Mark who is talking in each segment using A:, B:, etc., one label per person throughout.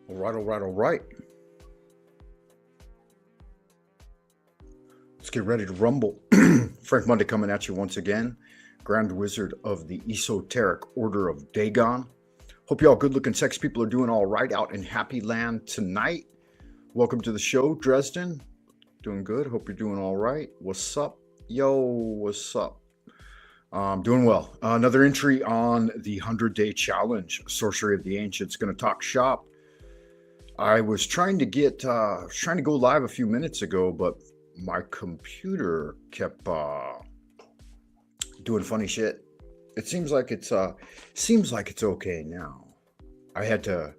A: All right, all right, all right. Let's get ready to rumble. Frank Monday coming at you once again. Grand Wizard of the Esoteric Order of Dagon. Hope y'all good looking sex people are doing all right out in Happy Land tonight. Welcome to the show, Dresden. Doing good. Hope you're doing all right. What's up? Yo, what's up? Doing well. Another entry on the 100-day challenge. Sorcery of the Ancients. Going to talk shop. I was trying to go live a few minutes ago, but my computer kept doing funny shit. It seems like it's okay now. I had to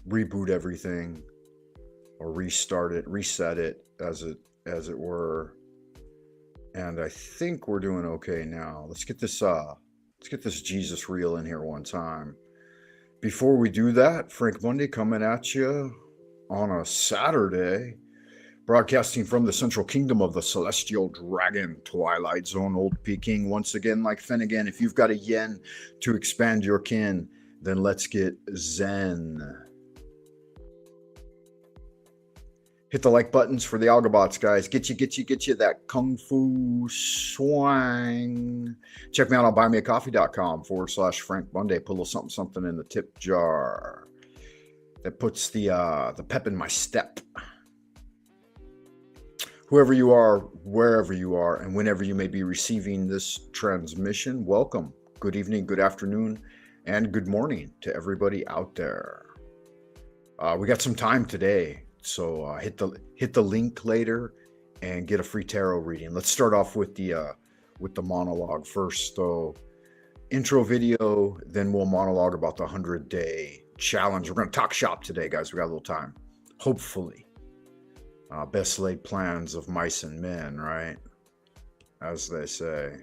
A: reboot everything or restart it, reset it as it were. And I think we're doing okay now. Let's get this Jesus reel in here one time. Before we do that, Frank Monday coming at you on a Saturday, broadcasting from the central kingdom of the celestial dragon, Twilight Zone, Old Peking. Once again, like Finnegan, if you've got a yen to expand your kin, then let's get zen. Hit the like buttons for the Algabots, guys. Get you that kung fu swang. Check me out on buymeacoffee.com/Frank Monday. Put a little something in the tip jar. That puts the pep in my step. Whoever you are, wherever you are, and whenever you may be receiving this transmission, welcome. Good evening, good afternoon, and good morning to everybody out there. We got some time today. So hit the link later and get a free tarot reading. Let's start off with the monologue first, though. Intro video, then we'll monologue about the 100-day challenge. We're going to talk shop today, guys. We got a little time. Hopefully. Best laid plans of mice and men, right? As they say.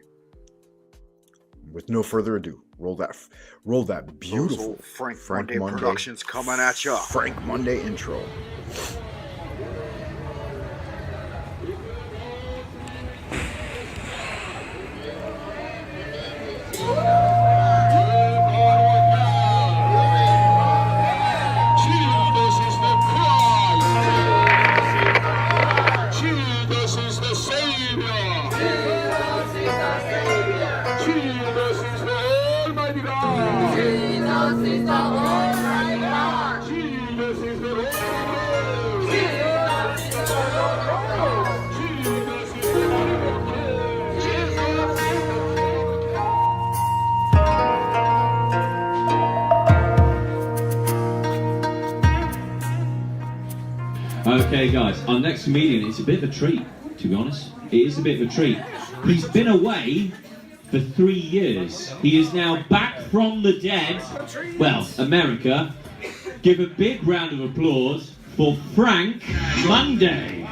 A: With no further ado, roll that beautiful Frank Monday Productions coming at you. Frank Monday intro.
B: Okay, guys, our next comedian is a bit of a treat, to be honest. It is a bit of a treat. He's been away for 3 years. He is now back from the dead. Well, America. Give a big round of applause for Frank Monday.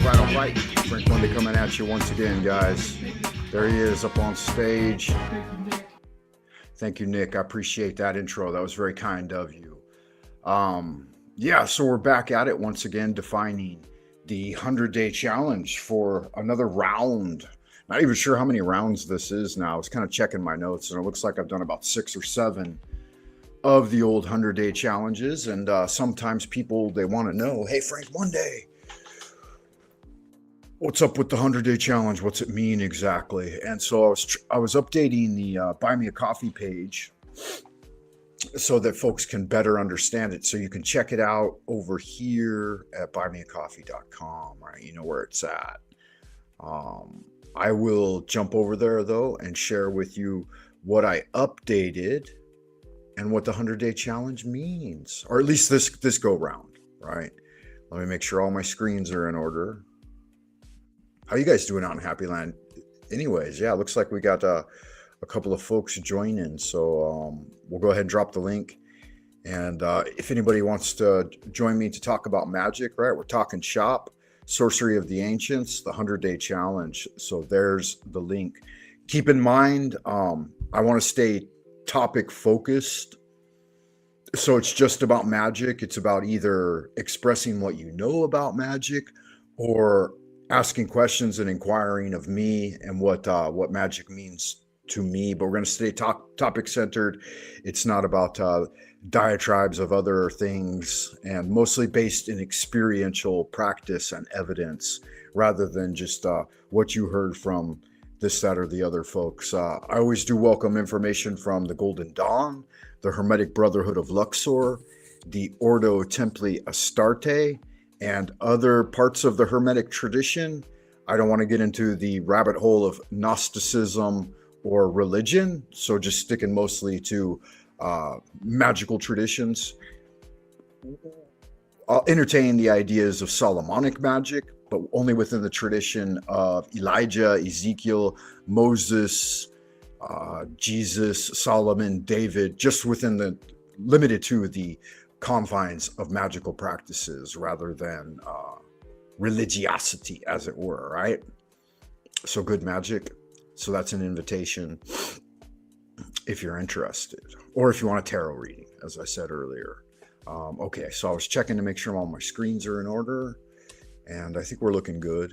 A: All right. Frank Monday coming at you once again, guys. There he is up on stage. Thank you, Nick. I appreciate that intro. That was very kind of you. Yeah, so we're back at it once again, defining the 100-day challenge for another round. Not even sure how many rounds this is now. I was kind of checking my notes, and it looks like I've done about 6 or 7 of the old 100-day challenges. And sometimes people, they want to know, hey, Frank Monday, what's up with the 100-day challenge? What's it mean exactly? And so I was updating the Buy Me a Coffee page so that folks can better understand it. So you can check it out over here at buymeacoffee.com, right? You know where it's at. I will jump over there, though, and share with you what I updated and what the 100-day challenge means, or at least this go round, right? Let me make sure all my screens are in order. How you guys doing out in Happy Land? Anyways, yeah, looks like we got a couple of folks joining. So we'll go ahead and drop the link. And if anybody wants to join me to talk about magic, right? We're talking shop, Sorcery of the Ancients, the 100-day challenge. So there's the link. Keep in mind, I want to stay topic focused. So it's just about magic. It's about either expressing what you know about magic or asking questions and inquiring of me and what magic means to me. But we're going to stay topic centered. It's not about diatribes of other things, and mostly based in experiential practice and evidence rather than just what you heard from this, that, or the other folks. I always do welcome information from the Golden Dawn, the Hermetic Brotherhood of Luxor, the Ordo Templi Astarte, and other parts of the Hermetic tradition. I don't want to get into the rabbit hole of Gnosticism or religion, so just sticking mostly to magical traditions. I'll entertain the ideas of Solomonic magic, but only within the tradition of Elijah, Ezekiel, Moses, Jesus, Solomon, David, just within the limited to the confines of magical practices rather than religiosity, as it were, right? So good magic. So that's an invitation if you're interested, or if you want a tarot reading, as I said earlier. Okay, so I was checking to make sure all my screens are in order, and I think we're looking good.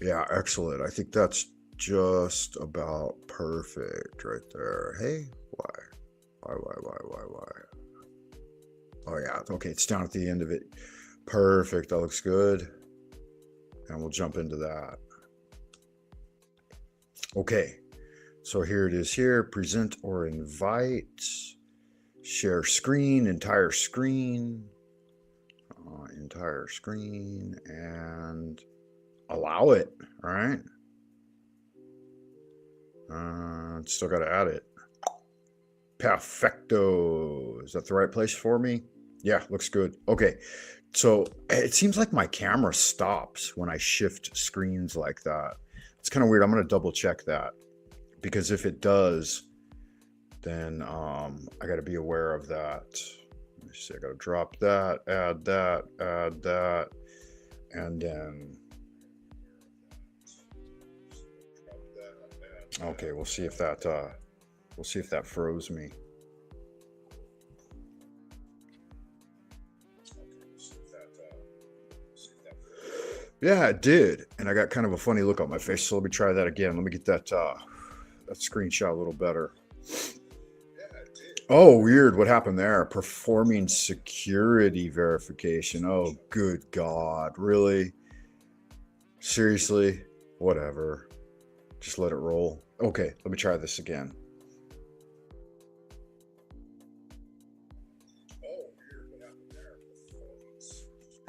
A: Yeah, excellent. I think that's just about perfect right there. Hey, why? Oh yeah, okay, it's down at the end of it. Perfect, that looks good. And we'll jump into that. Okay, so here it is here. Present or invite. Share screen, entire screen. Entire screen, and allow it, all right? Still got to add it. Perfecto. Is that the right place for me? Yeah, looks good. Okay, so it seems like my camera stops when I shift screens like that. It's kind of weird. I'm going to double check that, because if it does, then I got to be aware of that. Let me see. I got to drop that, add that, and then okay, we'll see if that froze me. Yeah, it did, and I got kind of a funny look on my face. So let me try that again. Let me get that screenshot a little better. Oh, weird. What happened there? Performing security verification. Oh, good God. Really? Seriously? Whatever. Just let it roll. Okay, let me try this again.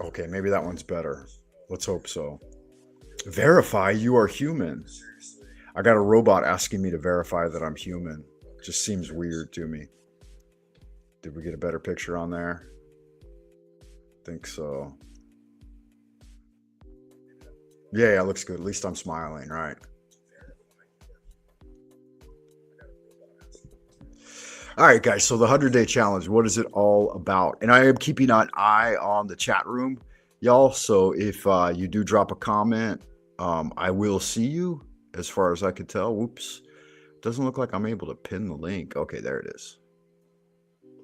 A: Okay, maybe that one's better. Let's hope so. Verify you are human. I got a robot asking me to verify that I'm human. Just seems weird to me. Did we get a better picture on there? Think so. Yeah, it looks good. At least I'm smiling, right? All right, guys. So the 100-day challenge, what is it all about? And I am keeping an eye on the chat room, y'all. So if you do drop a comment, I will see you as far as I can tell. Whoops. Doesn't look like I'm able to pin the link. Okay, there it is.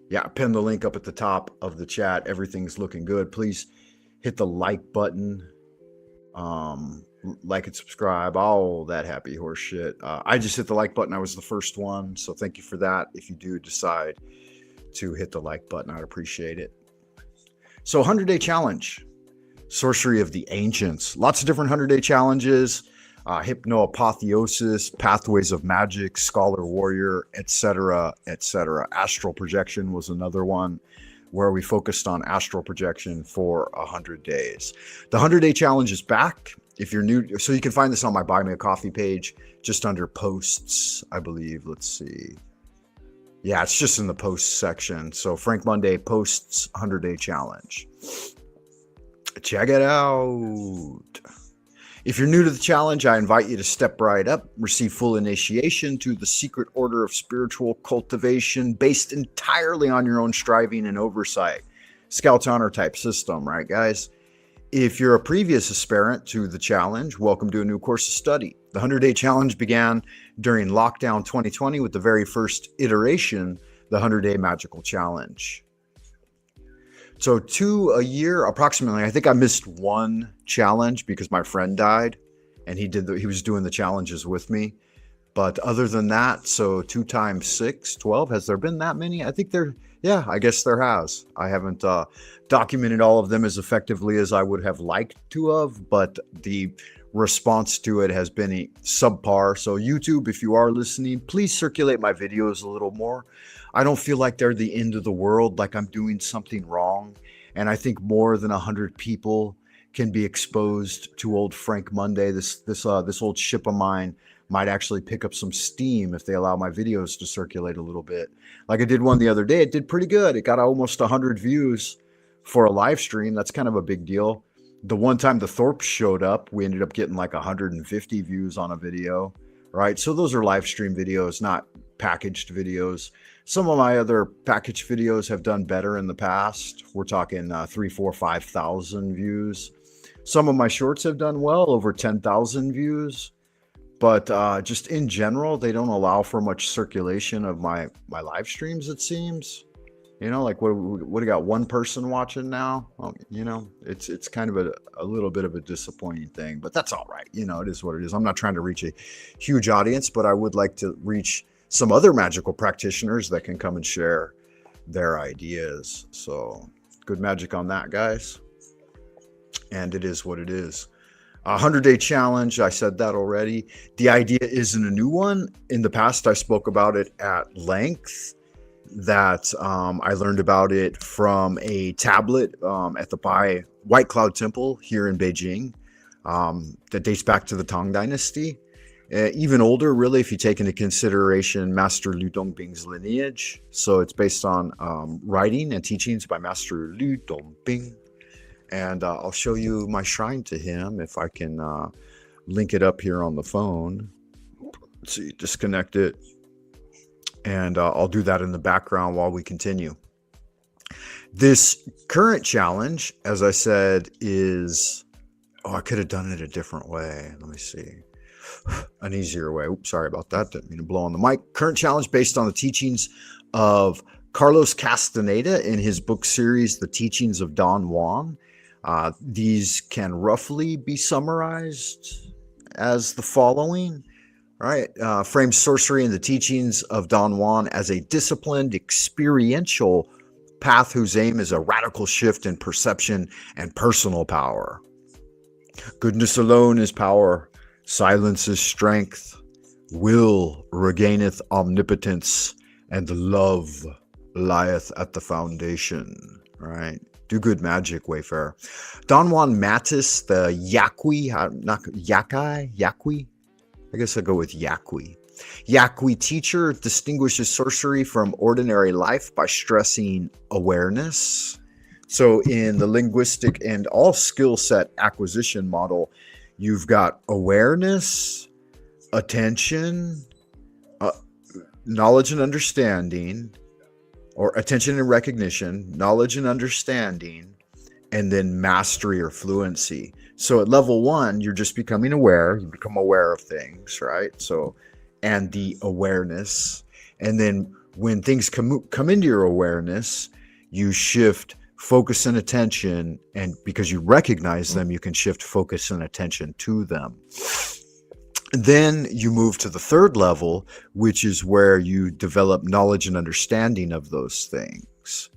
A: Yeah, pin the link up at the top of the chat. Everything's looking good. Please hit the like button. Like and subscribe, all that happy horse shit. I just hit the like button. I was the first one, so thank you for that. If you do decide to hit the like button, I'd appreciate it. So 100-day challenge, sorcery of the ancients. Lots of different 100-day challenges. Hypnoapotheosis, pathways of magic, scholar warrior, etc., etc. Astral projection was another one where we focused on astral projection for 100 days. The 100-day challenge is back. If you're new, so you can find this on my Buy Me a Coffee page, just under posts, I believe. Let's see. Yeah, it's just in the posts section. So Frank Monday posts 100-day challenge. Check it out. If you're new to the challenge, I invite you to step right up, receive full initiation to the secret order of spiritual cultivation based entirely on your own striving and oversight. Scout's honor type system, right, guys? If you're a previous aspirant to the challenge, welcome to a new course of study. The 100-day challenge began during lockdown 2020 with the very first iteration the 100-day magical challenge. So 2 a year, approximately. I think I missed one challenge because my friend died, and he was doing the challenges with me. But other than that, so 2 times 6, 12. Has there been that many? I think I guess there has. I haven't documented all of them as effectively as I would have liked to have, but the response to it has been subpar. So YouTube, if you are listening, please circulate my videos a little more. I don't feel like they're the end of the world, like I'm doing something wrong. And I think more than 100 people can be exposed to old Frank Monday. This old ship of mine might actually pick up some steam if they allow my videos to circulate a little bit. Like I did one the other day. It did pretty good. It got almost 100 views for a live stream. That's kind of a big deal. The one time the Thorpe showed up, we ended up getting like 150 views on a video, right? So those are live stream videos, not packaged videos. Some of my other packaged videos have done better in the past. We're talking 3, 4, 5,000 views. Some of my shorts have done well, over 10,000 views. But just in general, they don't allow for much circulation of my live streams, it seems. You know, like what do got one person watching now? Well, you know, it's kind of a little bit of a disappointing thing, but that's all right. You know, it is what it is. I'm not trying to reach a huge audience, but I would like to reach some other magical practitioners that can come and share their ideas. So good magic on that, guys. And it is what it is. 100-day challenge. I said that already. The idea isn't a new one. In the past, I spoke about it at length. That I learned about it from a tablet at the White Cloud Temple here in Beijing that dates back to the Tang Dynasty. Even older, really, if you take into consideration Master Lu Dongbing's lineage. So it's based on writing and teachings by Master Lu Dongbing. And I'll show you my shrine to him if I can link it up here on the phone. Let's see, disconnect it. And I'll do that in the background while we continue. This current challenge, as I said, is... Oh, I could have done it a different way. Let me see. An easier way. Oops, sorry about that. Didn't mean to blow on the mic. Current challenge based on the teachings of Carlos Castaneda in his book series, The Teachings of Don Juan. These can roughly be summarized as the following, right? Frames sorcery and the teachings of Don Juan as a disciplined, experiential path whose aim is a radical shift in perception and personal power. Goodness alone is power. Silence is strength. Will regaineth omnipotence, and love lieth at the foundation, right? Do good magic, Wayfarer. Don Juan Matus, the Yaqui, not Yaqui? I guess I'll go with Yaqui. Yaqui teacher distinguishes sorcery from ordinary life by stressing awareness. So in the linguistic and all skill set acquisition model, you've got awareness, attention, knowledge and understanding, or attention and recognition, knowledge and understanding, and then mastery or fluency. So at level 1, you're just becoming aware. You become aware of things, right? So, and the awareness. And then when things come into your awareness, you shift focus and attention. And because you recognize them, you can shift focus and attention to them. Then you move to the 3rd level, which is where you develop knowledge and understanding of those things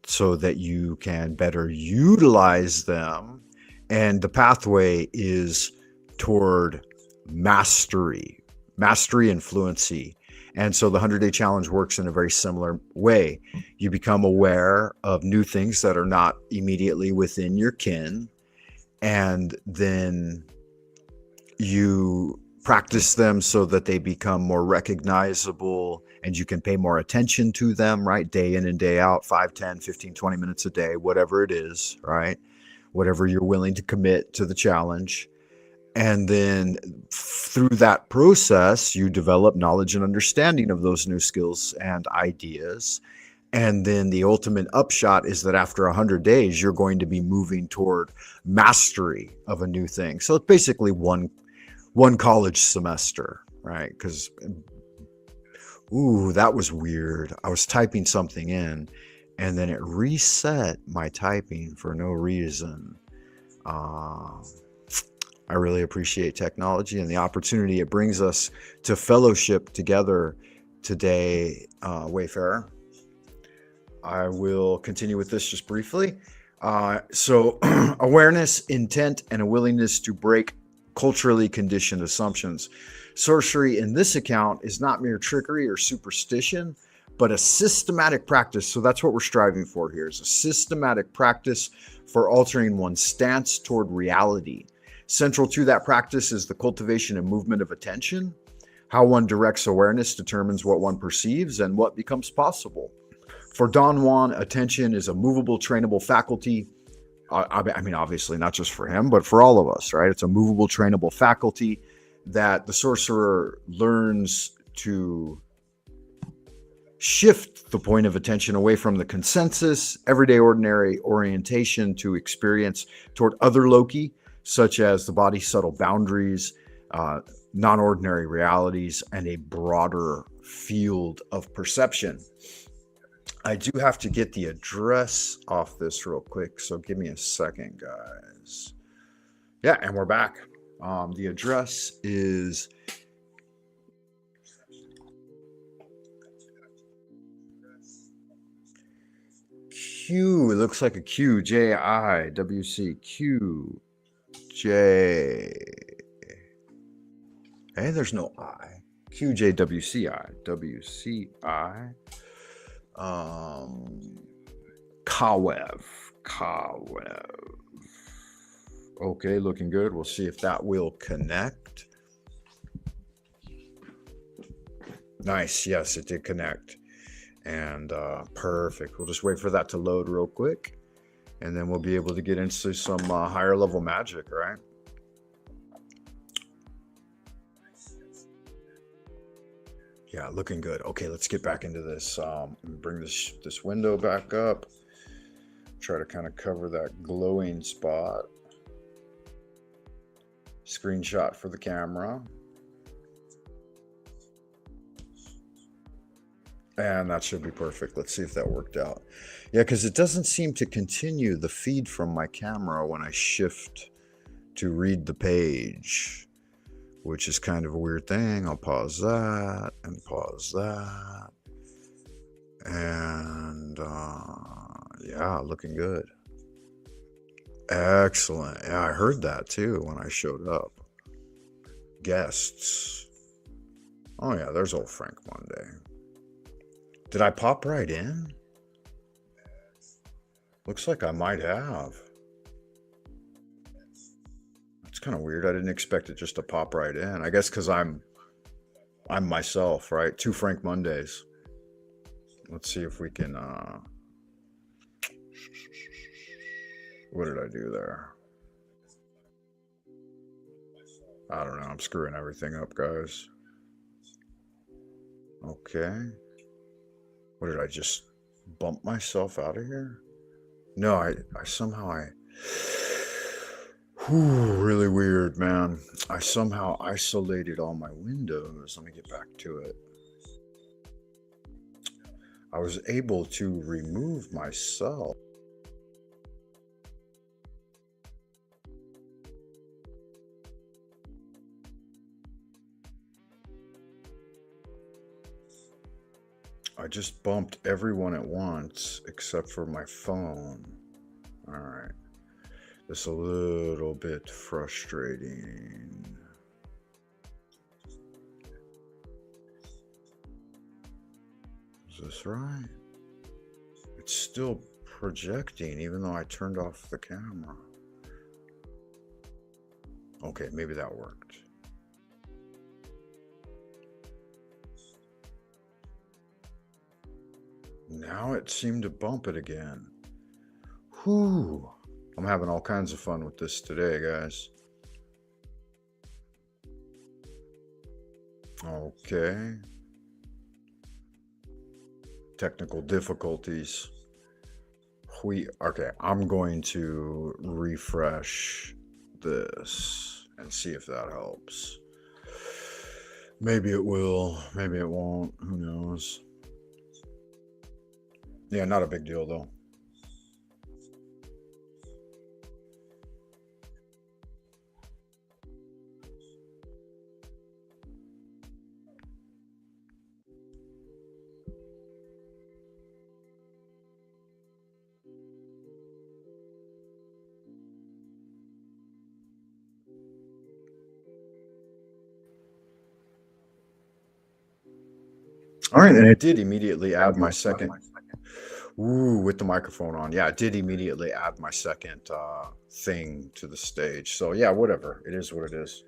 A: so that you can better utilize them. And the pathway is toward mastery and fluency. And so the 100-day challenge works in a very similar way. You become aware of new things that are not immediately within your kin, and then you practice them so that they become more recognizable and you can pay more attention to them, right? Day in and day out, 5, 10, 15, 20 minutes a day, whatever it is, right? Whatever you're willing to commit to the challenge. And then through that process, you develop knowledge and understanding of those new skills and ideas. And then the ultimate upshot is that after 100 days, you're going to be moving toward mastery of a new thing. So it's basically one college semester, right? Because Ooh, that was weird. I was typing something in and then it reset my typing for no reason. Uh, I really appreciate technology and the opportunity it brings us to fellowship together today, Wayfarer. I will continue with this just briefly. So, awareness, intent, and a willingness to break culturally conditioned assumptions. Sorcery in this account is not mere trickery or superstition, but a systematic practice. So that's what we're striving for here, is a systematic practice for altering one's stance toward reality. Central to that practice is the cultivation and movement of attention. How one directs awareness determines what one perceives and what becomes possible. For Don Juan, attention is a movable, trainable faculty. I mean, obviously, not just for him, but for all of us, right? It's a movable, trainable faculty that the sorcerer learns to shift the point of attention away from the consensus, everyday, ordinary orientation to experience toward other loci, such as the body's subtle boundaries, non-ordinary realities, and a broader field of perception. I do have to get the address off this real quick, so give me a second, guys. Yeah, and we're back. The address is Q. It looks like a Q. J-I-W-C. Q. J. Hey, there's no I. Q-J-W-C-I. W-C-I. Kawev. Okay, looking good. We'll see if that will connect. Nice. Yes, it did connect. And perfect. We'll just wait for that to load real quick. And then we'll be able to get into some higher level magic, right? Yeah, looking good. Okay, let's get back into this. Bring this window back up. Try to kind of cover that glowing spot. Screenshot for the camera. And that should be perfect. Let's see if that worked out. Yeah, because it doesn't seem to continue the feed from my camera when I shift to read the page, which is kind of a weird thing. I'll pause that and pause that. And yeah, looking good. Excellent. Yeah, I heard that too when I showed up. Guests. Oh yeah, there's old Frank Monday. Did I pop right in? Looks like I might have. It's kind of weird. I didn't expect it just to pop right in. I guess because I'm myself, right? 2 Frank Mondays. Let's see if we can what did I do there? I don't know. I'm screwing everything up, guys. Okay. What did I just bump myself out of here? No, I somehow really weird, man. I somehow isolated all my windows. Let me get back to it. I was able to remove myself. I just bumped everyone at once except for my phone. All right. This is a little bit frustrating. Is this right? It's still projecting even though I turned off the camera. Okay, maybe that worked. Now it seemed to bump it again. Whew. I'm having all kinds of fun with this today, guys. Okay. Technical difficulties. Okay, I'm going to refresh this and see if that helps. Maybe it will. Maybe it won't. Who knows? Yeah, not a big deal though. All right, and it did immediately add my second. Ooh, with the microphone on. Yeah, it did immediately add my second thing to the stage. So yeah, whatever. It is what it is.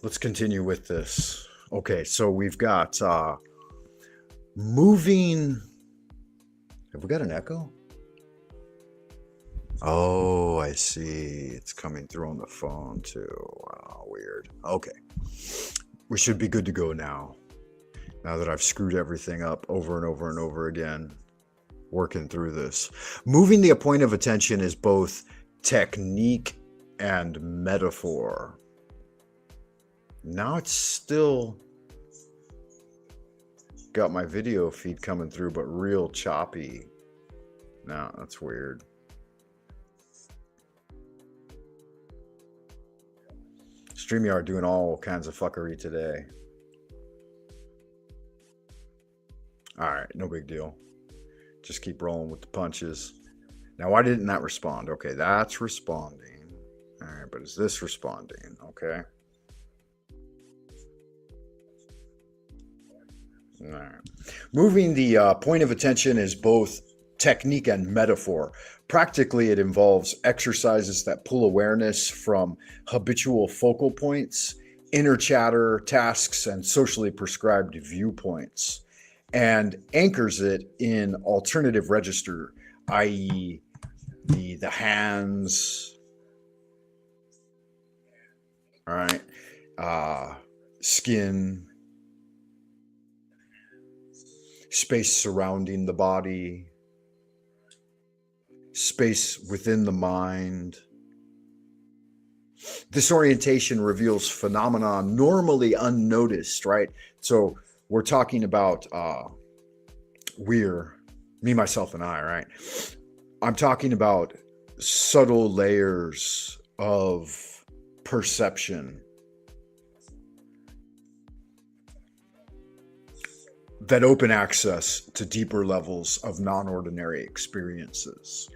A: Let's continue with this. Okay, so we've got moving. Have we got an echo? Oh, I see. It's coming through on the phone too. Wow, weird. Okay. We should be good to go now. Now that I've screwed everything up over and over and over again, working through this. Moving the point of attention is both technique and metaphor. Now it's still got my video feed coming through, but real choppy. No, that's weird. StreamYard doing all kinds of fuckery today. All right, no big deal. Just keep rolling with the punches. Now, why didn't that respond? Okay, that's responding. All right, but is this responding? Okay. All right. Moving the point of attention is both technique and metaphor. Practically, it involves exercises that pull awareness from habitual focal points, inner chatter, tasks, and socially prescribed viewpoints, and anchors it in alternative register, i.e., the hands, all right, skin, space surrounding the body, space within the mind. This orientation reveals phenomena normally unnoticed, right? So we're talking about me, myself, and I, right? I'm talking about subtle layers of perception that open access to deeper levels of non-ordinary experiences.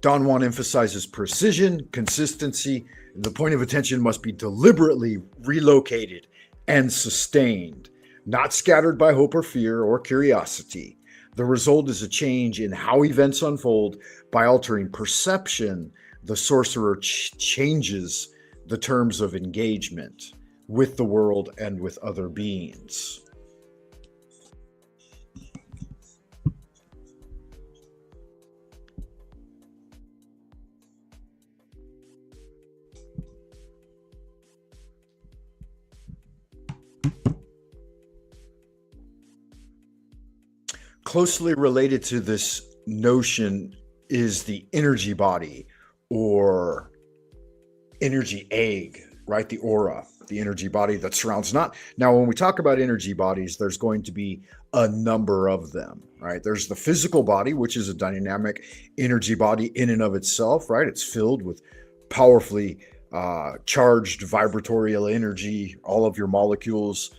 A: Don Juan emphasizes precision, consistency. The point of attention must be deliberately relocated and sustained, not scattered by hope or fear or curiosity. The result is a change in how events unfold. By altering perception, the sorcerer changes the terms of engagement with the world and with other beings. Closely related to this notion is the energy body or energy egg, right? The aura, the energy body that surrounds not. Now, when we talk about energy bodies, there's going to be a number of them, right? There's the physical body, which is a dynamic energy body in and of itself, right? It's filled with powerfully charged vibratorial energy, all of your molecules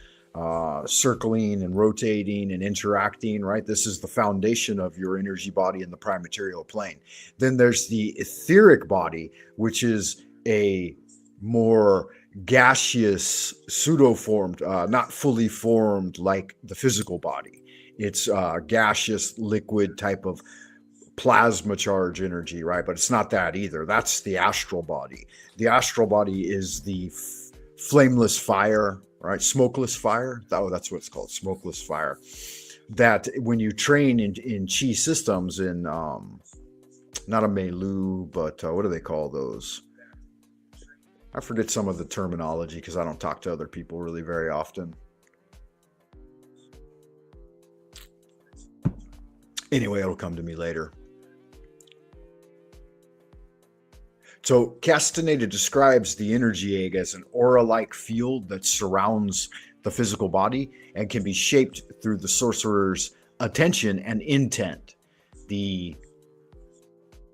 A: circling and rotating and interacting, right? This is the foundation of your energy body in the prime material plane. Then there's the etheric body, which is a more gaseous, pseudo-formed, not fully formed like the physical body. It's gaseous, liquid type of plasma charge energy, right? But it's not that either. That's the astral body. The astral body is the flameless fire, right? Smokeless fire. Oh, that's what it's called, smokeless fire. That when you train in chi systems, in not a Melu, but what do they call those? I forget some of the terminology because I don't talk to other people really very often. Anyway, it'll come to me later. So Castaneda describes the energy egg as an aura-like field that surrounds the physical body and can be shaped through the sorcerer's attention and intent. The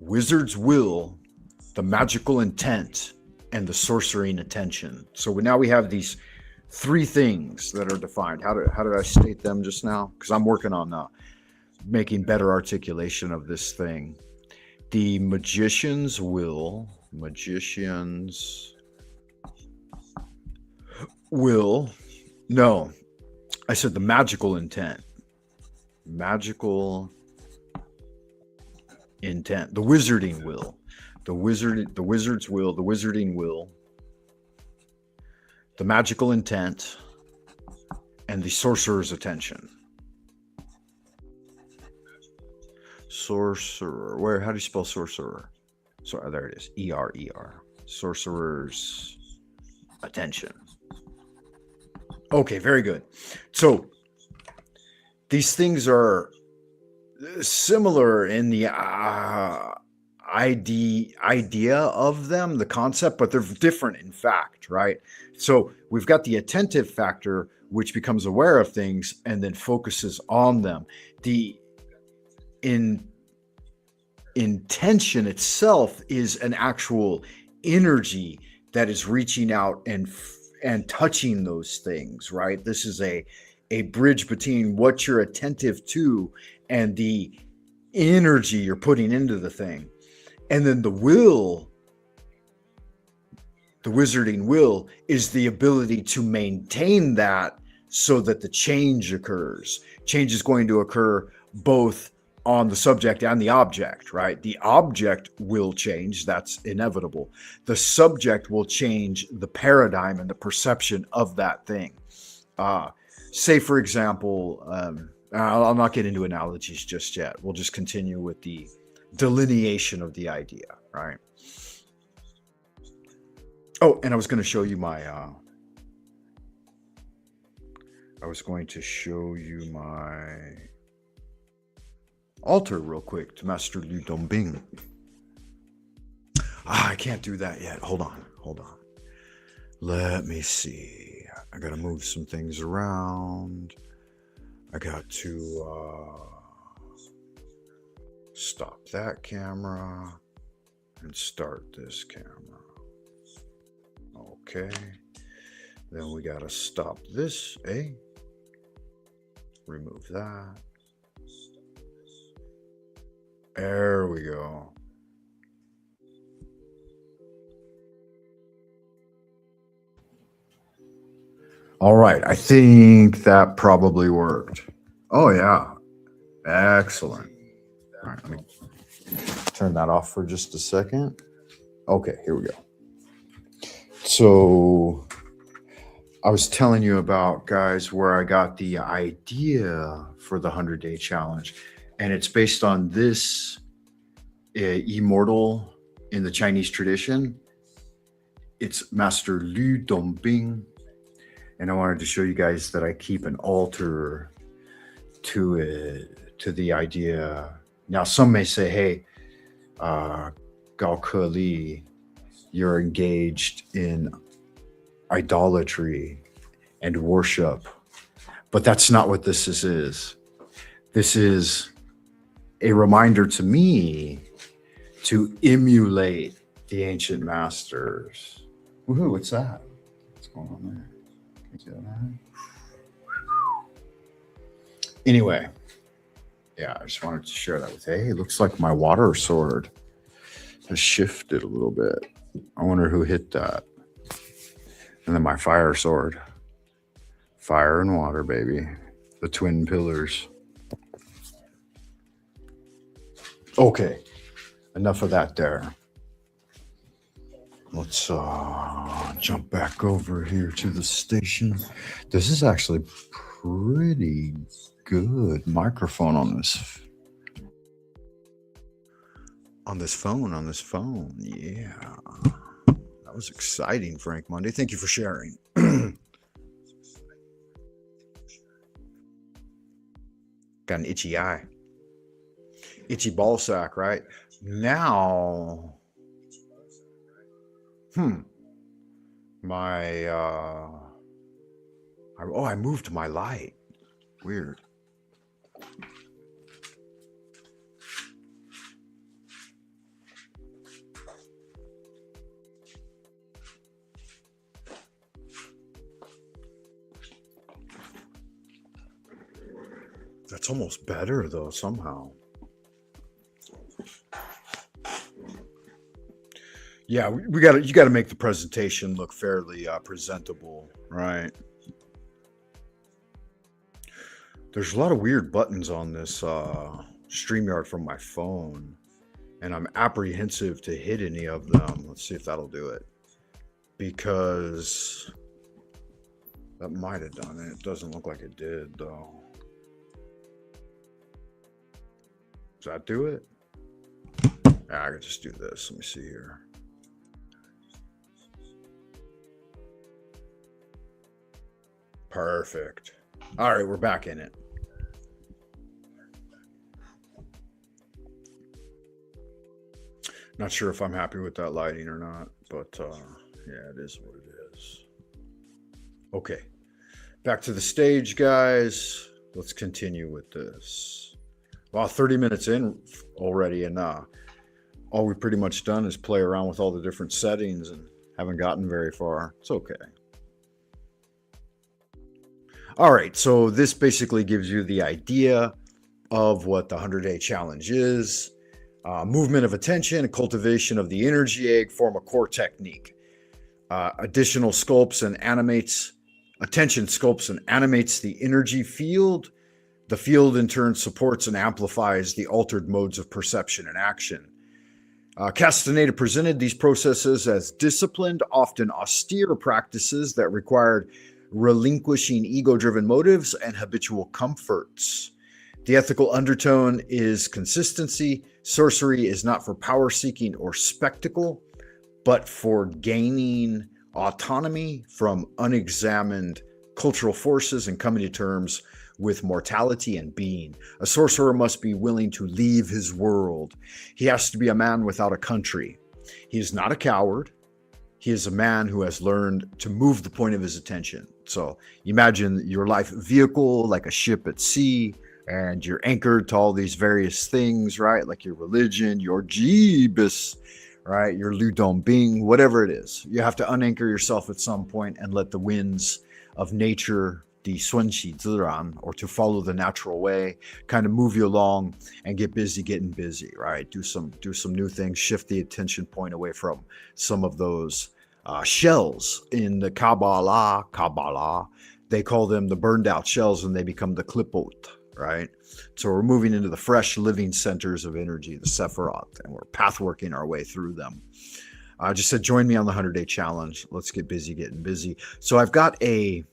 A: wizard's will, the magical intent, and the sorcering attention. So now we have these three things that are defined. How did I state them just now? Because I'm working on making better articulation of this thing. The magician's will, no, I said the magical intent. Magical intent. The wizarding will. The wizard's will, the wizarding will, the magical intent, and the sorcerer's attention. Sorcerer. How do you spell sorcerer? So there it is. E-R-E-R. Sorcerer's attention. Okay, very good. So these things are similar in the idea of them, the concept, but they're different in fact, right? So we've got the attentive factor, which becomes aware of things and then focuses on them. The intention itself is an actual energy that is reaching out and touching those things, right? This is a bridge between what you're attentive to and the energy you're putting into the thing. And then the will, the wizarding will, is the ability to maintain that so that the change occurs. Change is going to occur both on the subject and the object, right? The object will change. That's inevitable. The subject will change the paradigm and the perception of that thing. Say, for example, I'll not get into analogies just yet. We'll just continue with the delineation of the idea, right? Oh, and I was going to show you my altar real quick to Master Liu Dongbing. I can't do that yet. Hold on. Let me see. I got to move some things around. I got to stop that camera and start this camera. Okay. Then we got to stop this, remove that. There we go. All right. I think that probably worked. Oh, yeah. Excellent. All right. Let me turn that off for just a second. Okay. Here we go. So I was telling you about, guys, where I got the idea for the 100-day challenge. And it's based on this immortal in the Chinese tradition. It's Master Liu Dongbing. And I wanted to show you guys that I keep an altar to it, to the idea. Now, some may say, hey, Gao Ke Li, you're engaged in idolatry and worship. But that's not what this is. This is a reminder to me to emulate the ancient masters. Woohoo, what's that? What's going on there? Can you see that? Anyway, yeah, I just wanted to share that with you. Hey, it looks like my water sword has shifted a little bit. I wonder who hit that. And then my fire sword. Fire and water, baby. The twin pillars. Okay, enough of that there. Let's jump back over here to the station. This is actually pretty good microphone on this phone. Yeah, that was exciting, Frank Monday. Thank you for sharing. Got an itchy eye. Itchy ball sack, right? Now, My, I moved my light. Weird. That's almost better though, somehow. Yeah, you gotta make the presentation look fairly presentable, right? There's a lot of weird buttons on this StreamYard from my phone, and I'm apprehensive to hit any of them. Let's see if that'll do it. Because that might have done it. It doesn't look like it did, though. Does that do it? I could just do this. Let me see here. Perfect. All right, we're back in it. Not sure if I'm happy with that lighting or not, but yeah, it is what it is. Okay, back to the stage, guys. Let's continue with this. Wow, 30 minutes in already, and all we've pretty much done is play around with all the different settings and haven't gotten very far. It's okay. All right, so this basically gives you the idea of what the 100-day challenge is. Movement of attention, cultivation of the energy egg form a core technique. Additional sculpts and animates, attention sculpts and animates the energy field. The field in turn supports and amplifies the altered modes of perception and action. Castaneda presented these processes as disciplined, often austere practices that required relinquishing ego-driven motives and habitual comforts. The ethical undertone is consistency. Sorcery is not for power-seeking or spectacle, but for gaining autonomy from unexamined cultural forces and coming to terms with mortality and being. A sorcerer must be willing to leave his world. He has to be a man without a country. He is not a coward. He is a man who has learned to move the point of his attention. So imagine your life vehicle like a ship at sea, and you're anchored to all these various things, right? Like your religion, your Jeebus, right? Your Ludom Bing, whatever it is. You have to unanchor yourself at some point and let the winds of nature, the Sunshi Ziran, or to follow the natural way, kind of move you along and get busy getting busy, right? Do some new things, shift the attention point away from some of those shells in the Kabbalah. They call them the burned out shells, and they become the Klipot, right? So we're moving into the fresh living centers of energy, the Sephiroth, and we're pathworking our way through them. I just said, join me on the 100-day challenge. Let's get busy getting busy. So I've got a,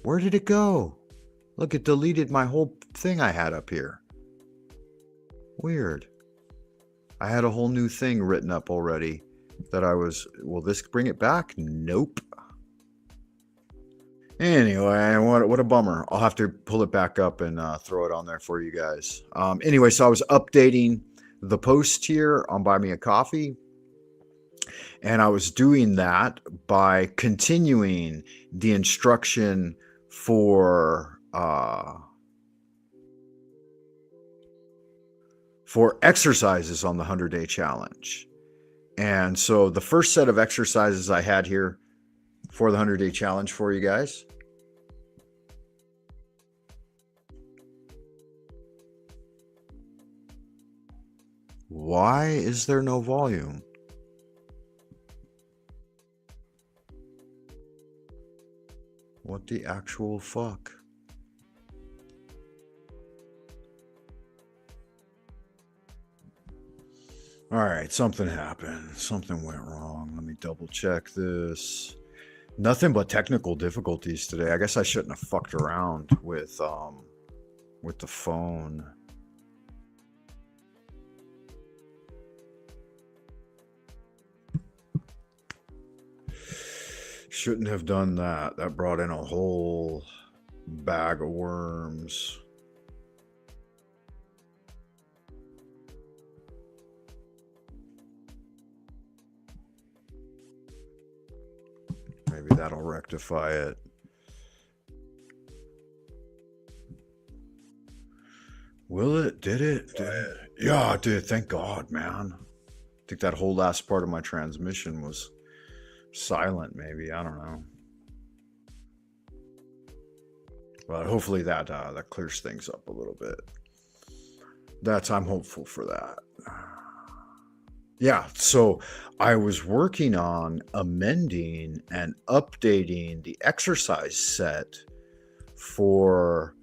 A: where did it go? Look, it deleted my whole thing I had up here. Weird. I had a whole new thing written up already that I was, will this bring it back? Nope. Anyway, what a bummer. I'll have to pull it back up and throw it on there for you guys. Anyway, so I was updating the post here on Buy Me a Coffee. And I was doing that by continuing the instruction for exercises on the 100-day challenge. And so the first set of exercises I had here for the 100-day challenge for you guys. Why is there no volume? What the actual fuck? All right, something happened. Something went wrong. Let me double check this. Nothing but technical difficulties today. I guess I shouldn't have fucked around with the phone. Shouldn't have done that. That brought in a whole bag of worms. that'll rectify it. Will it? Did it? Yeah, it did. Thank God, man. I think that whole last part of my transmission was silent, maybe. I don't know. But hopefully that clears things up a little bit. I'm hopeful for that. Yeah, so I was working on amending and updating the exercise set for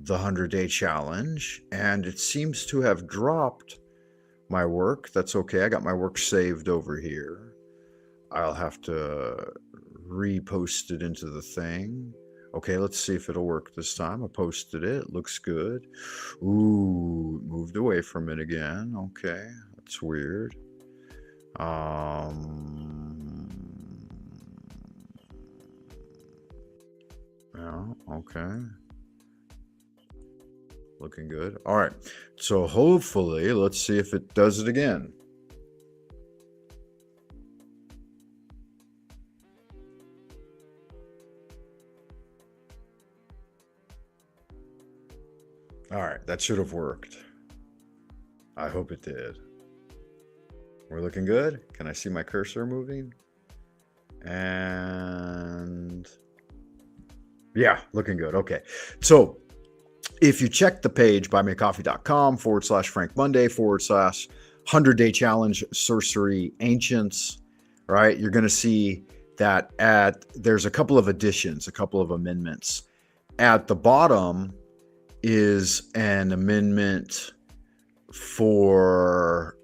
A: the 100-day challenge, and it seems to have dropped my work. That's okay. I got my work saved over here. I'll have to repost it into the thing. Okay, let's see if it'll work this time. I posted it. Looks good. Ooh, moved away from it again. Okay, that's weird. Yeah, okay. Looking good. All right. So hopefully, let's see if it does it again. All right, that should have worked. I hope it did. We're looking good. Can I see my cursor moving? And yeah, looking good. Okay. So if you check the page, buymeacoffee.com/Frank Monday /100-day challenge sorcery ancients, right? You're going to see that there's a couple of additions, a couple of amendments. At the bottom is an amendment for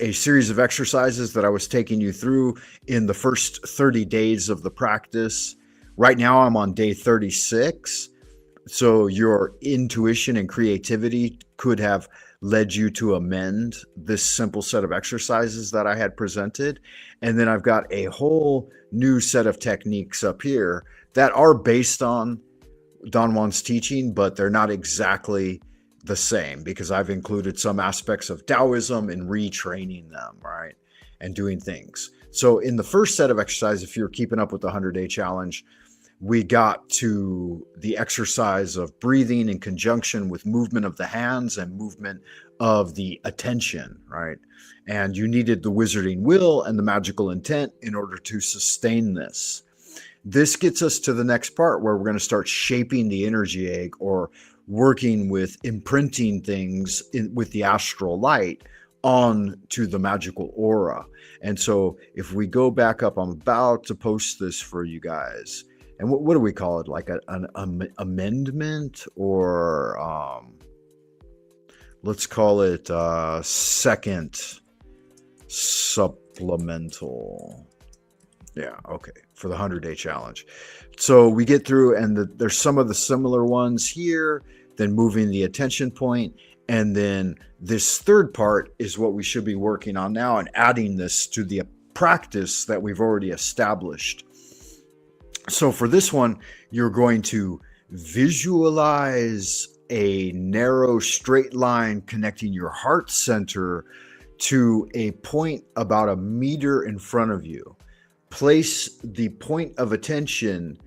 A: a series of exercises that I was taking you through in the first 30 days of the practice. Right now I'm on day 36. So your intuition and creativity could have led you to amend this simple set of exercises that I had presented. And then I've got a whole new set of techniques up here that are based on Don Juan's teaching, but they're not exactly the same because I've included some aspects of Taoism and retraining them, right? And doing things. So in the first set of exercises, if you're keeping up with the 100-day challenge, we got to the exercise of breathing in conjunction with movement of the hands and movement of the attention, right? And you needed the wizarding will and the magical intent in order to sustain this. This gets us to the next part where we're going to start shaping the energy egg or working with imprinting things with the astral light onto the magical aura. And so if we go back up, I'm about to post this for you guys. And what do we call it? Like an amendment, or let's call it second supplemental. Yeah, okay, for the 100-day challenge. So we get through, and there's some of the similar ones here, then moving the attention point, and then this third part is what we should be working on now and adding this to the practice that we've already established. So for this one, you're going to visualize a narrow straight line connecting your heart center to a point about a meter in front of you. Place the point of attention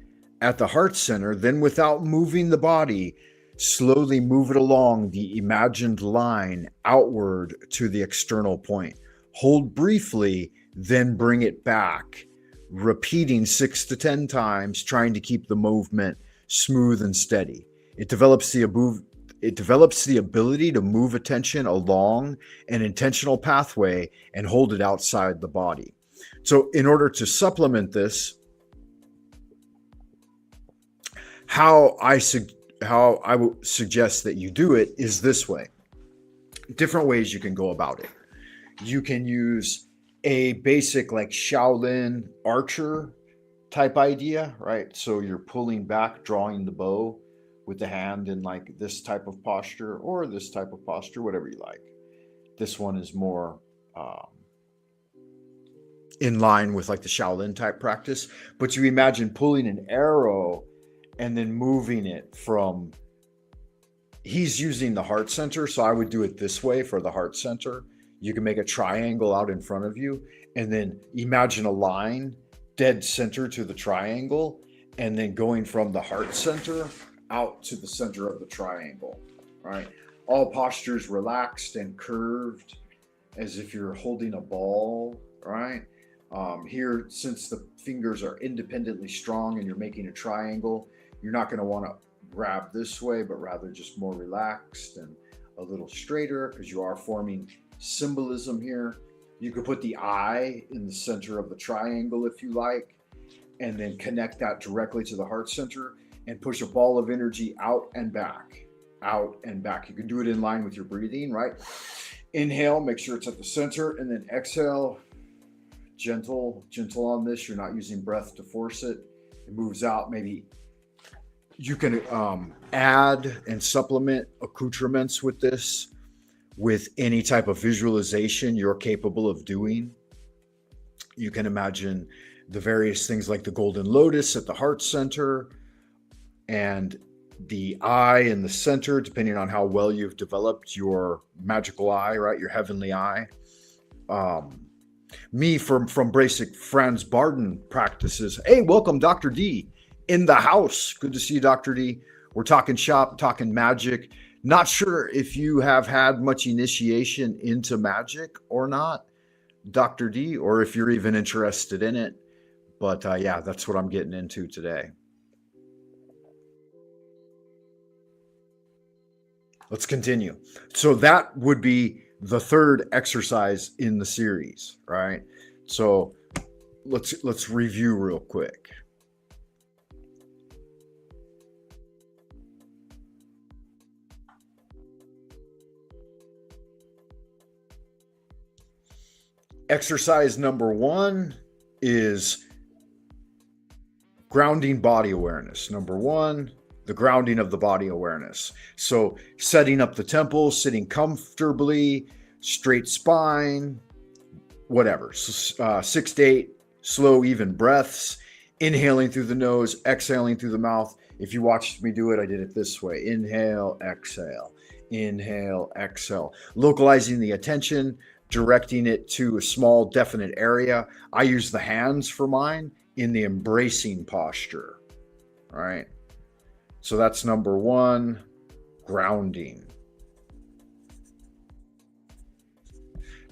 A: at the heart center, then without moving the body, slowly move it along the imagined line outward to the external point. Hold briefly, then bring it back, repeating 6 to 10 times, trying to keep the movement smooth and steady. It develops the ability to move attention along an intentional pathway and hold it outside the body. So in order to supplement this, how I would suggest that you do it is this way. Different ways you can go about it. You can use a basic like Shaolin archer type idea, right? So you're pulling back, drawing the bow with the hand in like this type of posture or this type of posture, whatever you like. This one is more in line with like the Shaolin type practice, but you imagine pulling an arrow and then moving it from, he's using the heart center. So I would do it this way for the heart center. You can make a triangle out in front of you and then imagine a line dead center to the triangle, and then going from the heart center out to the center of the triangle, right? All postures relaxed and curved as if you're holding a ball, right? Here, since the fingers are independently strong and you're making a triangle, you're not going to want to grab this way, but rather just more relaxed and a little straighter, because you are forming symbolism here. You could put the eye in the center of the triangle if you like, and then connect that directly to the heart center and push a ball of energy out and back, out and back. You can do it in line with your breathing, right? Inhale, make sure it's at the center, and then exhale, gentle on this. You're not using breath to force it. It moves out. Maybe you can add and supplement accoutrements with this, with any type of visualization you're capable of doing. You can imagine the various things like the golden lotus at the heart center and the eye in the center, depending on how well you've developed your magical eye, right? Your heavenly eye. Me from basic Franz Barden practices. Hey, welcome, Dr. D in the house. Good to see you, Dr. D. We're talking shop, talking magic. Not sure if you have had much initiation into magic or not, Dr. D, or if you're even interested in it. But yeah, that's what I'm getting into today. Let's continue. So that would be the third exercise in the series, right? So let's review real quick. Exercise number 1 is grounding body awareness. Number 1, the grounding of the body awareness. So setting up the temple, sitting comfortably, straight spine, whatever. 6 to 8 slow, even breaths, inhaling through the nose, exhaling through the mouth. If you watched me do it, I did it this way. Inhale, exhale, inhale, exhale. Localizing the attention, directing it to a small definite area. I use the hands for mine in the embracing posture, right? So that's number 1, grounding.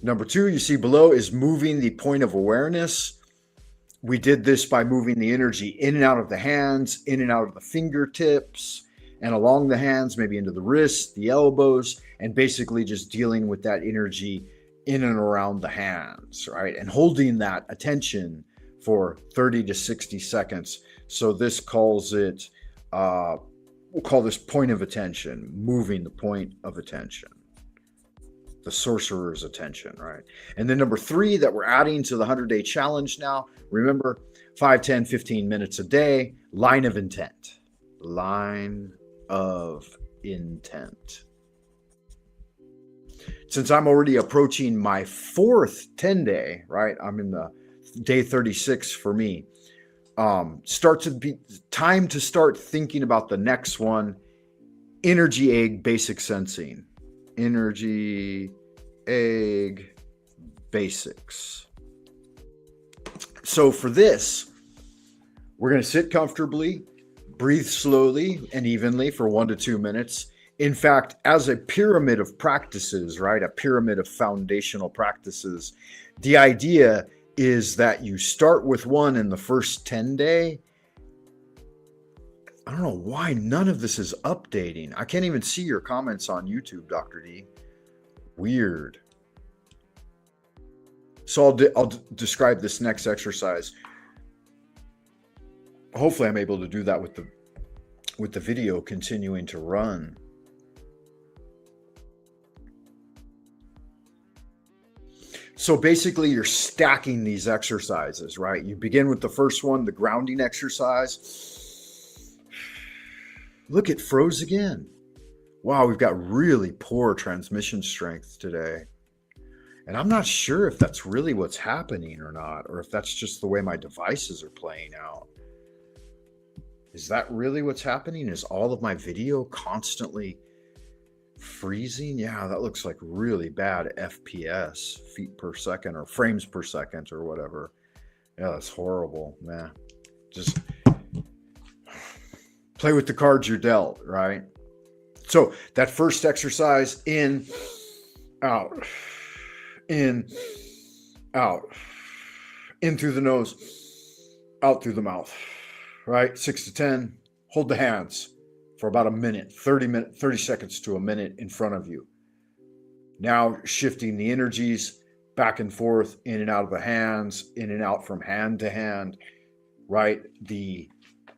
A: Number 2, you see below, is moving the point of awareness. We did this by moving the energy in and out of the hands, in and out of the fingertips, and along the hands, maybe into the wrists, the elbows, and basically just dealing with that energy in and around the hands, right? And holding that attention for 30 to 60 seconds. So this calls it, we'll call this point of attention, moving the point of attention, the sorcerer's attention, right? And then number 3 that we're adding to the 100-day challenge now, remember, 5, 10, 15 minutes a day, line of intent. Line of intent. Since I'm already approaching my 4th 10-day, right? I'm in the day 36 for me. Start to be time to start thinking about the next one. Energy egg basic sensing. Energy egg basics. So for this, we're going to sit comfortably, breathe slowly and evenly for 1 to 2 minutes. In fact, as a pyramid of practices, right? A pyramid of foundational practices, the idea is that you start with one in the first 10-day. I don't know why none of this is updating. I can't even see your comments on YouTube, Dr. D. Weird. So I'll describe this next exercise. Hopefully I'm able to do that with the video continuing to run. So basically you're stacking these exercises, right? You begin with the first one, the grounding exercise. Look, it froze again. Wow, we've got really poor transmission strength today. And I'm not sure if that's really what's happening or not, or if that's just the way my devices are playing out. Is that really what's happening? Is all of my video constantly freezing? Yeah, that looks like really bad FPS, feet per second or frames per second or whatever. Yeah, that's horrible, man. Just play with the cards you're dealt, right? So that first exercise, in, out, in, out, in through the nose, out through the mouth, right? 6 to 10. Hold the hands for about a minute, 30 seconds to a minute in front of you. Now shifting the energies back and forth, in and out of the hands, in and out from hand to hand, right? The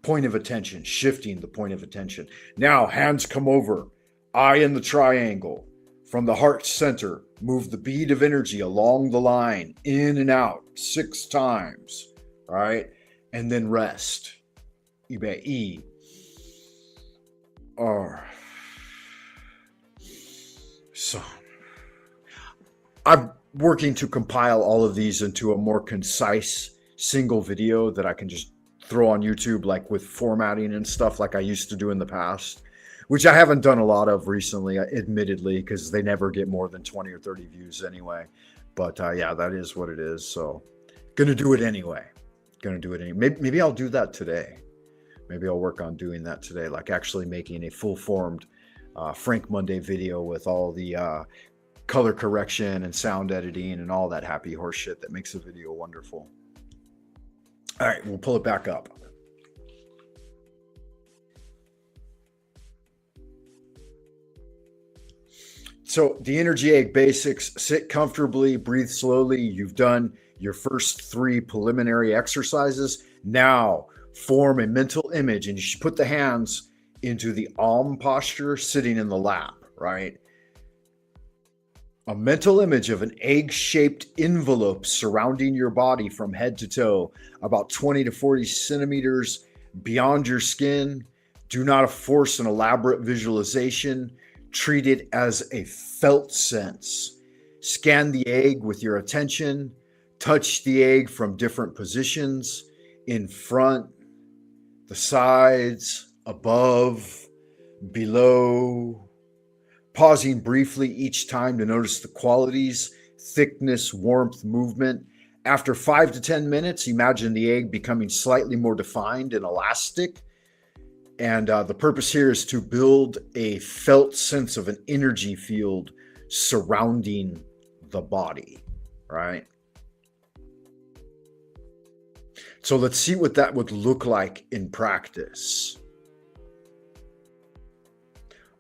A: point of attention, shifting the point of attention. Now hands come over, eye in the triangle. From the heart center, move the bead of energy along the line, in and out 6 times, right? And then rest. E, R. So I'm working to compile all of these into a more concise single video that I can just throw on YouTube, like with formatting and stuff like I used to do in the past, which I haven't done a lot of recently, admittedly, because they never get more than 20 or 30 views anyway. But yeah, that is what it is. So gonna do it anyway. Maybe I'll do that today. Maybe I'll work on doing that today, like actually making a full-formed Frank Monday video with all the color correction and sound editing and all that happy horse shit that makes a video wonderful. All right, we'll pull it back up. So the energy egg basics: sit comfortably, breathe slowly. You've done your first 3 preliminary exercises. Now form a mental image, and you should put the hands into the Om posture, sitting in the lap, right? A mental image of an egg-shaped envelope surrounding your body from head to toe, about 20 to 40 centimeters beyond your skin. Do not force an elaborate visualization. Treat it as a felt sense. Scan the egg with your attention. Touch the egg from different positions: in front, the sides, above, below. Pausing briefly each time to notice the qualities: thickness, warmth, movement. After 5 to 10 minutes, imagine the egg becoming slightly more defined and elastic. And the purpose here is to build a felt sense of an energy field surrounding the body, right? So let's see what that would look like in practice.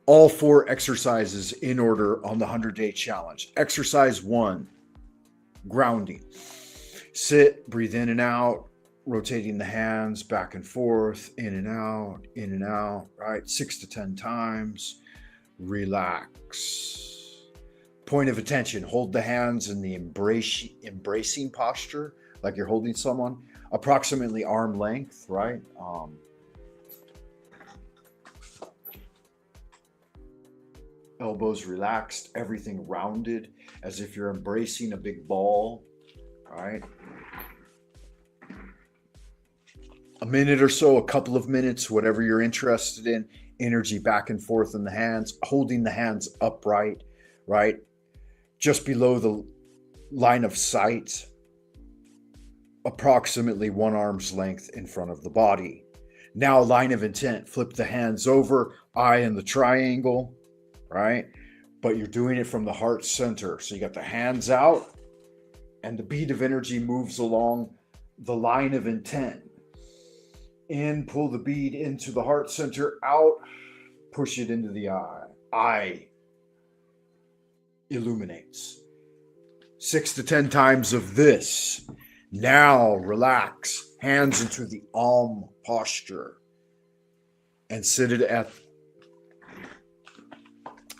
A: All 4 exercises in order on the 100-day challenge. Exercise 1, grounding. Sit, breathe in and out, rotating the hands back and forth, in and out, right? 6 to 10 times. Relax. Point of attention: hold the hands in the embracing posture, like you're holding someone, approximately arm length, right? Elbows relaxed, everything rounded, as if you're embracing a big ball, right? A minute or so, a couple of minutes, whatever you're interested in. Energy back and forth in the hands, holding the hands upright, right? Just below the line of sight, approximately 1 arm's length in front of the body. Now, line of intent: flip the hands over, eye in the triangle, right? But you're doing it from the heart center. So you got the hands out, and the bead of energy moves along the line of intent. In, pull the bead into the heart center, out, push it into the eye. Eye illuminates. 6 to 10 times of this. Now relax, hands into the Om posture, and sit it at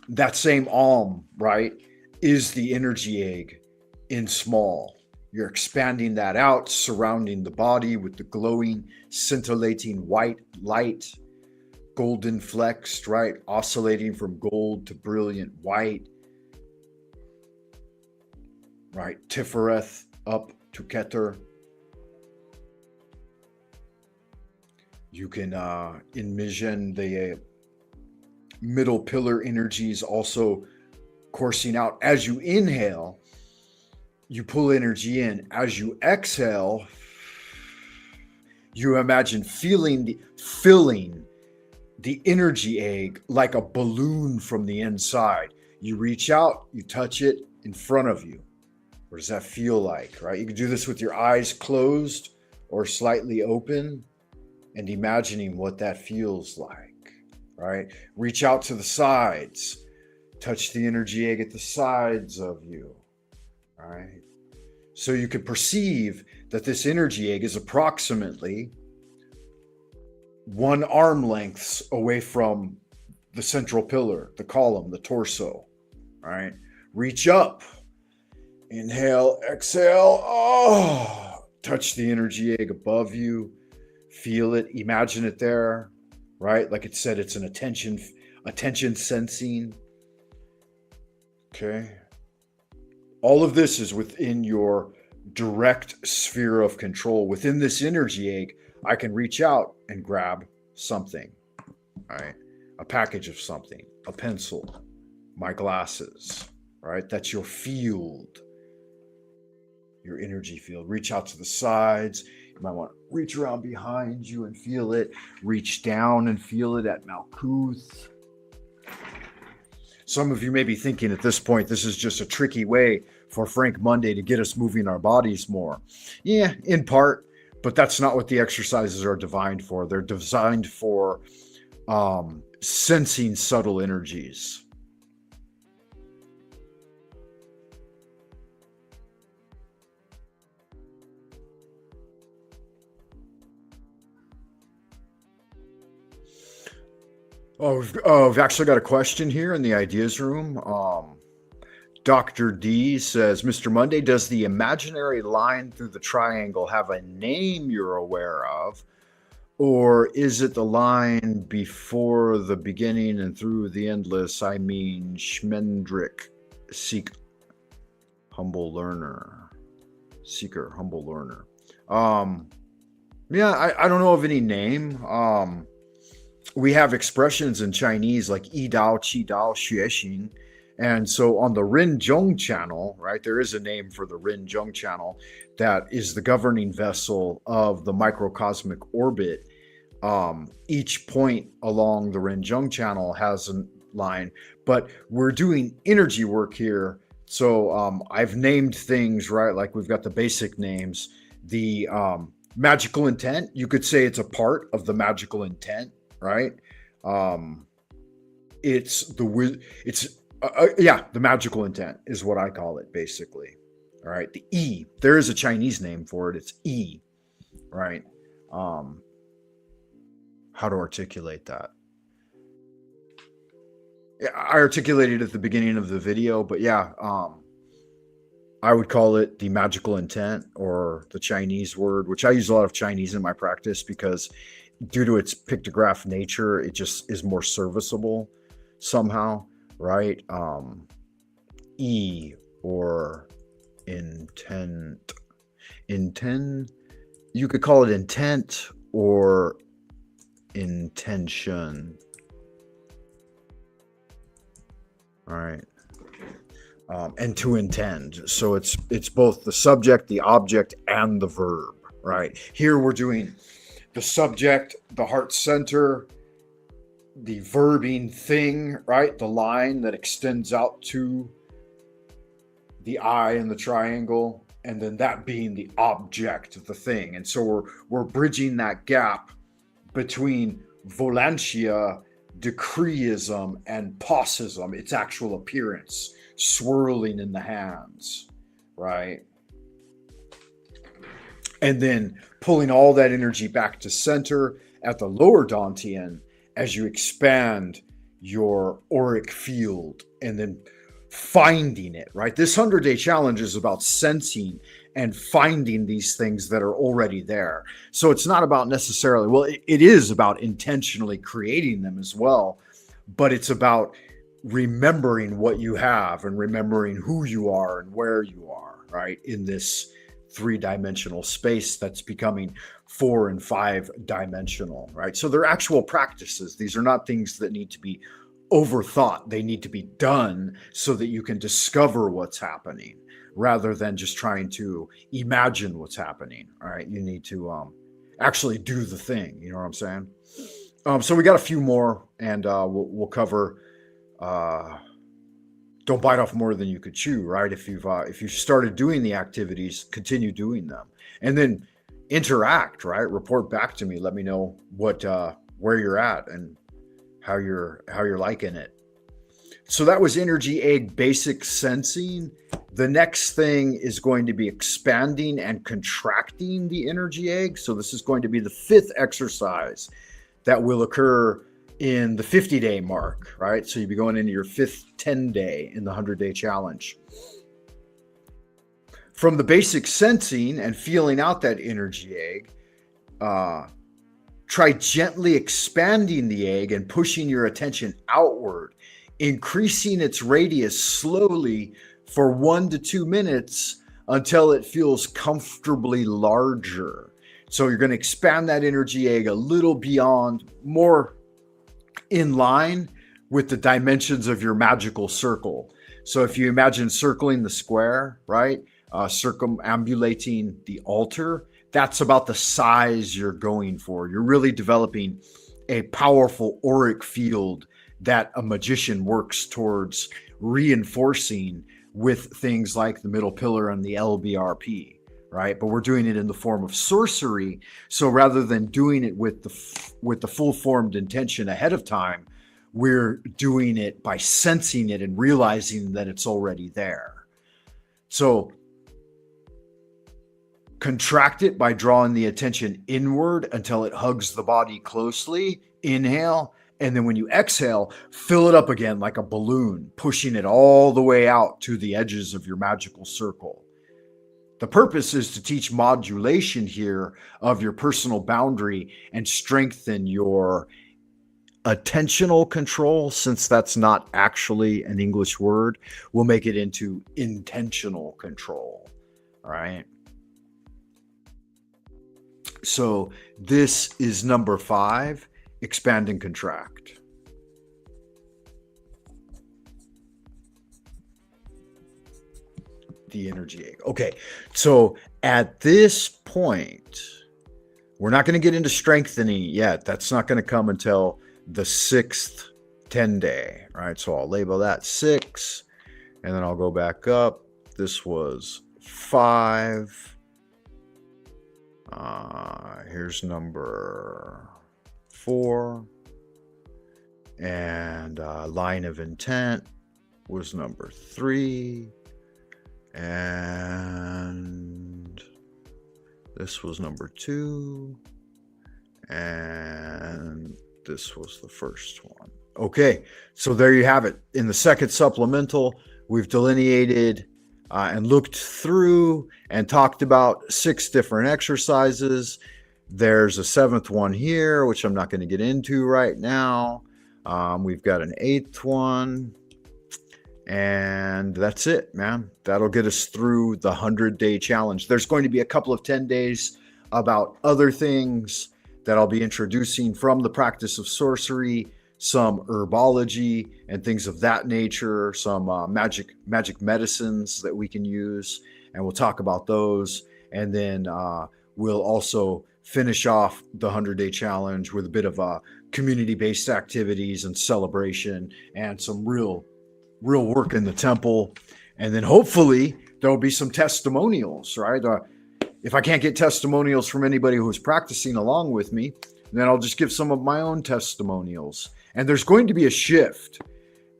A: that same Om, right, is the energy egg in small. You're expanding that out, surrounding the body with the glowing, scintillating white light, golden flexed, right, oscillating from gold to brilliant white, right, Tifereth up to Keter. You can envision the middle pillar energies also coursing out. As you inhale, you pull energy in. As you exhale, You imagine filling the energy egg like a balloon from the inside. You reach out, you touch it in front of you. What does that feel like, right? You can do this with your eyes closed or slightly open and imagining what that feels like, right? Reach out to the sides, touch the energy egg at the sides of you, right? So you can perceive that this energy egg is approximately 1 arm lengths away from the central pillar, the column, the torso, right? Reach up, inhale, exhale, touch the energy egg above you, feel it, imagine it there, right? Like it said, it's an attention sensing. Okay. All of this is within your direct sphere of control. Within this energy egg, I can reach out and grab something, right? A package of something, a pencil, my glasses, right? That's your field, your energy field. Reach out to the sides. You might want to reach around behind you and feel it. Reach down and feel it at Malkuth. Some of you may be thinking at this point, this is just a tricky way for Frank Monday to get us moving our bodies more. Yeah, in part, but that's not what the exercises are designed for. They're designed for sensing subtle energies. We've actually got a question here in the ideas room. Dr. D says, Mr. Monday, does the imaginary line through the triangle have a name you're aware of? Or is it the line before the beginning and through the endless? I mean, Schmendrick, seek, humble learner. Seeker, humble learner. Yeah, I don't know of any name. We have expressions in Chinese like Yi Dao, Qi Dao, Xue Xin. And so on the Ren Zhong channel, right, there is a name for the Ren Zhong channel that is the governing vessel of the microcosmic orbit. Each point along the Ren Zhong channel has a line, but we're doing energy work here. So I've named things, right, like we've got the basic names. The magical intent, you could say it's a part of the magical intent, right? It's the magical intent is what I call it, basically. All right, the E. There is a Chinese name for it. It's E, right? How to articulate that? Yeah, I articulated at the beginning of the video, but yeah, I would call it the magical intent or the Chinese word, which I use a lot of Chinese in my practice because due to its pictograph nature, it just is more serviceable somehow, right? E or intent. You could call it intent or intention. All right. And to intend. So it's both the subject, the object, and the verb, right? Here we're doing the subject, the heart center, the verbing thing, right? The line that extends out to the eye in the triangle, and then that being the object of the thing. And so we're bridging that gap between volantia, decreeism, and paucism, its actual appearance, swirling in the hands, right? And then pulling all that energy back to center at the lower Dantian as you expand your auric field and then finding it, right? This 100-day challenge is about sensing and finding these things that are already there. So it's not about necessarily, well, it is about intentionally creating them as well, but it's about remembering what you have and remembering who you are and where you are, right? In this 3-dimensional space that's becoming 4 and 5-dimensional, right? So they're actual practices. These are not things that need to be overthought. They need to be done so that you can discover what's happening rather than just trying to imagine what's happening. All right. You need to actually do the thing. You know what I'm saying? So we got a few more, and we'll cover. Don't bite off more than you could chew, right? If you've started doing the activities, continue doing them, and then interact, right? Report back to me. Let me know what where you're at and how you're liking it. So that was energy egg basic sensing. The next thing is going to be expanding and contracting the energy egg. So this is going to be the 5th exercise that will occur in the 50-day mark, right? So you'll be going into your 5th 10-day in the 100-day challenge. From the basic sensing and feeling out that energy egg, try gently expanding the egg and pushing your attention outward, increasing its radius slowly for 1 to 2 minutes until it feels comfortably larger. So you're going to expand that energy egg a little beyond, more in line with the dimensions of your magical circle. So if you imagine circling the square, right? Circumambulating the altar, that's about the size you're going for. You're really developing a powerful auric field that a magician works towards reinforcing with things like the middle pillar and the LBRP, right? But we're doing it in the form of sorcery. So rather than doing it with the full formed intention ahead of time, we're doing it by sensing it and realizing that it's already there. So contract it by drawing the attention inward until it hugs the body closely. Inhale. And then when you exhale, fill it up again like a balloon, pushing it all the way out to the edges of your magical circle. The purpose is to teach modulation here of your personal boundary and strengthen your attentional control. Since that's not actually an English word, we'll make it into intentional control. All right. So this is number 5. Expand and contract. The energy egg. Okay, so at this point, we're not going to get into strengthening yet. That's not going to come until the 6th 10-day, right? So I'll label that 6, and then I'll go back up. This was 5. Here's number 4, and line of intent was number 3, and this was number 2, and this was the first one. Okay, so there you have it. In the second supplemental, we've delineated and looked through and talked about 6 different exercises. There's a 7th one here, which I'm not going to get into right now. We've got an 8th one. And that's it, man. That'll get us through the 100-day challenge. There's going to be a couple of 10 days about other things that I'll be introducing from the practice of sorcery, some herbology and things of that nature, some magic medicines that we can use, and we'll talk about those. And then we'll also finish off the 100-day challenge with a bit of community-based activities and celebration and some real work in the temple. And then hopefully there'll be some testimonials, right? If I can't get testimonials from anybody who's practicing along with me, then I'll just give some of my own testimonials. And there's going to be a shift.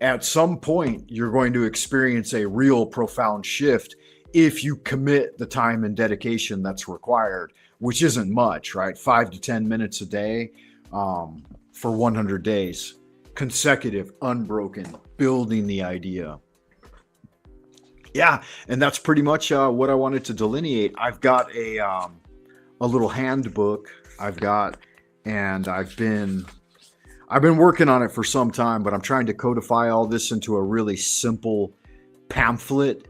A: At some point, you're going to experience a real profound shift if you commit the time and dedication that's required, which isn't much, right? 5 to 10 minutes a day for 100 days, consecutive, unbroken, building the idea. Yeah, and that's pretty much what I wanted to delineate. I've got a little handbook I've been working on it for some time, but I'm trying to codify all this into a really simple pamphlet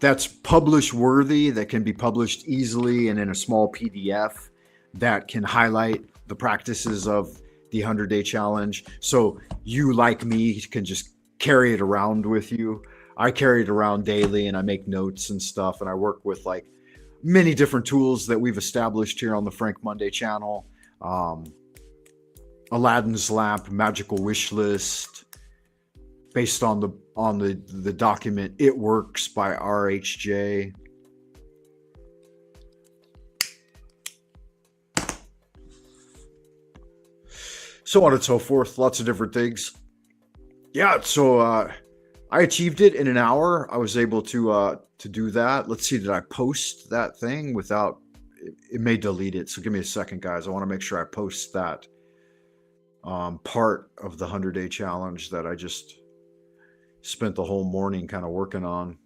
A: that's publish worthy, that can be published easily and in a small PDF that can highlight the practices of the 100-day challenge. So you, like me, can just carry it around with you. I carry it around daily and I make notes and stuff. And I work with like many different tools that we've established here on the Frank Monday channel. Aladdin's Lamp, Magical Wish List, based on the document It Works by RHJ. So on and so forth, lots of different things. Yeah, so I achieved it in an hour. I was able to do that. Let's see, did I post that thing without? It may delete it. So give me a second, guys. I want to make sure I post that part of the 100-day challenge that I just spent the whole morning kind of working on.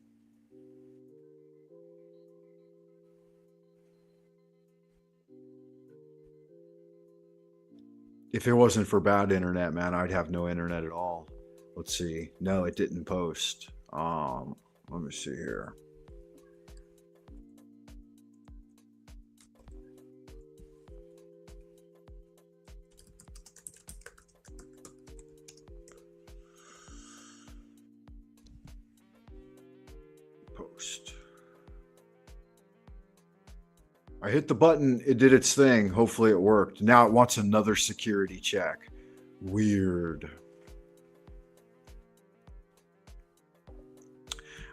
A: If it wasn't for bad internet, man, I'd have no internet at all. Let's see. No, it didn't post. Let me see here. Post. I hit the button, it did its thing. Hopefully it worked. Now it wants another security check. Weird.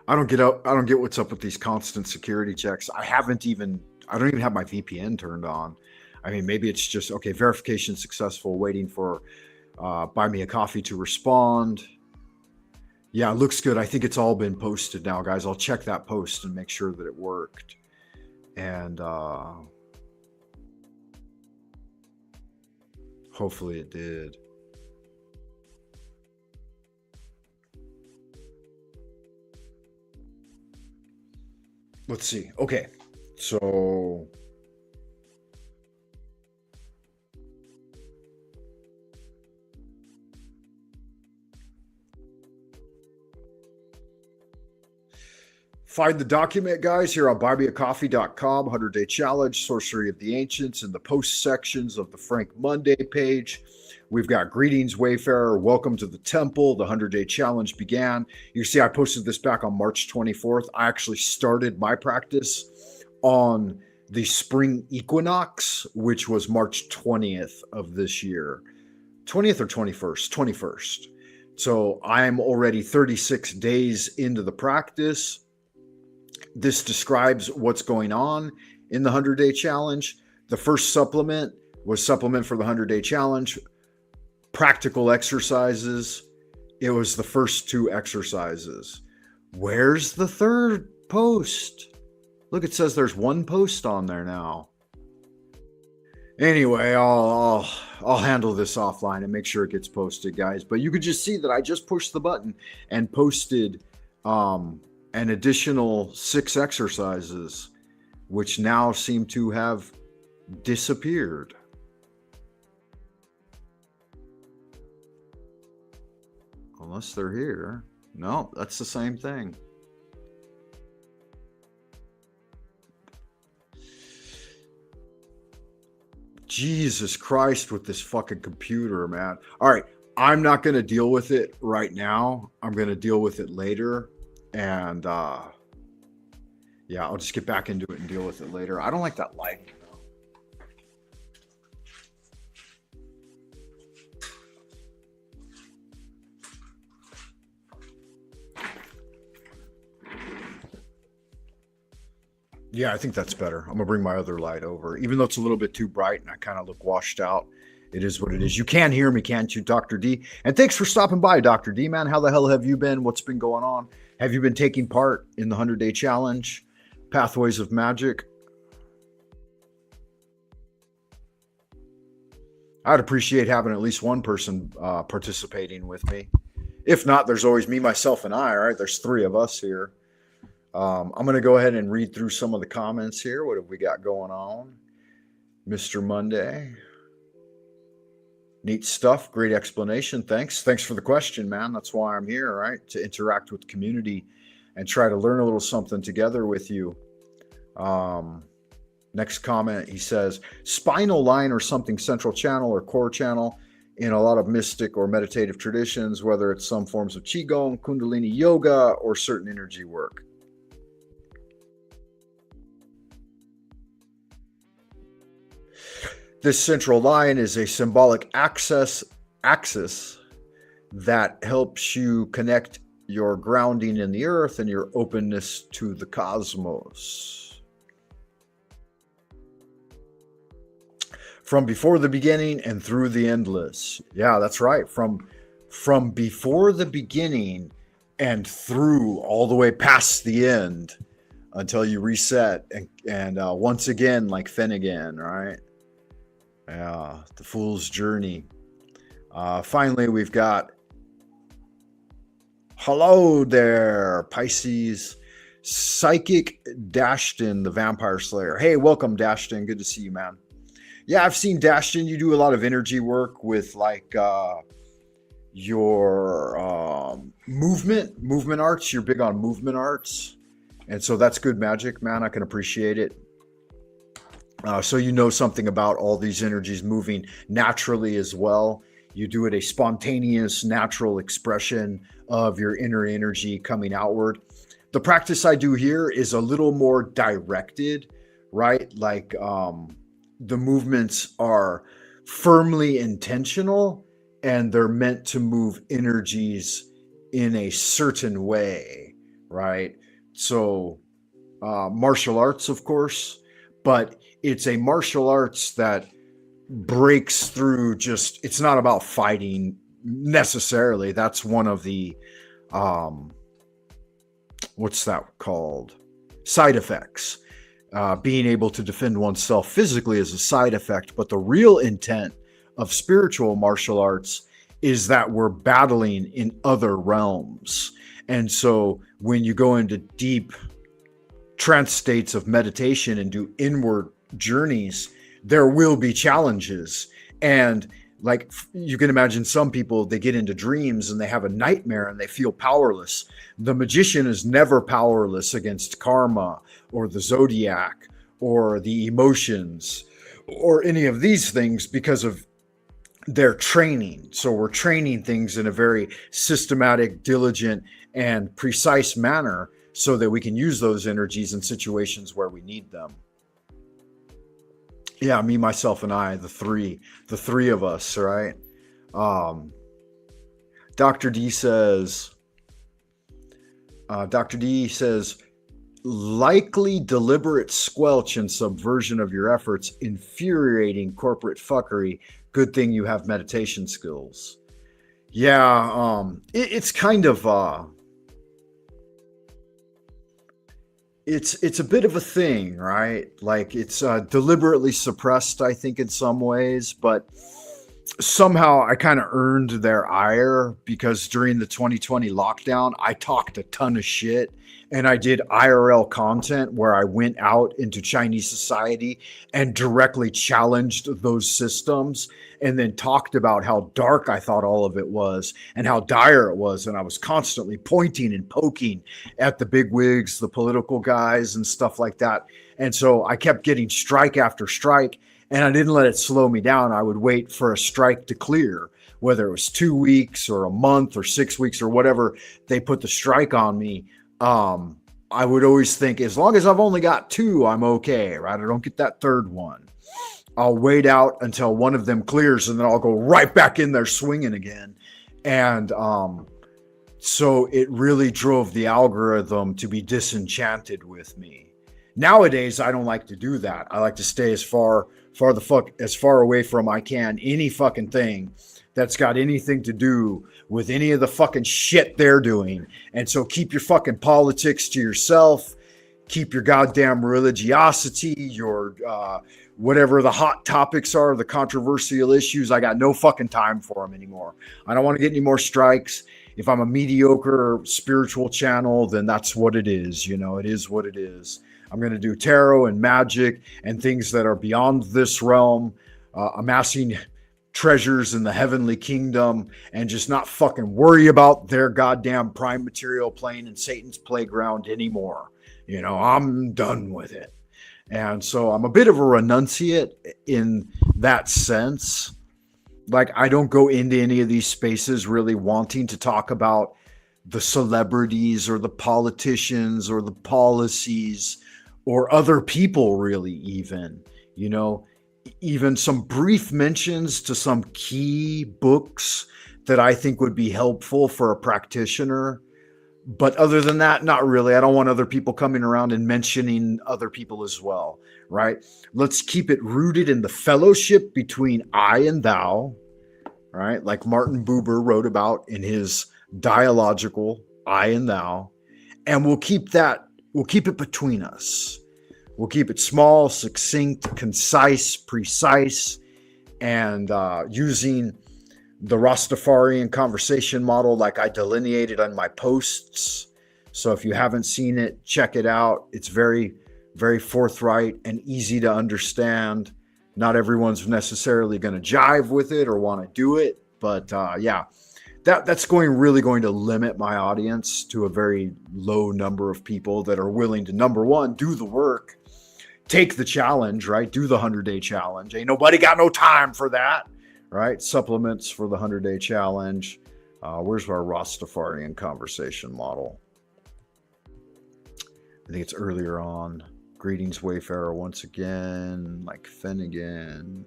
A: I don't get what's up with these constant security checks. I don't even have my VPN turned on. I mean, maybe it's just, okay, verification successful, waiting for Buy Me a Coffee to respond. Yeah, it looks good. I think it's all been posted now, guys. I'll check that post and make sure that it worked. And hopefully it did. Let's see. Okay, so find the document, guys, here on buymeacoffee.com, 100-day challenge, Sorcery of the Ancients, in the post sections of the Frank Monday page. We've got greetings, Wayfarer. Welcome to the temple. The 100-day challenge began. You see, I posted this back on March 24th. I actually started my practice on the spring equinox, which was March 20th of this year. 20th or 21st? 21st. So I'm already 36 days into the practice. This describes what's going on in the 100-day challenge. The first supplement was supplement for the 100-day challenge. Practical exercises. It was the first two exercises. Where's the third post? Look, it says there's one post on there now. Anyway, I'll handle this offline and make sure it gets posted, guys. But you could just see that I just pushed the button and posted an additional 6 exercises, which now seem to have disappeared. Unless they're here. No, that's the same thing. Jesus Christ with this fucking computer, man. All right, I'm not going to deal with it right now. I'm going to deal with it later. And yeah, I'll just get back into it and deal with it later. I don't like that lighting. Yeah, I think that's better. I'm gonna bring my other light over, even though it's a little bit too bright and I kind of look washed out. It is what it is. You can hear me, can't you, Dr. D? And thanks for stopping by, Dr. D, man. How the hell have you been? What's been going on? Have you been taking part in the 100-day challenge, Pathways of Magic? I'd appreciate having at least one person participating with me. If not, there's always me, myself, and I, right? There's 3 of us here. I'm going to go ahead and read through some of the comments here. What have we got going on? Mr. Monday. Neat stuff. Great explanation. Thanks. Thanks for the question, man. That's why I'm here, right? To interact with the community and try to learn a little something together with you. Next comment, he says, spinal line or something, central channel or core channel in a lot of mystic or meditative traditions, whether it's some forms of Qigong, Kundalini yoga, or certain energy work. This central line is a symbolic axis that helps you connect your grounding in the earth and your openness to the cosmos. From before the beginning and through the endless. Yeah, that's right. From before the beginning and through all the way past the end until you reset and once again, like Finnegan, right? Yeah, the fool's journey. Finally, we've got, hello there, Pisces. Psychic Dashton, the Vampire Slayer. Hey, welcome, Dashton. Good to see you, man. Yeah, I've seen Dashton. You do a lot of energy work with like your movement arts. You're big on movement arts. And so that's good magic, man. I can appreciate it. So you know something about all these energies moving naturally as well. You do it a spontaneous, natural expression of your inner energy coming outward. The practice I do here is a little more directed, right? Like the movements are firmly intentional and they're meant to move energies in a certain way, right? So martial arts, of course, but it's a martial arts that breaks through just, it's not about fighting necessarily. That's one of the, what's that called? Side effects. Being able to defend oneself physically is a side effect, but the real intent of spiritual martial arts is that we're battling in other realms. And so when you go into deep trance states of meditation and do inward journeys, there will be challenges. And like you can imagine some people, they get into dreams and they have a nightmare and they feel powerless. The magician is never powerless against karma or the zodiac or the emotions or any of these things because of their training. So we're training things in a very systematic, diligent, and precise manner so that we can use those energies in situations where we need them. Yeah, me, myself, and I, the three of us, right? Dr. D says, likely deliberate squelch and subversion of your efforts, infuriating corporate fuckery. Good thing you have meditation skills. Yeah, it's kind of, it's a bit of a thing, right? Like it's deliberately suppressed, I think, in some ways, but somehow I kind of earned their ire because during the 2020 lockdown, I talked a ton of shit and I did IRL content where I went out into Chinese society and directly challenged those systems and then talked about how dark I thought all of it was and how dire it was. And I was constantly pointing and poking at the big wigs, the political guys and stuff like that. And so I kept getting strike after strike and I didn't let it slow me down. I would wait for a strike to clear, whether it was 2 weeks or a month or 6 weeks or whatever they put the strike on me. I would always think, as long as I've only got 2, I'm okay, right? I don't get that third one. I'll wait out until one of them clears and then I'll go right back in there swinging again. And so it really drove the algorithm to be disenchanted with me. Nowadays, I don't like to do that. I like to stay as far away from I can any fucking thing that's got anything to do with any of the fucking shit they're doing. And so keep your fucking politics to yourself. Keep your goddamn religiosity, your whatever the hot topics are, the controversial issues. I got no fucking time for them anymore. I don't want to get any more strikes. If I'm a mediocre spiritual channel, then that's what it is. You know, it is what it is. I'm going to do tarot and magic and things that are beyond this realm, amassing treasures in the heavenly kingdom and just not fucking worry about their goddamn prime material plane and Satan's playground anymore. You know, I'm done with it. And so I'm a bit of a renunciate in that sense. Like, I don't go into any of these spaces really wanting to talk about the celebrities or the politicians or the policies or other people, really, even, even some brief mentions to some key books that I think would be helpful for a practitioner. But other than that, not really. I don't want other people coming around and mentioning other people as well, right? Let's keep it rooted in the fellowship between I and thou, right? Like Martin Buber wrote about in his dialogical I and thou. And we'll keep it between us. We'll keep it small, succinct, concise, precise, and using the Rastafarian conversation model like I delineated on my posts. So if you haven't seen it, check it out. It's very, very forthright and easy to understand. Not everyone's necessarily going to jive with it or want to do it. But yeah, that's really going to limit my audience to a very low number of people that are willing to, number one, do the work, take the challenge, right? Do the 100-day challenge. Ain't nobody got no time for that. Right? Supplements for the 100-day challenge. Where's our Rastafarian conversation model? I think it's earlier on. Greetings, Wayfarer, once again. Mike Finnegan.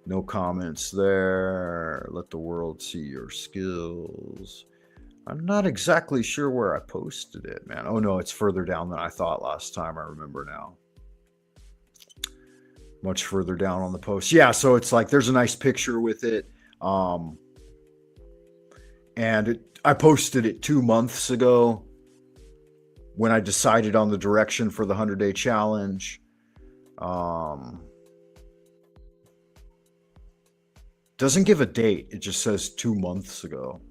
A: No comments there. Let the world see your skills. I'm not exactly sure where I posted it, man. Oh, no, it's further down than I thought last time. I remember now. Much further down on the post. Yeah, so it's like there's a nice picture with it. I posted it 2 months ago when I decided on the direction for the 100-day challenge. Doesn't give a date. It just says 2 months ago.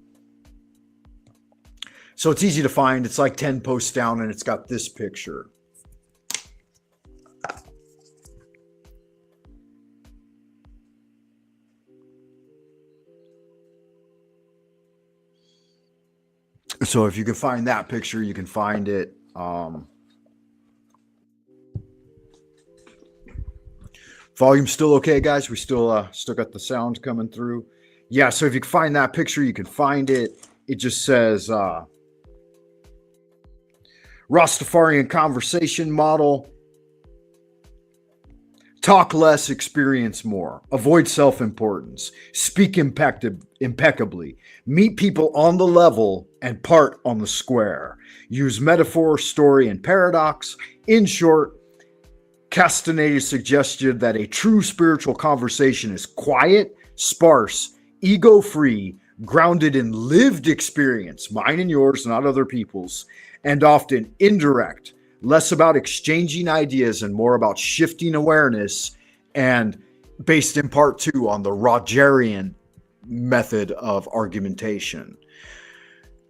A: So it's easy to find. It's like 10 posts down and it's got this picture. So if you can find that picture, you can find it. Volume still okay, guys? We still got the sound coming through. Yeah, so if you can find that picture, you can find it. It just says Rastafarian conversation model. Talk less, experience more. Avoid self-importance. Speak impeccably. Meet people on the level and part on the square. Use metaphor, story, and paradox. In short, Castaneda suggested that a true spiritual conversation is quiet, sparse, ego-free, grounded in lived experience, mine and yours, not other people's, and often indirect. Less about exchanging ideas and more about shifting awareness, and based in part two on the Rogerian method of argumentation.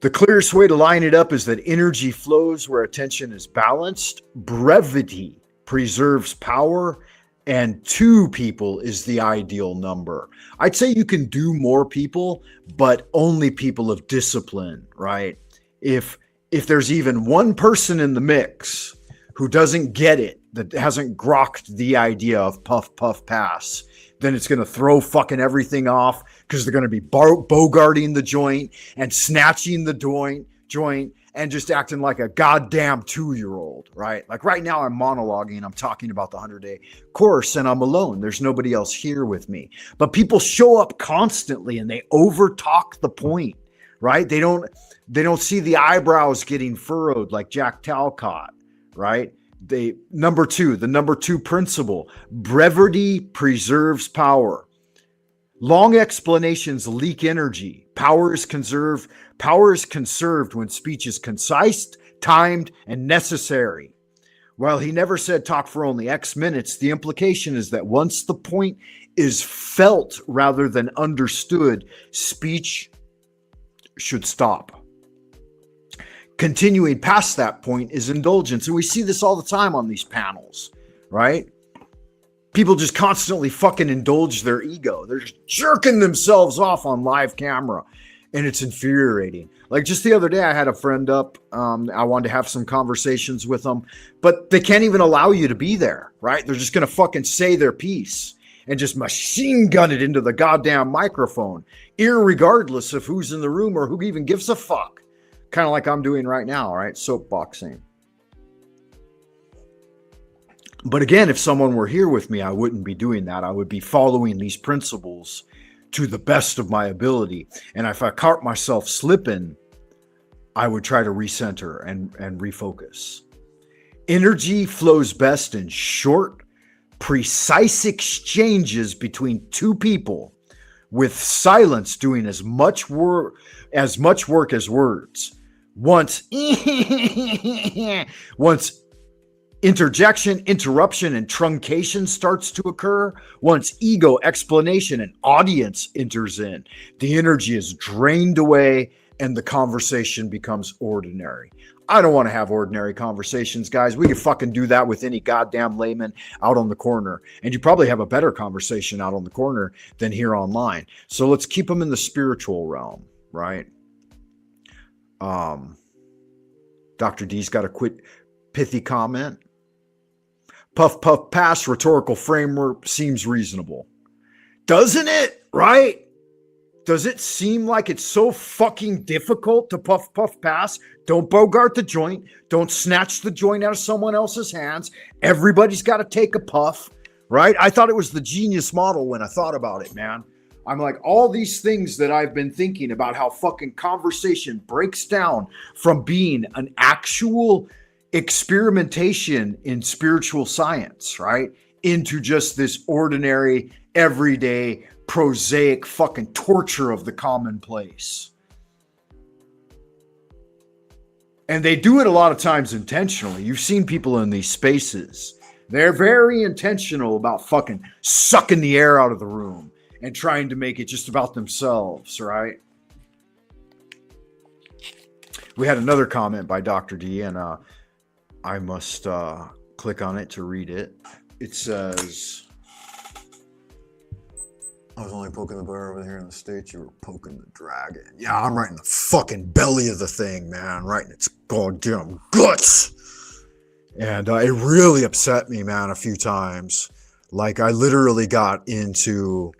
A: The clearest way to line it up is that energy flows where attention is balanced, brevity preserves power, and 2 people is the ideal number. I'd say you can do more people, but only people of discipline, right? If there's even one person in the mix who doesn't get it, that hasn't grokked the idea of puff, puff, pass, then it's going to throw fucking everything off because they're going to be bogarting the joint and snatching the joint and just acting like a goddamn 2-year-old, right? Like right now I'm monologuing, I'm talking about the 100-day course and I'm alone. There's nobody else here with me. But people show up constantly and they overtalk the point, right? They don't see the eyebrows getting furrowed like Jack Talcott, right? The number 2 principle, brevity preserves power. Long explanations leak energy. Power is conserved when speech is concise, timed, and necessary. While he never said talk for only X minutes, the implication is that once the point is felt rather than understood, speech should stop. Continuing past that point is indulgence. And we see this all the time on these panels, right? People just constantly fucking indulge their ego. They're just jerking themselves off on live camera. And it's infuriating. Like just the other day, I had a friend up. I wanted to have some conversations with them, but they can't even allow you to be there, right? They're just going to fucking say their piece. and just machine gun it into the goddamn microphone, irregardless of who's in the room or who even gives a fuck. Kind of like I'm doing right now, right? Soapboxing. But again, if someone were here with me, I wouldn't be doing that. I would be following these principles to the best of my ability. And if I caught myself slipping, I would try to recenter and refocus. Energy flows best in short, precise exchanges between two people, with silence doing as much work as words. Once interjection, interruption, and truncation starts to occur, once ego, explanation, and audience enters in, the energy is drained away and the conversation becomes ordinary. I don't want to have ordinary conversations, guys. We can fucking do that with any goddamn layman out on the corner. And you probably have a better conversation out on the corner than here online. So let's keep them in the spiritual realm, right? Dr. D's got a quick pithy comment. Puff, puff, pass rhetorical framework seems reasonable. Doesn't it? Right? Does it seem like it's so fucking difficult to puff, puff, pass? Don't bogart the joint. Don't snatch the joint out of someone else's hands. Everybody's got to take a puff, right? I thought it was the genius model when I thought about it, man. I'm like, all these things that I've been thinking about how fucking conversation breaks down from being an actual experimentation in spiritual science, right? Into just this ordinary, everyday, prosaic fucking torture of the commonplace. And they do it a lot of times intentionally. You've seen people in these spaces. They're very intentional about fucking sucking the air out of the room and trying to make it just about themselves, right? We had another comment by Dr. D, and I must click on it to read it. It says, I was only poking the bear over here in the States. You were poking the dragon. Yeah, I'm right in the fucking belly of the thing, man. Right in its goddamn guts. And it really upset me, man, a few times. Like, I literally got into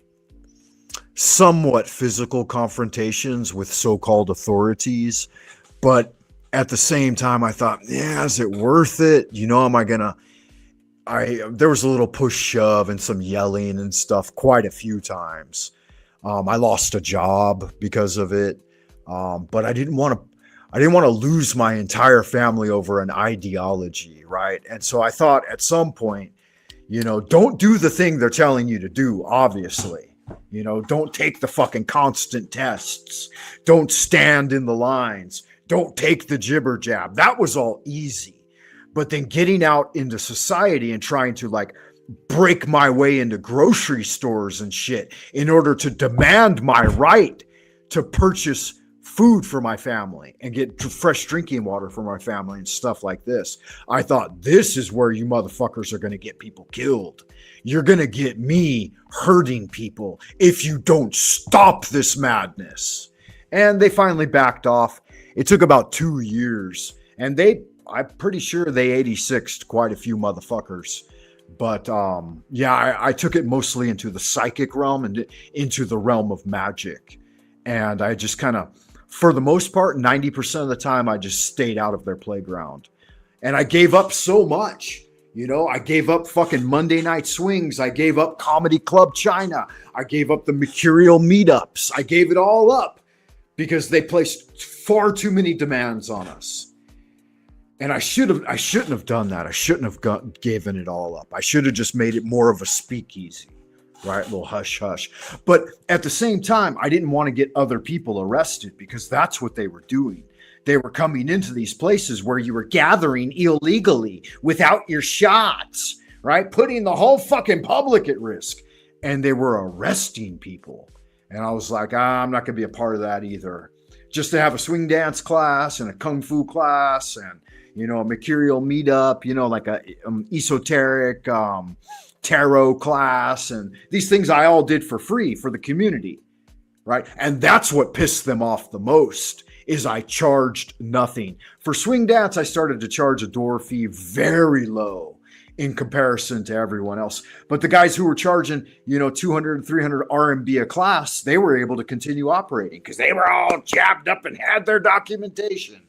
A: somewhat physical confrontations with so-called authorities. But at the same time, I thought, yeah, is it worth it? You know, there was a little push shove and some yelling and stuff quite a few times. I lost a job because of it. But I didn't want to lose my entire family over an ideology, right? And so I thought at some point, you know, don't do the thing they're telling you to do, obviously. You know, don't take the fucking constant tests. Don't stand in the lines. Don't take the jibber jab. That was all easy. But then getting out into society and trying to like break my way into grocery stores and shit in order to demand my right to purchase food for my family and get fresh drinking water for my family and stuff like this. I thought, this is where you motherfuckers are going to get people killed. You're going to get me hurting people if you don't stop this madness. And they finally backed off. It took about 2 years, and I'm pretty sure they 86'd quite a few motherfuckers. But yeah, I took it mostly into the psychic realm and into the realm of magic. And I just kind of, for the most part, 90% of the time, I just stayed out of their playground. And I gave up so much. You know, I gave up fucking Monday night swings. I gave up Comedy Club China. I gave up the Mercurial meetups. I gave it all up because they placed far too many demands on us. And I shouldn't have done that. I shouldn't have given it all up. I should have just made it more of a speakeasy, right? A little hush hush. But at the same time, I didn't want to get other people arrested because that's what they were doing. They were coming into these places where you were gathering illegally without your shots, right? Putting the whole fucking public at risk. And they were arresting people. And I was like, I'm not going to be a part of that either. Just to have a swing dance class and a kung fu class and, you know, a mercurial meetup, you know, like a esoteric tarot class. And these things I all did for free for the community, right? And that's what pissed them off the most, is I charged nothing. For swing dance, I started to charge a door fee very low in comparison to everyone else. But the guys who were charging, 200 and 300 RMB a class, they were able to continue operating because they were all jabbed up and had their documentation.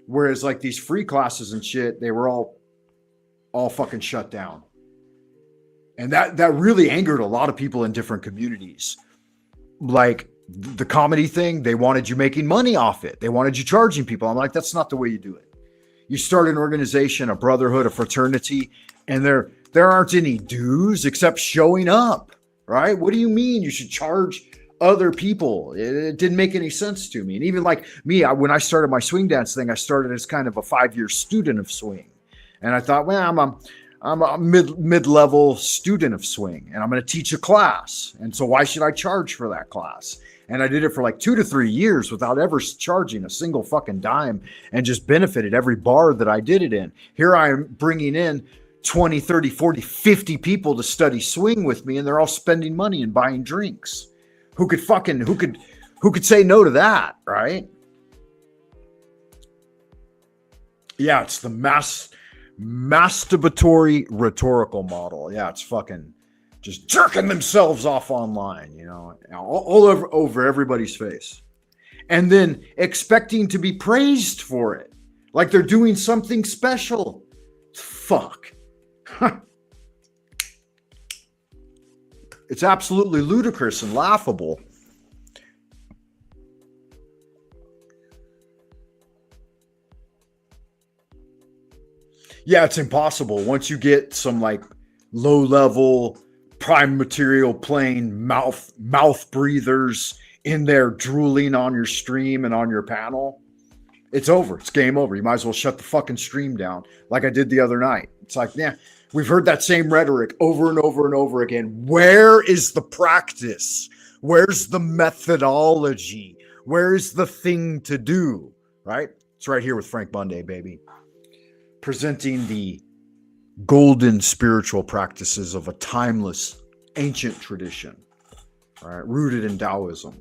A: Whereas like these free classes and shit, they were all fucking shut down. And that really angered a lot of people in different communities. Like the comedy thing, they wanted you making money off it. They wanted you charging people. I'm like, that's not the way you do it. You start an organization, a brotherhood, a fraternity, and there aren't any dues except showing up, right? What do you mean you should charge other people? It didn't make any sense to me. And even like me, when I started my swing dance thing, I started as kind of a 5-year student of swing. And I thought, well, I'm a mid-level student of swing, and I'm going to teach a class. And so why should I charge for that class? And I did it for like 2 to 3 years without ever charging a single fucking dime, and just benefited every bar that I did it in. Here I am bringing in 20, 30, 40, 50 people to study swing with me, and they're all spending money and buying drinks. Who could say no to that, right? Yeah, it's the masturbatory rhetorical model. Yeah, it's fucking just jerking themselves off online, all over everybody's face. And then expecting to be praised for it. Like they're doing something special. Fuck. It's absolutely ludicrous and laughable. Yeah, it's impossible. Once you get some like low level prime material playing mouth breathers in there drooling on your stream and on your panel, it's over. It's game over. You might as well shut the fucking stream down like I did the other night. It's like, yeah, we've heard that same rhetoric over and over and over again. Where is the practice? Where's the methodology? Where's the thing to do? Right? It's right here with Frank Monday, baby. Presenting the golden spiritual practices of a timeless, ancient tradition, right? Rooted in Taoism.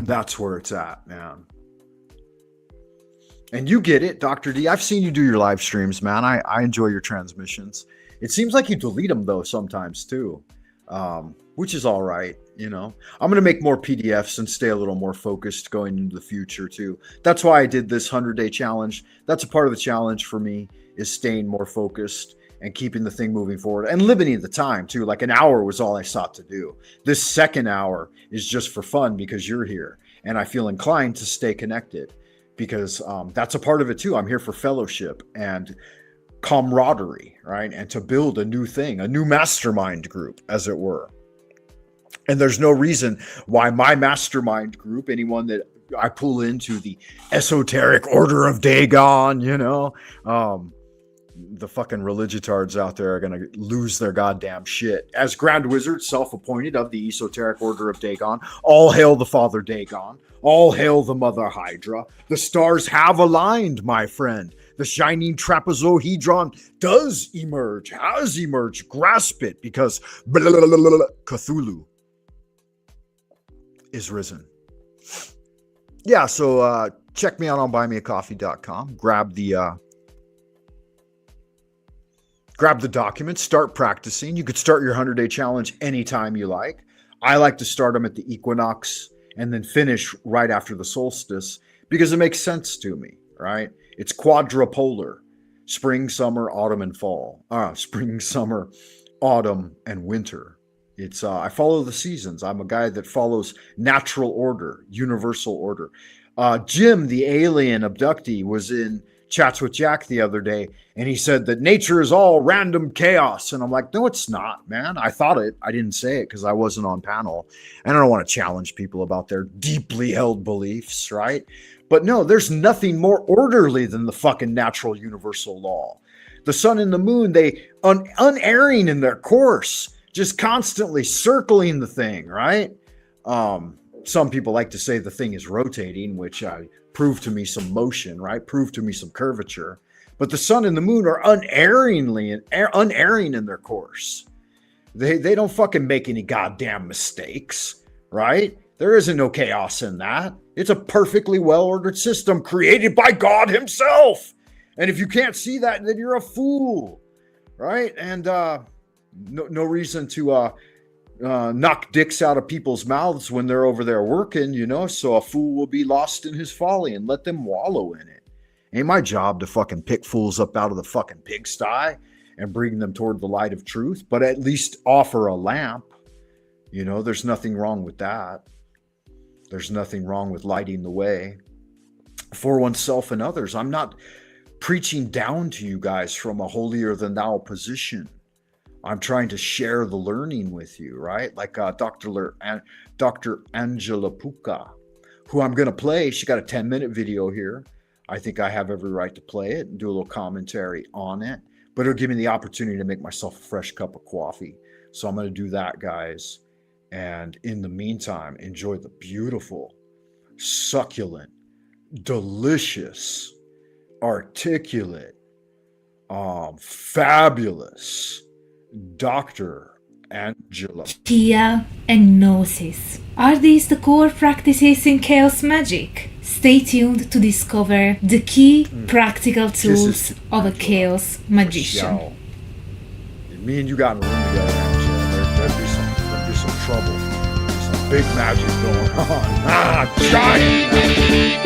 A: That's where it's at, man. And you get it, Dr. D. I've seen you do your live streams, man. I enjoy your transmissions. It seems like you delete them, though, sometimes, too, which is all right, I'm going to make more PDFs and stay a little more focused going into the future, too. That's why I did this 100-day challenge. That's a part of the challenge for me, is staying more focused and keeping the thing moving forward and limiting the time, too. Like an hour was all I sought to do. This second hour is just for fun because you're here. And I feel inclined to stay connected because that's a part of it, too. I'm here for fellowship and camaraderie, right? And to build a new thing, a new mastermind group, as it were. And there's no reason why my mastermind group, anyone that I pull into the esoteric order of Dagon, the fucking religitards out there are going to lose their goddamn shit. As Grand Wizard, self-appointed of the esoteric order of Dagon, all hail the Father Dagon, all hail the Mother Hydra. The stars have aligned, my friend. The shining trapezohedron does emerge, has emerged. Grasp it, because Cthulhu is risen. Yeah, so check me out on buymeacoffee.com. Grab the document, start practicing. You could start your 100-day challenge anytime you like. I like to start them at the equinox and then finish right after the solstice because it makes sense to me, right? It's quadrupolar. Spring, summer, autumn, and fall. Spring, summer, autumn, and winter. It's I follow the seasons. I'm a guy that follows natural order, universal order. Jim, the alien abductee, was in Chats with Jack the other day, and he said that nature is all random chaos. And I'm like, no, it's not, man. I thought it. I didn't say it because I wasn't on panel. And I don't want to challenge people about their deeply held beliefs, right? But no, there's nothing more orderly than the fucking natural universal law. The sun and the moon, they unerring in their course, just constantly circling the thing, right? Some people like to say the thing is rotating, which prove to me some motion, right? Prove to me some curvature. But the sun and the moon are unerring in their course. They don't fucking make any goddamn mistakes, right? There isn't no chaos in that. It's a perfectly well-ordered system created by God himself. And if you can't see that, then you're a fool, right? And no reason to knock dicks out of people's mouths when they're over there working, you know? So a fool will be lost in his folly, and let them wallow in it. Ain't my job to fucking pick fools up out of the fucking pigsty and bring them toward the light of truth, but at least offer a lamp. You know, there's nothing wrong with that. There's nothing wrong with lighting the way for oneself and others. I'm not preaching down to you guys from a holier than thou position. I'm trying to share the learning with you, right? Like Dr. Angela Puka, who I'm going to play. She got a 10-minute video here. I think I have every right to play it and do a little commentary on it, but it'll give me the opportunity to make myself a fresh cup of coffee. So I'm going to do that, guys. And in the meantime, enjoy the beautiful, succulent, delicious, articulate, fabulous Dr. Angela.
C: Tia and Gnosis. Are these the core practices in chaos magic? Stay tuned to discover the key practical tools of a chaos magician.
A: Me and you got in a room together, Angela. There'd be some trouble. Some big magic going on. Giant magic.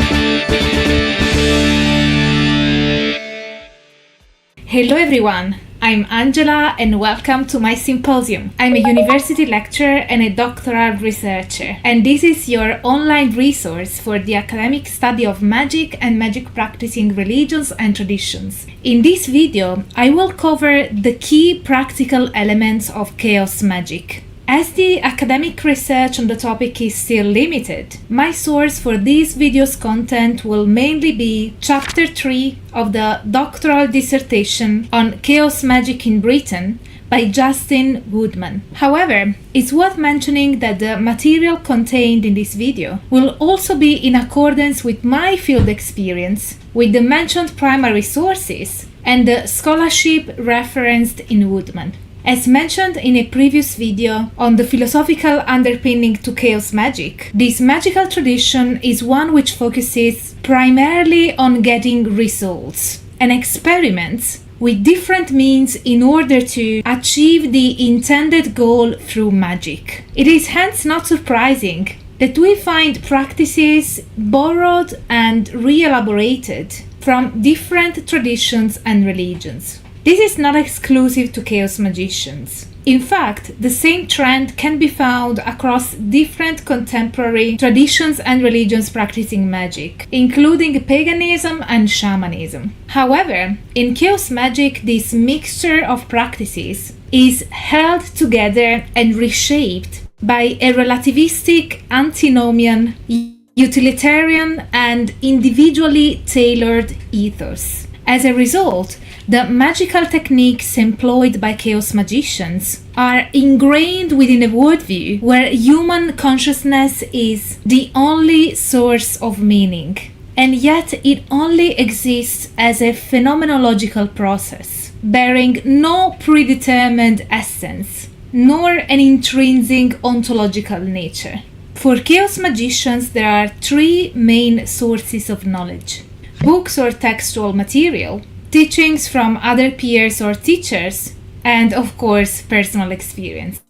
C: Hello everyone, I'm Angela and welcome to my symposium. I'm a university lecturer and a doctoral researcher, and this is your online resource for the academic study of magic and magic practicing religions and traditions. In this video, I will cover the key practical elements of chaos magic. As the academic research on the topic is still limited, my source for this video's content will mainly be Chapter 3 of the doctoral dissertation on chaos magic in Britain by Justin Woodman. However, it's worth mentioning that the material contained in this video will also be in accordance with my field experience, with the mentioned primary sources and the scholarship referenced in Woodman. As mentioned in a previous video on the philosophical underpinning to chaos magic, this magical tradition is one which focuses primarily on getting results and experiments with different means in order to achieve the intended goal through magic. It is hence not surprising that we find practices borrowed and re-elaborated from different traditions and religions. This is not exclusive to chaos magicians. In fact, the same trend can be found across different contemporary traditions and religions practicing magic, including paganism and shamanism. However, in chaos magic, this mixture of practices is held together and reshaped by a relativistic, antinomian, utilitarian, and individually tailored ethos. As a result, the magical techniques employed by chaos magicians are ingrained within a worldview where human consciousness is the only source of meaning, and yet it only exists as a phenomenological process, bearing no predetermined essence, nor an intrinsic ontological nature. For chaos magicians, there are three main sources of knowledge: books or textual material, teachings from other peers or teachers, and of course, personal experience.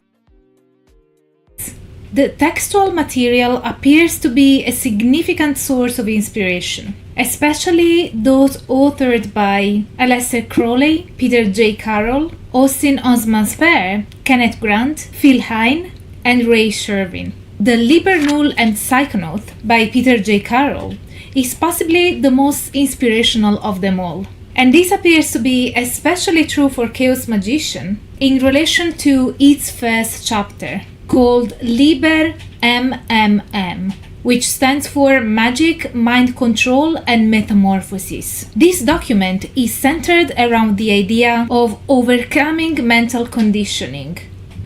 C: The textual material appears to be a significant source of inspiration, especially those authored by Aleister Crowley, Peter J. Carroll, Austin Osman Spare, Kenneth Grant, Phil Hine, and Ray Sherwin. The Liber Null and Psychonaut by Peter J. Carroll is possibly the most inspirational of them all. And this appears to be especially true for Chaos Magician in relation to its first chapter, called Liber MMM, which stands for Magic, Mind Control and Metamorphosis. This document is centered around the idea of overcoming mental conditioning,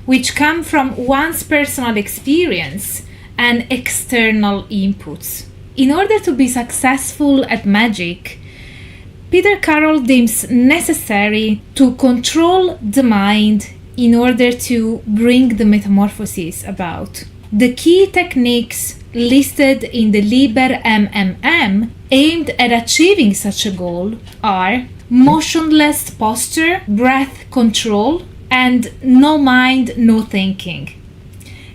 C: which come from one's personal experience and external inputs. In order to be successful at magic, Peter Carroll deems necessary to control the mind in order to bring the metamorphosis about. The key techniques listed in the Liber MMM aimed at achieving such a goal are motionless posture, breath control, and no mind, no thinking.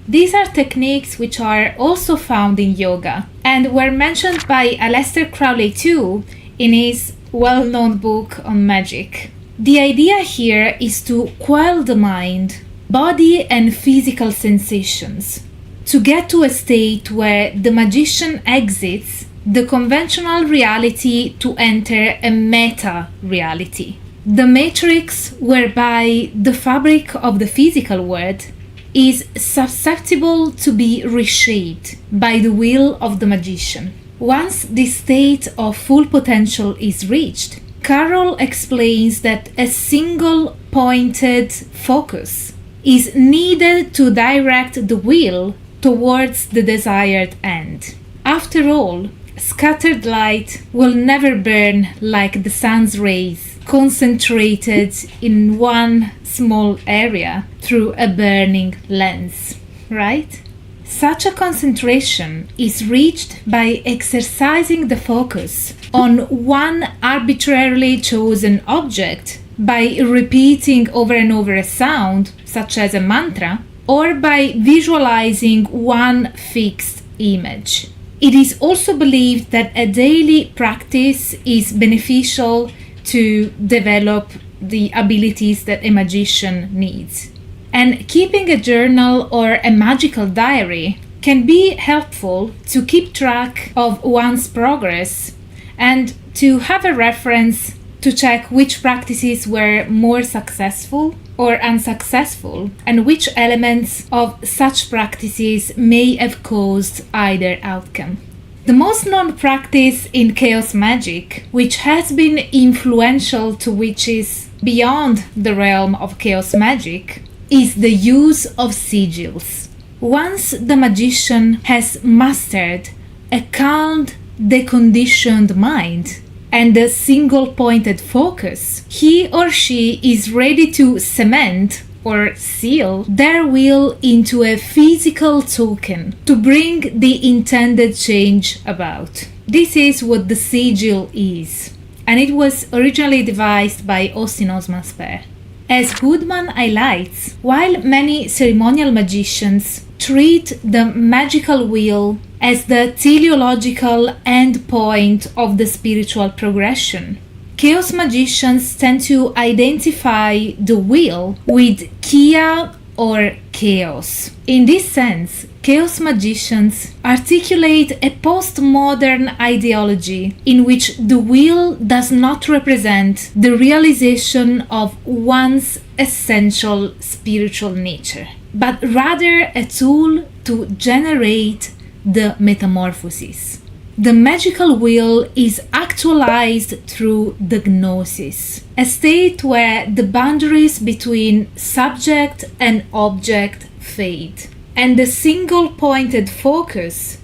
C: These are techniques which are also found in yoga and were mentioned by Aleister Crowley too in his well-known book on magic. The idea here is to quell the mind, body and physical sensations, to get to a state where the magician exits the conventional reality to enter a meta-reality, the matrix whereby the fabric of the physical world is susceptible to be reshaped by the will of the magician. Once this state of full potential is reached, Carroll explains that a single pointed focus is needed to direct the will towards the desired end. After all, scattered light will never burn like the sun's rays concentrated in one small area through a burning lens, right? Such a concentration is reached by exercising the focus on one arbitrarily chosen object by repeating over and over a sound, such as a mantra, or by visualizing one fixed image. It is also believed that a daily practice is beneficial to develop the abilities that a magician needs. And keeping a journal or a magical diary can be helpful to keep track of one's progress and to have a reference to check which practices were more successful or unsuccessful and which elements of such practices may have caused either outcome. The most known practice in chaos magic, which has been influential to witches beyond the realm of chaos magic, is the use of sigils. Once the magician has mastered a calmed, deconditioned mind and a single-pointed focus, he or she is ready to cement or seal their will into a physical token to bring the intended change about. This is what the sigil is, and it was originally devised by Austin Osman Spare. As Goodman highlights, while many ceremonial magicians treat the magical wheel as the teleological endpoint of the spiritual progression, chaos magicians tend to identify the wheel with Kia or chaos. In this sense, chaos magicians articulate a postmodern ideology in which the wheel does not represent the realization of one's essential spiritual nature, but rather a tool to generate the metamorphosis. The magical wheel is actualized through the gnosis, a state where the boundaries between subject and object fade, and the single-pointed focus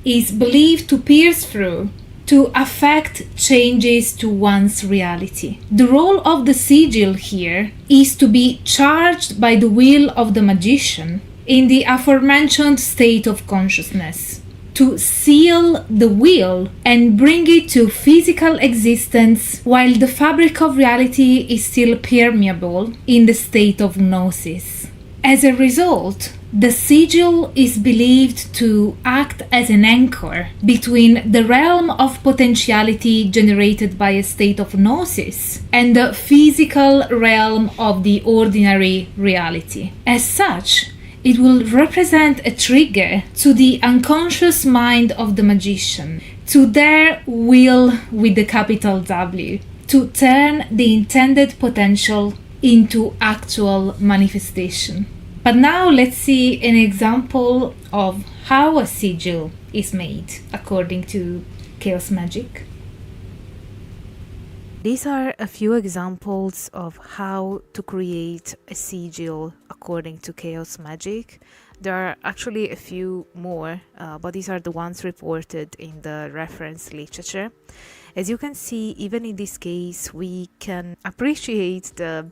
C: is believed to pierce through to affect changes to one's reality. The role of the sigil here is to be charged by the will of the magician in the aforementioned state of consciousness, to seal the will and bring it to physical existence while the fabric of reality is still permeable in the state of gnosis. As a result, the sigil is believed to act as an anchor between the realm of potentiality generated by a state of gnosis and the physical realm of the ordinary reality. As such, it will represent a trigger to the unconscious mind of the magician, to their will with the capital W, to turn the intended potential into actual manifestation. But now let's see an example of how a sigil is made according to chaos magic. These are a few examples of how to create a sigil according to chaos magic. There are actually a few more, but these are the ones reported in the reference literature. As you can see, even in this case, we can appreciate the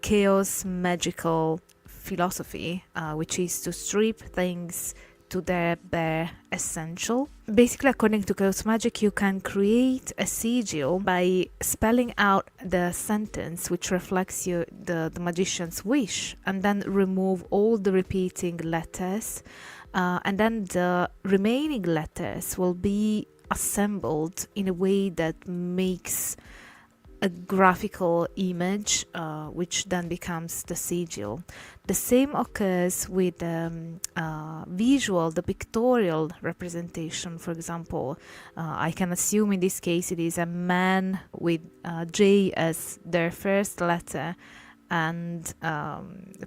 C: chaos magical philosophy, which is to strip things to their bare essential. Basically, according to Chaos Magic, you can create a sigil by spelling out the sentence which reflects the magician's wish, and then remove all the repeating letters, and then the remaining letters will be assembled in a way that makes a graphical image, which then becomes the sigil. The same occurs with the pictorial representation. For example, I can assume in this case it is a man with J as their first letter, and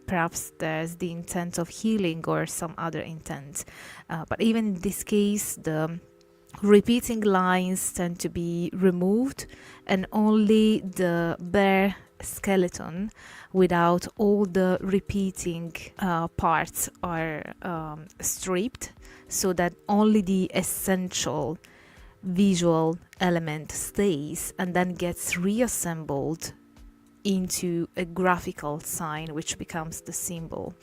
C: perhaps there's the intent of healing or some other intent. But even in this case, the repeating lines tend to be removed, and only the bare skeleton without all the repeating parts are stripped, so that only the essential visual element stays and then gets reassembled into a graphical sign which becomes the symbol.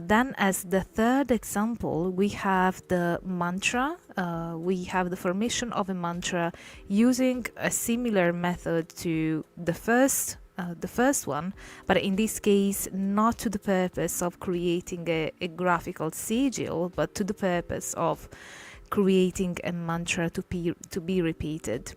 C: Then as the third example, we have the mantra. We have the formation of a mantra using a similar method to the first one, but in this case not to the purpose of creating a graphical sigil, but to the purpose of creating a mantra to be repeated.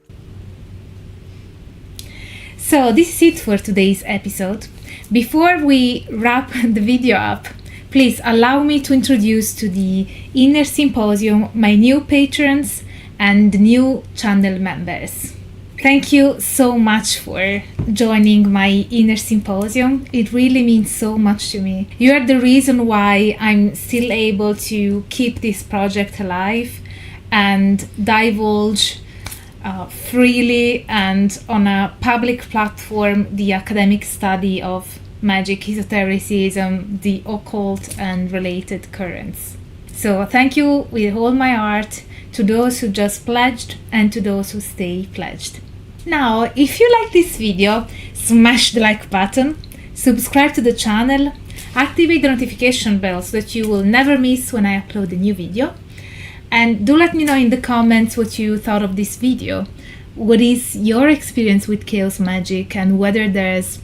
C: So this is it for today's episode. Before we wrap the video up, please allow me to introduce to the Inner Symposium my new patrons and new channel members. Thank you so much for joining my Inner Symposium. It really means so much to me. You are the reason why I'm still able to keep this project alive and divulge freely and on a public platform the academic study of magic, esotericism, the occult and related currents. So thank you with all my heart to those who just pledged and to those who stay pledged. Now, if you like this video, smash the like button, subscribe to the channel, activate the notification bell so that you will never miss when I upload a new video. And do let me know in the comments what you thought of this video. What is your experience with chaos magic, and whether there's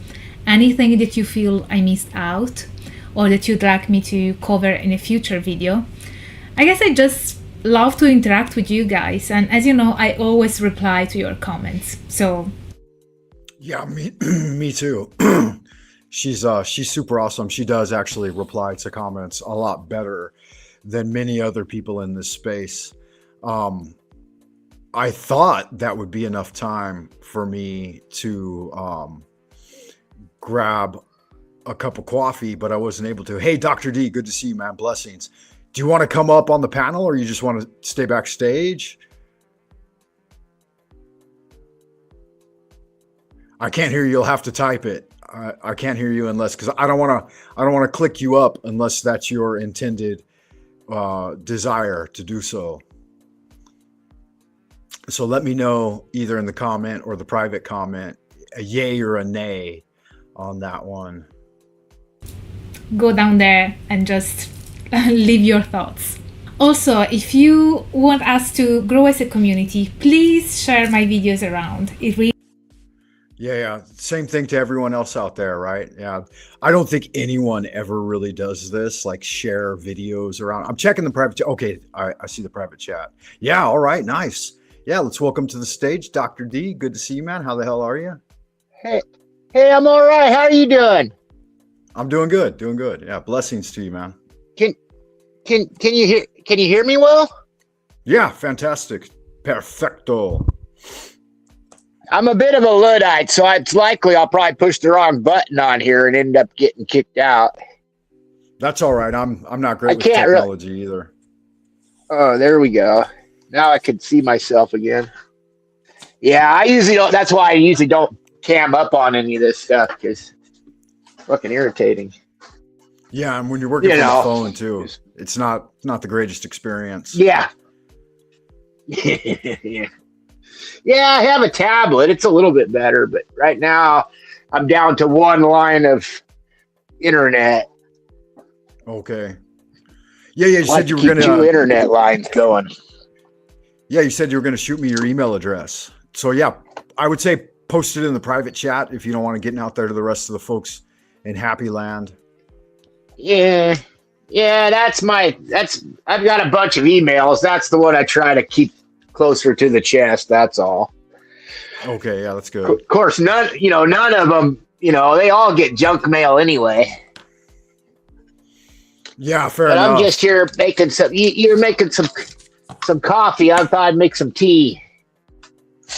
C: anything that you feel I missed out or that you'd like me to cover in a future video. I guess I just love to interact with you guys, and as you know, I always reply to your comments. So
A: yeah, me too. She's super awesome. She does actually reply to comments a lot better than many other people in this space. I thought that would be enough time for me to grab a cup of coffee, but I wasn't able to. Hey, Dr. D, good to see you, man. Blessings. Do you want to come up on the panel, or you just want to stay backstage? I can't hear you. You'll have to type it. I can't hear you unless, because I don't want to click you up unless that's your intended desire to do so. So let me know either in the comment or the private comment, a yay or a nay on that one.
C: Go down there and just leave your thoughts. Also, if you want us to grow as a community, please share my videos around. It really
A: Yeah. Same thing to everyone else out there, right? Yeah. I don't think anyone ever really does this, like share videos around. I'm checking the private chat. Okay, I see the private chat. Yeah, all right, nice. Yeah, let's welcome to the stage, Dr. D. Good to see you, man. How the hell are you?
D: Hey, I'm all right. How are you doing?
A: I'm doing good, doing good. Yeah, blessings to you, man.
D: Can you hear me well?
A: Yeah, fantastic. Perfecto.
D: I'm a bit of a Luddite, so it's likely I'll probably push the wrong button on here and end up getting kicked out.
A: That's all right. I'm not great with technology either.
D: Oh, there we go. Now I can see myself again. Yeah, I usually don't. That's why I usually don't cam up on any of this stuff, because it's fucking irritating.
A: Yeah, and when you're working from the phone too, it's not the greatest experience.
D: Yeah. Yeah. Yeah, I have a tablet. It's a little bit better, but right now I'm down to 1 line of internet.
A: Okay. Yeah, you
D: I'd like
A: said
D: to
A: you were
D: keep 2
A: gonna.
D: internet lines going.
A: Yeah, you said you were gonna shoot me your email address. So yeah, I would say post it in the private chat if you don't want to get out there to the rest of the folks in Happy Land.
D: Yeah. Yeah, I've got a bunch of emails. That's the one I try to keep closer to the chest. That's all.
A: Okay, yeah, that's good.
D: Of course, none of them, they all get junk mail anyway.
A: Yeah, fair
D: But
A: enough.
D: I'm just here making you're making some coffee. I thought I'd make some tea.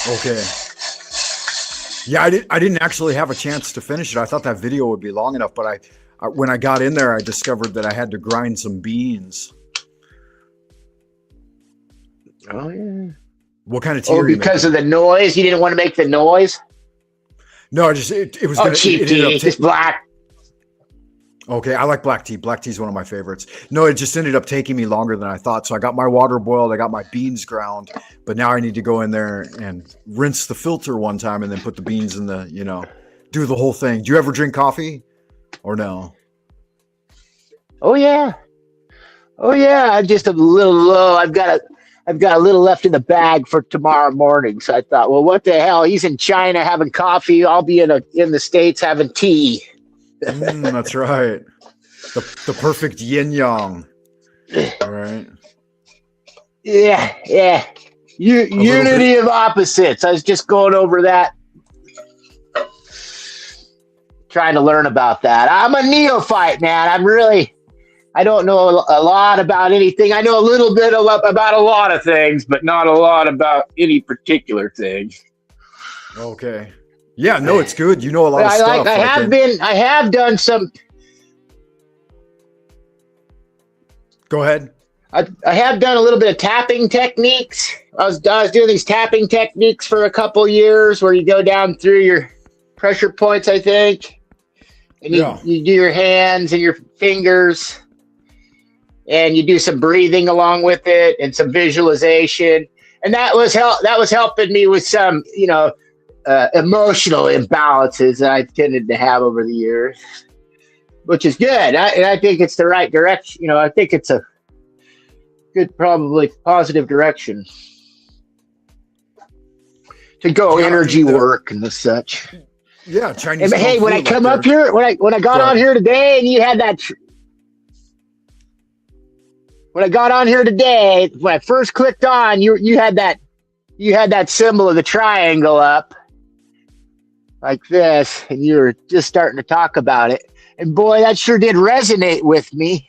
A: Okay. Yeah, I didn't actually have a chance to finish it. I thought that video would be long enough, but when I got in there, I discovered that I had to grind some beans.
D: Oh yeah.
A: What kind of tea?
D: Because of the noise, you didn't want to make the noise.
A: No, it was
D: cheap tea, just black.
A: Okay, I like black tea. Black tea is one of my favorites. No, it just ended up taking me longer than I thought. So I got my water boiled, I got my beans ground, but now I need to go in there and rinse the filter one time and then put the beans in the, do the whole thing. Do you ever drink coffee or no?
D: Oh yeah. I'm just a little low. I've got a little left in the bag for tomorrow morning. So I thought, well, what the hell? He's in China having coffee. I'll be in the States having tea.
A: That's right. The perfect yin yang. All right.
D: Yeah. Unity of opposites. I was just going over that, trying to learn about that. I'm a neophyte, man. I don't know a lot about anything. I know a little bit about a lot of things, but not a lot about any particular thing.
A: Okay. Yeah, no, it's good. You know a lot of stuff.
D: I have done some.
A: Go ahead.
D: I have done a little bit of tapping techniques. I was doing these tapping techniques for a couple years, where you go down through your pressure points, I think, and you do your hands and your fingers, and you do some breathing along with it and some visualization, and that was helping me with some emotional imbalances that I've tended to have over the years, which is good. I think it's the right direction. I think it's a good, probably positive direction to go energy work and the such.
A: Yeah, Chinese.
D: And, hey, when I come up here, when I got on here today, and you had that. When I got on here today, when I first clicked on, you had that symbol of the triangle up like this, and you were just starting to talk about it. And boy, that sure did resonate with me.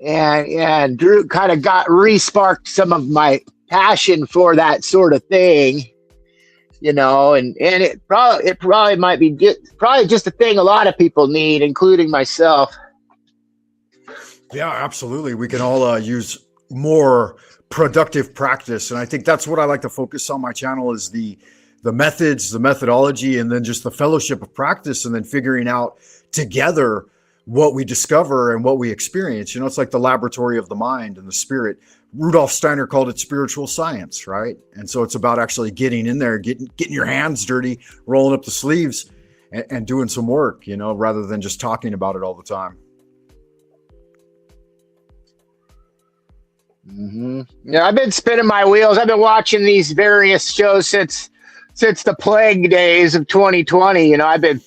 D: And Drew kind of re-sparked some of my passion for that sort of thing, and it probably might be just a thing a lot of people need, including myself.
A: Yeah, absolutely. We can all use more productive practice. And I think that's what I like to focus on my channel is the methods, the methodology, and then just the fellowship of practice, and then figuring out together what we discover and what we experience. It's like the laboratory of the mind and the spirit. Rudolf Steiner called it spiritual science, right? And so it's about actually getting in there, getting your hands dirty, rolling up the sleeves and doing some work, rather than just talking about it all the time.
D: Mm-hmm. Yeah, I've been spinning my wheels. I've been watching these various shows since the plague days of 2020. I've been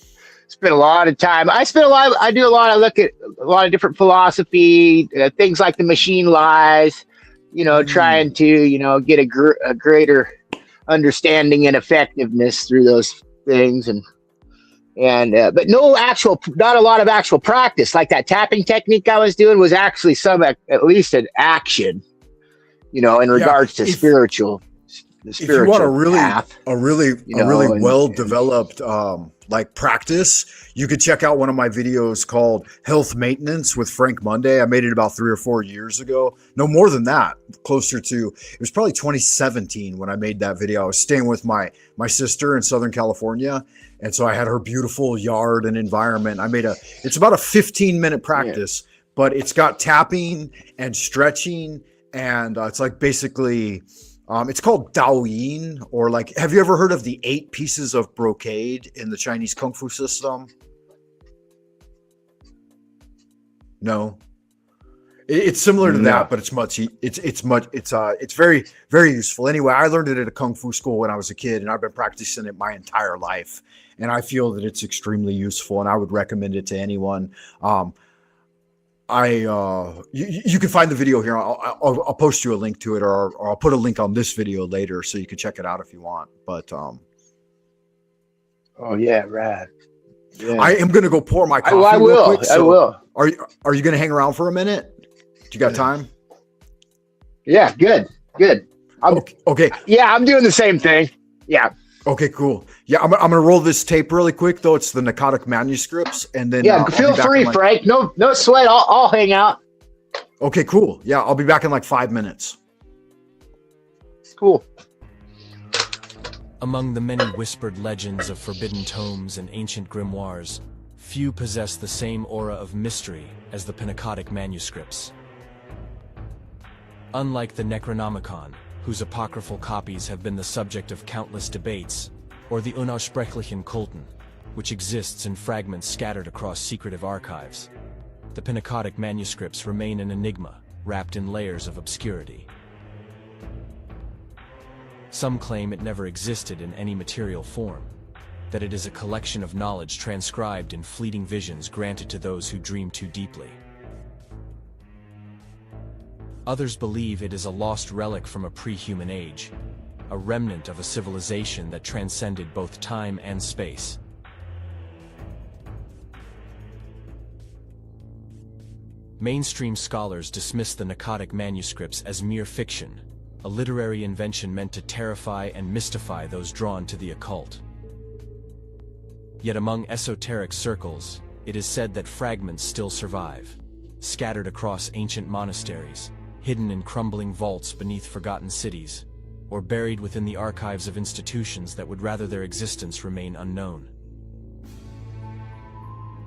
D: spent a lot of time. I look at a lot of different philosophy, things like the machine lies. Trying to get a greater understanding and effectiveness through those things, but not a lot of actual practice. Like that tapping technique I was doing was actually at least an action. In regards to spiritual. If you want a
A: really well developed practice, you could check out one of my videos called Health Maintenance with Frank Monday. I made it about 3 or 4 years ago. No more than that. It was probably 2017 when I made that video. I was staying with my sister in Southern California. And so I had her beautiful yard and environment. It's about a 15-minute practice, but it's got tapping and stretching. And it's like basically, it's called Daoyin, or have you ever heard of the 8 pieces of brocade in the Chinese Kung Fu system? No. It's similar to
D: No.
A: that, but it's very, very useful. Anyway, I learned it at a kung fu school when I was a kid, and I've been practicing it my entire life. And I feel that it's extremely useful, and I would recommend it to anyone. You can find the video here. I'll post you a link to it, or I'll put a link on this video later, so you can check it out if you want. But
D: oh yeah, rad. Yeah.
A: I am gonna go pour my coffee.
D: I will.
A: Real quick,
D: I will.
A: Are you gonna hang around for a minute? Do you got time?
D: Yeah, good.
A: Okay.
D: Yeah, I'm doing the same thing. Yeah.
A: Okay, cool. Yeah, I'm gonna roll this tape really quick though. It's the Narcotic Manuscripts, and then
D: Yeah, feel free, Frank. No sweat. I'll hang out.
A: Okay, cool. Yeah, I'll be back in like 5 minutes.
D: It's cool.
E: Among the many whispered legends of forbidden tomes and ancient grimoires, few possess the same aura of mystery as the Pnakotic manuscripts. Unlike the Necronomicon, whose apocryphal copies have been the subject of countless debates, or the Unaussprechlichen Kulten, which exists in fragments scattered across secretive archives, the Pnakotic manuscripts remain an enigma, wrapped in layers of obscurity. Some claim it never existed in any material form, that it is a collection of knowledge transcribed in fleeting visions granted to those who dream too deeply. Others believe it is a lost relic from a pre-human age, a remnant of a civilization that transcended both time and space. Mainstream scholars dismiss the Pnakotic manuscripts as mere fiction, a literary invention meant to terrify and mystify those drawn to the occult. Yet among esoteric circles, it is said that fragments still survive, scattered across ancient monasteries, hidden in crumbling vaults beneath forgotten cities, or buried within the archives of institutions that would rather their existence remain unknown.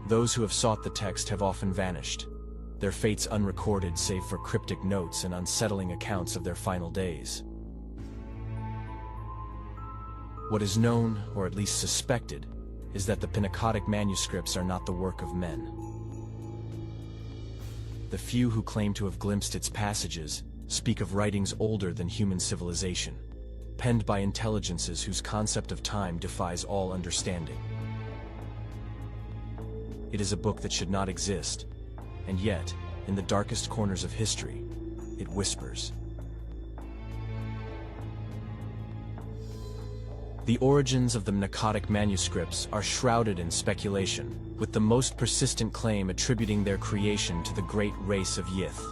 E: Those who have sought the text have often vanished, their fates unrecorded save for cryptic notes and unsettling accounts of their final days. What is known, or at least suspected, is that the Pnakotic manuscripts are not the work of men. The few who claim to have glimpsed its passages speak of writings older than human civilization, penned by intelligences whose concept of time defies all understanding. It is a book that should not exist, and yet, in the darkest corners of history, it whispers. The origins of the Pnakotic manuscripts are shrouded in speculation, with the most persistent claim attributing their creation to the great race of Yith.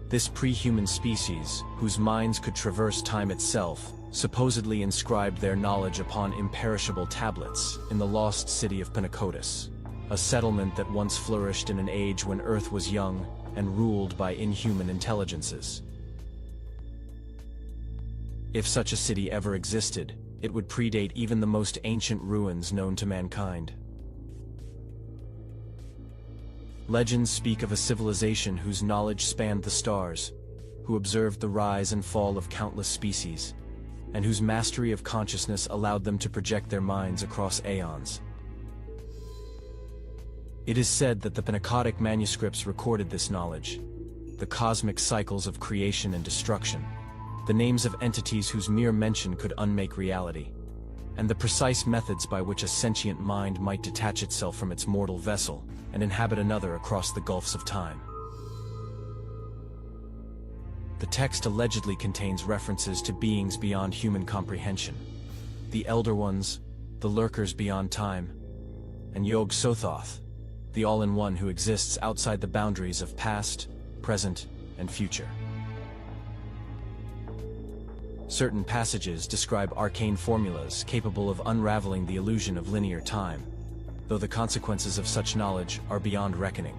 E: This pre-human species, whose minds could traverse time itself, supposedly inscribed their knowledge upon imperishable tablets in the lost city of Pnakotis, a settlement that once flourished in an age when Earth was young and ruled by inhuman intelligences. If such a city ever existed, it would predate even the most ancient ruins known to mankind. Legends speak of a civilization whose knowledge spanned the stars, who observed the rise and fall of countless species, and whose mastery of consciousness allowed them to project their minds across aeons. It is said that the Pnakotic manuscripts recorded this knowledge, the cosmic cycles of creation and destruction, the names of entities whose mere mention could unmake reality, and the precise methods by which a sentient mind might detach itself from its mortal vessel and inhabit another across the gulfs of time. The text allegedly contains references to beings beyond human comprehension, the Elder Ones, the Lurkers beyond time, and Yog-Sothoth, the All-in-One who exists outside the boundaries of past, present, and future. Certain passages describe arcane formulas capable of unraveling the illusion of linear time, though the consequences of such knowledge are beyond reckoning.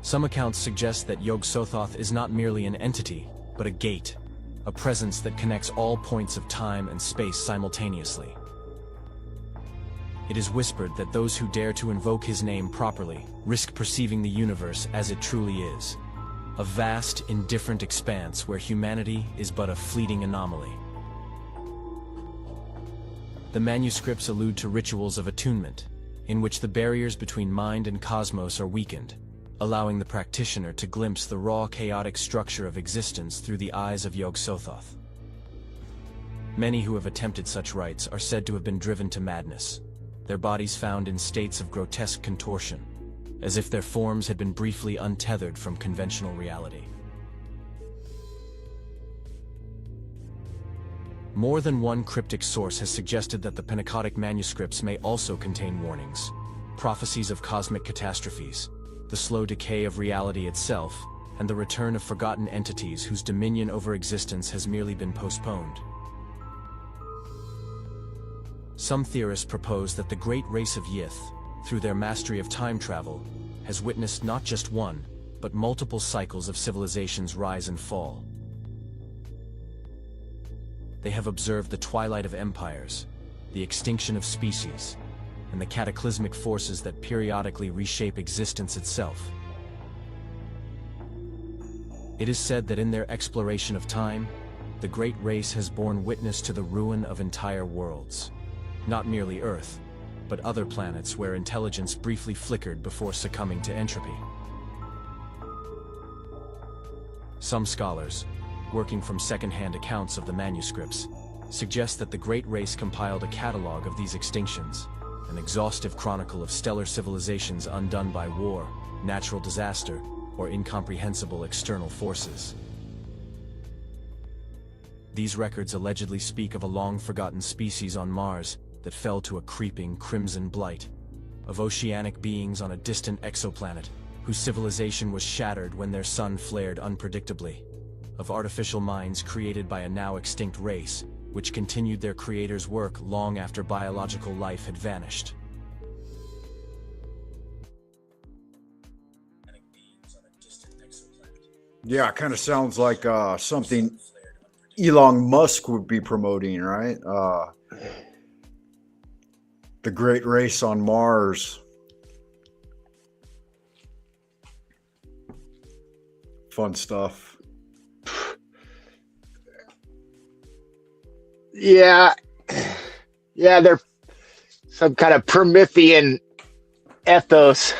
E: Some accounts suggest that Yog-Sothoth is not merely an entity, but a gate, a presence that connects all points of time and space simultaneously. It is whispered that those who dare to invoke his name properly risk perceiving the universe as it truly is, a vast, indifferent expanse where humanity is but a fleeting anomaly. The manuscripts allude to rituals of attunement, in which the barriers between mind and cosmos are weakened, allowing the practitioner to glimpse the raw, chaotic structure of existence through the eyes of Yog-Sothoth. Many who have attempted such rites are said to have been driven to madness, their bodies found in states of grotesque contortion, as if their forms had been briefly untethered from conventional reality. More than one cryptic source has suggested that the Pnakotic manuscripts may also contain warnings, prophecies of cosmic catastrophes, the slow decay of reality itself, and the return of forgotten entities whose dominion over existence has merely been postponed. Some theorists propose that the great race of Yith, through their mastery of time travel, has witnessed not just one, but multiple cycles of civilization's rise and fall. They have observed the twilight of empires, the extinction of species, and the cataclysmic forces that periodically reshape existence itself. It is said that in their exploration of time, the great race has borne witness to the ruin of entire worlds. Not merely Earth, but other planets where intelligence briefly flickered before succumbing to entropy. Some scholars, working from second-hand accounts of the manuscripts, suggest that the great race compiled a catalog of these extinctions, an exhaustive chronicle of stellar civilizations undone by war, natural disaster, or incomprehensible external forces. These records allegedly speak of a long-forgotten species on Mars that fell to a creeping crimson blight, of oceanic beings on a distant exoplanet whose civilization was shattered when their sun flared unpredictably, of artificial minds created by a now extinct race, which continued their creator's work long after biological life had vanished.
A: Yeah, it kind of sounds like something Elon Musk would be promoting, right? The great race on Mars. Fun stuff.
D: Yeah, they're some kind of Promethean ethos.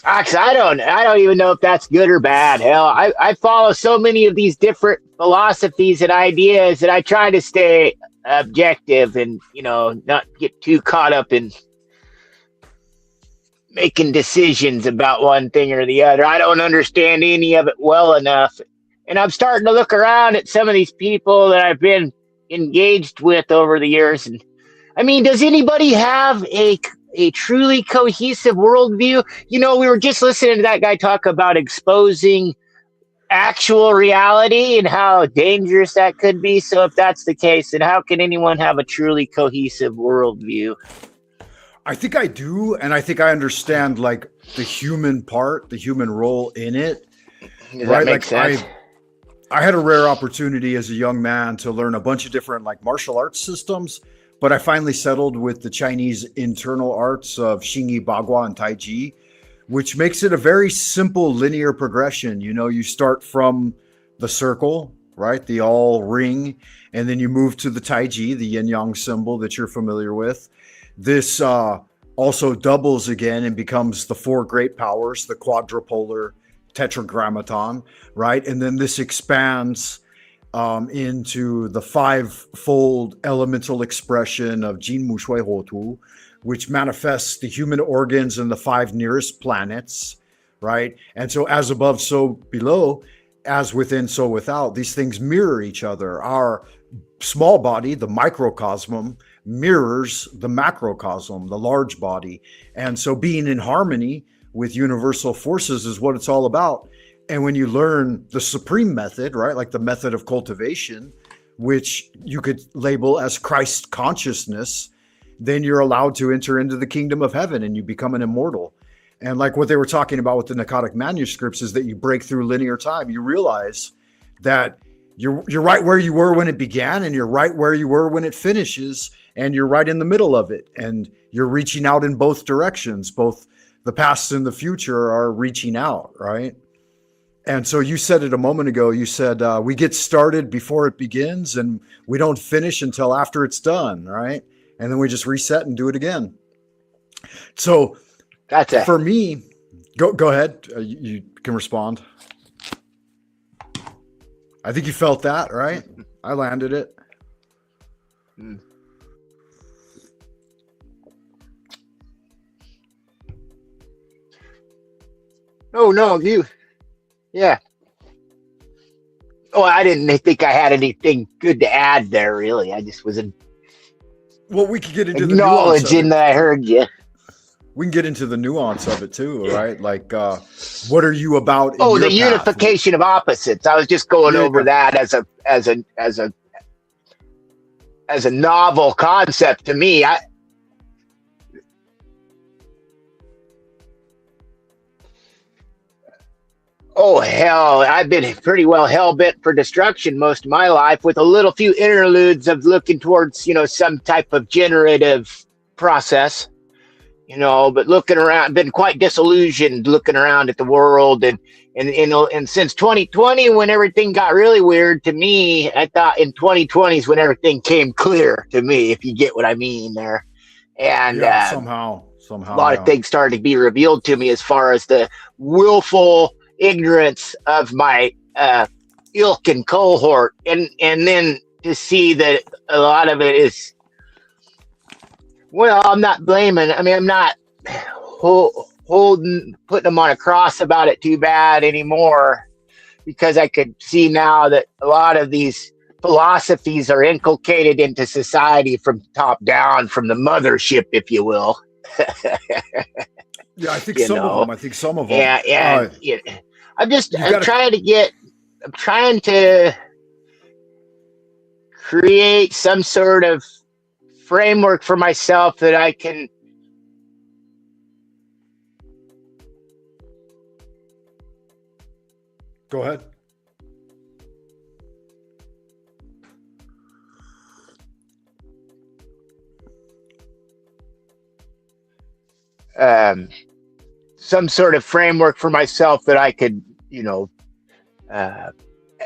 D: Actually, I don't even know if that's good or bad. Hell, I follow so many of these different philosophies and ideas that I try to stay objective and, not get too caught up in making decisions about one thing or the other. I don't understand any of it well enough. And I'm starting to look around at some of these people that I've been engaged with over the years. And I mean, does anybody have a truly cohesive worldview? We were just listening to that guy talk about exposing actual reality and how dangerous that could be. So if that's the case, then how can anyone have a truly cohesive worldview?
A: I think I do, and I think I understand like the human part, the human role in it.
D: Does that make sense?
A: I had a rare opportunity as a young man to learn a bunch of different like martial arts systems, but I finally settled with the Chinese internal arts of Xingyi, Bagua, and Taiji, which makes it a very simple linear progression. You start from the circle, right? The all ring, and then you move to the Taiji, the yin yang symbol that you're familiar with. This also doubles again and becomes the four great powers, the quadrupolar tetragrammaton, right? And then this expands into the five-fold elemental expression of Jin Mu Shui Ho Tu, which manifests the human organs and the five nearest planets, right? And so as above, so below, as within, so without, these things mirror each other. Our small body, the microcosm, mirrors the macrocosm, the large body. And so being in harmony with universal forces is what it's all about. And when you learn the supreme method, right, like the method of cultivation, which you could label as Christ consciousness, then you're allowed to enter into the kingdom of heaven and you become an immortal. And like what they were talking about with the Pnakotic manuscripts is that you break through linear time. You realize that you're right where you were when it began, and you're right where you were when it finishes, and you're right in the middle of it. And you're reaching out in both directions. Both the past and the future are reaching out, right? And so you said it a moment ago. You said we get started before it begins, and we don't finish until after it's done, right? And then we just reset and do it again. So
D: Gotcha.
A: for me, go ahead. You can respond. I think you felt that, right? I landed it.
D: Oh no, yeah. Oh, I didn't think I had anything good to add there. Really, I just was
A: Well, we could get into the nuance of
D: acknowledging
A: it.
D: that I heard you.
A: We can get into the nuance of it too, right? Like, what are you about? In
D: Oh,
A: your
D: the
A: path?
D: unification of opposites. I was just going over that as a novel concept to me. Oh hell, I've been pretty well hell-bent for destruction most of my life, with a little few interludes of looking towards, some type of generative process, but looking around, been quite disillusioned looking around at the world, and since 2020, when everything got really weird to me, I thought in 2020 is when everything came clear to me, if you get what I mean there. And
A: somehow
D: a lot of things started to be revealed to me as far as the willful ignorance of my ilk and cohort, and then to see that a lot of it is, well, I'm not blaming, I'm not putting them on a cross about it too bad anymore, because I could see now that a lot of these philosophies are inculcated into society from top down, from the mothership, if you will.
A: Yeah, I think some of them.
D: Yeah, I'm trying to create some sort of framework for myself that I can
A: go ahead.
D: Some sort of framework for myself that I could,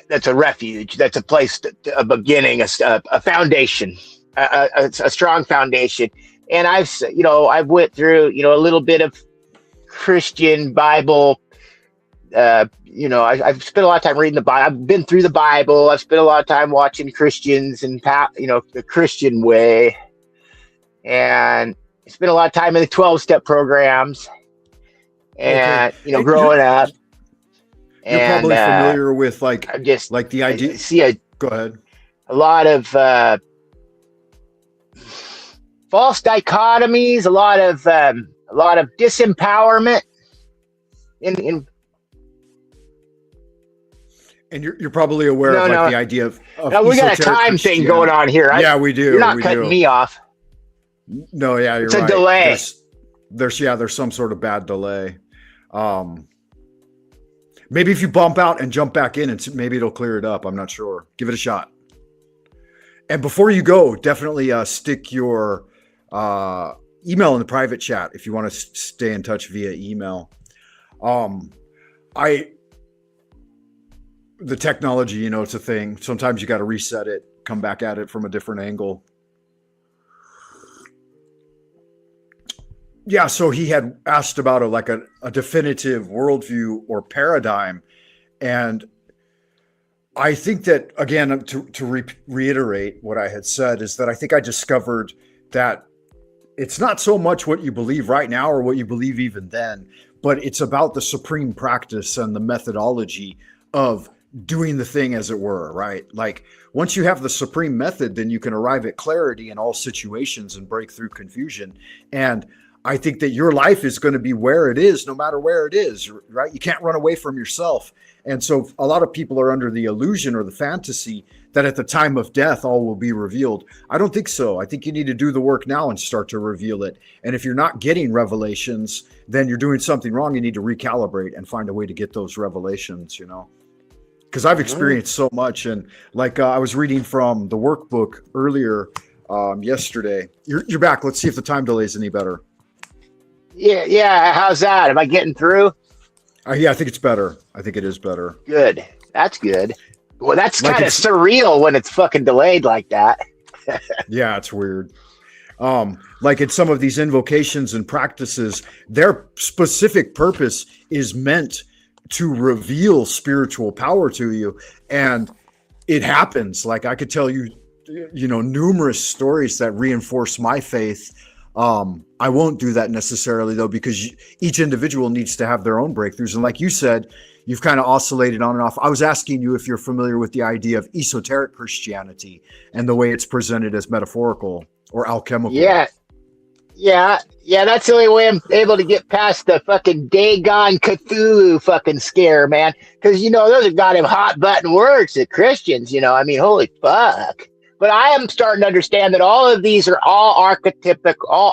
D: that's a refuge, that's a place, a beginning, a foundation, a strong foundation. And I've went through, a little bit of Christian Bible. I've spent a lot of time reading the Bible. I've been through the Bible. I've spent a lot of time watching Christians and, the Christian way. And I spent a lot of time in the 12-step programs. And, growing up.
A: You're probably familiar with like the idea. Go ahead.
D: A lot of false dichotomies, a lot of disempowerment in
A: And you're probably aware of the idea of
D: we got a time thing going on here.
A: Yeah, we do.
D: You're not cutting me off.
A: No, yeah, you're right.
D: It's a delay.
A: There's some sort of bad delay. Maybe if you bump out and jump back in, and maybe it'll clear it up. I'm not sure. Give it a shot. And before you go, definitely stick your email in the private chat if you want to stay in touch via email. The technology, it's a thing. Sometimes you got to reset it, come back at it from a different angle. Yeah, so he had asked about a definitive worldview or paradigm. And I think that, again, to reiterate what I had said, is that I think I discovered that it's not so much what you believe right now or what you believe even then, but it's about the supreme practice and the methodology of doing the thing, as it were, right? Like, once you have the supreme method, then you can arrive at clarity in all situations and break through confusion. And I think that your life is going to be where it is, no matter where it is, right? You can't run away from yourself. And so a lot of people are under the illusion or the fantasy that at the time of death, all will be revealed. I don't think so. I think you need to do the work now and start to reveal it. And if you're not getting revelations, then you're doing something wrong. You need to recalibrate and find a way to get those revelations, because I've experienced so much. And I was reading from the workbook earlier yesterday. You're back. Let's see if the time delay is any better.
D: Yeah. How's that? Am I getting through?
A: Yeah, I think it's better. I think it is better.
D: Good. That's good. Well, that's kind of surreal when it's fucking delayed like that.
A: Yeah, it's weird. Like in some of these invocations and practices, their specific purpose is meant to reveal spiritual power to you. And it happens. Like I could tell you, numerous stories that reinforce my faith. I won't do that necessarily though, because each individual needs to have their own breakthroughs. And like you said, you've kind of oscillated on and off. I was asking you if you're familiar with the idea of esoteric Christianity and the way it's presented as metaphorical or alchemical.
D: Yeah, that's the only way I'm able to get past the fucking Dagon Cthulhu fucking scare, man. Because, those are goddamn hot button words to Christians, holy fuck. But I am starting to understand that all of these are all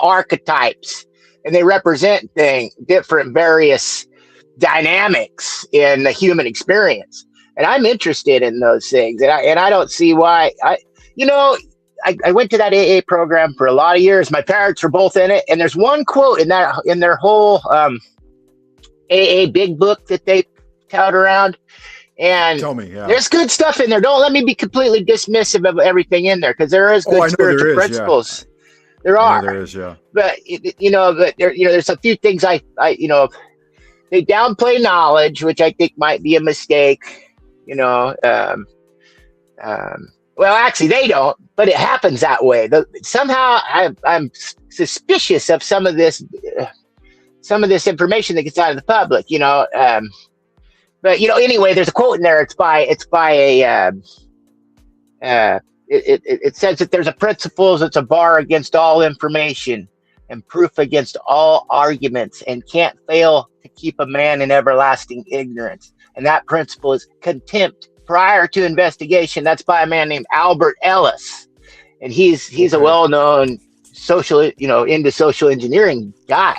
D: archetypes, and they represent different various dynamics in the human experience. And I'm interested in those things, and I don't see why. I went to that AA program for a lot of years. My parents were both in it, and there's one quote in their whole AA big book that they tout around. And
A: tell me, yeah.
D: There's good stuff in there. Don't let me be completely dismissive of everything in there, because there is good spiritual principles. Yeah. There are.
A: There is, yeah.
D: But there's a few things they downplay knowledge, which I think might be a mistake. Well, actually, they don't, but it happens that way. Somehow, I'm suspicious of some of this information that gets out of the public. But anyway, there's a quote in there. It says that there's a principle that's a bar against all information and proof against all arguments, and can't fail to keep a man in everlasting ignorance. And that principle is contempt prior to investigation. That's by a man named Albert Ellis, and he's a well-known into social engineering guy.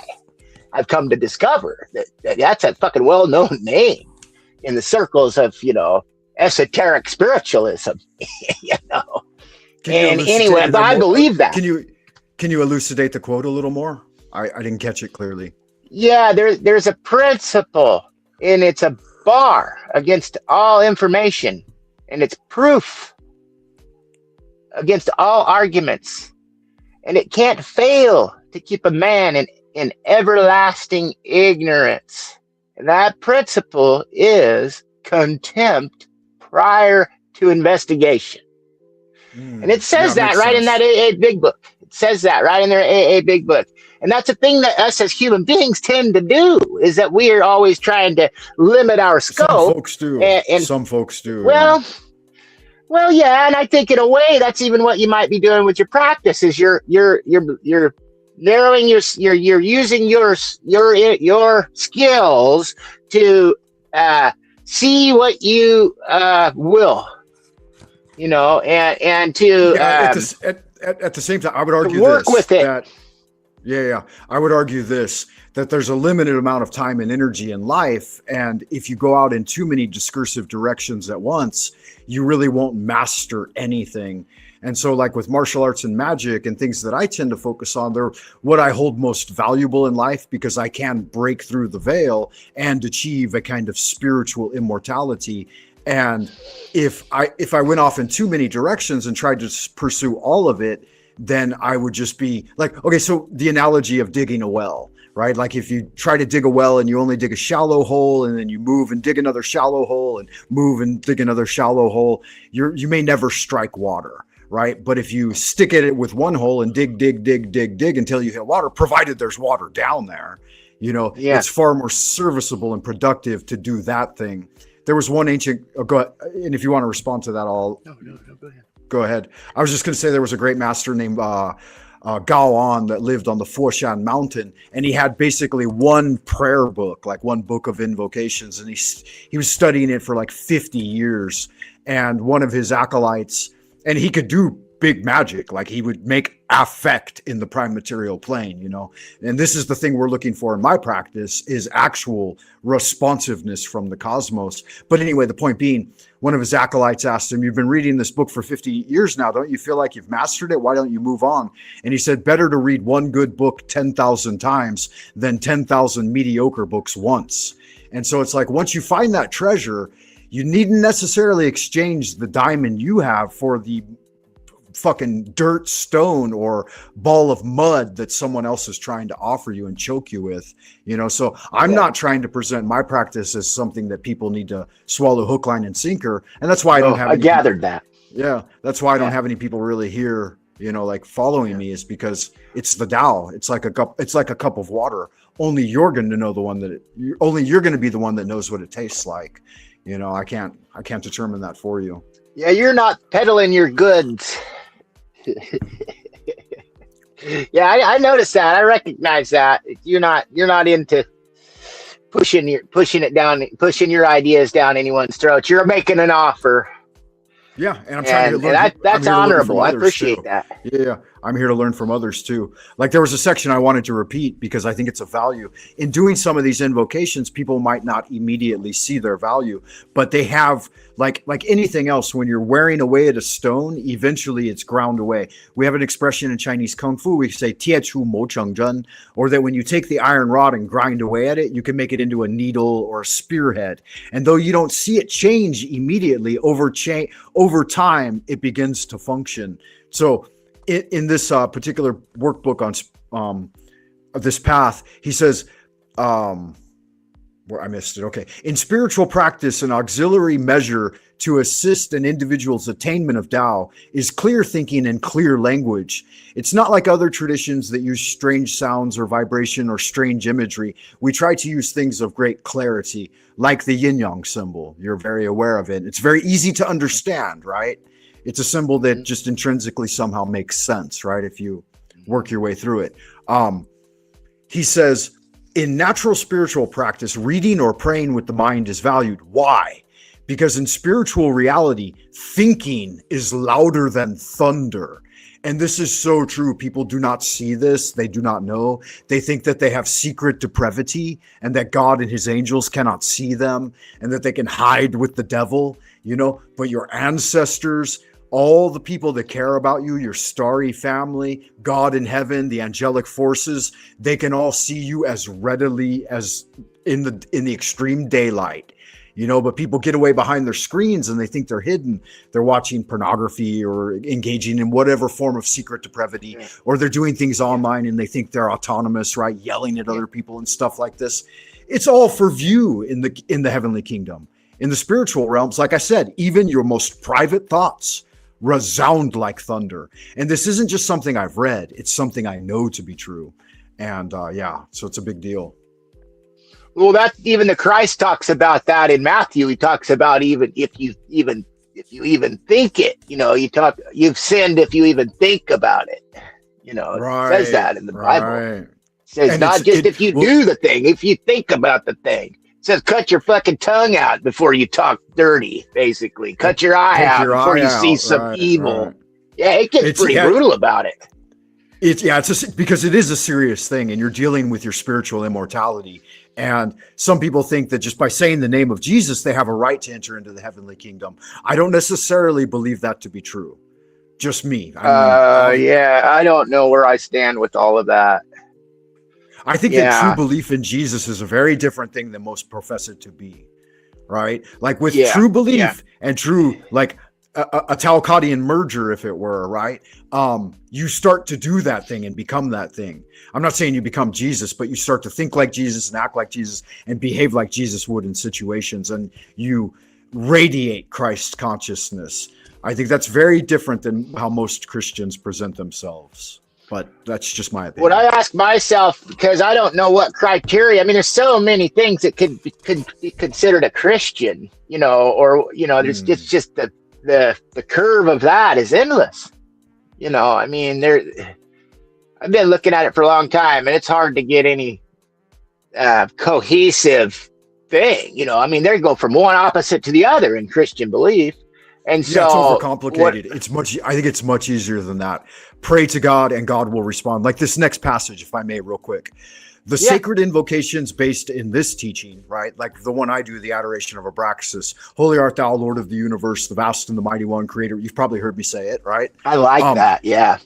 D: I've come to discover that's a fucking well-known name in the circles of, esoteric spiritualism, And anyway, but I believe that.
A: Can you elucidate the quote a little more? I didn't catch it clearly.
D: Yeah, there's a principle, and it's a bar against all information, and it's proof against all arguments, and it can't fail to keep a man in everlasting ignorance. And that principle is contempt prior to investigation. And it says that right in that AA big book. It says that right in their AA big book. And that's a thing that us as human beings tend to do, is that we are always trying to limit our scope.
A: Some folks do. And some folks do.
D: Well, yeah. And I think in a way that's even what you might be doing with your practice, is you're narrowing you're using your skills to see what you will, and to
A: at the same time, I would argue
D: work with it.
A: I would argue that there's a limited amount of time and energy in life, and if you go out in too many discursive directions at once, you really won't master anything. And so, like with martial arts and magic and things that I tend to focus on, they're what I hold most valuable in life, because I can break through the veil and achieve a kind of spiritual immortality. And if I went off in too many directions and tried to pursue all of it, then I would just be like, okay, so the analogy of digging a well, right? Like if you try to dig a well and you only dig a shallow hole, and then you move and dig another shallow hole and move and dig another shallow hole, you may never strike water. Right. But if you stick at it with one hole and dig until you hit water, provided there's water down there, it's far more serviceable and productive to do that thing. There was one ancient, and if you want to respond to that, No, go ahead. Go ahead. I was just going to say there was a great master named Gao-an that lived on the Foshan mountain, and he had basically one prayer book, like one book of invocations, and he was studying it for like 50 years. And one of his acolytes, and he could do big magic, like he would make affect in the prime material plane, and this is the thing we're looking for in my practice, is actual responsiveness from the cosmos. But anyway, the point being, one of his acolytes asked him, "You've been reading this book for 50 years now. Don't you feel like you've mastered it? Why don't you move on?" And he said, better to read one good book 10,000 times than 10,000 mediocre books once. And so it's like, once you find that treasure, you needn't necessarily exchange the diamond you have for the fucking dirt, stone, or ball of mud that someone else is trying to offer you and choke you with, so I'm not trying to present my practice as something that people need to swallow hook, line, and sinker. And that's why I don't have
D: I gathered that.
A: Yeah, that's why I don't have any people really here, like following me, is because it's the Tao. It's like a cup of water. Only you're going to know only you're going to be the one that knows what it tastes like. I can't determine that for you.
D: Yeah, you're not peddling your goods. Yeah, I noticed that. I recognize that. You're not into pushing your ideas down anyone's throat. You're making an offer.
A: Yeah, and I'm trying to learn.
D: That's honorable. I appreciate that.
A: Yeah, I'm here to learn from others too. Like there was a section I wanted to repeat because I think it's a value. In doing some of these invocations, people might not immediately see their value, but they have, like anything else, when you're wearing away at a stone, eventually it's ground away. We have an expression in Chinese Kung Fu, we say tie chu mo cheng zhen, or that when you take the iron rod and grind away at it, you can make it into a needle or a spearhead. And though you don't see it change immediately, over time, it begins to function. So in this particular workbook on this path, he says, where I missed it. Okay. In spiritual practice, an auxiliary measure to assist an individual's attainment of Tao is clear thinking and clear language. It's not like other traditions that use strange sounds or vibration or strange imagery. We try to use things of great clarity, like the yin yang symbol. You're very aware of it. It's very easy to understand, right? It's a symbol that just intrinsically somehow makes sense, right? If you work your way through it. He says, in natural spiritual practice, reading or praying with the mind is valued. Why? Because in spiritual reality, thinking is louder than thunder. And this is so true. People do not see this. They do not know. They think that they have secret depravity and that God and his angels cannot see them and that they can hide with the devil, but your ancestors, all the people that care about you, your starry family, God in heaven, the angelic forces, they can all see you as readily as in the extreme daylight, but people get away behind their screens and they think they're hidden. They're watching pornography or engaging in whatever form of secret depravity, or they're doing things online and they think they're autonomous, right? Yelling at other people and stuff like this. It's all for view in the heavenly kingdom. In the spiritual realms, like I said, even your most private thoughts resound like thunder. And this isn't just something I've read, it's something I know to be true. And so it's a big deal.
D: Well, that even the Christ talks about that in Matthew. He talks about even if you even think it, you've sinned if you even think about it. It says that in the Bible. It says and not just if you do the thing, if you think about the thing. It says cut your fucking tongue out before you talk dirty, basically. Cut your eye out before you see some evil. Right. Yeah, it gets pretty brutal about it.
A: Because it is a serious thing and you're dealing with your spiritual immortality. And some people think that just by saying the name of Jesus, they have a right to enter into the heavenly kingdom. I don't necessarily believe that to be true. Just me.
D: I don't know where I stand with all of that.
A: I think that true belief in Jesus is a very different thing than most profess it to be, right? Like with true belief and true, like a Talcottian merger, if it were, right? You start to do that thing and become that thing. I'm not saying you become Jesus, but you start to think like Jesus and act like Jesus and behave like Jesus would in situations, and you radiate Christ consciousness. I think that's very different than how most Christians present themselves. But that's just my opinion.
D: What I ask myself, because I don't know what criteria, there's so many things that could be considered a Christian, there's just the curve of that is endless. I've been looking at it for a long time and it's hard to get any cohesive thing, they go from one opposite to the other in Christian belief. And so
A: it's overcomplicated. I think it's much easier than that. Pray to God and God will respond. Like this next passage, if I may, real quick. The sacred invocations based in this teaching, right? Like the one I do, the adoration of Abraxas. Holy art thou, Lord of the universe, the vast and the mighty one, creator. You've probably heard me say it, right?
D: I like that. Yeah.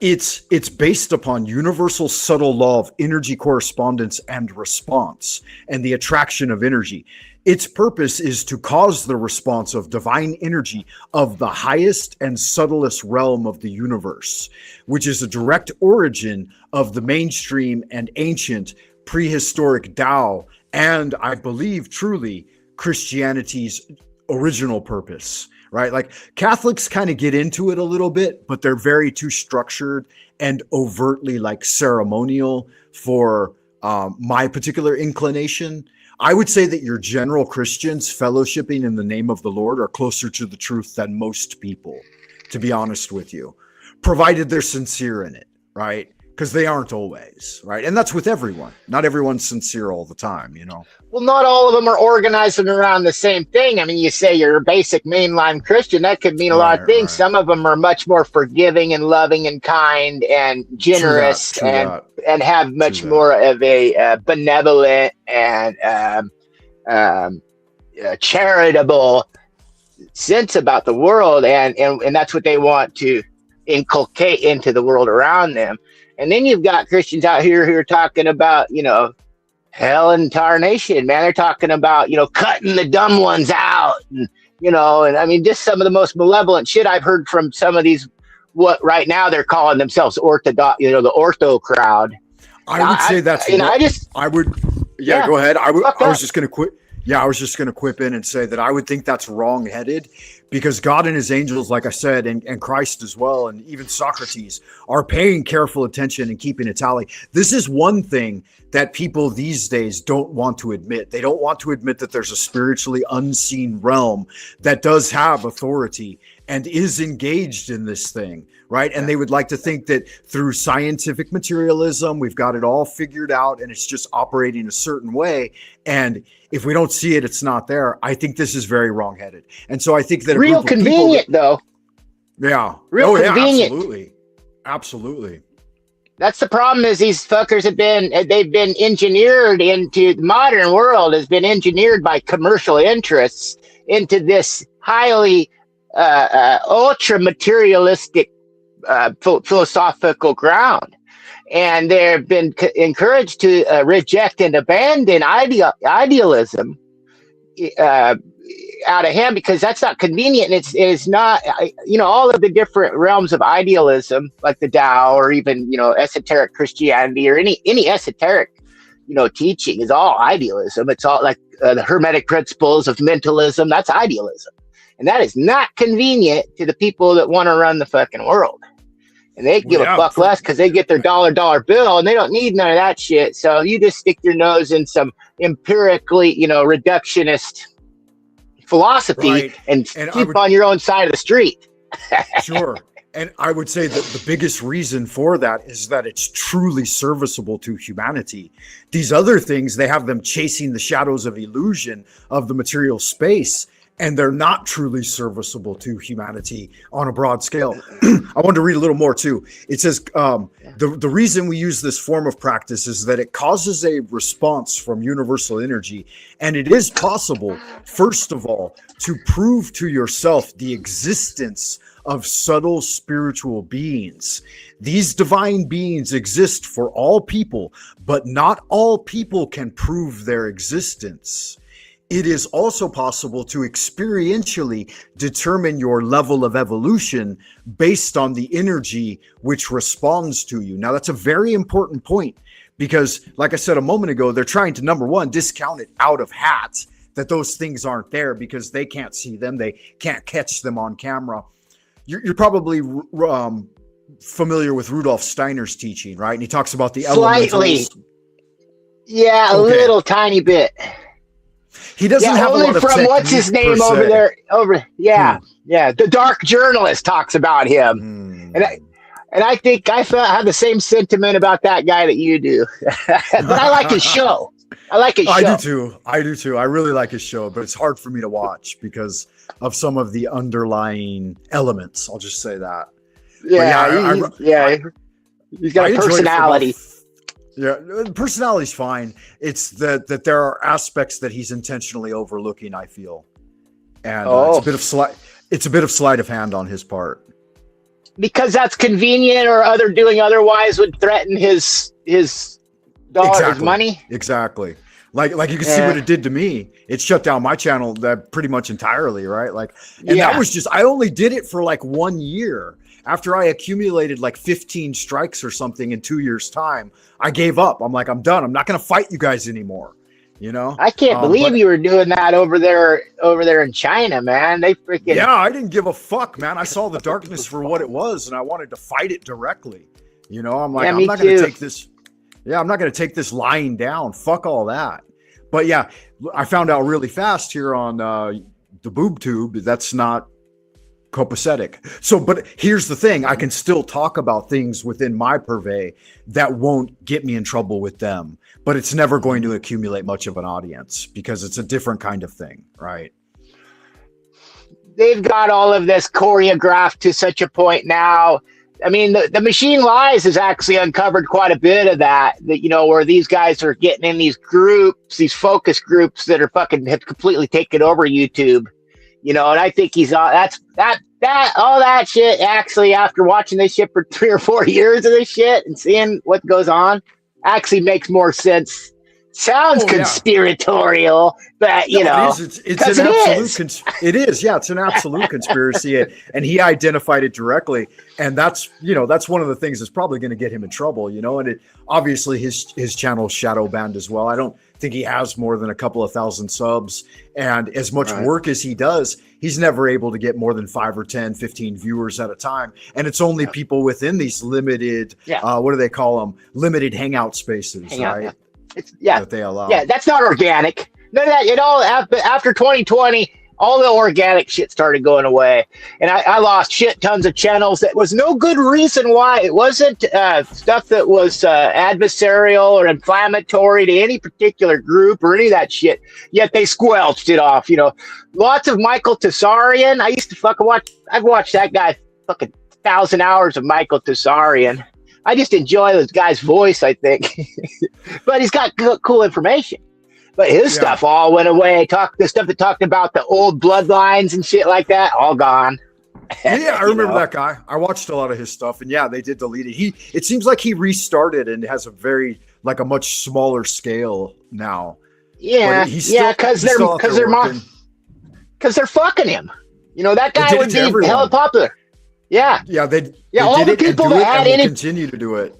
A: It's based upon universal subtle law of energy correspondence and response and the attraction of energy. Its purpose is to cause the response of divine energy of the highest and subtlest realm of the universe, which is a direct origin of the mainstream and ancient prehistoric Tao, and I believe truly Christianity's original purpose, right? Like Catholics kind of get into it a little bit, but they're very too structured and overtly like ceremonial for my particular inclination. I would say that your general Christians fellowshipping in the name of the Lord are closer to the truth than most people, to be honest with you, provided they're sincere in it, right? Because they aren't always, right? And that's with everyone. Not everyone's sincere all the time, you know?
D: Well, not all of them are organizing around the same thing. I mean, you say you're a basic mainline Christian. That could mean a lot of things. Right. Some of them are much more forgiving and loving and kind and generous and have much more of a benevolent and charitable sense about the world. And that's what they want to inculcate into the world around them. And then you've got Christians out here who are talking about, you know, hell and tarnation, man. They're talking about, you know, cutting the dumb ones out, and, you know, and I mean, just some of the most malevolent shit I've heard from some of these, what right now they're calling themselves orthodox, you know, the ortho crowd.
A: I would say that's, and I would, go ahead. I was just going to quit. Yeah, I was just going to quip in and say that I would think that's wrong-headed, because God and his angels, like I said, and Christ as well, and even Socrates are paying careful attention and keeping a tally. This is one thing that people these days don't want to admit. They don't want to admit that there's a spiritually unseen realm that does have authority and is engaged in this thing, right? And they would like to think that through scientific materialism, we've got it all figured out and it's just operating a certain way. And if we don't see it, it's not there. I think this is very wrongheaded. And so I think that
D: real convenient though.
A: Yeah.
D: Real convenient.
A: Absolutely. Absolutely.
D: That's the problem, is these fuckers they've been engineered into the modern world, has been engineered by commercial interests into this highly ultra materialistic philosophical ground. And they've been encouraged to reject and abandon idealism out of hand, because that's not convenient. And it's not, you know, all of the different realms of idealism, like the Tao, or even, you know, esoteric Christianity, or any esoteric, you know, teaching is all idealism. It's all like the Hermetic principles of mentalism. That's idealism. And that is not convenient to the people that want to run the fucking world. And they give a fuck less because they get their dollar bill, and they don't need none of that shit. So you just stick your nose in some empirically, you know, reductionist philosophy and keep on your own side of the street.
A: Sure. And I would say that the biggest reason for that is that it's truly serviceable to humanity. These other things, they have them chasing the shadows of illusion of the material space, and they're not truly serviceable to humanity on a broad scale. I wanted to read a little more too. It says, the reason we use this form of practice is that it causes a response from universal energy. And it is possible, first of all, to prove to yourself the existence of subtle spiritual beings. These divine beings exist for all people, but not all people can prove their existence. It is also possible to experientially determine your level of evolution based on the energy which responds to you. Now, that's a very important point, because, like I said a moment ago, they're trying to, number one, discount it out of hat that those things aren't there because they can't see them. They can't catch them on camera. You're probably familiar with Rudolf Steiner's teaching, right? And he talks about the elementals.
D: Yeah, a little tiny bit.
A: He doesn't have
D: only
A: a lot of
D: from what's his name over there. The Dark Journalist talks about him, and I think I have the same sentiment about that guy that you do. But I like his show. I do too. I really like his show, but it's hard for me to watch because of some of the underlying elements. I'll just say that. He's got a personality.
A: Yeah, personality's fine. It's that there are aspects that he's intentionally overlooking, I feel, and it's a bit of sleight of hand on his part,
D: because that's convenient, or doing otherwise would threaten his dollar, his money.
A: Exactly. Like you can see what it did to me. It shut down my channel that pretty much entirely, right? Like, and that was just, I only did it for like 1 year. After I accumulated like 15 strikes or something in 2 years' time, I gave up. I'm like, I'm done. I'm not going to fight you guys anymore. You know?
D: I can't believe you were doing that over there in China, man. They freaking...
A: Yeah, I didn't give a fuck, man. I saw the darkness for what it was, and I wanted to fight it directly. You know, I'm like, I'm not going to take this. Yeah, I'm not going to take this lying down. Fuck all that. But yeah, I found out really fast here on the boob tube that's not copacetic. So, but here's the thing. I can still talk about things within my purvey that won't get me in trouble with them, but it's never going to accumulate much of an audience because it's a different kind of thing, right?
D: They've got all of this choreographed to such a point now. I mean, the Machine Lies has actually uncovered quite a bit of that, you know, where these guys are getting in these groups, these focus groups that are fucking have completely taken over YouTube, you know, and I think he's all that shit actually, after watching this shit for 3 or 4 years of this shit and seeing what goes on, actually makes more sense. Sounds conspiratorial, but you know,
A: it's an absolute. It is, yeah, it's an absolute conspiracy, and he identified it directly, and that's one of the things that's probably going to get him in trouble, you know. And it obviously his channel shadow banned as well. I don't think he has more than a couple of thousand subs, and as much work as he does, he's never able to get more than 5 or 10, 15 viewers at a time, and it's only people within these limited, what do they call them? Limited hangout spaces, right? Yeah.
D: It's
A: that they allow.
D: Yeah, that's not organic. None of that. It all after 2020, all the organic shit started going away, and I lost shit tons of channels. That was no good reason why. It wasn't stuff that was adversarial or inflammatory to any particular group or any of that shit. Yet they squelched it off. You know, lots of Michael Tessarian. I used to fucking watch. I've watched that guy fucking 1,000 hours of Michael Tessarian. I just enjoy this guy's voice, I think. But he's got cool information. But his stuff all went away. The stuff that talked about the old bloodlines and shit like that, all gone.
A: Yeah, I remember that guy. I watched a lot of his stuff, and they did delete it. It seems like he restarted and has a much smaller scale now.
D: Yeah, because they're fucking him. You know, that guy would be hella popular. Yeah.
A: Yeah, they
D: all the people that had any
A: continue to do it.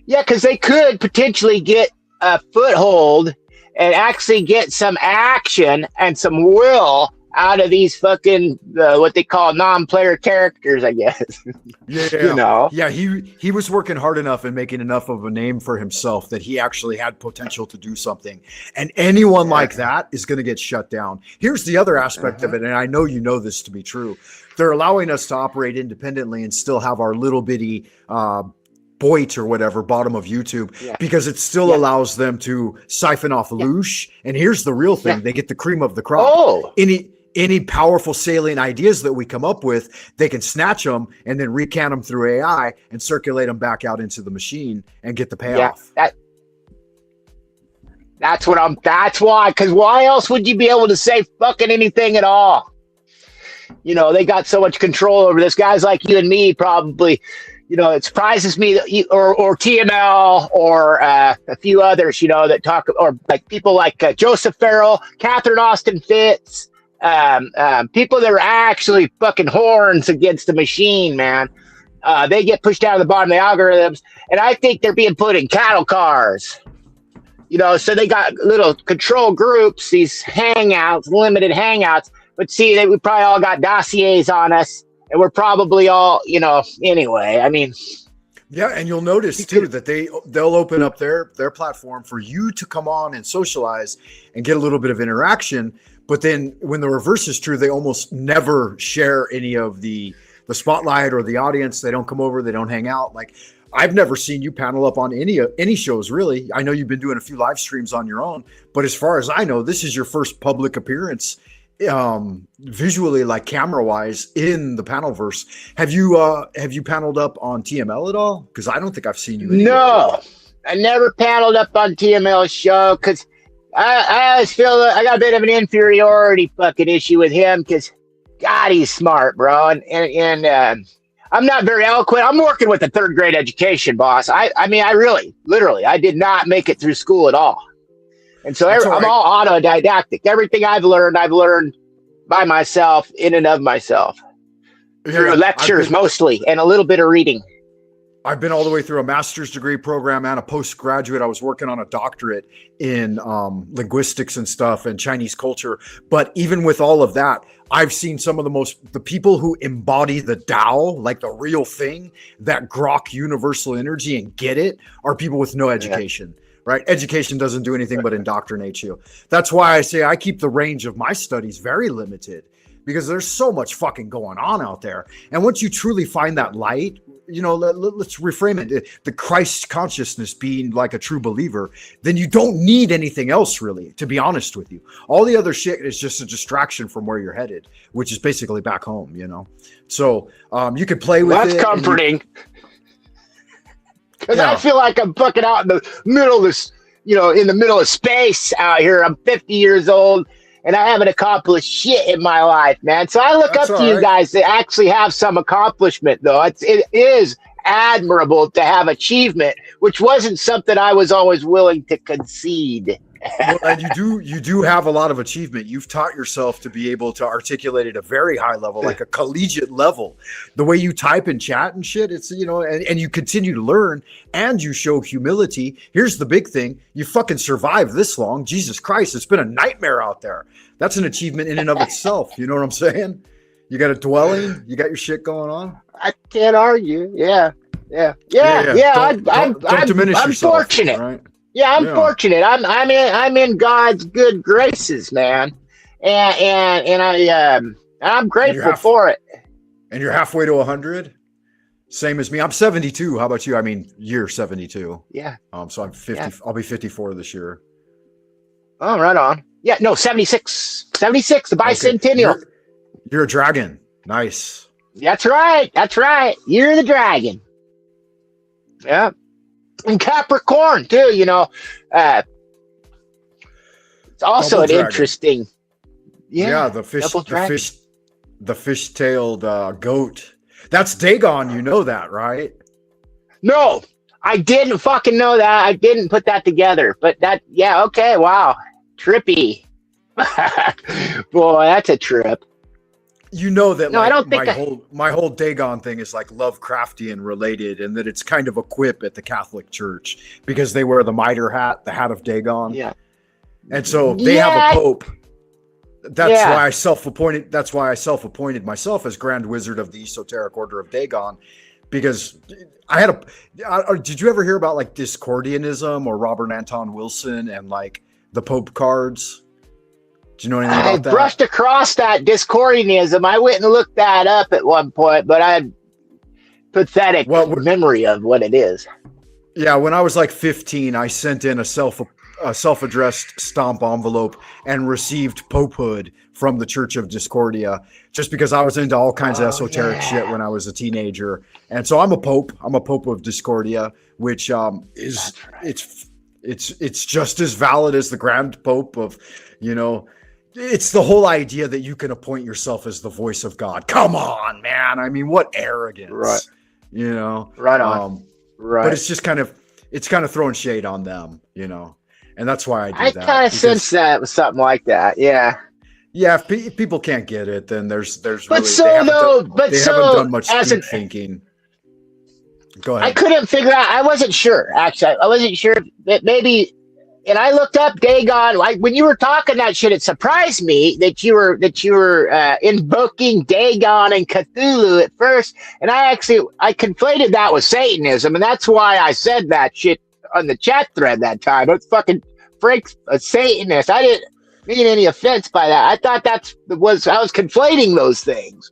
D: Yeah, because they could potentially get a foothold and actually get some action and some will out of these fucking what they call non-player characters, I guess.
A: Yeah,
D: you know.
A: Yeah, he was working hard enough and making enough of a name for himself that he actually had potential to do something. And anyone like that is going to get shut down. Here's the other aspect of it, and I know you know this to be true. They're allowing us to operate independently and still have our little bitty Boit or whatever bottom of YouTube because it still allows them to siphon off loosh. And here's the real thing: they get the cream of the crop. Any powerful salient ideas that we come up with, they can snatch them and then recant them through AI and circulate them back out into the machine and get the payoff.
D: That's why, because why else would you be able to say fucking anything at all? You know, they got so much control over this. Guys like you and me probably, you know, it surprises me that or TML or a few others, you know, that talk, or like people like Joseph Farrell, Catherine Austin Fitz, people that are actually fucking horns against the machine, man. They get pushed down to the bottom of the algorithms, and I think they're being put in cattle cars. You know, so they got little control groups, these hangouts, limited hangouts. But see, we probably all got dossiers on us, and we're probably all, you know, anyway. I mean,
A: yeah, and you'll notice too that they'll open up their platform for you to come on and socialize and get a little bit of interaction. But then when the reverse is true, they almost never share any of the spotlight or the audience. They don't come over, they don't hang out. Like, I've never seen you panel up on any shows, really. I know you've been doing a few live streams on your own, but as far as I know, this is your first public appearance visually, like camera wise, in the panelverse. Have you paneled up on TML at all? Because I don't think I've seen you anywhere.
D: No, I never paneled up on TML's show because I always feel that I got a bit of an inferiority fucking issue with him because God, he's smart, bro, and I'm not very eloquent. I'm working with a 3rd grade education, boss. I mean, I really, literally, I did not make it through school at all. And so
A: That's all
D: I'm
A: right.
D: all autodidactic. Everything I've learned by myself, in and of myself, through
A: Yeah,
D: lectures mostly, and a little bit of reading.
A: I've been all the way through a master's degree program and a postgraduate. I was working on a doctorate in linguistics and stuff and Chinese culture. But even with all of that, I've seen some of the people who embody the Tao, like the real thing, that grok universal energy and get it, are people with no education. Right? Education doesn't do anything but indoctrinate you. That's why I say I keep the range of my studies very limited, because there's so much fucking going on out there. And once you truly find that light, let's reframe it, the Christ consciousness, being like a true believer, then you don't need anything else, really, to be honest with you. All the other shit is just a distraction from where you're headed, which is basically back home, So you could play with it.
D: That's comforting. Because
A: Yeah.
D: I feel like I'm fucking out in the middle of this, in the middle of space out here. I'm 50 years old and I haven't accomplished shit in my life, man. So I look
A: That's
D: up to
A: all
D: you
A: right.
D: guys that actually have some accomplishment, though. It is admirable to have achievement, which wasn't something I was always willing to concede.
A: Well, and you do have a lot of achievement. You've taught yourself to be able to articulate at a very high level, like a collegiate level. The way you type and chat and shit, it's and you continue to learn and you show humility. Here's the big thing: you fucking survived this long. Jesus Christ, it's been a nightmare out there. That's an achievement in and of itself. You know what I'm saying? You got a dwelling, you got your shit going on.
D: I can't argue. Yeah.
A: Don't diminish
D: I'm
A: yourself,
D: fortunate.
A: right?
D: Yeah, I'm fortunate. I'm in God's good graces, man, and I'm grateful for it.
A: And you're halfway to 100, same as me. I'm 72. How about you? I mean, you're 72.
D: Yeah.
A: So I'm 50.
D: Yeah.
A: I'll be 54 this year.
D: Oh, right on. Yeah, no, 76, the bicentennial.
A: Okay. You're a dragon. Nice.
D: That's right. You're the dragon. Yeah. And Capricorn too, it's also
A: Double
D: an
A: dragon.
D: interesting. Yeah,
A: the fish-tailed goat. That's Dagon. You know that, right?
D: No, I didn't fucking know that. I didn't put that together. But okay, wow, trippy. Boy, that's a trip.
A: You know that.
D: No,
A: like,
D: I don't think
A: my whole Dagon thing is like Lovecraftian related, and that it's kind of a quip at the Catholic Church because they wear the mitre hat, the hat of Dagon.
D: Yeah.
A: And so they have a pope. That's why I self-appointed. That's why I self-appointed myself as Grand Wizard of the Esoteric Order of Dagon, because I had did you ever hear about like Discordianism or Robert Anton Wilson and like the Pope cards? Do you know anything about that?
D: I brushed across that Discordianism. I went and looked that up at one point, but I had pathetic memory of what it is.
A: Yeah, when I was like 15, I sent in a self-addressed stomp envelope and received popehood from the Church of Discordia, just because I was into all kinds of esoteric shit when I was a teenager. And so I'm a pope. I'm a pope of Discordia, which is it's just as valid as the Grand Pope of, it's the whole idea that you can appoint yourself as the voice of God. Come on, man. I mean, what arrogance,
D: right?
A: Right
D: on. Right.
A: But it's just kind of throwing shade on them, and that's why I do that.
D: I kind of sense that with something like that. Yeah.
A: Yeah. If people can't get it, then there's
D: But
A: really,
D: so
A: they haven't
D: though,
A: done,
D: but
A: they
D: so
A: haven't done much
D: as
A: deep thinking. Go ahead.
D: I couldn't figure out. I wasn't sure, actually. I wasn't sure that maybe. And I looked up Dagon. Like when you were talking that shit, it surprised me that you were invoking Dagon and Cthulhu at first. And I conflated that with Satanism, and that's why I said that shit on the chat thread that time. It's fucking Frank's a Satanist. I didn't mean any offense by that. I thought I was conflating those things.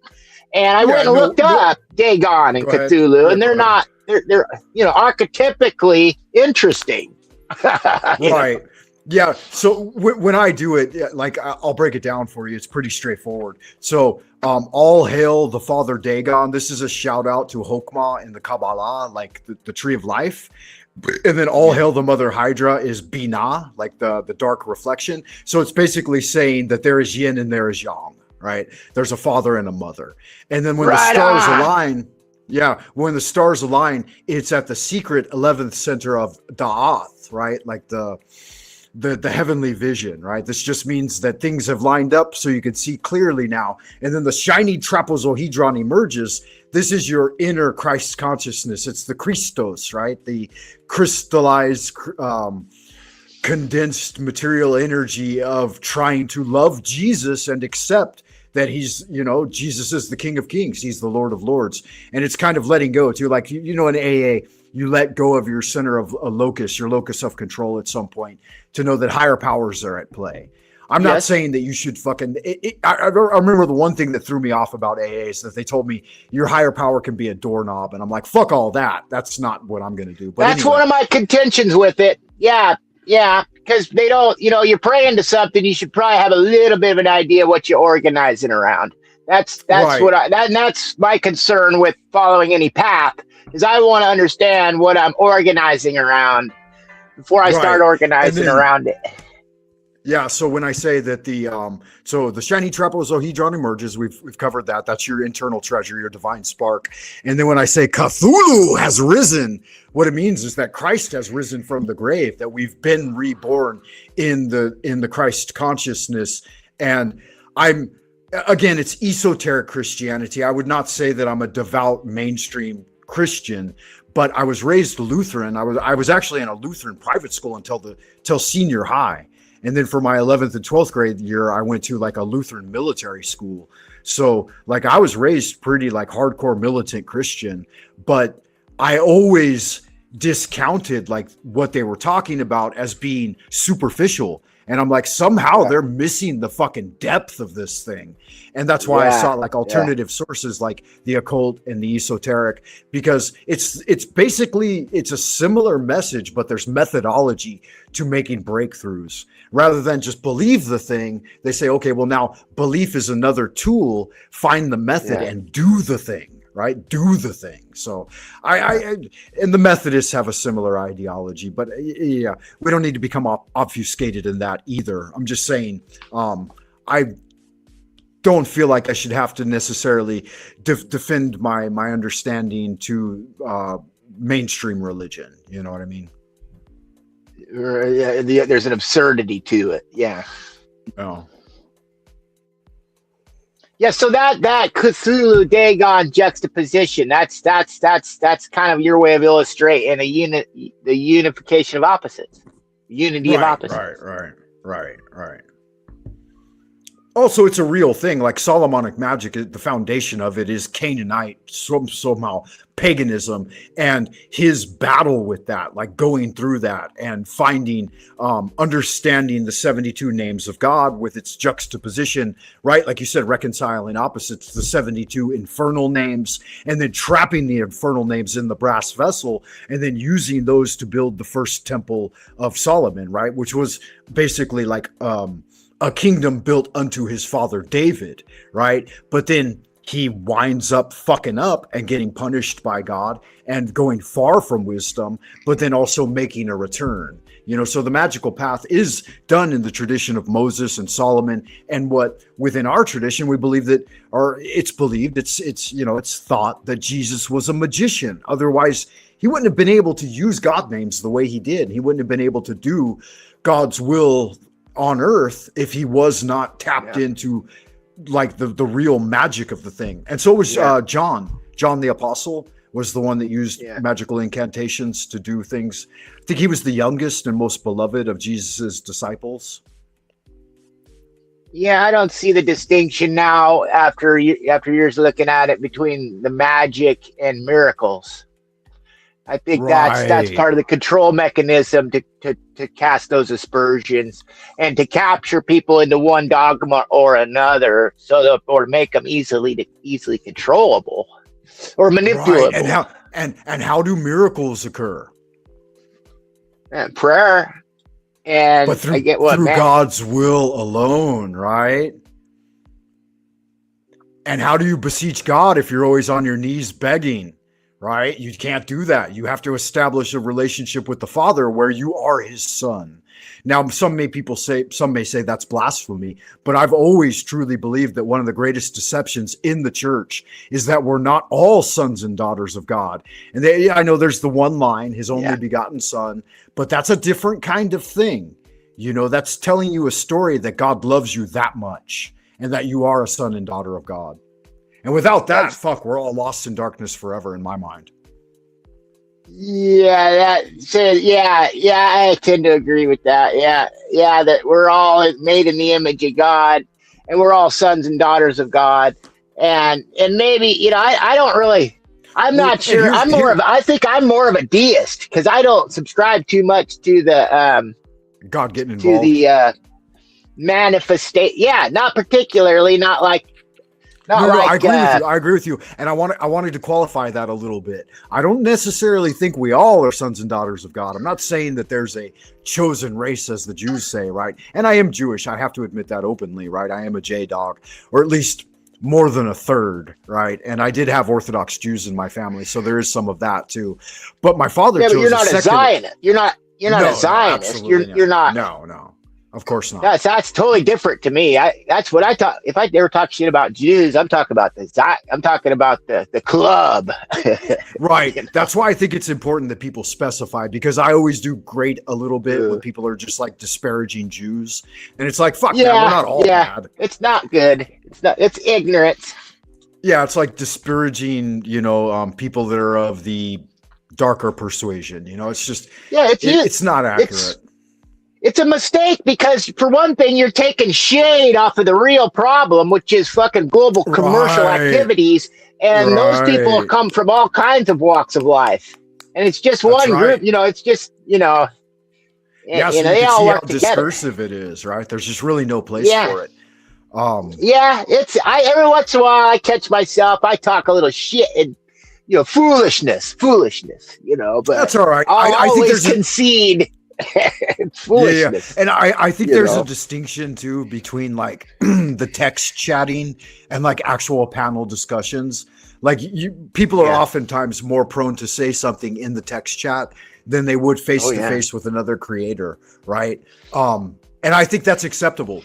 D: And I went and looked up Dagon and Cthulhu, and they're not. They're archetypically interesting.
A: Right. Yeah. So when I do it, like I'll break it down for you. It's pretty straightforward. So all hail the Father Dagon. This is a shout out to Hokmah in the Kabbalah, like the tree of life. And then all hail the Mother Hydra is Binah, like the dark reflection. So it's basically saying that there is yin and there is yang, right? There's a father and a mother. And then when the stars align, when the stars align, it's at the secret 11th center of Da'ath, right? Like the the heavenly vision, right? This just means that things have lined up so you can see clearly now. And then the shiny trapezohedron emerges. This is your inner Christ consciousness. It's the Christos, right? The crystallized, condensed material energy of trying to love Jesus and accept that he's, Jesus is the King of Kings. He's the Lord of Lords. And it's kind of letting go too. Like, in AA, you let go of your center of a locus, your locus of control at some point to know that higher powers are at play. I'm not saying that you should fucking, I remember the one thing that threw me off about AA is that they told me your higher power can be a doorknob. And I'm like, fuck all that. That's not what I'm going to do. But
D: that's one of my contentions with it. Yeah. Because they don't, you're praying to something. You should probably have a little bit of an idea what you're organizing around. That's right. That's my concern with following any path, is I want to understand what I'm organizing around before I start organizing around it.
A: Yeah, so when I say that the shiny trapezohedron emerges, we've covered that. That's your internal treasure, your divine spark. And then when I say Cthulhu has risen, what it means is that Christ has risen from the grave, that we've been reborn in the Christ consciousness. And it's esoteric Christianity. I would not say that I'm a devout mainstream Christian, but I was raised Lutheran. I was actually in a Lutheran private school until senior high. And then for my 11th and 12th grade year, I went to like a Lutheran military school. So like I was raised pretty like hardcore militant Christian, but I always discounted like what they were talking about as being superficial. And I'm like, somehow they're missing the fucking depth of this thing. And that's why I sought like alternative sources like the occult and the esoteric, because it's basically, it's a similar message, but there's methodology to making breakthroughs. Rather than just believe the thing, they say, okay, well now belief is another tool, find the method and do the thing. Right? Do the thing. So I and the Methodists have a similar ideology, but we don't need to become obfuscated in that either. I'm just saying, I don't feel like I should have to necessarily defend my understanding to mainstream religion. You know what I mean?
D: There's an absurdity to it. Yeah.
A: Oh.
D: Yeah, so that Cthulhu Dagon juxtaposition, that's kind of your way of illustrating the unification of opposites, unity of opposites.
A: Right. Also, it's a real thing. Like Solomonic magic, the foundation of it is Canaanite, somehow paganism, and his battle with that, like going through that and finding, understanding the 72 names of God with its juxtaposition, right? Like you said, reconciling opposites, the 72 infernal names, and then trapping the infernal names in the brass vessel, and then using those to build the first temple of Solomon, right? Which was basically like, a kingdom built unto his father David, right? But then he winds up fucking up and getting punished by God and going far from wisdom, but then also making a return. So the magical path is done in the tradition of Moses and Solomon, and what within our tradition we believe that, or it's believed, it's thought that Jesus was a magician. Otherwise, he wouldn't have been able to use God names the way he did. He wouldn't have been able to do God's will on earth if he was not tapped into like the real magic of the thing. And so was John the Apostle was the one that used magical incantations to do things. I think he was the youngest and most beloved of Jesus's disciples.
D: Yeah, I don't see the distinction now after years looking at it between the magic and miracles. I think that's part of the control mechanism to cast those aspersions and to capture people into one dogma or another, or make them easily controllable or manipulable.
A: Right. And how do miracles occur?
D: And prayer,
A: but through God's will alone, right? And how do you beseech God if you're always on your knees begging? Right? You can't do that. You have to establish a relationship with the Father where you are his son. Now, some may say that's blasphemy, but I've always truly believed that one of the greatest deceptions in the church is that we're not all sons and daughters of God. And I know there's the one line, his only begotten son, but that's a different kind of thing. You know, that's telling you a story that God loves you that much and that you are a son and daughter of God. And without that, fuck, we're all lost in darkness forever in my mind.
D: Yeah, I tend to agree with that. Yeah, that we're all made in the image of God, and we're all sons and daughters of God. And maybe, you know, I don't really, I'm not sure. I think I'm more of a deist because I don't subscribe too much to the
A: God getting involved.
D: To the manifestation. Yeah, not particularly, not like.
A: I agree with you. I agree with you. And I wanted to qualify that a little bit. I don't necessarily think we all are sons and daughters of God. I'm not saying that there's a chosen race, as the Jews say, right? And I am Jewish. I have to admit that openly, right? I am a J-dog, or at least more than a third, right? And I did have Orthodox Jews in my family, so there is some of that too. But my father chose
D: you're not a Zionist. You're not a Zionist. You're not.
A: No. Of course not.
D: That's totally different to me. That's what I talk. If I ever talk shit about Jews, I'm talking about the club.
A: Right. You know? That's why I think it's important that people specify, because I always do grate a little bit when people are just like disparaging Jews, and it's like, fuck, man, we're not all bad.
D: It's not good. It's ignorance.
A: Yeah, it's like disparaging, you know, people that are of the darker persuasion. You know, it's just it's not accurate.
D: It's a mistake because, for one thing, you're taking shade off of the real problem, which is fucking global commercial activities. And those people come from all kinds of walks of life. And it's just one group, you know, it's just, you know,
A: yeah, so
D: they all work together.
A: Discursive it is, right? There's just really no place for it.
D: Every once in a while I catch myself, I talk a little shit and, you know, foolishness, you know, but
A: that's all right.
D: I think there's concede. Foolishness.
A: And I think there's a distinction too between like the text chatting and like actual panel discussions. Like people are oftentimes more prone to say something in the text chat than they would face to face with another creator, right? And I think that's acceptable,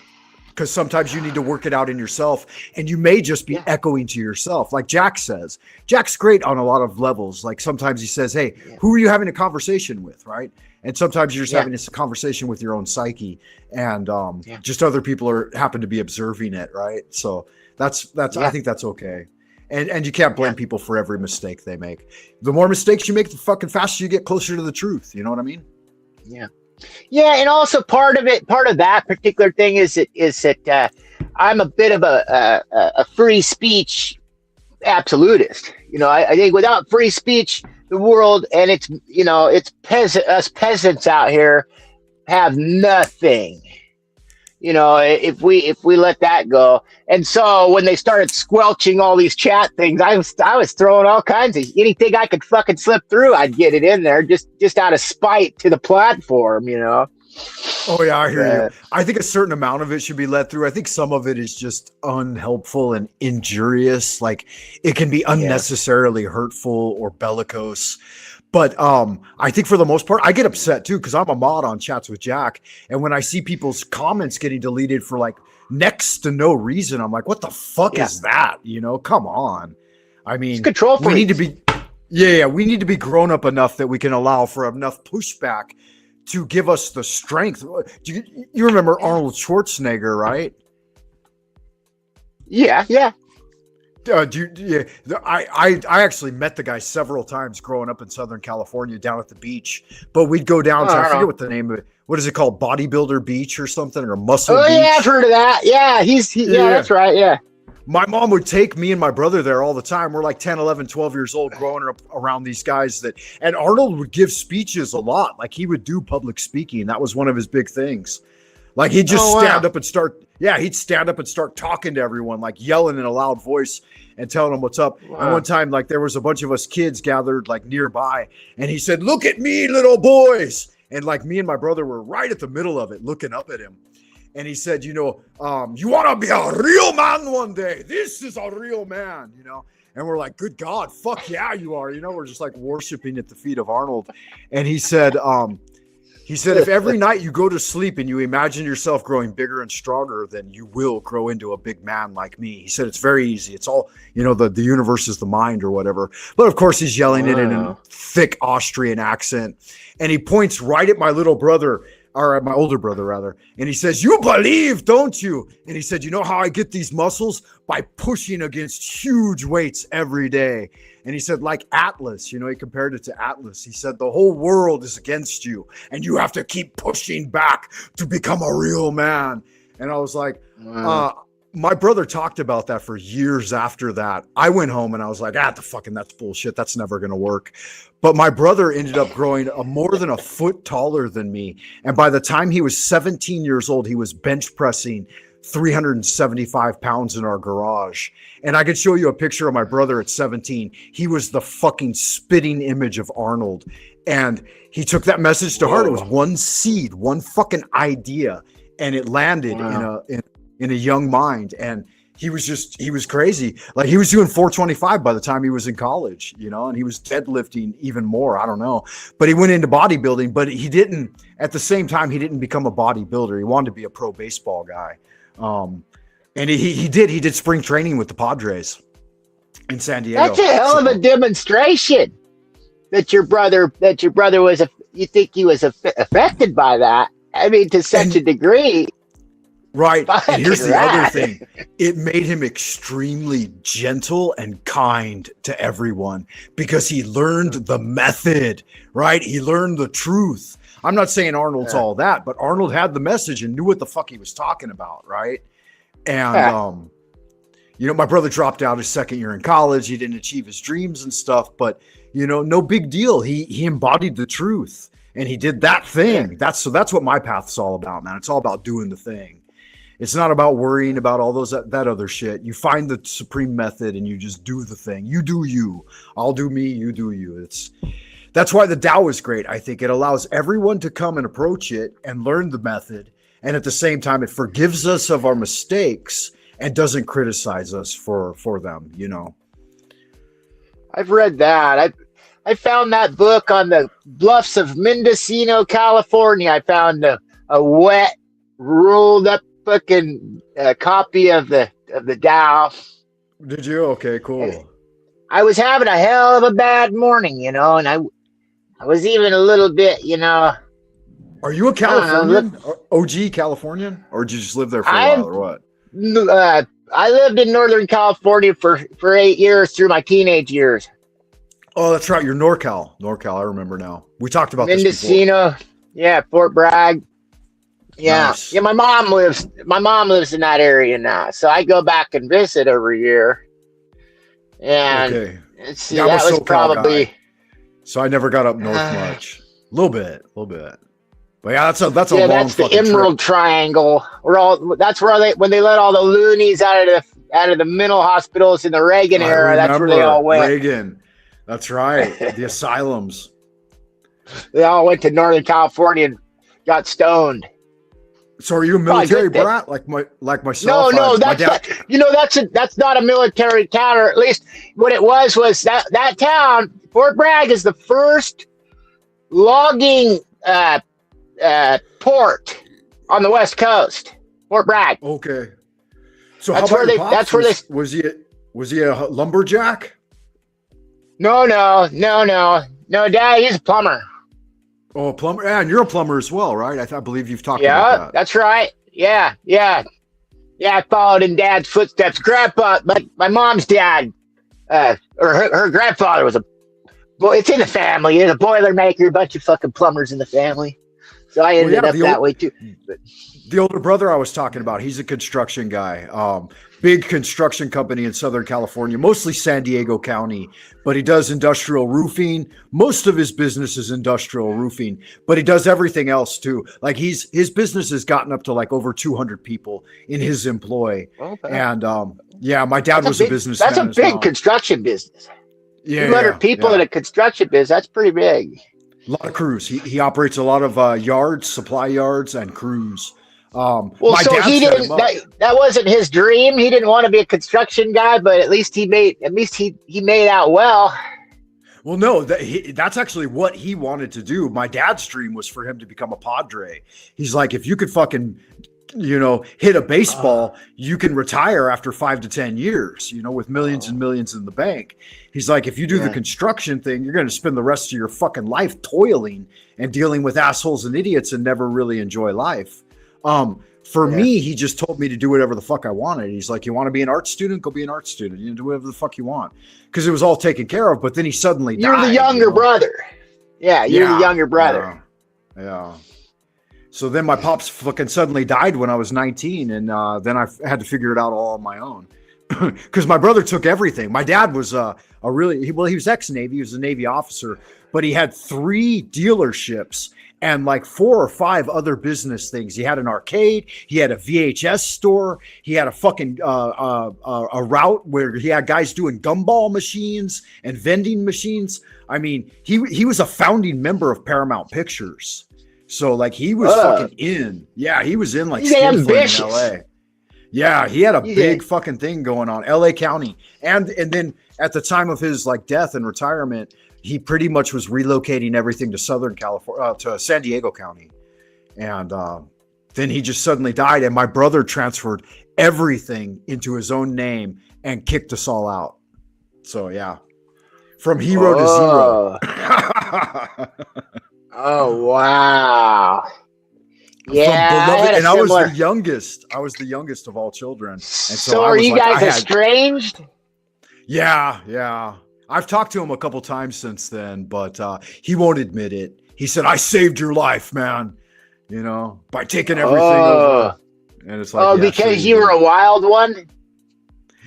A: because sometimes you need to work it out in yourself, and you may just be echoing to yourself. Like Jack says, Jack's great on a lot of levels. Like sometimes he says, hey, who are you having a conversation with, right? And sometimes you're just having this conversation with your own psyche, and just other people happen to be observing it, right? So that's I think that's okay. And you can't blame people for every mistake they make. The more mistakes you make, the fucking faster you get closer to the truth. You know what I mean?
D: Yeah. Yeah, and also part of that particular thing is that I'm a bit of a free speech absolutist. You know, I think without free speech, the world and us peasants out here have nothing. You know, if we let that go. And so when they started squelching all these chat things, I was throwing all kinds of anything I could fucking slip through, I'd get it in there just out of spite to the platform, you know.
A: Oh yeah, I hear you. I think a certain amount of it should be let through. I think some of it is just unhelpful and injurious. Like it can be unnecessarily hurtful or bellicose. But I think for the most part, I get upset too, because I'm a mod on Chats with Jack. And when I see people's comments getting deleted for like next to no reason, I'm like, what the fuck is that? You know, come on. I mean, we need to be, we need to be grown up enough that we can allow for enough pushback to give us the strength. You remember Arnold Schwarzenegger, right?
D: Yeah.
A: I actually met the guy several times growing up in Southern California down at the beach, but we'd go down to, I forget what the name of it, what is it called? Bodybuilder Beach or something, or Muscle Beach?
D: Yeah, I've heard of that. Yeah, that's right. Yeah.
A: My mom would take me and my brother there all the time. We're like 10, 11, 12 years old growing up around these guys and Arnold would give speeches a lot. Like he would do public speaking. That was one of his big things. Like he'd just stand up and start talking to everyone, like yelling in a loud voice and telling them what's up. Wow. And one time, like there was a bunch of us kids gathered like nearby, and he said, "Look at me, little boys." And like me and my brother were right at the middle of it, looking up at him. And he said, you want to be a real man one day. This is a real man, you know? And we're like, good God, fuck yeah, you are. You know, we're just like worshiping at the feet of Arnold. And he said, if every night you go to sleep and you imagine yourself growing bigger and stronger, then you will grow into a big man like me. He said, it's very easy. It's all, the universe is the mind or whatever. But of course he's yelling it in a thick Austrian accent. And he points right at my little brother. or my older brother rather. And he says, "You believe, don't you?" And he said, "You know how I get these muscles? By pushing against huge weights every day." And he said, like Atlas, he compared it to Atlas. He said, the whole world is against you and you have to keep pushing back to become a real man. And I was like, my brother talked about that for years after that. I went home and I was like, that's bullshit. That's never going to work. But my brother ended up growing more than a foot taller than me. And by the time he was 17 years old, he was bench pressing 375 pounds in our garage. And I could show you a picture of my brother at 17. He was the fucking spitting image of Arnold. And he took that message to heart. It was one seed, one fucking idea. And it landed in a young mind. And he was crazy. Like he was doing 425 by the time he was in college, and he was deadlifting even more. I don't know, but he went into bodybuilding, but he didn't, at the same time, he didn't become a bodybuilder. He wanted to be a pro baseball guy. And he did spring training with the Padres in San Diego.
D: That's a hell of a demonstration that your brother was, you think he was affected by that. I mean, to such a degree.
A: Right. And here's the other thing. It made him extremely gentle and kind to everyone because he learned the method, right? He learned the truth. I'm not saying Arnold's all that, but Arnold had the message and knew what the fuck he was talking about, right? And, my brother dropped out his second year in college. He didn't achieve his dreams and stuff, but, no big deal. He embodied the truth and he did that thing. That's what my path's all about, man. It's all about doing the thing. It's not about worrying about all that other shit. You find the supreme method and you just do the thing. You do you. I'll do me. You do you. That's why the Tao is great. I think it allows everyone to come and approach it and learn the method. And at the same time, it forgives us of our mistakes and doesn't criticize us for them,
D: I've read that. I found that book on the bluffs of Mendocino, California. I found a wet, rolled up fucking copy of the Tao.
A: Did you? Okay, cool.
D: I was having a hell of a bad morning, and I was even a little bit,
A: Are you a Californian? OG Californian? Or did you just live there for a while or what?
D: I lived in Northern California for 8 years through my teenage years.
A: Oh, that's right. You're NorCal. I remember now. We talked about this before.
D: Mendocino. Yeah, Fort Bragg. Yeah.
A: Nice.
D: Yeah, my mom lives in that area now. So I go back and visit every year. And let's see, that was probably
A: guy, so I never got up north much. A little bit. But yeah, that's a long
D: that's the Emerald
A: trip.
D: Triangle. That's where when they let all the loonies out of the mental hospitals in the Reagan era. That's where they all went.
A: Reagan. That's right. The asylums.
D: They all went to Northern California and got stoned.
A: So are you a military brat like myself?
D: No, that's not a military town, or at least what it was that town. Fort Bragg is the first logging port on the West Coast. Fort Bragg.
A: Okay. So
D: that's where they. That's where they.
A: Was he a lumberjack?
D: No. Dad, he's a plumber.
A: Oh, a plumber. Yeah, and you're a plumber as well, right? I believe you've talked about that.
D: Yeah, that's right. Yeah. I followed in Dad's footsteps. Grandpa, my mom's dad, or her grandfather was it's in the family. There's a boiler maker, a bunch of fucking plumbers in the family. So I ended up that way too.
A: The older brother I was talking about, he's a construction guy. Big construction company in Southern California, mostly San Diego County, but he does industrial roofing. Most of his business is industrial roofing, but he does everything else too. Like his business has gotten up to like over 200 people in his employ. Okay. And my dad was a businessman.
D: That's a big construction business.
A: Yeah,
D: 200 people in a construction business. That's pretty big.
A: A lot of crews. He operates a lot of yards, supply yards, and crews.
D: So he didn't. That wasn't his dream. He didn't want to be a construction guy, but at least he made out well.
A: Well, no, that's actually what he wanted to do. My dad's dream was for him to become a Padre. He's like, if you could fucking hit a baseball, you can retire after 5 to 10 years, with millions and millions in the bank. He's like, if you do the construction thing, you're going to spend the rest of your fucking life toiling and dealing with assholes and idiots and never really enjoy life. For me, he just told me to do whatever the fuck I wanted. He's like, you want to be an art student? Go be an art student. Do whatever the fuck you want. Because it was all taken care of. But then he suddenly died.
D: You're the younger brother. Yeah, you're the younger brother.
A: Yeah. So then my pops fucking suddenly died when I was 19, and then I had to figure it out all on my own. Because my brother took everything. My dad was he was ex-Navy. He was a Navy officer, but he had 3 dealerships and like 4 or 5 other business things. He had an arcade. He had a VHS store. He had a fucking a route where he had guys doing gumball machines and vending machines. I mean, he was a founding member of Paramount Pictures. So like he was fucking in. Yeah, he was in like
D: ambitious.
A: In LA. Yeah, he had a big fucking thing going on. LA County. And then at the time of his like death and retirement, he pretty much was relocating everything to Southern California, to San Diego County. And then he just suddenly died, and my brother transferred everything into his own name and kicked us all out. So yeah. From hero to zero.
D: Oh wow! Yeah,
A: I was the youngest. I was the youngest of all children. And
D: so are you guys estranged?
A: Yeah. I've talked to him a couple times since then, but he won't admit it. He said, "I saved your life, man. By taking everything over." And it's like,
D: because you were a wild one.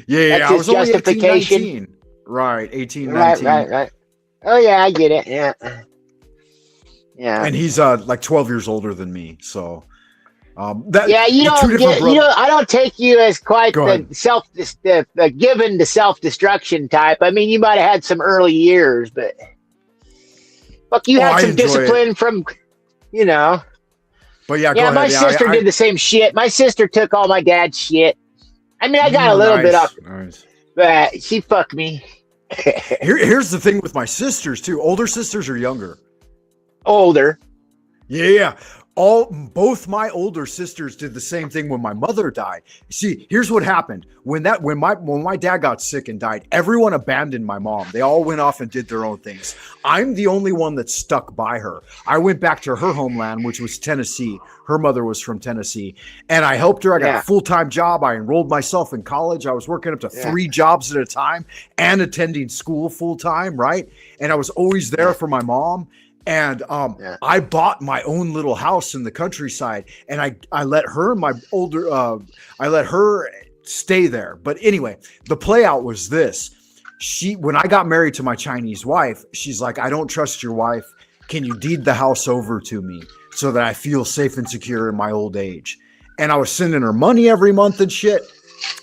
A: Yeah.
D: That's
A: I was only 18,
D: justification.
A: 19. Right, 18, 19.
D: Right. Oh yeah, I get it. Yeah.
A: And he's like 12 years older than me, so
D: I don't take you as quite the given to self-destruction type. I mean, you might have had some early years, but fuck, you had some discipline from,
A: But yeah,
D: my sister did the same shit. My sister took all my dad's shit. I mean, I got a little bit off, but she fucked me.
A: Here's the thing with my sisters too. Older sisters or younger?
D: Older.
A: Yeah. Both my older sisters did the same thing when my mother died. See, here's what happened. When my dad got sick and died, everyone abandoned my mom. They all went off and did their own things. I'm the only one that stuck by her. I went back to her homeland, which was Tennessee. Her mother was from Tennessee, and I helped her. I got a full-time job. I enrolled myself in college. I was working up to 3 jobs at a time and attending school full-time, right? And I was always there for my mom. And I bought my own little house in the countryside, and I let her, I let her stay there. But anyway, the play out was this. When I got married to my Chinese wife, she's like, I don't trust your wife. Can you deed the house over to me so that I feel safe and secure in my old age? And I was sending her money every month and shit.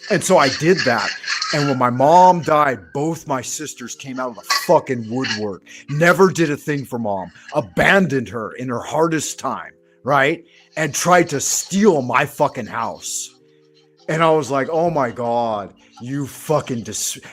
A: And so I did that. And when my mom died, both my sisters came out of the fucking woodwork. Never did a thing for mom. Abandoned her in her hardest time, right? And tried to steal my fucking house. And I was like, oh my God, you fucking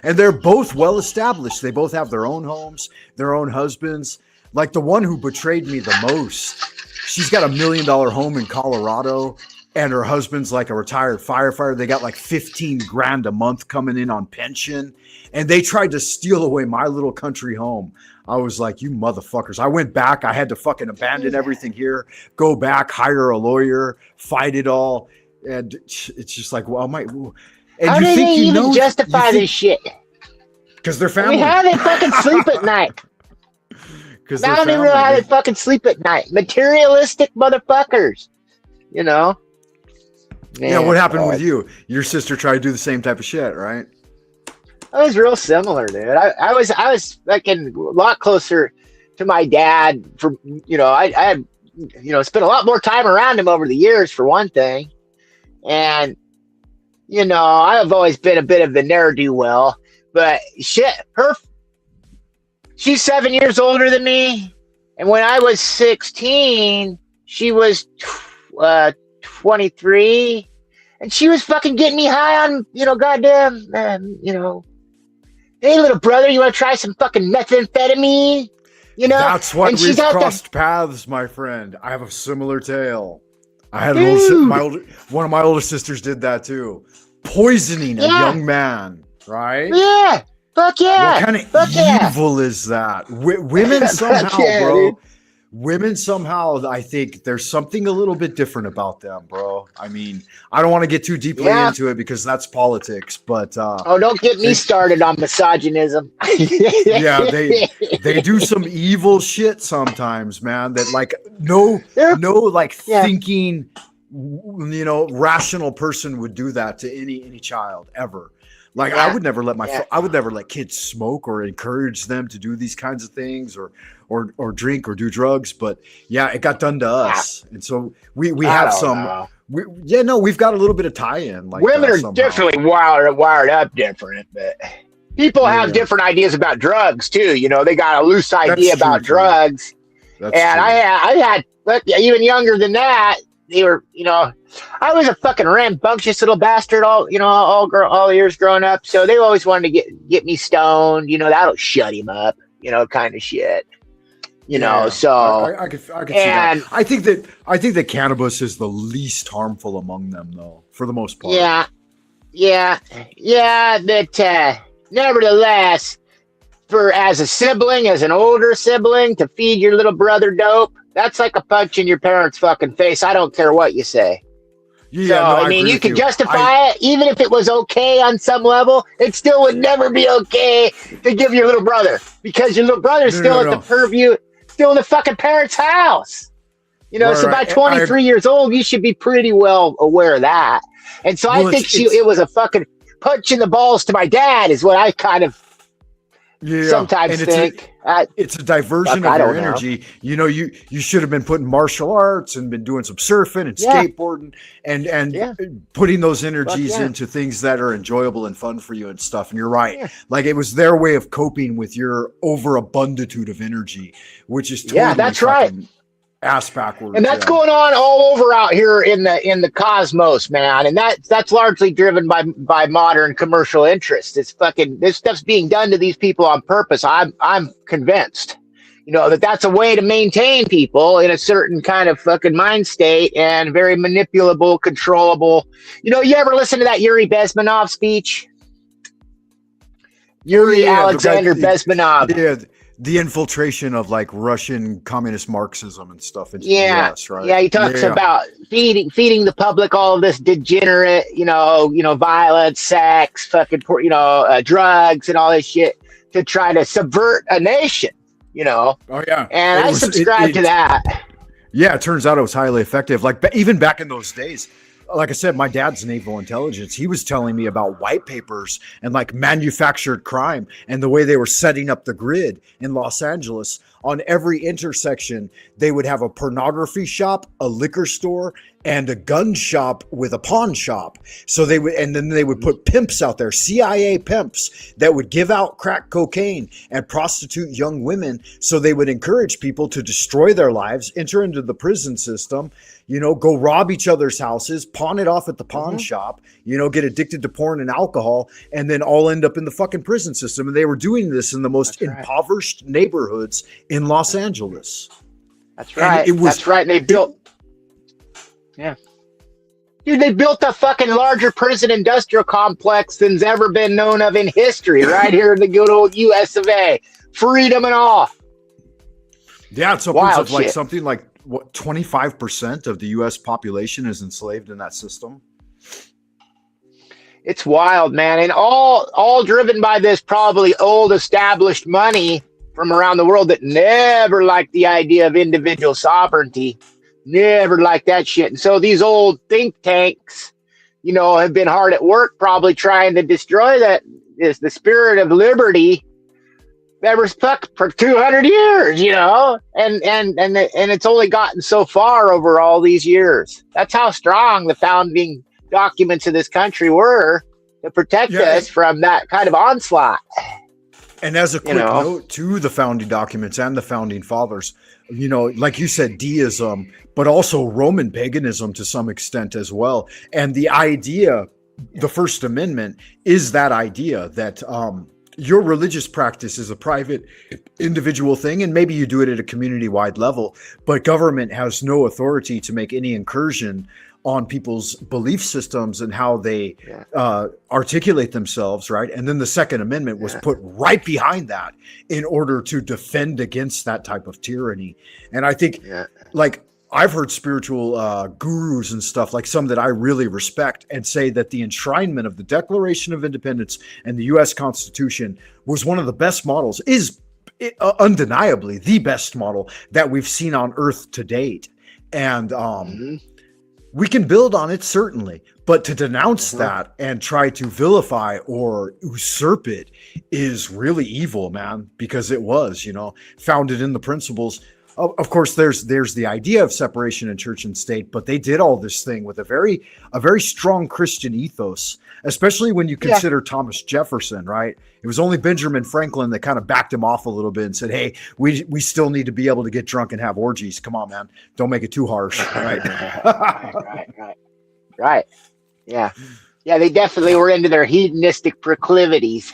A: and they're both well established. They both have their own homes, their own husbands. Like the one who betrayed me the most, she's got $1 million home in Colorado. And her husband's like a retired firefighter. They got like 15 grand a month coming in on pension. And they tried to steal away my little country home. I was like, you motherfuckers. I went back. I had to fucking abandon everything here, go back, hire a lawyer, fight it all. And it's just like, well,
D: how do they even justify this shit?
A: Because they're family.
D: How do they fucking sleep at night? I don't even know how they fucking sleep at night. Materialistic motherfuckers.
A: Yeah, what happened with you? Your sister tried to do the same type of shit, right?
D: I was real similar, dude. I was fucking a lot closer to my dad. I had spent a lot more time around him over the years, for one thing. And I've always been a bit of the ne'er-do-well. But shit, she's 7 years older than me, and when I was 16, she was 23, and she was fucking getting me high on, goddamn, hey little brother, you want to try some fucking methamphetamine?
A: That's what we've crossed paths, my friend. I have a similar tale. I had one of my older sisters did that too. Poisoning a young man, right?
D: Yeah. Fuck yeah.
A: What kind of evil is that? Women somehow, bro.
D: Dude.
A: Women somehow, I think there's something a little bit different about them, bro. I mean, I don't want to get too deeply into it because that's politics, but
D: don't get me started on misogynism.
A: yeah, they do some evil shit sometimes, man. That like no thinking, rational person would do that to any child ever. Like I would never let I would never let kids smoke or encourage them to do these kinds of things or drink or do drugs. But yeah, it got done to us, and so we have some. We've got a little bit of tie-in. Like
D: women are definitely wired up different, but people have different ideas about drugs too. They got a loose idea about drugs, and I had even younger than that. They were, I was a fucking rambunctious little bastard all years growing up. So they always wanted to get me stoned, that'll shut him up, kind of shit, so
A: I could see that. I think that cannabis is the least harmful among them though, for the most part.
D: That, nevertheless, as an older sibling to feed your little brother dope, that's like a punch in your parents' fucking face. I don't care what you say. I mean, you can justify it, even if it was okay on some level. It still would never be okay to give your little brother, because your little brother's still at the purview, still in the fucking parents' house. So by 23 years old, you should be pretty well aware of that. And so I think it was a fucking punch in the balls to my dad, is what I kind of sometimes think.
A: It's a diversion of your energy. You should have been putting martial arts and been doing some surfing and skateboarding and putting those energies into things that are enjoyable and fun for you and stuff. And you're right. Yeah. Like it was their way of coping with your overabunditude of energy, which is totally
D: that's right.
A: Ass backwards.
D: And that's going on all over out here in the cosmos, man. And that's largely driven by modern commercial interests. This stuff's being done to these people on purpose. I'm convinced, that's a way to maintain people in a certain kind of fucking mind state and very manipulable, controllable. You ever listen to that Yuri Bezmenov speech? Yuri Alexander Bezmenov.
A: Yeah. The infiltration of like Russian communist Marxism and stuff into the US, right?
D: Yeah, he talks about feeding the public all of this degenerate, violence, sex, fucking, drugs and all this shit to try to subvert a nation, Oh
A: yeah.
D: And I subscribe to that.
A: Yeah, it turns out it was highly effective. Like even back in those days, like I said, my dad's naval intelligence. He was telling me about white papers and like manufactured crime and the way they were setting up the grid in Los Angeles. On every intersection, they would have a pornography shop, a liquor store, and a gun shop with a pawn shop. So they would put pimps out there, CIA pimps that would give out crack cocaine and prostitute young women. So they would encourage people to destroy their lives, enter into the prison system, go rob each other's houses, pawn it off at the pawn shop, get addicted to porn and alcohol, and then all end up in the fucking prison system. And they were doing this in the most impoverished neighborhoods in Los Angeles.
D: That's right. That's right. And they built, dude, they built a fucking larger prison industrial complex than's ever been known of in history, right here in the good old US of A. Freedom and all.
A: Yeah, it's upwards of like something like 25% of the US population is enslaved in that system.
D: It's wild, man. And all driven by this probably old established money from around the world that never liked the idea of individual sovereignty. Never liked that shit. And so these old think tanks, have been hard at work probably trying to destroy the spirit of liberty that was stuck for 200 years, and it's only gotten so far over all these years. That's how strong the founding documents of this country were to protect us from that kind of onslaught.
A: And as a quick note to the founding documents and the founding fathers, like you said, deism, but also Roman paganism to some extent as well. And the idea, the First Amendment is that idea that your religious practice is a private individual thing, and maybe you do it at a community-wide level, but government has no authority to make any incursion on people's belief systems and how they articulate themselves, right? And then the Second Amendment was put right behind that in order to defend against that type of tyranny. And I think, like, I've heard spiritual gurus and stuff, like some that I really respect, and say that the enshrinement of the Declaration of Independence and the U.S. Constitution was one of the best models, is undeniably the best model that we've seen on Earth to date. And we can build on it, certainly, but to denounce that and try to vilify or usurp it is really evil, man, because it was, founded in the principles. Of course, there's the idea of separation in church and state, but they did all this thing with a very strong Christian ethos, especially when you consider Thomas Jefferson, right? It was only Benjamin Franklin that kind of backed him off a little bit and said, hey, we still need to be able to get drunk and have orgies. Come on, man. Don't make it too harsh, right?
D: Right. Yeah. Yeah, they definitely were into their hedonistic proclivities.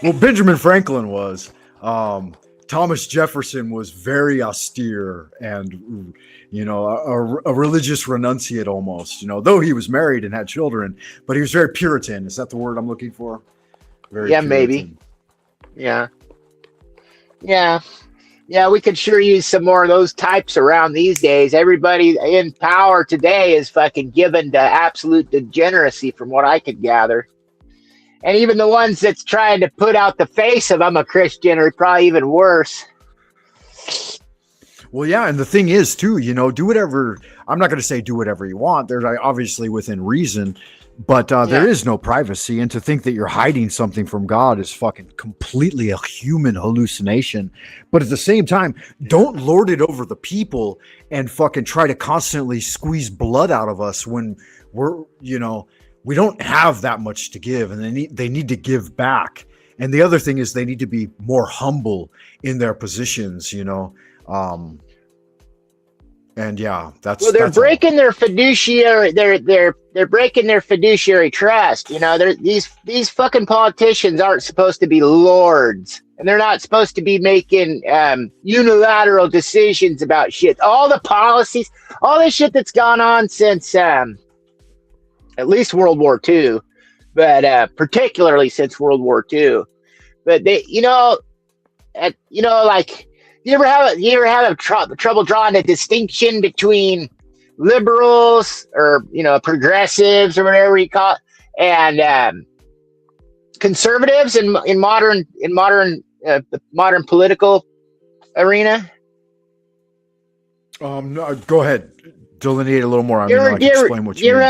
A: Well, Benjamin Franklin was. Thomas Jefferson was very austere and, a religious renunciate almost, though he was married and had children, but he was very Puritan. Is that the word I'm looking for? Very Puritan.
D: Maybe. Yeah. Yeah, we could sure use some more of those types around these days. Everybody in power today is fucking given to absolute degeneracy from what I could gather. And even the ones that's trying to put out the face of I'm a Christian are probably even worse.
A: Well, yeah, and the thing is, too, do whatever. I'm not going to say do whatever you want. There's obviously within reason, but there is no privacy. And to think that you're hiding something from God is fucking completely a human hallucination. But at the same time, don't lord it over the people and fucking try to constantly squeeze blood out of us when we're, we don't have that much to give, and they need to give back. And the other thing is they need to be more humble in their positions, and
D: they're breaking their fiduciary. They're breaking their fiduciary trust. These fucking politicians aren't supposed to be lords, and they're not supposed to be making unilateral decisions about shit. All the policies, all this shit that's gone on since at least World War II, but particularly since World War II. But they, like, you ever have trouble drawing a distinction between liberals or progressives or whatever you call it, and conservatives in modern political arena?
A: No, go ahead. Delineate a little more. Explain what you mean.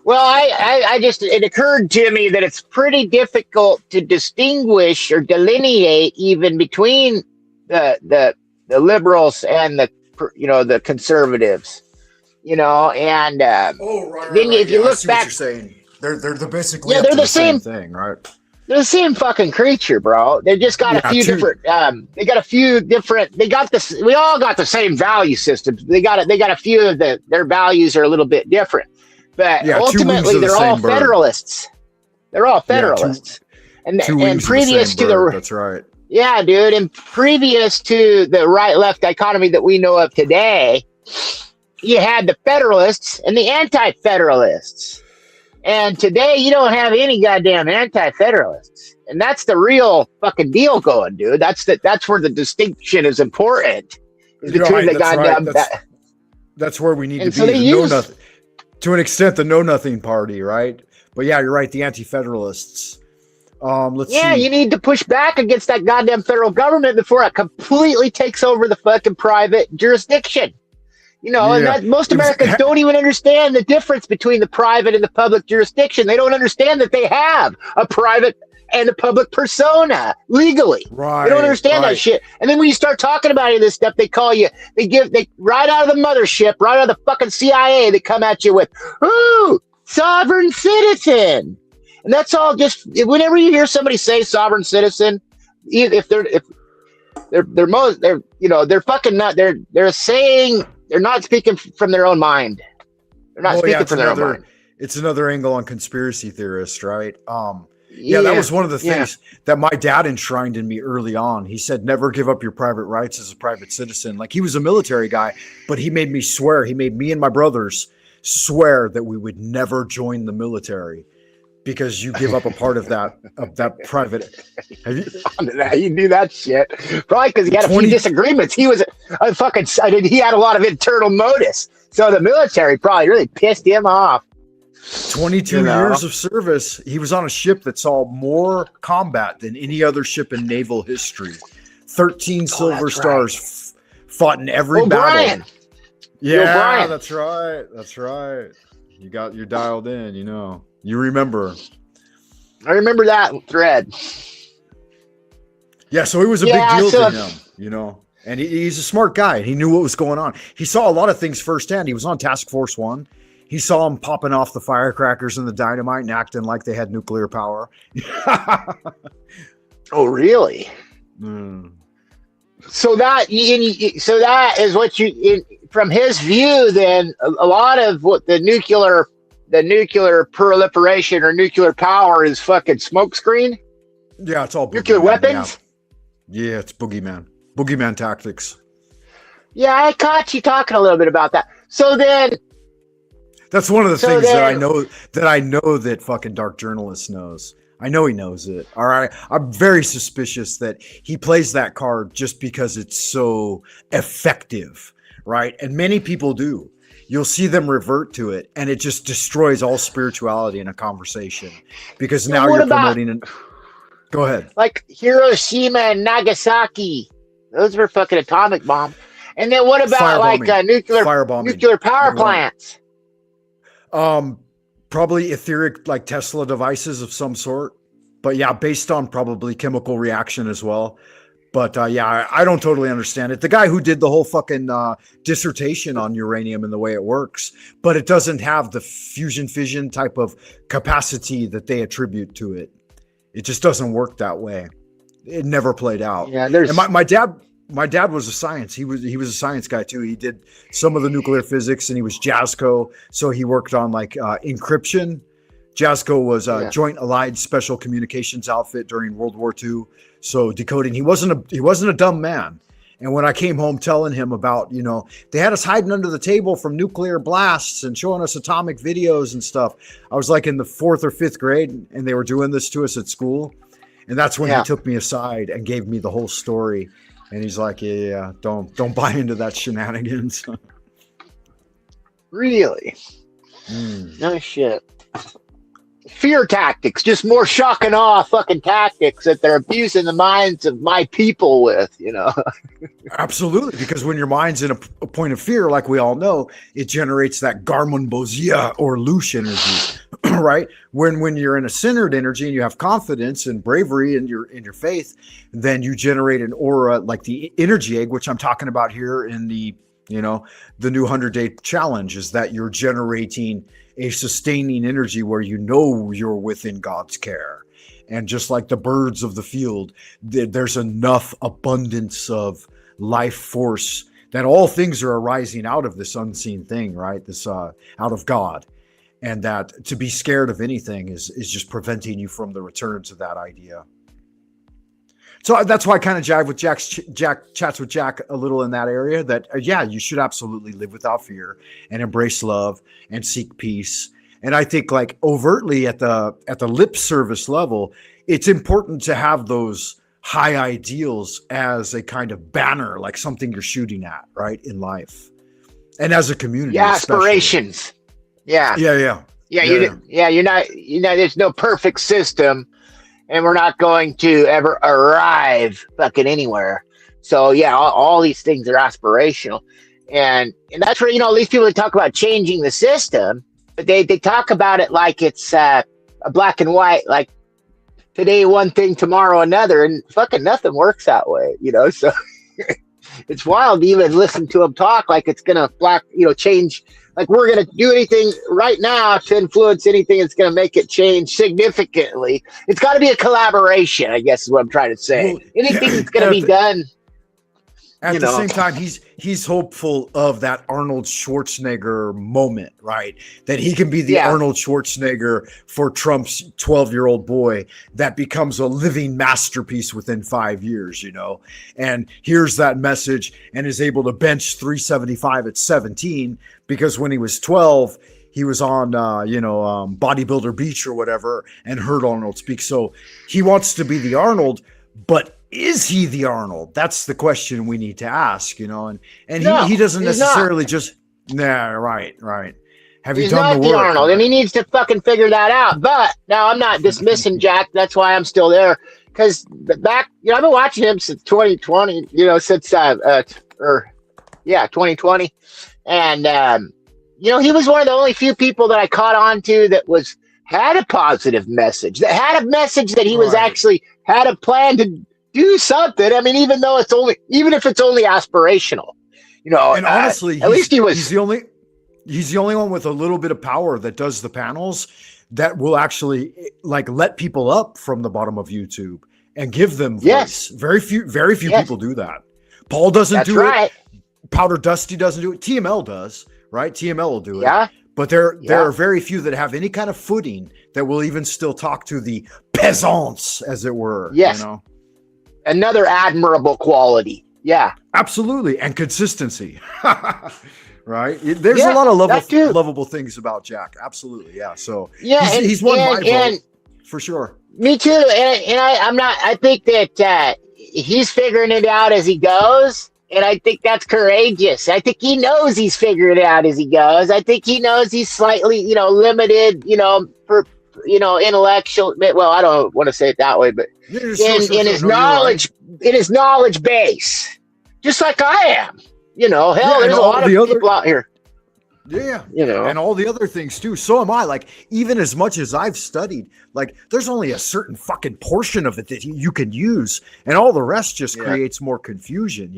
D: It occurred to me that it's pretty difficult to distinguish or delineate even between the liberals and the conservatives, and then if you look back,
A: what you're saying. They're basically
D: they're the same
A: thing, right?
D: They're the same fucking creature, bro. They just got a few different. They got a few different. They got this. We all got the same value systems. They got a few of their values are a little bit different, but ultimately they're all federalists. They're all federalists, and previous to the
A: that's right.
D: Yeah, dude. And previous to the right-left dichotomy that we know of today, you had the federalists and the anti-federalists. And today you don't have any goddamn anti-federalists. And that's the real fucking deal going, dude. That's where the distinction is important. Is between the goddamn
A: that's where we need to be. To an extent, the know nothing party, right? But yeah, you're right, the anti-federalists. Let's see.
D: You need to push back against that goddamn federal government before it completely takes over the fucking private jurisdiction. And most Americans don't even understand the difference between the private and the public jurisdiction. They don't understand that they have a private and a public persona legally.
A: Right.
D: They don't understand that shit. And then when you start talking about any of this stuff, they call you, they right out of the mothership, right out of the fucking CIA, they come at you with, ooh, sovereign citizen. And that's all just, whenever you hear somebody say sovereign citizen, they're not speaking from their own mind. They're not speaking from their own mind.
A: It's another angle on conspiracy theorists, right? Yeah, that was one of the things that my dad enshrined in me early on. He said, never give up your private rights as a private citizen. Like, he was a military guy, but he made me swear. He made me and my brothers swear that we would never join the military because you give up a part of that private. Have
D: you knew that shit. Probably because he had a few disagreements. He was a fucking. He had a lot of internal motives. So the military probably really pissed him off.
A: 22 years of service. He was on a ship that saw more combat than any other ship in naval history. 13 silver stars, fought in every battle. Yeah, that's right. That's right. You're dialed in, you know. You remember.
D: I remember that thread.
A: Yeah, so it was a big deal to him, you know. And he's a smart guy. He knew what was going on. He saw a lot of things firsthand. He was on Task Force 1. He saw them popping off the firecrackers and the dynamite and acting like they had nuclear power.
D: Oh, really?
A: Mm.
D: So that is what from his view. Then a lot of what the nuclear proliferation or nuclear power is fucking smokescreen.
A: Yeah, it's all
D: nuclear weapons.
A: Yeah, it's boogeyman tactics.
D: Yeah, I caught you talking a little bit about that. So then.
A: That's one of the things that I know that fucking Dark Journalist knows. I know he knows it. All right. I'm very suspicious that he plays that card just because it's so effective, right? And many people do. You'll see them revert to it, and it just destroys all spirituality in a conversation because now you're promoting it. Go ahead.
D: Like Hiroshima and Nagasaki. Those were fucking atomic bombs. And then what about nuclear power plants?
A: Probably etheric, like Tesla devices of some sort, but yeah, based on probably chemical reaction as well. But yeah, I don't totally understand it. The guy who did the whole fucking dissertation on uranium and the way it works, but it doesn't have the fusion fission type of capacity that they attribute to it. It just doesn't work that way. It never played out.
D: Yeah,
A: and my dad was a science. He was a science guy too. He did some of the nuclear physics, and he was JASCO. So he worked on like encryption. JASCO was a Joint Allied Special Communications outfit during World War II. So decoding, he wasn't a dumb man. And when I came home telling him about, you know, they had us hiding under the table from nuclear blasts and showing us atomic videos and stuff. I was like in the 4th or 5th grade, and they were doing this to us at school. And that's when he took me aside and gave me the whole story. And he's like, yeah, don't buy into that shenanigans.
D: Really? No shit. Fear tactics, just more shock and awe fucking tactics that they're abusing the minds of my people with, you know.
A: Absolutely, because when your mind's in a point of fear, like we all know, it generates that Garmonbozia or Lush energy, right? When you're in a centered energy and you have confidence and bravery in your faith, then you generate an aura like the energy egg, which I'm talking about here in the new 100-day challenge, is that you're generating a sustaining energy where you know you're within God's care. And just like the birds of the field, there's enough abundance of life force that all things are arising out of this unseen thing, right? This out of God. And that to be scared of anything is just preventing you from the return to that idea. So that's why I kind of jive with chats with Jack a little in that area, that, you should absolutely live without fear and embrace love and seek peace. And I think like overtly at the lip service level, it's important to have those high ideals as a kind of banner, like something you're shooting at, right, in life. And as a community.
D: Yeah, aspirations. Yeah.
A: Yeah.
D: You're not, there's no perfect system. And we're not going to ever arrive fucking anywhere. So yeah, all these things are aspirational, and that's where these people talk about changing the system, but they talk about it like it's a black and white, like today one thing, tomorrow another, and fucking nothing works that way, So it's wild to even listen to them talk like it's gonna change. Like we're going to do anything right now to influence anything that's going to make it change significantly. It's got to be a collaboration, I guess is what I'm trying to say. Anything that's going to be done.
A: At the same time, he's hopeful of that Arnold Schwarzenegger moment, right? That he can be the Arnold Schwarzenegger for Trump's 12-year-old boy that becomes a living masterpiece within 5 years, you know, and hears that message and is able to bench 375 at 17 because when he was 12, he was on, Bodybuilder Beach or whatever and heard Arnold speak. So he wants to be the Arnold, but is he the Arnold? That's the question we need to ask, you know, and no, he doesn't necessarily just, right. Have you done the work?
D: Arnold, and he needs to fucking figure that out. But now I'm not dismissing Jack. That's why I'm still there. Because back, I've been watching him since 2020, since 2020. And, he was one of the only few people that I caught on to that had a positive message, that had a message that he was actually had a plan to do something. I mean, even if it's only aspirational, and honestly, at least he's the only one with a little bit of power that does the panels that will actually let people up from the bottom of YouTube and give them voice. Yes. Very few people do that. Paul doesn't do it. Powder Dusty doesn't do it. TML does, right? TML will do it. Yeah. But there are very few that have any kind of footing that will even still talk to the peasants, as it were. Yes. Another admirable quality. Yeah. Absolutely. And consistency. Right? There's a lot of lovable things about Jack. Absolutely. Yeah. So he's won my vote for sure. Me too. And I think that he's figuring it out as he goes. And I think that's courageous. I think he knows he's figuring it out as he goes. I think he knows he's slightly, limited, for intellectual. Well, I don't want to say it that way, but in his knowledge base, just like I am. There's a lot of people out here. Yeah. And all the other things too. So am I. Even as much as I've studied, there's only a certain fucking portion of it that you can use, and all the rest just creates more confusion,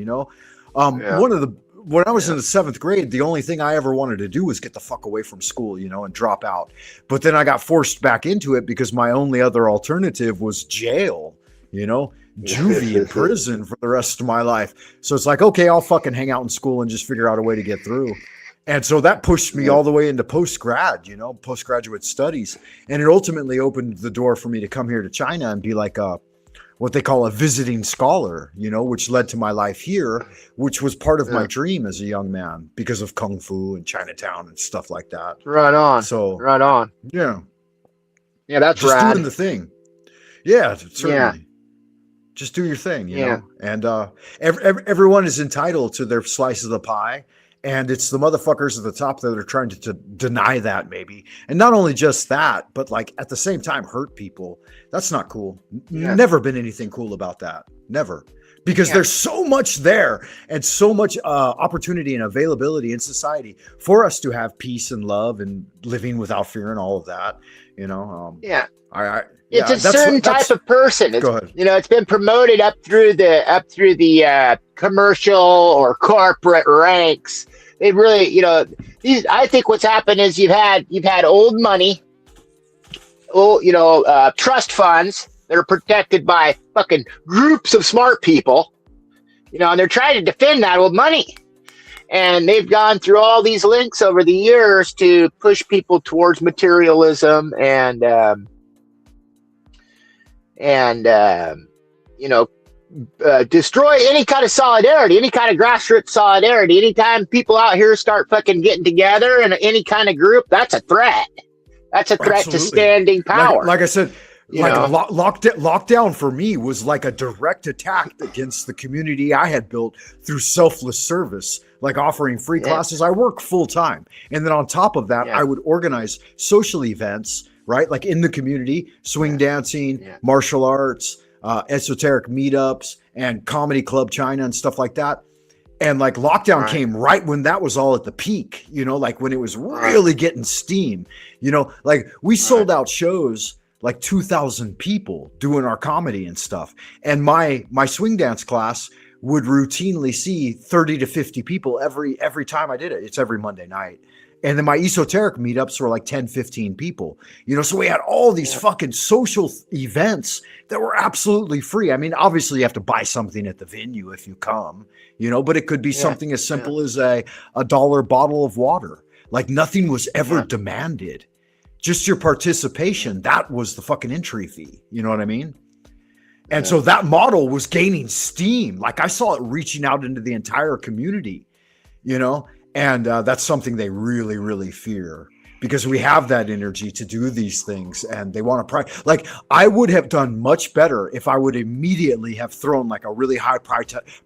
D: when I was in the 7th grade, the only thing I ever wanted to do was get the fuck away from school, and drop out. But then I got forced back into it because my only other alternative was jail, juvie in prison for the rest of my life. So it's okay, I'll fucking hang out in school and just figure out a way to get through. And so that pushed me all the way into postgraduate studies. And it ultimately opened the door for me to come here to China and be what they call a visiting scholar, which led to my life here, which was part of my dream as a young man because of Kung Fu and Chinatown and stuff like that. Right on. So, right on. Yeah. Yeah, that's just rad. Doing the thing. Yeah, certainly. Yeah. Just do your thing, you know? And everyone is entitled to their slice of the pie. And it's the motherfuckers at the top that are trying to deny that, maybe. And not only just that, but at the same time, hurt people. That's not cool. Yeah. Never been anything cool about that. Never. Because there's so much there and so much opportunity and availability in society for us to have peace and love and living without fear and all of that, It's a certain type of person. Go ahead. It's been promoted up through the commercial or corporate ranks. They really, I think what's happened is you've had old money, trust funds that are protected by fucking groups of smart people, and they're trying to defend that old money. And they've gone through all these links over the years to push people towards materialism and destroy any kind of solidarity, any kind of grassroots solidarity. Anytime people out here start fucking getting together in any kind of group, that's a threat. That's a threat to standing power. Like I said, lockdown for me was like a direct attack against the community I had built through selfless service, offering free classes. I work full time. And then on top of that, I would organize social events, right? In the community, swing dancing, martial arts, esoteric meetups, and comedy club China and stuff like that. And lockdown came right when that was all at the peak, when it was really getting steam, we sold out shows 2,000 people doing our comedy and stuff. And my swing dance class
A: would routinely see 30 to 50 people every time I did it. It's every Monday night. And then my esoteric meetups were like 10, 15 people, so we had all these fucking social events that were absolutely free. I mean, obviously you have to buy something at the venue if you come, but it could be something as simple as a $1 bottle of water. Like nothing was ever demanded, just your participation. That was the fucking entry fee. You know what I mean? And so that model was gaining steam. Like I saw it reaching out into the entire community, and that's something they really, really fear, because we have that energy to do these things and they want to like I would have done much better if I would immediately have thrown like a really high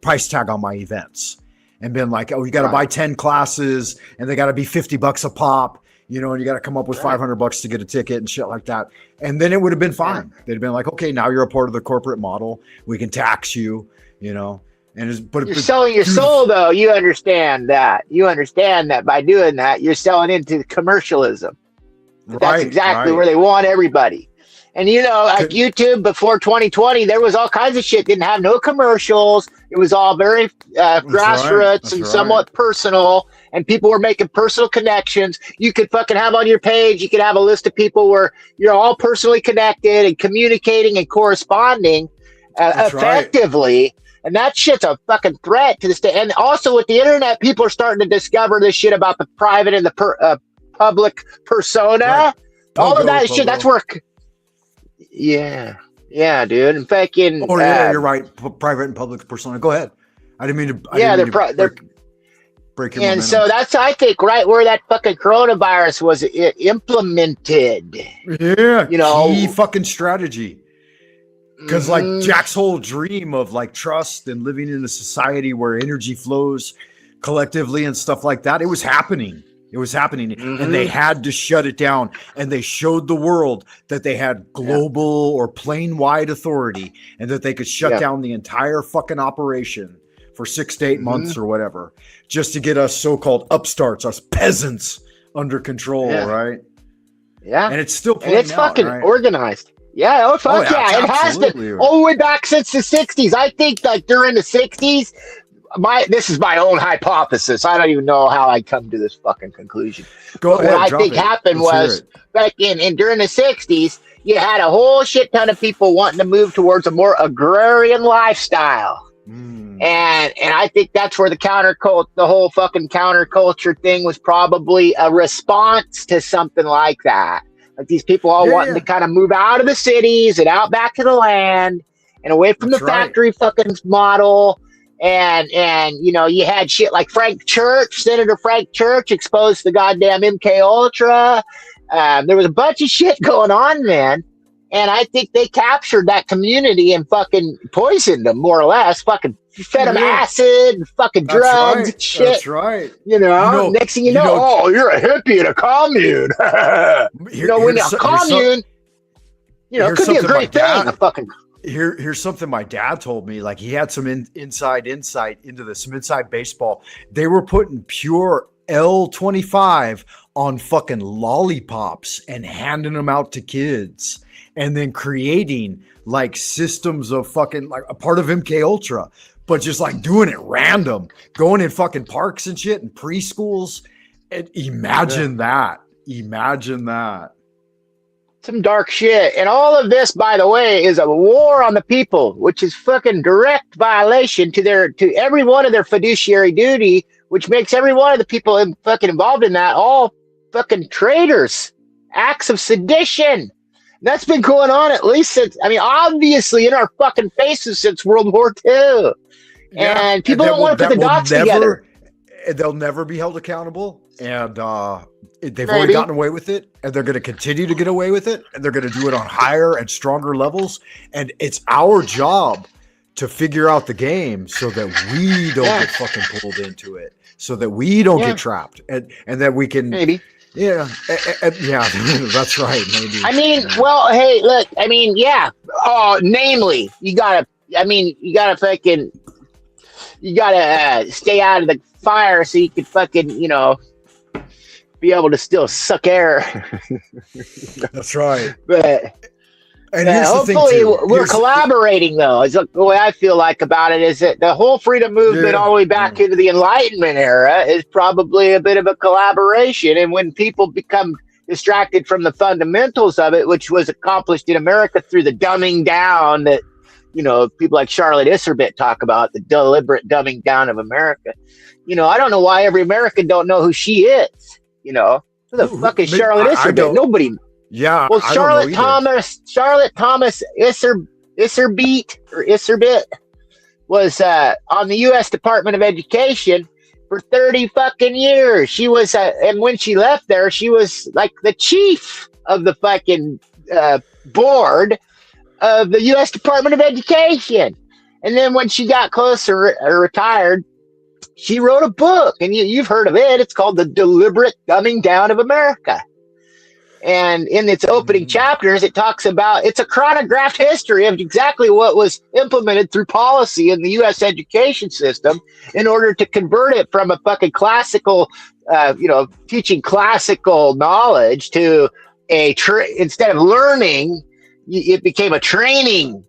A: price tag on my events and been like, oh, you got to buy 10 classes and they got to be $50 a pop, and you got to come up with $500 to get a ticket and shit like that. And then it would have been fine. They'd have been like, okay, now you're a part of the corporate model. We can tax you, but you're
D: selling your soul, though. You understand that. By doing that, you're selling into commercialism. That's exactly where they want everybody. And like YouTube before 2020, there was all kinds of shit. Didn't have no commercials. It was all very grassroots and somewhat personal. And people were making personal connections. You could fucking have on your page, you could have a list of people where you're all personally connected and communicating and corresponding effectively. And that shit's a fucking threat to the state. And also with the internet, people are starting to discover this shit about the private and the public persona. All of that shit, that's where... Yeah, dude. And fucking...
A: you're right. Private and public persona. Go ahead. I didn't mean to... they're break your momentum.
D: So that's, I think, right where that fucking coronavirus was implemented.
A: Yeah, key fucking strategy. Because like Jack's whole dream of like trust and living in a society where energy flows collectively and stuff like that, it was happening. And they had to shut it down. And they showed the world that they had global or plane-wide authority and that they could shut down the entire fucking operation for 6 to 8 months or whatever, just to get us so-called upstarts, us peasants, under control, right?
D: Yeah.
A: And it's still playing
D: and it's
A: out,
D: fucking organized. Yeah, it has been all the way back since the 60s. I think like during the 60s, this is my own hypothesis. I don't even know how I come to this fucking conclusion.
A: What
D: I think happened was back in during the 60s, you had a whole shit ton of people wanting to move towards a more agrarian lifestyle. And I think that's where the whole fucking counterculture thing was probably a response to something like that. Like these people all wanting to kind of move out of the cities and out back to the land and away from the factory fucking model. And you had shit like Senator Frank Church exposed the goddamn MK Ultra. There was a bunch of shit going on, man. And I think they captured that community and fucking poisoned them, more or less. Fucking fed them acid, fucking drugs and shit.
A: That's right.
D: Next thing you know, you're a hippie in a commune. When a commune, it could be a great thing.
A: Here's something my dad told me. Like he had some inside insight into some inside baseball. They were putting pure L25 on fucking lollipops and handing them out to kids. And then creating like systems of fucking like a part of MK Ultra, but just like doing it random, going in fucking parks and shit and preschools. And imagine that.
D: Some dark shit. And all of this, by the way, is a war on the people, which is fucking direct violation to every one of their fiduciary duty, which makes every one of the people fucking involved in that all fucking traitors, acts of sedition. That's been going on at least obviously in our fucking faces since World War II. And people don't want to put the dots together.
A: They'll never be held accountable. And they've already gotten away with it. And they're going to continue to get away with it. And they're going to do it on higher and stronger levels. And it's our job to figure out the game so that we don't get fucking pulled into it. So that we don't get trapped. And that we can...
D: Maybe.
A: Yeah, that's right. Maybe.
D: Well, hey, look. Namely, you gotta stay out of the fire so you can fucking, be able to still suck air.
A: That's right.
D: But
A: And here's the thing
D: Hopefully,
A: too.
D: we're collaborating, though. Is the way I feel like about it is that the whole freedom movement, all the way back into the Enlightenment era, is probably a bit of a collaboration. And when people become distracted from the fundamentals of it, which was accomplished in America through the dumbing down that, people like Charlotte Isserbit talk about, the deliberate dumbing down of America. I don't know why every American don't know who she is. Who the fuck is Charlotte Isserbit? Nobody.
A: Yeah.
D: Well, Charlotte Thomas Isserbit was on the U.S. Department of Education for 30 fucking years. She was, and when she left there, she was like the chief of the fucking board of the U.S. Department of Education. And then when she got closer or retired, she wrote a book, and you've heard of it. It's called The Deliberate Dumbing Down of America. And in its opening chapters, it talks about, it's a chronographed history of exactly what was implemented through policy in the U.S. education system in order to convert it from a fucking classical, teaching classical knowledge to instead of learning, it became a training,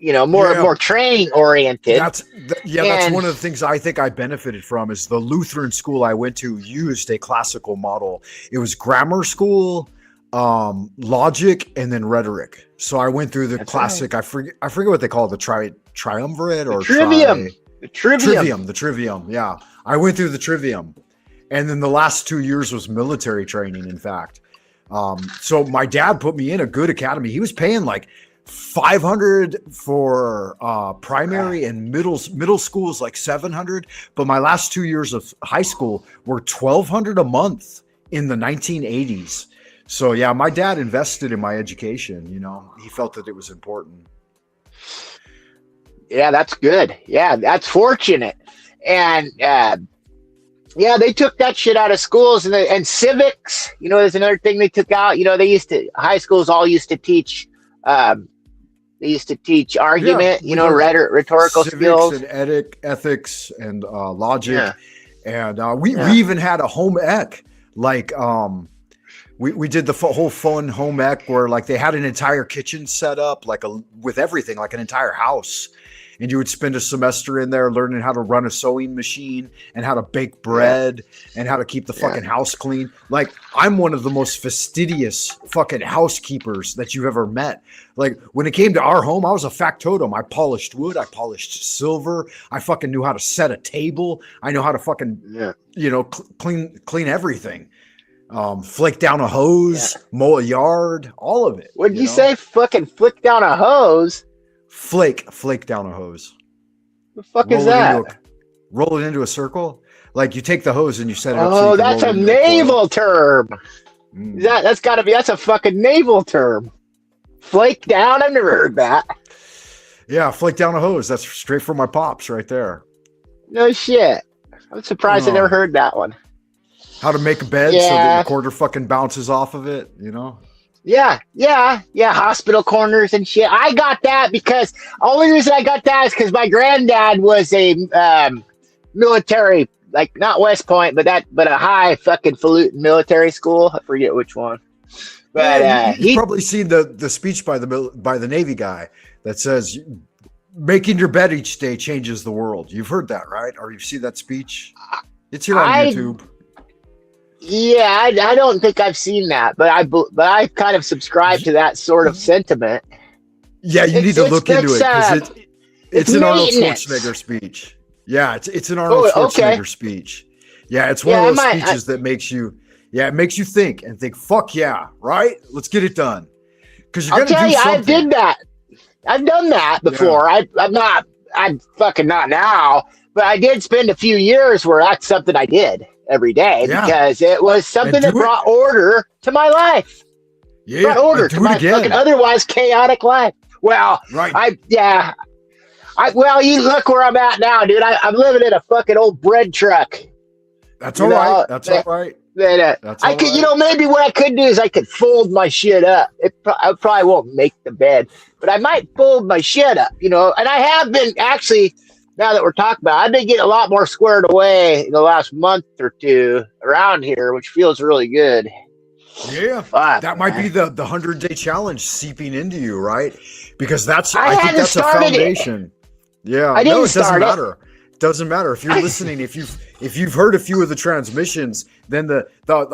D: more training oriented.
A: That's one of the things I think I benefited from is the Lutheran school I went to used a classical model. It was grammar school, logic, and then rhetoric. So I went through the classic. Right. I forget what they call it, the triumvirate or
D: trivium. The
A: trivium. Yeah, I went through the trivium, and then the last 2 years was military training. In fact, so my dad put me in a good academy. He was paying like $500 for primary, and middle school is like $700. But my last 2 years of high school were $1,200 a month in the 1980s. So yeah, my dad invested in my education. He felt that it was important.
D: Yeah, that's good. Yeah, that's fortunate. And they took that shit out of schools, and civics. There's another thing they took out. High schools all used to teach. They used to teach argument, rhetorical skills,
A: and ethics, and logic. Yeah. And we even had a home ec, like we did the whole fun home ec where like they had an entire kitchen set up, like with everything, like an entire house. And you would spend a semester in there learning how to run a sewing machine and how to bake bread and how to keep the fucking house clean. Like, I'm one of the most fastidious fucking housekeepers that you've ever met. Like, when it came to our home, I was a factotum. I polished wood. I polished silver. I fucking knew how to set a table. I know how to fucking, clean everything. Flick down a hose, mow a yard, all of it.
D: What'd you say? Fucking flick down a hose?
A: Flake down a hose.
D: The fuck is that?
A: Roll it into a circle. Like you take the hose and you set it up.
D: Oh, that's a naval term. That's a fucking naval term. Flake down. I've never heard that.
A: Yeah, flake down a hose. That's straight from my pops right there.
D: No shit. I'm surprised I never heard that one.
A: How to make a bed so that the quarter fucking bounces off of it,
D: Yeah, hospital corners and shit. I got that because only reason I got that is because my granddad was a military, like not West Point, but a high fucking falutin military school. I forget which one. But
A: you've probably seen the speech by the Navy guy that says making your bed each day changes the world. You've heard that, right? Or you've seen that speech? It's here on YouTube.
D: Yeah, I don't think I've seen that, but I kind of subscribe to that sort of sentiment.
A: Yeah, you need to look into it because it's an Arnold Schwarzenegger speech. Yeah, it's an Arnold Schwarzenegger speech. Yeah, it's one of those speeches that makes you think and think, fuck yeah, right? Let's get it done. Because you're gonna do something. I did
D: that. I've done that before. Yeah. I'm fucking not now, but I did spend a few years where that's something I did every day because it was something that brought order to my life.
A: Yeah,
D: brought order to my fucking otherwise chaotic life. Well,
A: right.
D: Well, you look where I'm at now, dude. I'm living in a fucking old bread truck.
A: That's all right. That's all right.
D: I could, maybe what I could do is I could fold my shit up. I probably won't make the bed, but I might fold my shit up, and I have been actually. Now that we're talking about it, I've been getting a lot more squared away in the last month or two around here, which feels really good.
A: Yeah,
D: Fuck,
A: that might
D: man.
A: be the 100-day challenge seeping into you, right? Because I think
D: hadn't
A: that's a
D: started it.
A: foundation. Yeah,
D: I
A: no,
D: didn't
A: it doesn't
D: start it.
A: matter. It doesn't matter if you're listening. If you've heard a few of the transmissions, then the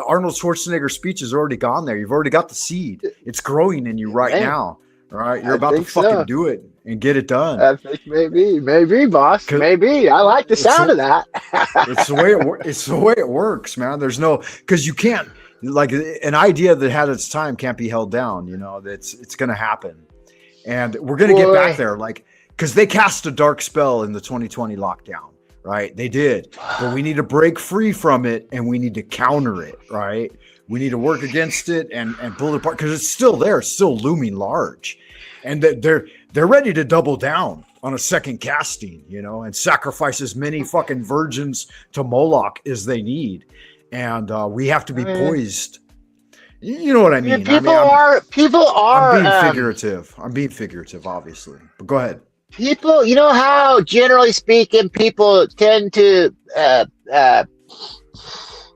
A: Arnold Schwarzenegger speech is already gone there. You've already got the seed. It's growing in you right
D: Man,
A: now. All right, you're
D: I
A: about to
D: think
A: fucking
D: so.
A: do it and get it done.
D: I think maybe, boss,
A: 'Cause
D: maybe. I like the sound of that.
A: It's the way it's the way it works, man. There's no, because you can't, like, an idea that had its time can't be held down. You know, it's going to happen, and we're going to get back there, like, because they cast a dark spell in the 2020 lockdown, right? They did, but we need to break free from it, and we need to counter it, right? We need to work against it and pull it apart, because it's still there, it's still looming large, and they're ready to double down on a second casting, you know, and sacrifice as many fucking virgins to Moloch as they need, and we have to be poised. You know what I mean?
D: People are.
A: I'm being figurative, obviously, but go ahead.
D: People, you know how generally speaking, people tend to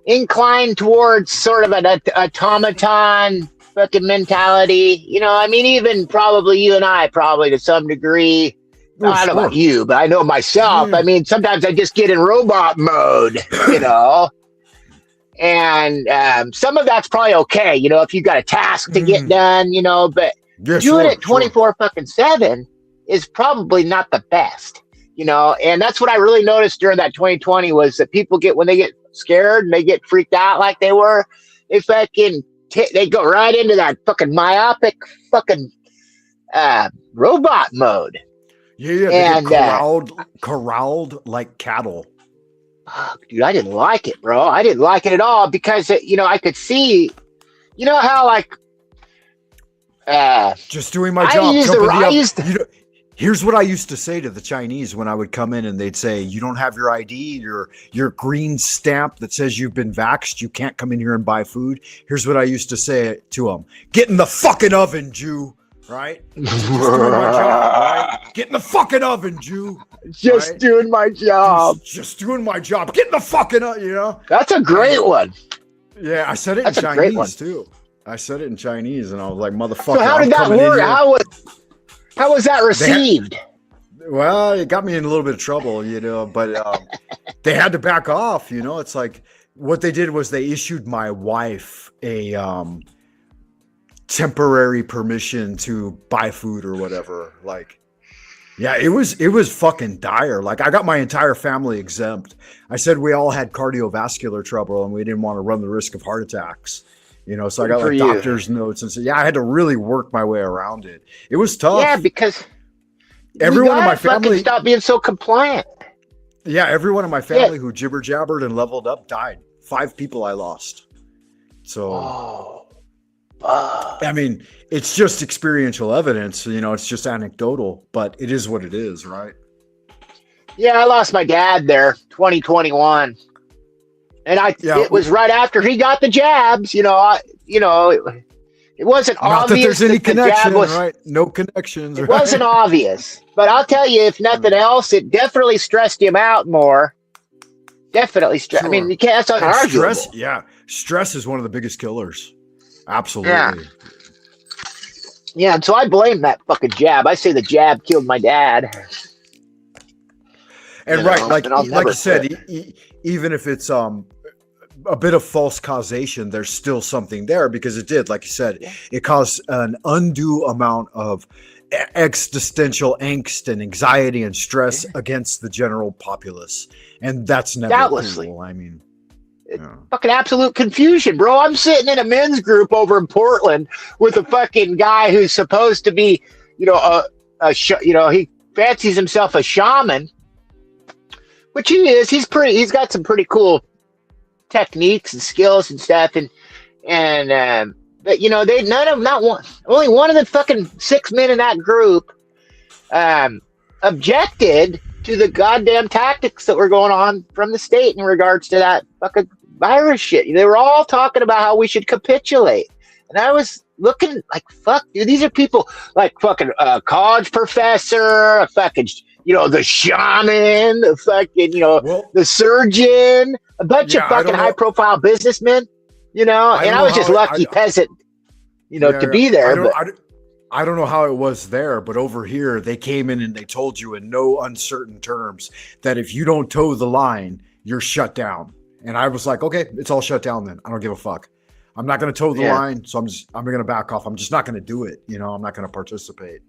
D: incline towards sort of an automaton fucking mentality. You know, I mean, even probably you and I, probably to some degree. I don't know about you, but I know myself. Yeah. I mean, sometimes I just get in robot mode, you know, and some of that's probably okay, you know, if you got a task to get done, you know, but doing it 24 fucking 7 is probably not the best, you know, and that's what I really noticed during that 2020 was that people when they get scared and they get freaked out like they were, they fucking they go right into that fucking myopic fucking robot mode.
A: Yeah, they get corralled like cattle.
D: Dude, I didn't like it, bro. I didn't like it at all because, you know, I could see, you know how like,
A: just doing my job. Here's what I used to say to the Chinese when I would come in and they'd say, you don't have your ID, your green stamp that says you've been vaxxed, you can't come in here and buy food. Here's what I used to say to them. Get in the fucking oven, Jew. Right? Just doing my job, right? Get in the fucking oven, Jew.
D: Just doing my job.
A: Just doing my job. Get in the fucking oven, you know?
D: That's a great one.
A: Yeah, I said it in Chinese too. I said it in Chinese and I was like, motherfucker.
D: So how did that work? How was that received?
A: Well, it got me in a little bit of trouble, you know, but they had to back off, you know? It's like what they did was they issued my wife a temporary permission to buy food or whatever. Like, yeah, it was fucking dire. Like, I got my entire family exempt. I said we all had cardiovascular trouble and we didn't want to run the risk of heart attacks, you know, so I got like doctor's notes and so yeah, I had to really work my way around it. It was tough.
D: Yeah, because
A: everyone in my family
D: stop being so compliant.
A: Yeah, everyone in my family who jibber jabbered and leveled up died. 5 people I lost. So I mean, it's just experiential evidence, you know, it's just anecdotal, but it is what it is, right?
D: Yeah, I lost my dad there, 2021. And it was right after he got the jabs, you know, it wasn't
A: not
D: obvious
A: that there's any connection,
D: was,
A: right? No connections.
D: It wasn't obvious, but I'll tell you, if nothing else, it definitely stressed him out more. Definitely stressed. Sure. I mean, you can't, that's unarguable.
A: Stress, yeah. Stress is one of the biggest killers. Absolutely.
D: Yeah, and so I blame that fucking jab. I say the jab killed my dad.
A: And like you said, even if it's a bit of false causation, there's still something there because it did, like you said, it caused an undue amount of existential angst and anxiety and stress against the general populace, and that's never cool. I mean.
D: Fucking absolute confusion, bro. I'm sitting in a men's group over in Portland with a fucking guy who's supposed to be, you know, he fancies himself a shaman, which he is. He's got some pretty cool techniques and skills and stuff. But you know, only one of the fucking 6 men in that group, objected to the goddamn tactics that were going on from the state in regards to that fucking virus shit. They were all talking about how we should capitulate. And I was looking like, fuck, dude, these are people like fucking college professor, a fucking, you know, the shaman, the fucking, you know, the surgeon, a bunch of fucking high profile businessmen. you know, and I was just lucky peasant, you know, to be there.
A: I don't know how it was there, but over here they came in and they told you in no uncertain terms that if you don't toe the line, you're shut down. And I was like, okay, it's all shut down then. I don't give a fuck. I'm not going to toe the line, so I'm going to back off. I'm just not going to do it. You know, I'm not going to participate.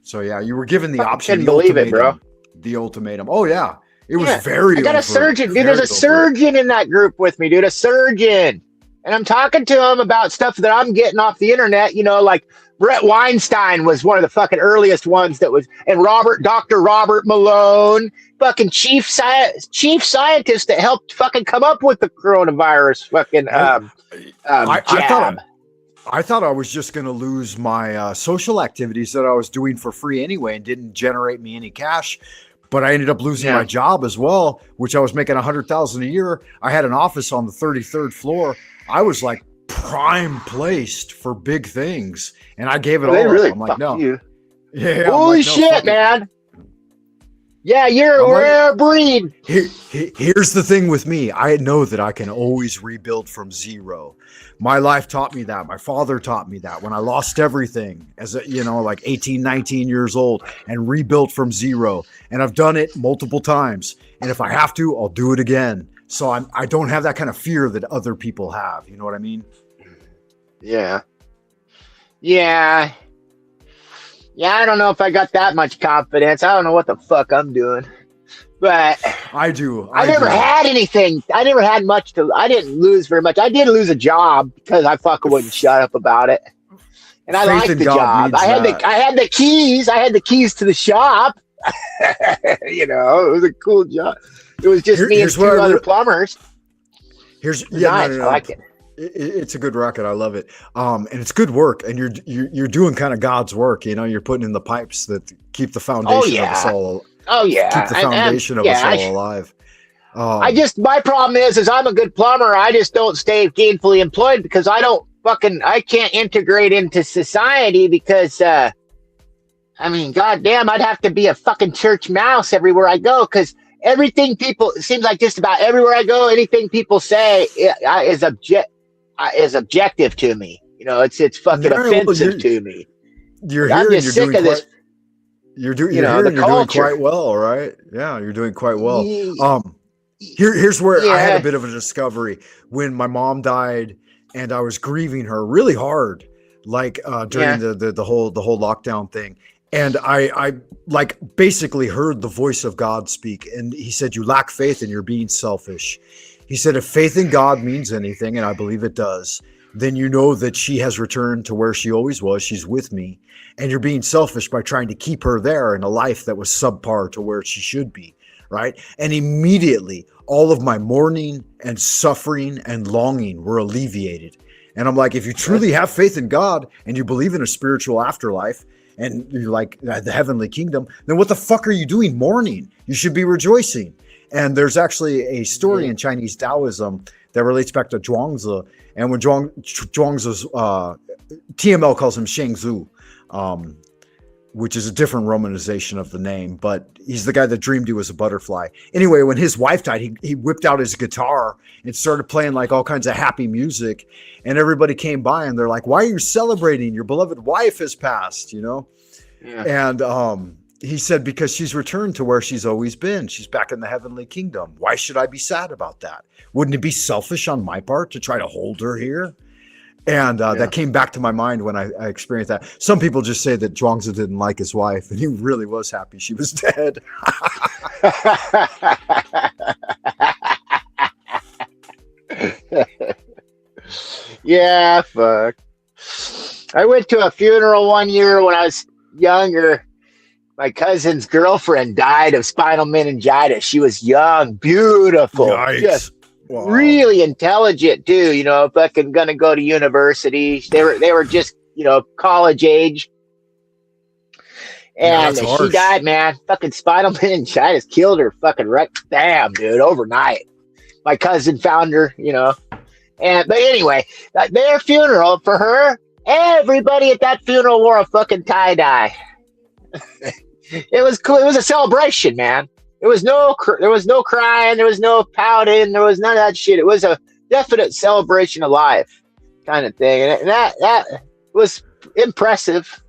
A: So yeah, you were given the option.
D: Couldn't believe it, bro.
A: The ultimatum. Oh yeah, it was very.
D: I got a surgeon, dude. There's a surgeon in that group with me, dude. A surgeon, and I'm talking to him about stuff that I'm getting off the internet. You know, like Brett Weinstein was one of the fucking earliest ones that was, and Dr. Robert Malone, fucking chief scientist that helped fucking come up with the coronavirus. Fucking jab.
A: I thought I was just going to lose my social activities that I was doing for free anyway and didn't generate me any cash. But I ended up losing my job as well, which I was making $100,000 a year. I had an office on the 33rd floor. I was like prime placed for big things, and I gave it all.
D: Really
A: I'm like, no.
D: You.
A: Yeah.
D: Holy shit, man. Yeah, you're a rare breed.
A: Here's the thing with me. I know that I can always rebuild from zero. My life taught me that. My father taught me that when I lost everything as a, you know, like 18, 19 years old and rebuilt from zero. And I've done it multiple times. And if I have to, I'll do it again. So I don't have that kind of fear that other people have. You know what I mean?
D: Yeah. Yeah. Yeah, I don't know if I got that much confidence. I don't know what the fuck I'm doing. But
A: I do.
D: I never had anything. I never had much I didn't lose very much. I did lose a job because I fucking wouldn't shut up about it. And I liked the job. I had the keys. I had the keys to the shop. You know, it was a cool job. It was just me and two other plumbers.
A: I
D: like it.
A: It's a good racket. I love it. And it's good work. And you're doing kind of God's work. You know, you're putting in the pipes that keep the foundation of us all.
D: Oh yeah,
A: keep the foundation of us all alive.
D: My problem is I'm a good plumber. I just don't stay gainfully employed because I can't integrate into society because, I mean, goddamn, I'd have to be a fucking church mouse everywhere I go because everything it seems like just about everywhere I go, anything people say is objective to me. You know, it's fucking offensive to me.
A: I'm just sick of this. You're doing quite well, right? Yeah, you're doing quite well. Here's where I had a bit of a discovery when my mom died, and I was grieving her really hard, like during the whole lockdown thing. And I like basically heard the voice of God speak, and he said, "You lack faith, and you're being selfish." He said, "If faith in God means anything, and I believe it does, then you know that she has returned to where she always was. She's with me. And you're being selfish by trying to keep her there in a life that was subpar to where she should be." Right. And immediately all of my mourning and suffering and longing were alleviated. And I'm like, if you truly have faith in God and you believe in a spiritual afterlife and you like the heavenly kingdom, then what the fuck are you doing mourning? You should be rejoicing. And there's actually a story in Chinese Taoism that relates back to Zhuangzi. And when Zhuangzi's, TML calls him Shengzu, which is a different romanization of the name, but he's the guy that dreamed he was a butterfly. Anyway, when his wife died, he whipped out his guitar and started playing like all kinds of happy music. And everybody came by and they're like, "Why are you celebrating? Your beloved wife has passed," you know? Yeah. And he said, "Because she's returned to where she's always been. She's back in the heavenly kingdom. Why should I be sad about that? Wouldn't it be selfish on my part to try to hold her here?" And that came back to my mind when I experienced that. Some people just say that Zhuangzi didn't like his wife, and he really was happy she was dead.
D: Yeah, fuck. I went to a funeral one year when I was younger. My cousin's girlfriend died of spinal meningitis. She was young, beautiful, just really intelligent too. You know, fucking gonna go to university. They were just, you know, college age. And she died, man. Fucking spinal meningitis killed her. Fucking right, damn, dude, overnight. My cousin found her, you know. But anyway, their funeral for her, everybody at that funeral wore a fucking tie-dye. It was cool. It was a celebration, man. There was no crying. There was no pouting. There was none of that shit. It was a definite celebration of life kind of thing, and that was impressive.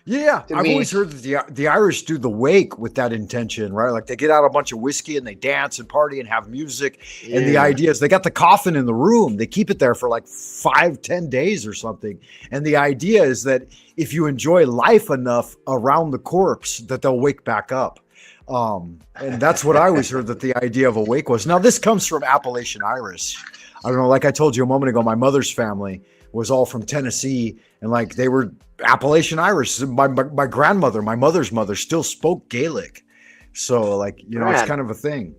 A: Yeah,
D: to
A: I've
D: me.
A: always heard that the Irish do the wake with that intention, right? Like they get out a bunch of whiskey and they dance and party and have music. And the idea is they got the coffin in the room. They keep it there for like 5-10 days or something. And the idea is that if you enjoy life enough around the corpse, that they'll wake back up. And that's what I always heard that the idea of a wake was. Now this comes from Appalachian Irish. I don't know, like I told you a moment ago, my mother's family was all from Tennessee, and like they were Appalachian Irish. My grandmother, my mother's mother, still spoke Gaelic, so like it's kind of a thing.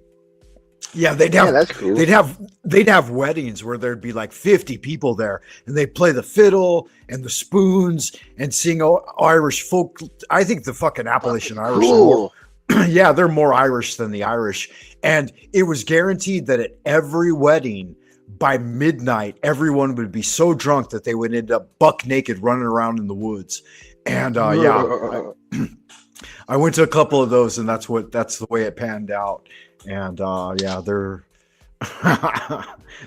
A: Yeah,
D: that's cool.
A: they'd have weddings where there'd be like 50 people there, and they'd play the fiddle and the spoons and sing Irish folk. I think the fucking Appalachian Irish are more, yeah, they're more Irish than the Irish, and it was guaranteed that at every wedding, by midnight, everyone would be so drunk that they would end up buck naked running around in the woods. And I went to a couple of those, and that's the way it panned out. And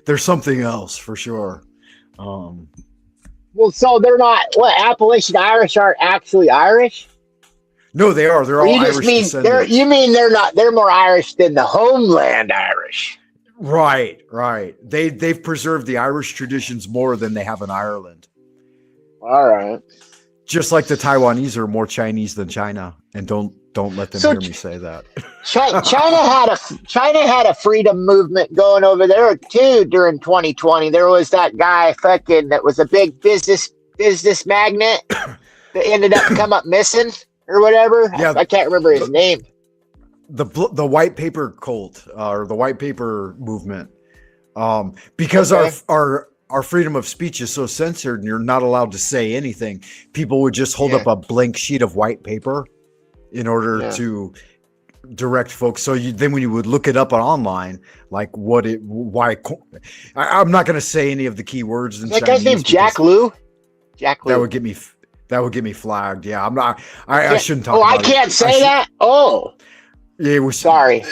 A: they're something else for sure.
D: Well, so they're not Appalachian Irish aren't actually Irish?
A: No, they are. They're all Irish descendants.
D: You mean they're not? They're more Irish than the homeland Irish.
A: Right. They've preserved the Irish traditions more than they have in Ireland.
D: All right.
A: Just like the Taiwanese are more Chinese than China, and don't let them hear me say that.
D: China had a freedom movement going over there too during 2020. There was that guy that was a big business magnate that ended up come up missing or whatever.
A: Yeah,
D: I can't remember his name.
A: The white paper cult or the white paper movement, because our freedom of speech is so censored and you're not allowed to say anything, people would just hold up a blank sheet of white paper in order to direct folks. So then when you would look it up online, like I'm not going to say any of the key words in
D: that guy's named Jack Liu.
A: That would get me flagged. Yeah, I'm not. I shouldn't talk.
D: I can't say that. Oh.
A: Yeah, we're
D: sorry.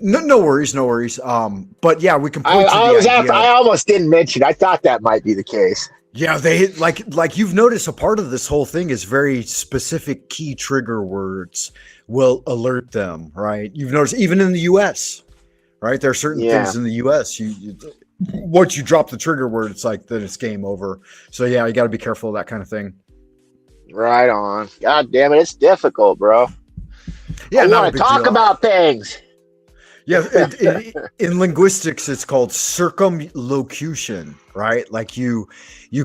A: No worries. But yeah, we can point to the idea.
D: I almost didn't mention. I thought that might be the case.
A: Yeah, they like you've noticed a part of this whole thing is very specific key trigger words will alert them, right? You've noticed even in the U.S., right? There are certain things in the U.S. You once you drop the trigger word, it's like then it's game over. So yeah, you got to be careful of that kind of thing.
D: Right on. God damn it, it's difficult, bro.
A: Yeah,
D: I want to talk about things.
A: Yeah, in linguistics, it's called circumlocution, right? Like you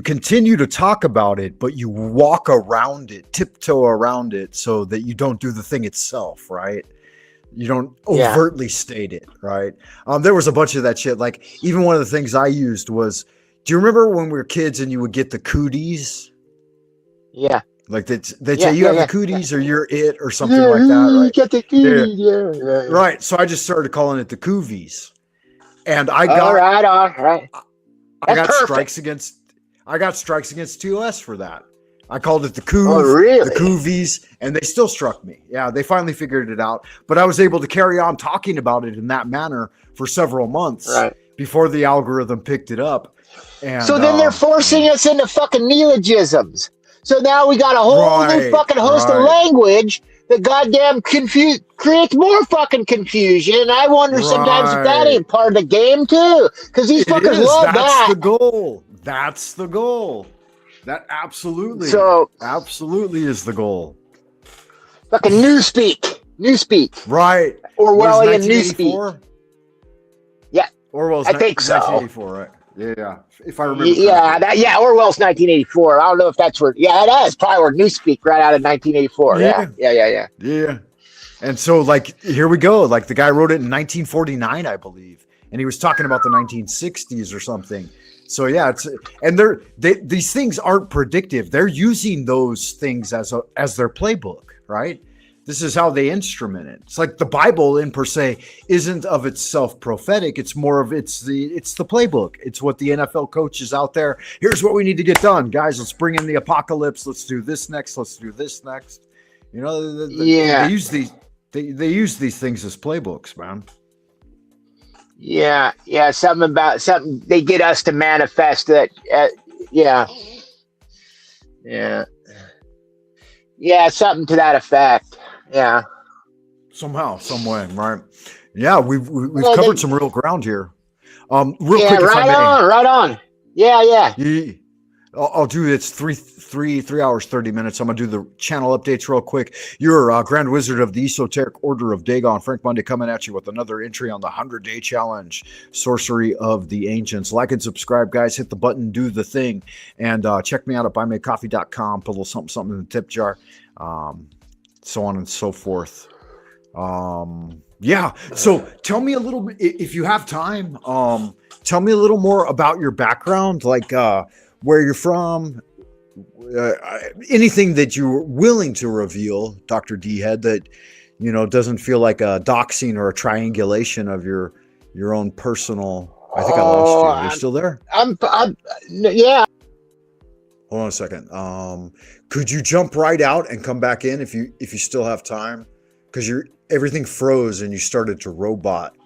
A: continue to talk about it, but you walk around it, tiptoe around it, so that you don't do the thing itself, right? You don't overtly state it, right? There was a bunch of that shit. Like even one of the things I used was, do you remember when we were kids and you would get the cooties?
D: Yeah.
A: Like they'd say you have the cooties or you're it or something like that, right?
D: Get the cooties,
A: Right. So I just started calling it the coovies, and I got
D: all right.
A: I got strikes against TOS for that. I called it the coov, the coovies, and they still struck me. Yeah, they finally figured it out, but I was able to carry on talking about it in that manner for several months before the algorithm picked it up. And
D: so then they're forcing us into fucking neologisms. So now we got a whole new fucking host of language that goddamn creates more fucking confusion. And I wonder sometimes if that ain't part of the game too, because these fuckers love that.
A: That's the goal. That absolutely is the goal.
D: Fucking newspeak.
A: Right.
D: Orwellian newspeak. Yeah.
A: Orwell's
D: I think so.
A: 1984, right? Yeah, if I remember.
D: Yeah, Orwell's 1984. I don't know if that's where. Yeah, that is probably where Newspeak right out of 1984. Yeah.
A: And so, like, here we go. Like, the guy wrote it in 1949, I believe, and he was talking about the 1960s or something. So yeah, these things aren't predictive. They're using those things as their playbook, right? This is how they instrument it. It's like the Bible in per se isn't of itself prophetic. It's more of it's the playbook. It's what the NFL coaches out there. Here's what we need to get done, guys. Let's bring in the apocalypse. Let's do this next. Let's do this next. You know, they use these things as playbooks, man.
D: Yeah, something about something they get us to manifest that. Yeah, yeah, yeah, something to that effect. Yeah.
A: Somehow, some way, right? Yeah, we've
D: Well,
A: covered some real ground here. Real
D: yeah,
A: quick, if I
D: right
A: may.
D: on, right on. Yeah, yeah.
A: I'll do it's 3 hours 30 minutes. I'm gonna do the channel updates real quick. You're Grand Wizard of the Esoteric Order of Dagon, Frank Monday, coming at you with another entry on the 100-day challenge, Sorcery of the Ancients. Like and subscribe, guys. Hit the button, do the thing, and check me out at buymeacoffee.com. Put a little something in the tip jar, so on and so forth. Yeah. So tell me a little bit, if you have time. Tell me a little more about your background, like where you're from, anything that you're willing to reveal, Dr. D Head, that doesn't feel like a doxing or a triangulation of your own personal. I think I lost you. Are you still there?
D: Yeah.
A: Hold on a second. Could you jump right out and come back in if you still have time? Because everything froze and you started to robot.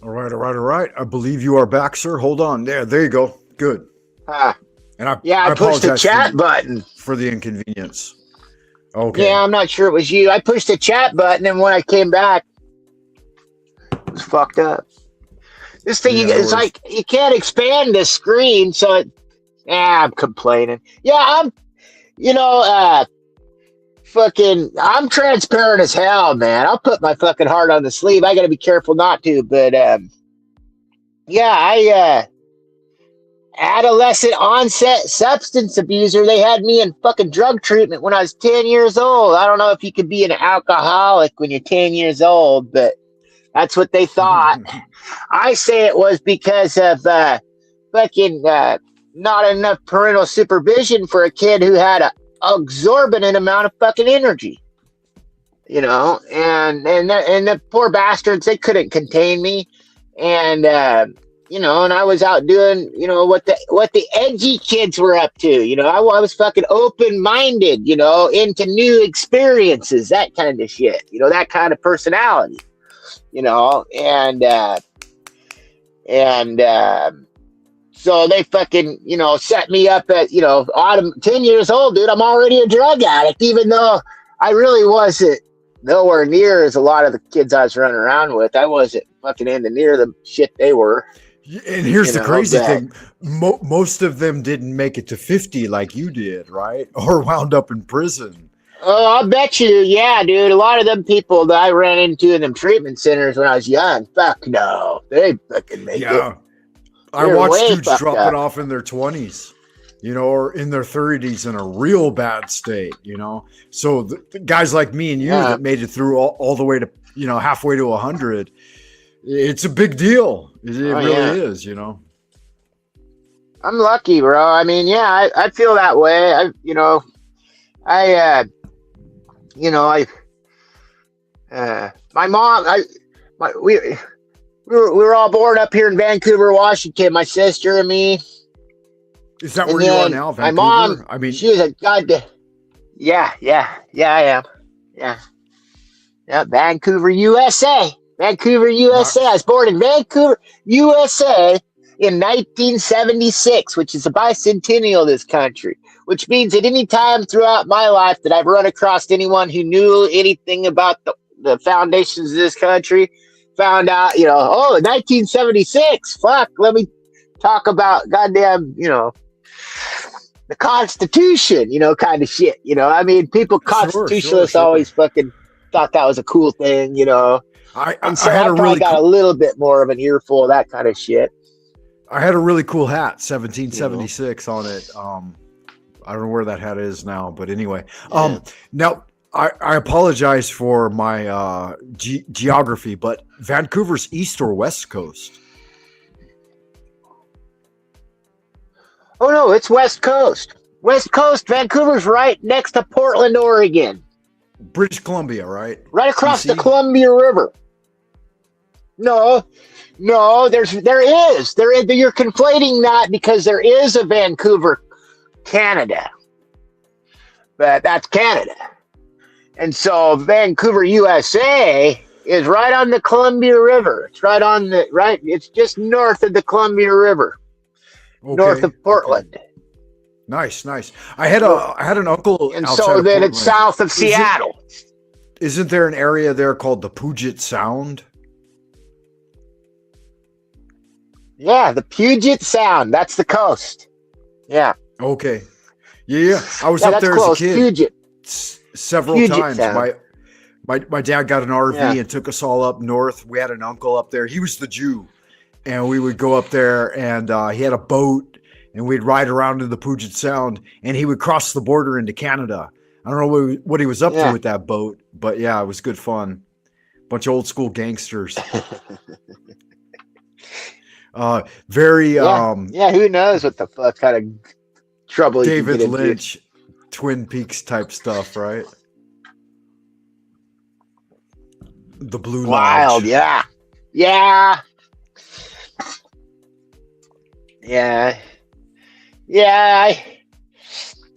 A: All right. I believe you are back, sir. Hold on. There you go. Good. And
D: I pushed the chat button
A: for the inconvenience. Okay.
D: Yeah, I'm not sure it was you. I pushed the chat button, and when I came back, it was fucked up. This thing, it's like you can't expand the screen, so I'm complaining. Yeah, I'm transparent as hell, man. I'll put my fucking heart on the sleeve. I got to be careful not to, but adolescent onset substance abuser. They had me in fucking drug treatment when I was 10 years old. I don't know if you could be an alcoholic when you're 10 years old, but that's what they thought. I say it was because of not enough parental supervision for a kid who had an exorbitant amount of fucking energy. And the poor bastards, they couldn't contain me. And and I was out doing, what the edgy kids were up to. I was fucking open-minded, into new experiences, that kind of shit, that kind of personality, so they fucking, set me up at, 10 years old, dude. I'm already a drug addict, even though I really wasn't nowhere near as a lot of the kids I was running around with. I wasn't fucking anywhere near the shit they were.
A: And here's the crazy thing. Most of them didn't make it to 50 like you did, right? Or wound up in prison.
D: Oh, I bet you. Yeah, dude. A lot of them people that I ran into in them treatment centers when I was young, fuck no. They fucking make it.
A: I watched dudes dropping off in their 20s, or in their 30s in a real bad state, So the guys like me and you that made it through all the way to, halfway to 100, it's a big deal. It really is,
D: I'm lucky, bro. I mean, I feel that way. My mom, we were all born up here in Vancouver, Washington, my sister and me.
A: Is that where you are now, Vancouver?
D: My mom, she was a goddamn, I am. Yeah, Vancouver, USA. Vancouver, USA. I was born in Vancouver, USA in 1976, which is the bicentennial of this country, which means at any time throughout my life that I've run across anyone who knew anything about the foundations of this country, found out, 1976, fuck, let me talk about goddamn, the Constitution, kind of shit, people, constitutionalists always fucking thought that was a cool thing, I probably got a little bit more of an earful of that kind of shit.
A: I had a really cool hat, 1776 on it. I don't know where that hat is now, but anyway. Now, I apologize for my geography, but Vancouver's east or west coast?
D: Oh, no, it's west coast. West coast. Vancouver's right next to Portland, Oregon.
A: British Columbia, right?
D: Right across the
A: BC?
D: Columbia River. No, there is. You're conflating that because there is a Vancouver, Canada, but that's Canada, and so Vancouver, USA, is right on the Columbia River. It's right on the right. It's just north of the Columbia River, north of Portland,
A: Nice. I had an uncle
D: and
A: outside
D: so
A: of
D: then
A: Portland.
D: it's south of Seattle.
A: Isn't there an area there called the Puget Sound?
D: Yeah, the Puget Sound. That's the coast. Yeah.
A: Okay. Yeah. I was
D: Yeah,
A: up
D: that's
A: there
D: close.
A: as a kid
D: Puget.
A: several
D: Puget
A: times.
D: Sound.
A: My dad got an RV
D: Yeah.
A: and took us all up north. We had an uncle up there. He was the Jew, and we would go up there, and he had a boat, and we'd ride around in the Puget Sound, and he would cross the border into Canada. I don't know what he was up to with that boat, but yeah, it was good fun. Bunch of old school gangsters. Very
D: who knows what the fuck kind of trouble you can
A: David
D: get into.
A: Lynch, Twin Peaks type stuff, right? The Blue
D: Wild,
A: Lodge.
D: yeah.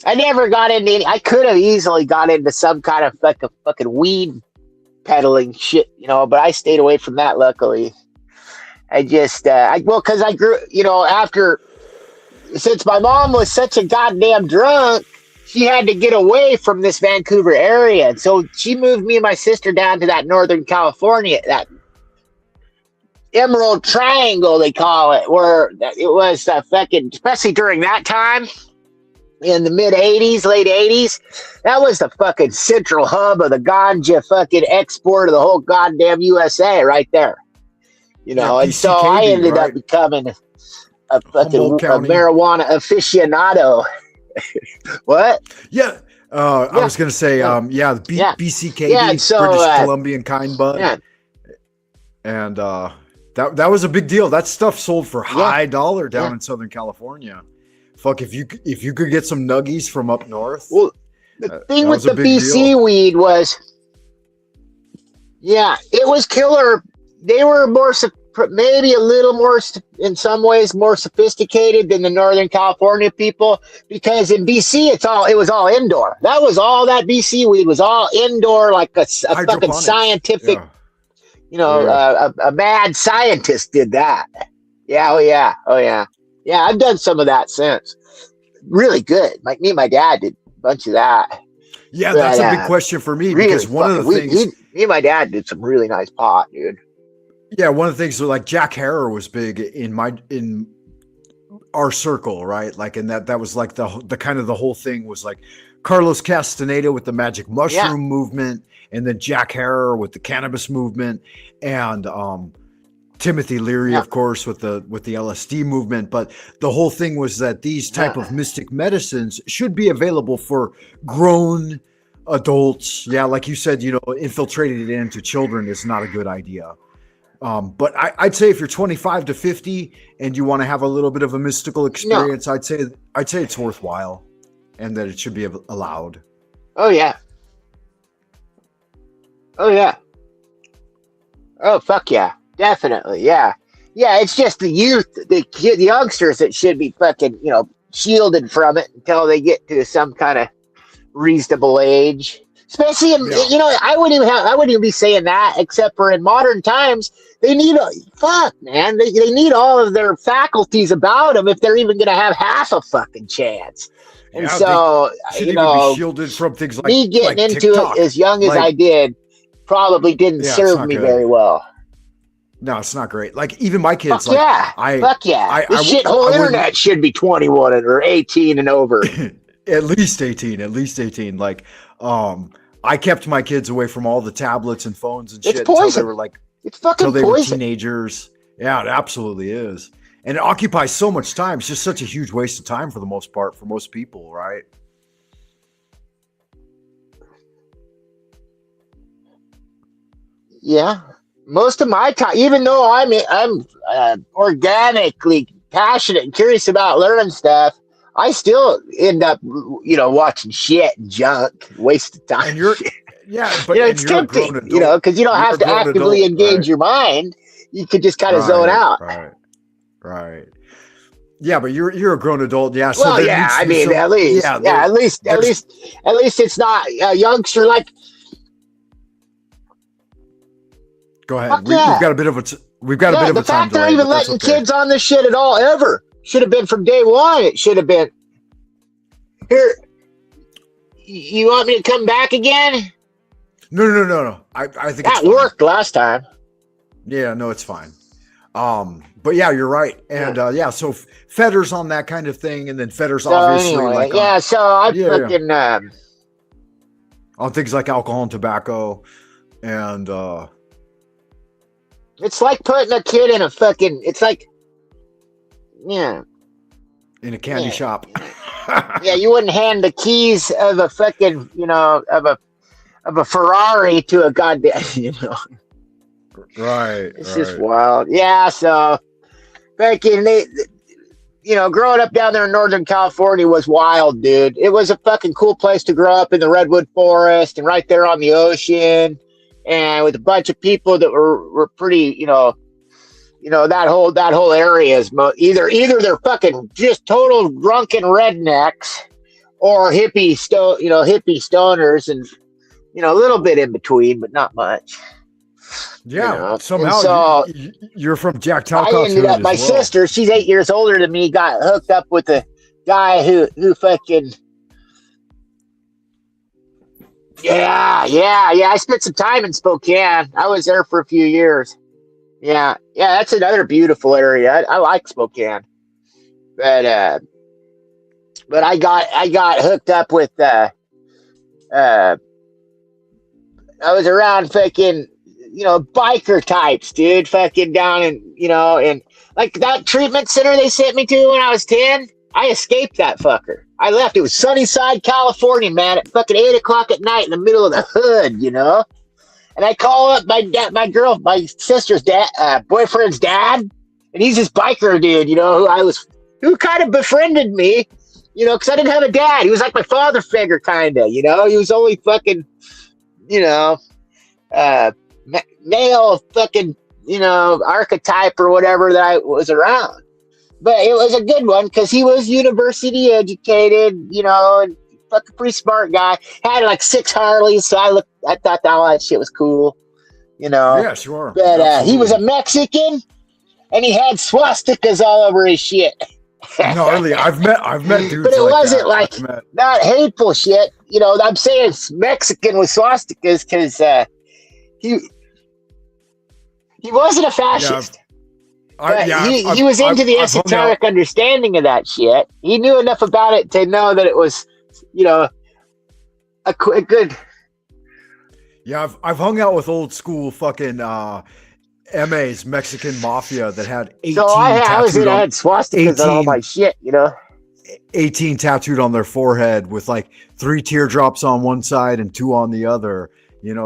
D: I never got into any. I could have easily got into some kind of fucking weed peddling shit, but I stayed away from that, luckily. I just, because I grew, since my mom was such a goddamn drunk, she had to get away from this Vancouver area. And so she moved me and my sister down to that Northern California, that Emerald Triangle, they call it, where it was fucking, especially during that time in the mid 80s, late 80s, that was the fucking central hub of the ganja fucking export of the whole goddamn USA right there. And so I ended up becoming a fucking marijuana aficionado. What?
A: Yeah. I was going to say, BCKD,
D: so,
A: British Columbian kind bud.
D: Yeah.
A: And that was a big deal. That stuff sold for high dollar down in Southern California. Fuck, if you could get some nuggies from up north.
D: Well, the thing with the BC weed was, it was killer. They were maybe a little more, in some ways, more sophisticated than the Northern California people, because in BC it was all indoor. That BC weed was all indoor, like a fucking scientific. A mad scientist did that. Oh yeah. I've done some of that since. Really good. Like me and my dad did a bunch of that.
A: Yeah, that's a big question for me, because one of the things
D: me and my dad did some really nice pot, dude.
A: Yeah, one of the things, like Jack Harrer was big in our circle, right? Like, and that was like the kind of the whole thing was like Carlos Castaneda with the magic mushroom movement, and then Jack Harrer with the cannabis movement, and Timothy Leary, of course, with the LSD movement. But the whole thing was that these type of mystic medicines should be available for grown adults. Yeah, like you said, infiltrating it into children is not a good idea. But I'd say if you're 25 to 50 and you want to have a little bit of a mystical experience, I'd say it's worthwhile, and that it should be allowed.
D: Oh yeah. Oh fuck yeah, definitely, yeah. It's just the youth, the youngsters that should be fucking shielded from it until they get to some kind of reasonable age. Especially in, I wouldn't even be saying that, except for in modern times, they need they need all of their faculties about them if they're even going to have half a fucking chance. And so,
A: be shielded from things like
D: me getting
A: like
D: into
A: TikTok.
D: it as young as I did probably didn't serve me very well.
A: No, it's not great. Like even my kids,
D: Fuck yeah. This whole internet should be 21 or 18 and over.
A: At least 18. Like, I kept my kids away from all the tablets and phones and shit until they were like,
D: it's fucking
A: until they
D: poison.
A: were teenagers. Yeah, it absolutely is. And it occupies so much time. It's just such a huge waste of time for the most part, for most people, right?
D: Yeah. Most of my time, even though I'm organically passionate and curious about learning stuff, I still end up, watching shit and junk, waste of time.
A: Yeah, but
D: It's
A: and you're a grown
D: tempting,
A: adult.
D: because you don't
A: You're
D: have
A: a
D: to
A: grown
D: actively
A: adult,
D: engage
A: right?
D: your mind. You could just kind of zone out.
A: Right. Yeah, but you're a grown adult. Yeah. So
D: Well,
A: there
D: yeah,
A: needs
D: I
A: to be
D: mean,
A: some.
D: at least,
A: Yeah.
D: at least it's not a youngster like.
A: Go ahead.
D: Fuck
A: We've
D: yeah.
A: got a bit of
D: The
A: a time
D: fact they're
A: delay,
D: even
A: but that's
D: letting
A: okay.
D: kids on this shit at all ever should have been from day one. It should have been. Here, you want me to come back again?
A: No. I think it's
D: That
A: fine.
D: worked last time.
A: Yeah, no, it's fine. But yeah, you're right. And so Fedder's on that kind of thing, and then Fedder's
D: So
A: obviously
D: anyway,
A: like
D: yeah. So I
A: Yeah.
D: fucking
A: on things like alcohol and tobacco, and
D: it's like putting a kid in a fucking. It's like, yeah,
A: in a candy shop.
D: yeah. You wouldn't hand the keys of a fucking, of a Ferrari to a goddamn,
A: Right.
D: It's just wild. Yeah. So fucking growing up down there in Northern California was wild, dude. It was a fucking cool place to grow up in the redwood forest and right there on the ocean, and with a bunch of people that were pretty, that whole area is either they're fucking just total drunken rednecks or hippie stoners, and a little bit in between, but not much.
A: Yeah.
D: And
A: Somehow
D: so
A: you're from Jack
D: I
A: Talcott's
D: ended
A: hood
D: up.
A: as
D: My
A: well.
D: sister, she's 8 years older than me, got hooked up with a guy who fucking. Yeah. I spent some time in Spokane. I was there for a few years. Yeah. That's another beautiful area. I like Spokane, but I got hooked up with. I was around fucking, biker types, dude. Fucking down and like that treatment center they sent me to when I was 10. I escaped that fucker. I left. It was Sunnyside, California, man, at fucking 8:00 at night in the middle of the hood, And I call up my sister's dad, boyfriend's dad, and he's this biker dude, who kind of befriended me, because I didn't have a dad. He was like my father figure, kind of, He was only fucking, male fucking, archetype or whatever that I was around. But it was a good one because he was university educated, and fucking pretty smart guy. Had like 6 Harleys, so I thought all that shit was cool,
A: Yeah, sure.
D: But he was a Mexican, and he had swastikas all over his shit.
A: No, really, I've met dudes,
D: But it
A: like
D: wasn't
A: that.
D: like not hateful shit. I'm saying it's Mexican with swastikas because he wasn't a fascist. He was into the esoteric understanding of that shit. He knew enough about it to know that it was, a good.
A: Yeah, I've hung out with old school fucking MA's Mexican mafia that had 18
D: So I had swastikas
A: 18
D: on all my shit,
A: 18 tattooed on their forehead with like 3 teardrops on one side and 2 on the other.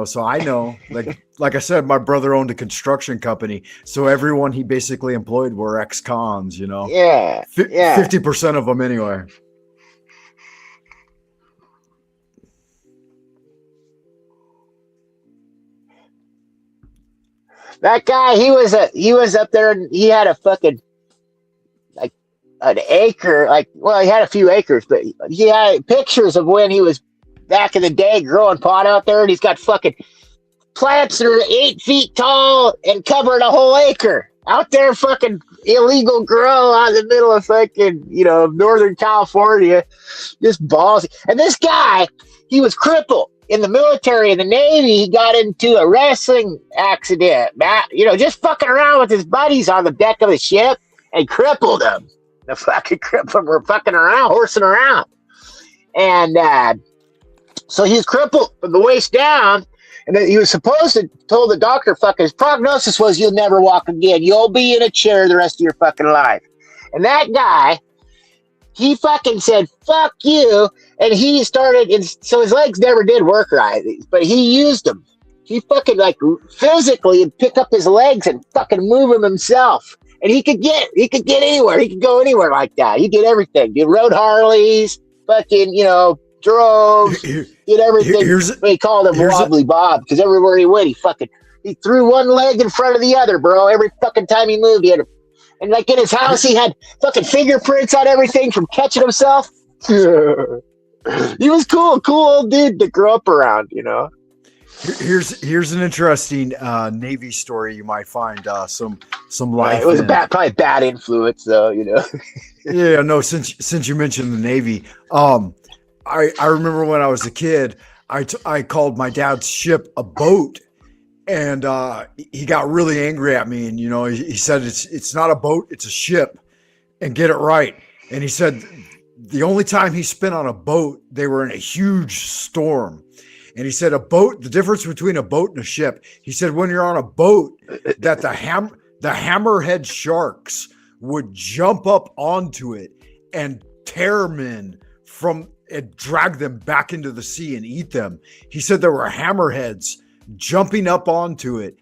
A: So I know, like I said, my brother owned a construction company, so everyone he basically employed were ex-cons.
D: Yeah,
A: 50% of them anyway.
D: That guy, he was up there, and he had a fucking like an acre, he had a few acres, but he had pictures of when he was back in the day growing pot out there, and he's got fucking plants that are 8 feet tall and covering a whole acre out there, fucking illegal grow out in the middle of fucking, Northern California, just ballsy. And this guy, he was crippled in the military, in the Navy. He got into a wrestling accident, just fucking around with his buddies on the deck of the ship and crippled him. The fucking crippled were fucking around, horsing around. And, so he's crippled from the waist down, and he was supposed to told the doctor, his prognosis was you'll never walk again. You'll be in a chair the rest of your fucking life. And that guy, he fucking said, fuck you. And he started, so his legs never did work right, but he used them. He fucking physically would pick up his legs and fucking move them himself. And he could get anywhere. He could go anywhere like that. He did everything. He rode Harleys, fucking, drove. did everything. They called him Wobbly Bob because everywhere he went, he threw one leg in front of the other, bro. Every fucking time he moved, and like in his house, he had fucking fingerprints on everything from catching himself. He was cool old dude to grow up around, you know.
A: Here's an interesting Navy story you might find some life.
D: It was
A: in.
D: probably bad influence, though, you know.
A: Yeah, no. Since you mentioned the Navy, I remember when I was a kid, I called my dad's ship a boat, and he got really angry at me, and he said it's not a boat, it's a ship, and get it right. And he said the only time he spent on a boat, they were in a huge storm. And he said the difference between a boat and a ship, he said when you're on a boat, that the hammerhead sharks would jump up onto it and tear men and drag them back into the sea and eat them. He said there were hammerheads jumping up onto it,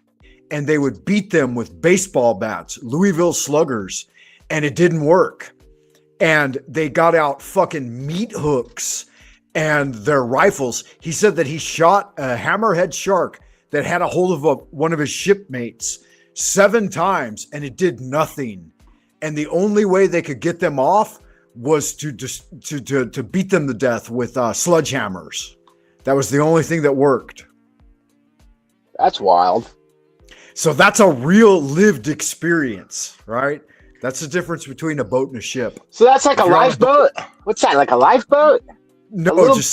A: and they would beat them with baseball bats, Louisville Sluggers, and it didn't work. And they got out fucking meat hooks and their rifles. He said that he shot a hammerhead shark that had a hold of one of his shipmates 7 times, and it did nothing. And the only way they could get them off was to beat them to death with sledgehammers. That was the only thing that worked.
D: That's wild.
A: So that's a real lived experience, right? That's the difference between a boat and a ship.
D: So that's like a lifeboat? What's that, like a lifeboat?
A: No, just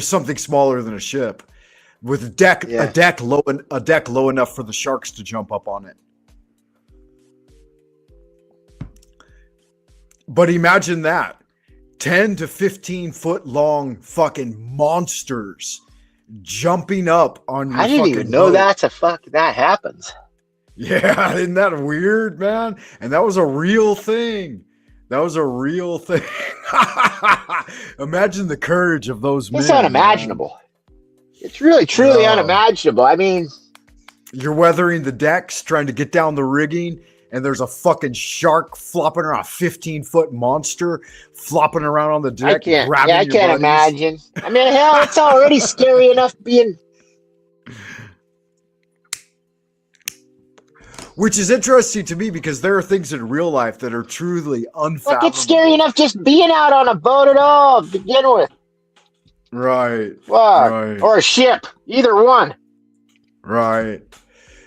A: something smaller than a ship, with a deck low enough for the sharks to jump up on it. But imagine that 10 to 15 foot long fucking monsters jumping up on your
D: I didn't even know
A: boat.
D: that happens.
A: Yeah, isn't that weird, man? And that was a real thing. Imagine the courage of those men.
D: It's unimaginable. Man. It's really, truly unimaginable. I mean,
A: you're weathering the decks, trying to get down the rigging, and there's a fucking shark flopping around, a 15-foot monster flopping around on the deck.
D: I can't imagine. I mean, hell, it's already scary enough being.
A: Which is interesting to me because there are things in real life that are truly unfathomable.
D: Like, it's scary enough just being out on a boat at all to begin with.
A: Right.
D: Right. Or a ship. Either one.
A: Right.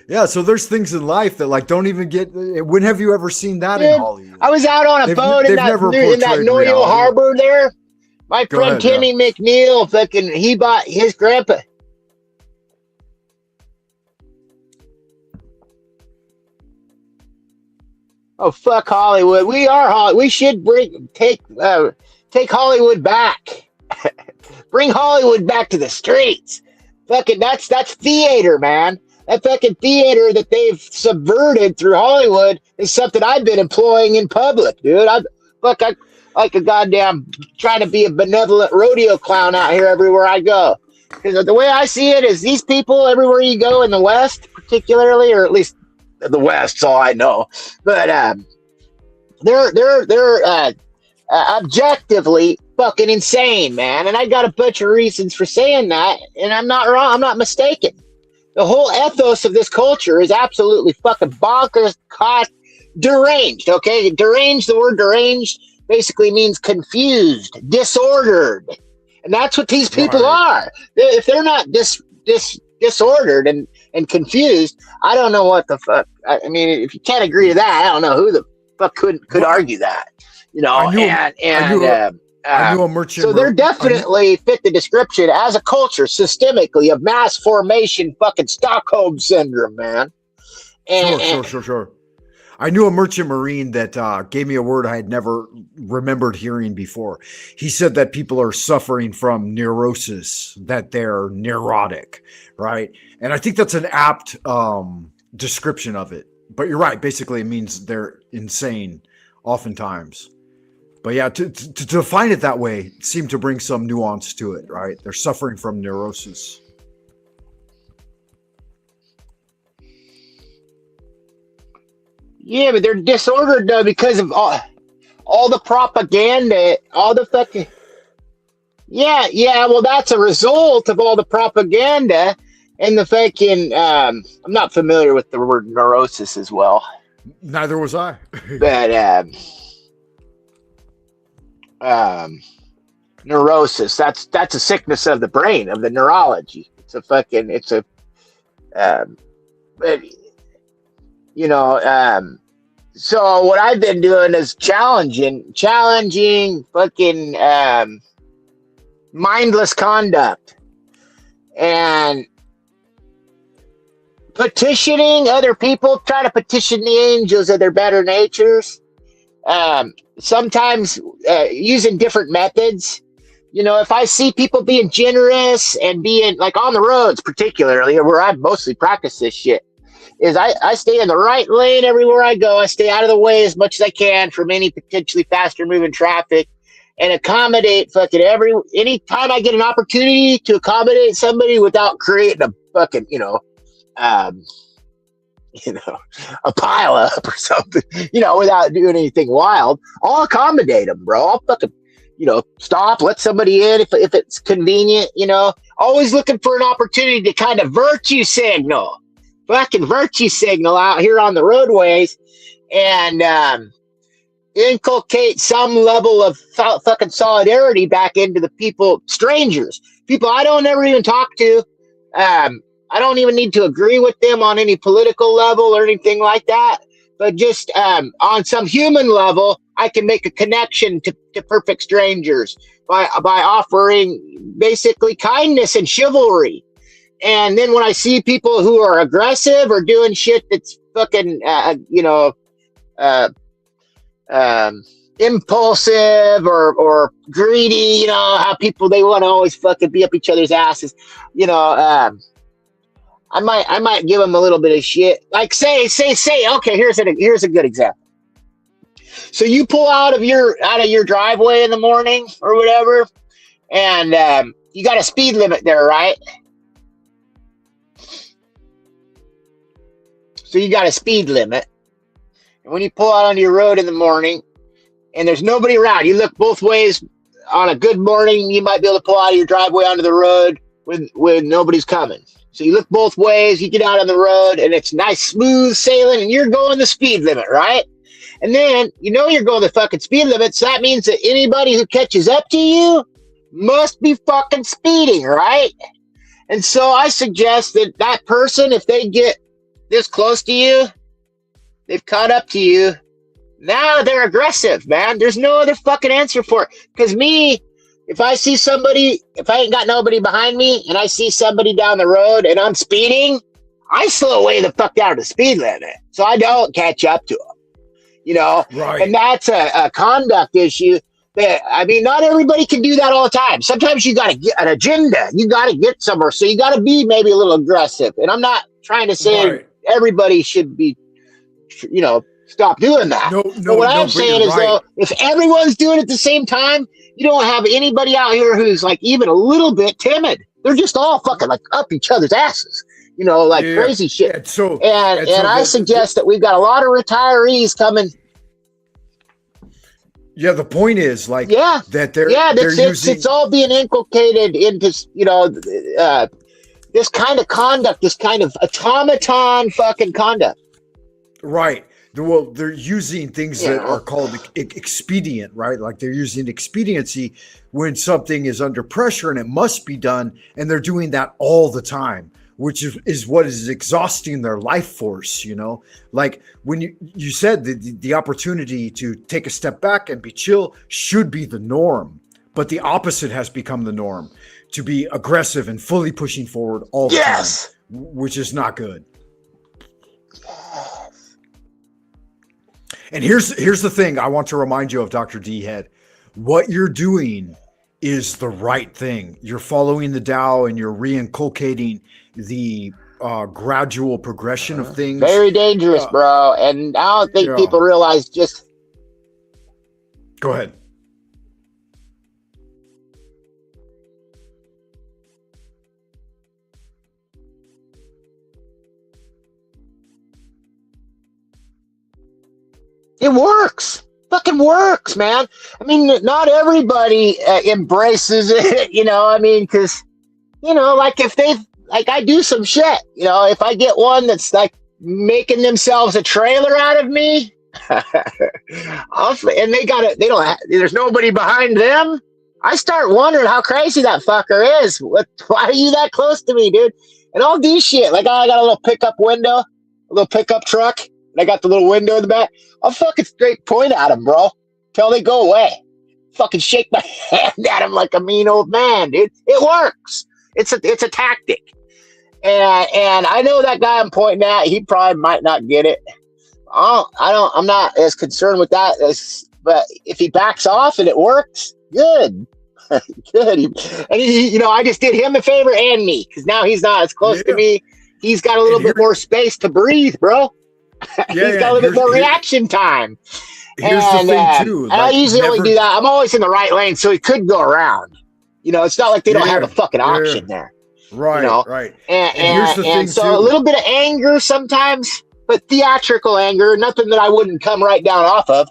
A: Yeah, so there's things in life that like don't even get. When have you ever seen that in Hollywood?
D: I was out on a boat in that Noyo Harbor there. My friend Timmy McNeil, he bought his grandpa. Oh, fuck Hollywood. We are Hollywood. We should take Hollywood back. Bring Hollywood back to the streets. Fucking that's theater, man. That fucking theater that they've subverted through Hollywood is something I've been employing in public, dude. I like a goddamn trying to be a benevolent rodeo clown out here everywhere I go. Because the way I see it is these people everywhere you go in the West, particularly, or at least the West's all I know, but they're objectively fucking insane, man. And I got a bunch of reasons for saying that, and I'm not wrong. I'm not mistaken. The whole ethos of this culture is absolutely fucking bonkers, deranged. Okay, deranged. The word deranged basically means confused, disordered, and that's what these people are. If they're not disordered and confused, I don't know what the fuck. I mean, if you can't agree to that, I don't know who the fuck could argue that. You know, I knew a merchant. So they're definitely fit the description as a culture systemically of mass formation, fucking Stockholm syndrome, man.
A: Sure. I knew a merchant marine that gave me a word I had never remembered hearing before. He said that people are suffering from neurosis, that they're neurotic, right? And I think that's an apt description of it. But you're right. Basically, it means they're insane oftentimes. But yeah, to define it that way seemed to bring some nuance to it, right? They're suffering from neurosis.
D: Yeah, but they're disordered though because of all the propaganda, all the fucking. Yeah. Well, that's a result of all the propaganda and the fucking. I'm not familiar with the word neurosis as well,
A: Neither was I.
D: but neurosis. That's a sickness of the brain, of the neurology. It's a fucking. It's a. But you know. So what I've been doing is challenging fucking mindless conduct and petitioning other people, trying to petition the angels of their better natures. Sometimes using different methods. You know, if I see people being generous and being like on the roads, particularly where I mostly practice this shit, is I stay in the right lane everywhere I go. I stay out of the way as much as I can from any potentially faster moving traffic and accommodate fucking any time I get an opportunity to accommodate somebody without creating a fucking, um, a pile up or something, without doing anything wild. I'll accommodate them, bro. I'll fucking, stop, let somebody in if it's convenient, always looking for an opportunity to kind of virtue signal out here on the roadways and inculcate some level of fucking solidarity back into the strangers, people I don't ever even talk to. I don't even need to agree with them on any political level or anything like that, but just on some human level, I can make a connection to perfect strangers by offering basically kindness and chivalry. And then when I see people who are aggressive or doing shit that's fucking, impulsive or greedy, how people, they want to always fucking be up each other's asses, I might give them a little bit of shit. Like say, okay, here's a good example. So you pull out of your driveway in the morning or whatever, and you got a speed limit there, right? So you got a speed limit. And when you pull out onto your road in the morning and there's nobody around, you look both ways. On a good morning, you might be able to pull out of your driveway onto the road when nobody's coming. So you look both ways, you get out on the road, and it's nice, smooth sailing, and you're going the speed limit, right? And then, you're going the fucking speed limit, so that means that anybody who catches up to you must be fucking speeding, right? And so I suggest that person, if they get this close to you, they've caught up to you, now they're aggressive, man. There's no other fucking answer for it. Because if I see somebody, if I ain't got nobody behind me and I see somebody down the road and I'm speeding, I slow way the fuck down to the speed limit so I don't catch up to them, Right. And that's a conduct issue that, not everybody can do that all the time. Sometimes you got to get an agenda. You got to get somewhere. So you got to be maybe a little aggressive. And I'm not trying to say everybody should be, stop doing that. But what I'm saying is, though, if everyone's doing it at the same time, you don't have anybody out here who's like even a little bit timid. They're just all fucking like up each other's asses, crazy shit. And I suggest that we've got a lot of retirees coming.
A: Yeah, the point is that they're using.
D: It's all being inculcated into this kind of conduct, this kind of automaton fucking conduct.
A: Right. Well, they're using things that are called expedient, right? Like they're using expediency when something is under pressure and it must be done. And they're doing that all the time, which is what is exhausting their life force, Like when you said the opportunity to take a step back and be chill should be the norm, but the opposite has become the norm, to be aggressive and fully pushing forward all the time, which is not good. And here's the thing I want to remind you of, Dr. D Head. What you're doing is the right thing. You're following the Tao and you're reinculcating the gradual progression of things.
D: Very dangerous, bro. And I don't think people realize just...
A: Go ahead.
D: It works. fucking works, man. I mean, not everybody embraces it, you know. I mean, because you know, like if they like, I do some shit, you know. If I get one that's like making themselves a trailer out of me, and they got it, they don't. There's nobody behind them. I start wondering how crazy that fucker is. Why are you that close to me, dude? And I'll do shit. Like, I got a little pickup window, a little pickup truck, and I got the little window in the back. I'll fucking straight point at them, bro, till they go away. Fucking shake my hand at them like a mean old man, dude. It works. It's a tactic. And I know that guy I'm pointing at, he probably might not get it. I'm not as concerned with that but if he backs off and it works, good. Good. And you know, I just did him a favor and me, because now he's not as close to me. He's got a little bit more space to breathe, bro. He's got a little bit more reaction time.
A: Here's the thing too.
D: And I usually only do that. I'm always in the right lane, so he could go around. You know, it's not like they don't have a fucking option there.
A: Right,
D: you know?
A: right.
D: And
A: here's the thing
D: so
A: too.
D: a little bit of anger sometimes, but theatrical anger, nothing that I wouldn't come right down off of.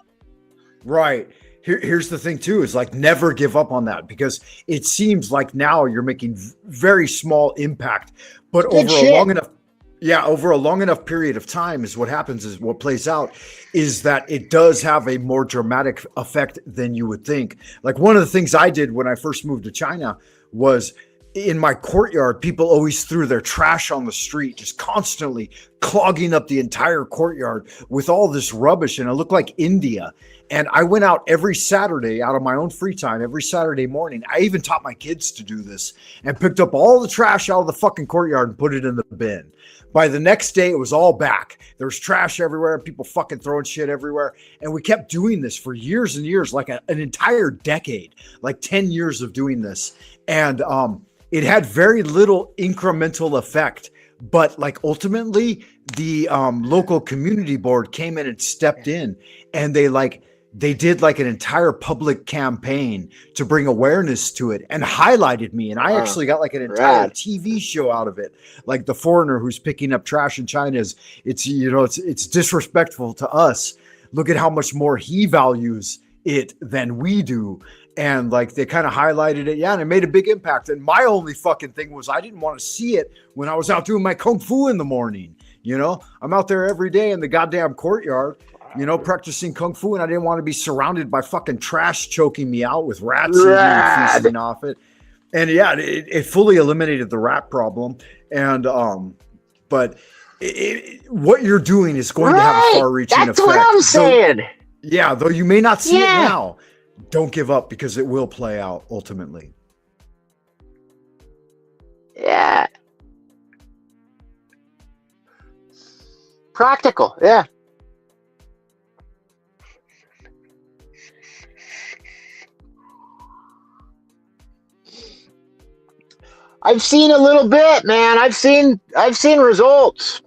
A: Right. Here's the thing too, is like never give up on that, because it seems like now you're making very small impact, but over a long enough period of time is what happens, is what plays out is that it does have a more dramatic effect than you would think. Like one of the things I did when I first moved to China was, in my courtyard, people always threw their trash on the street, just constantly clogging up the entire courtyard with all this rubbish, and it looked like India. And I went out every Saturday, out of my own free time, every Saturday morning. I even taught my kids to do this, and picked up all the trash out of the fucking courtyard and put it in the bin. By the next day, it was all back. There was trash everywhere, people fucking throwing shit everywhere. And we kept doing this for years and years, like an entire decade, like 10 years of doing this. And it had very little incremental effect. But like ultimately, the local community board came in and stepped in, and they did like an entire public campaign to bring awareness to it and highlighted me. And I actually got like an entire TV show out of it. Like the foreigner who's picking up trash in China it's disrespectful to us. Look at how much more he values it than we do. And like they kind of highlighted it. Yeah. And it made a big impact. And my only fucking thing was, I didn't want to see it when I was out doing my Kung Fu in the morning. You know, I'm out there every day in the goddamn courtyard, you know, practicing Kung Fu, and I didn't want to be surrounded by fucking trash choking me out with rats and feasting off it. And yeah, it fully eliminated the rat problem. And, but what you're doing is going to have a far-reaching effect.
D: That's what I'm saying.
A: Though you may not see it now, don't give up, because it will play out ultimately.
D: Yeah. Practical, yeah. I've seen a little bit, man. I've seen results.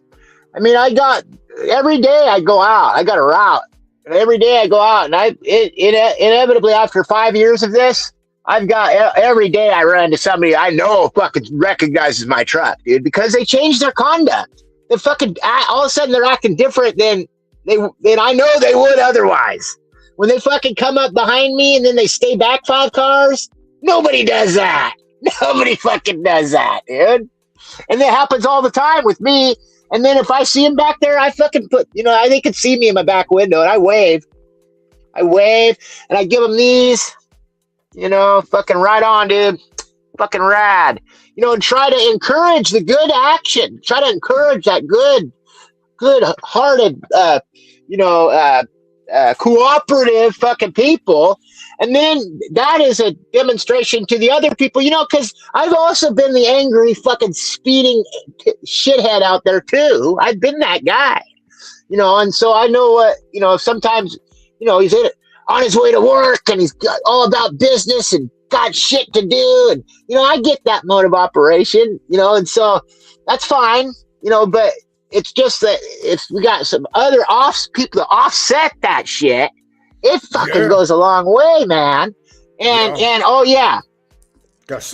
D: I mean, every day I go out. I got a route. And every day I go out, and inevitably after 5 years of this, every day I run into somebody I know fucking recognizes my truck, dude, because they changed their conduct. They fucking all of a sudden they're acting different than I know they would otherwise. When they fucking come up behind me and then they stay back 5 cars, nobody does that. Nobody fucking does that, dude. And that happens all the time with me. And then if I see him back there, I fucking they could see me in my back window, and I wave, and I give them these, fucking right on, dude, fucking rad, and try to encourage the good action, try to encourage that good-hearted, cooperative fucking people. And then that is a demonstration to the other people, because I've also been the angry fucking speeding shithead out there too. I've been that guy, and so I know what, sometimes, he's on his way to work and he's all about business and got shit to do. And, I get that mode of operation, and so that's fine, but it's just that if we got some other people to offset that shit, it fucking goes a long way, man. And oh yeah,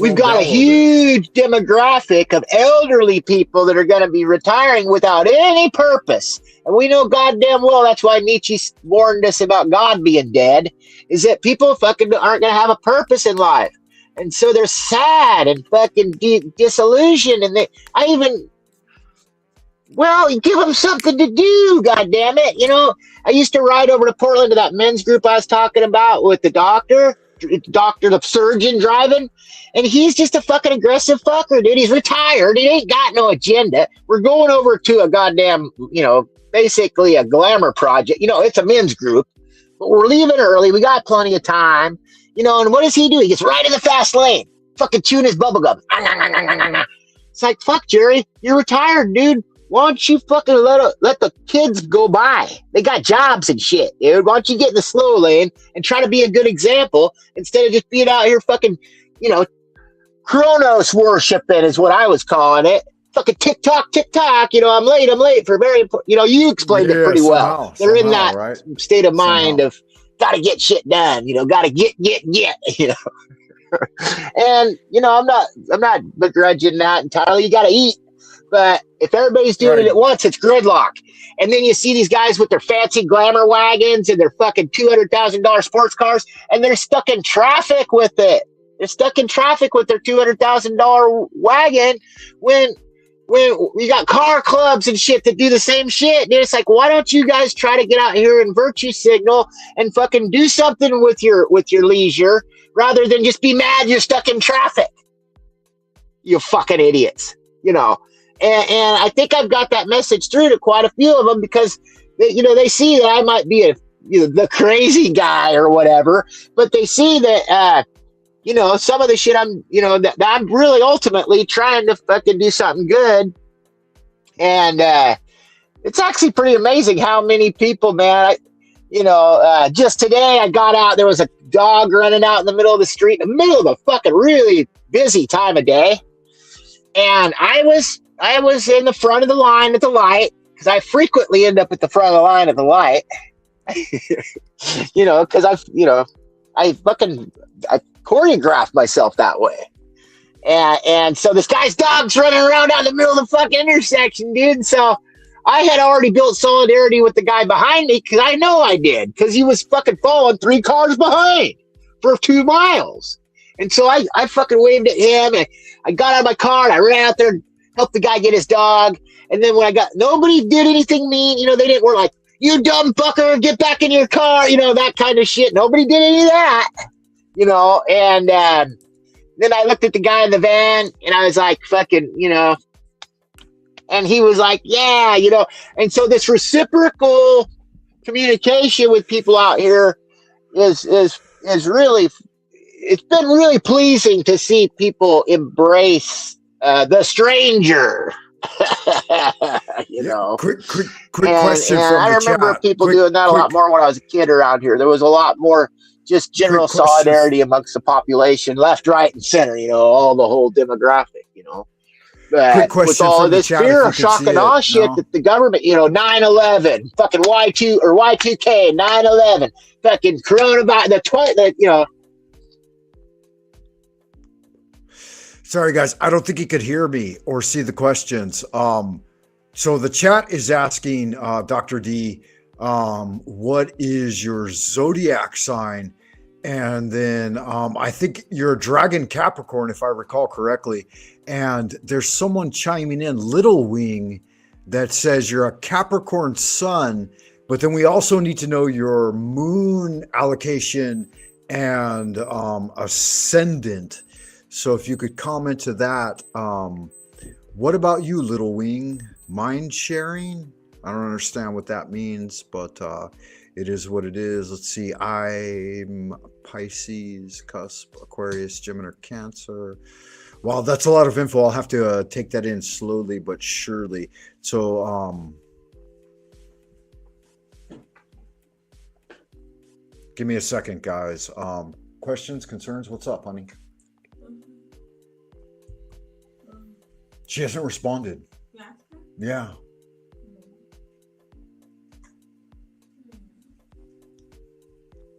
D: we've got a huge demographic of elderly people that are going to be retiring without any purpose. And we know goddamn well that's why Nietzsche warned us about God being dead, is that people fucking aren't going to have a purpose in life. And so they're sad and fucking disillusioned. And you give them something to do, goddamn it. You know, I used to ride over to Portland to that men's group I was talking about with the doctor, the surgeon driving. And he's just a fucking aggressive fucker, dude. He's retired. He ain't got no agenda. We're going over to a goddamn, basically a glamour project. It's a men's group, but we're leaving early. We got plenty of time, and what does he do? He gets right in the fast lane, fucking chewing his bubblegum. It's like, fuck, Jerry, you're retired, dude. Why don't you fucking let the kids go by? They got jobs and shit, dude. Why don't you get in the slow lane and try to be a good example instead of just being out here fucking, Chronos worshiping is what I was calling it. Fucking TikTok. I'm late for very important. You explained it pretty well. They're in that state of mind of gotta get shit done. Gotta get. And I'm not begrudging that entirely. You gotta eat, but if everybody's doing it at once, it's gridlock. And then you see these guys with their fancy glamour wagons and their fucking $200,000 sports cars, and they're stuck in traffic with it. They're stuck in traffic with their $200,000 wagon when we got car clubs and shit that do the same shit. Dude, it's like, why don't you guys try to get out here and virtue signal and fucking do something with your leisure rather than just be mad you're stuck in traffic? You fucking idiots, And I think I've got that message through to quite a few of them because they see that I might be the crazy guy or whatever, but they see that some of the shit that I'm really ultimately trying to fucking do something good. And it's actually pretty amazing how many people, man, just today I got out, there was a dog running out in the middle of the street, in the middle of a fucking really busy time of day. And I was in the front of the line at the light because I frequently end up at the front of the line at the light, because I choreographed myself that way. And so this guy's dog's running around out in the middle of the fucking intersection, dude. So I had already built solidarity with the guy behind me because I know I did, because he was fucking following 3 cars behind for 2 miles. And so I fucking waved at him, and I got out of my car and I ran out there and helped the guy get his dog. And then when nobody did anything mean, they didn't, were like, you dumb fucker, get back in your car, that kind of shit. Nobody did any of that. And then I looked at the guy in the van and I was like, fucking, and he was like, yeah, and so this reciprocal communication with people out here is really, it's been really pleasing to see people embrace the stranger.
A: Quick question from
D: I
A: the
D: remember
A: chat.
D: people doing that a lot more when I was a kid around here. There was a lot more just general solidarity amongst the population, left, right, and center, all the whole demographic, But with all this fear of shock and awe shit that the government, 9/11, fucking Y2 or Y2K, 9/11, fucking coronavirus,
A: Sorry, guys. I don't think he could hear me or see the questions. So the chat is asking Dr. D, what is your zodiac sign? And then I think you're a dragon Capricorn, if I recall correctly. And there's someone chiming in, Little Wing, that says you're a Capricorn sun. But then we also need to know your moon allocation and ascendant. So if you could comment to that. What about you, Little Wing? Mind sharing? I don't understand what that means, but it is what it is. Let's see. I'm Pisces, cusp, Aquarius, Gemini, Cancer. Wow, that's a lot of info. I'll have to take that in slowly but surely. So give me a second, guys. Questions, concerns? What's up, honey? She hasn't responded. Yeah.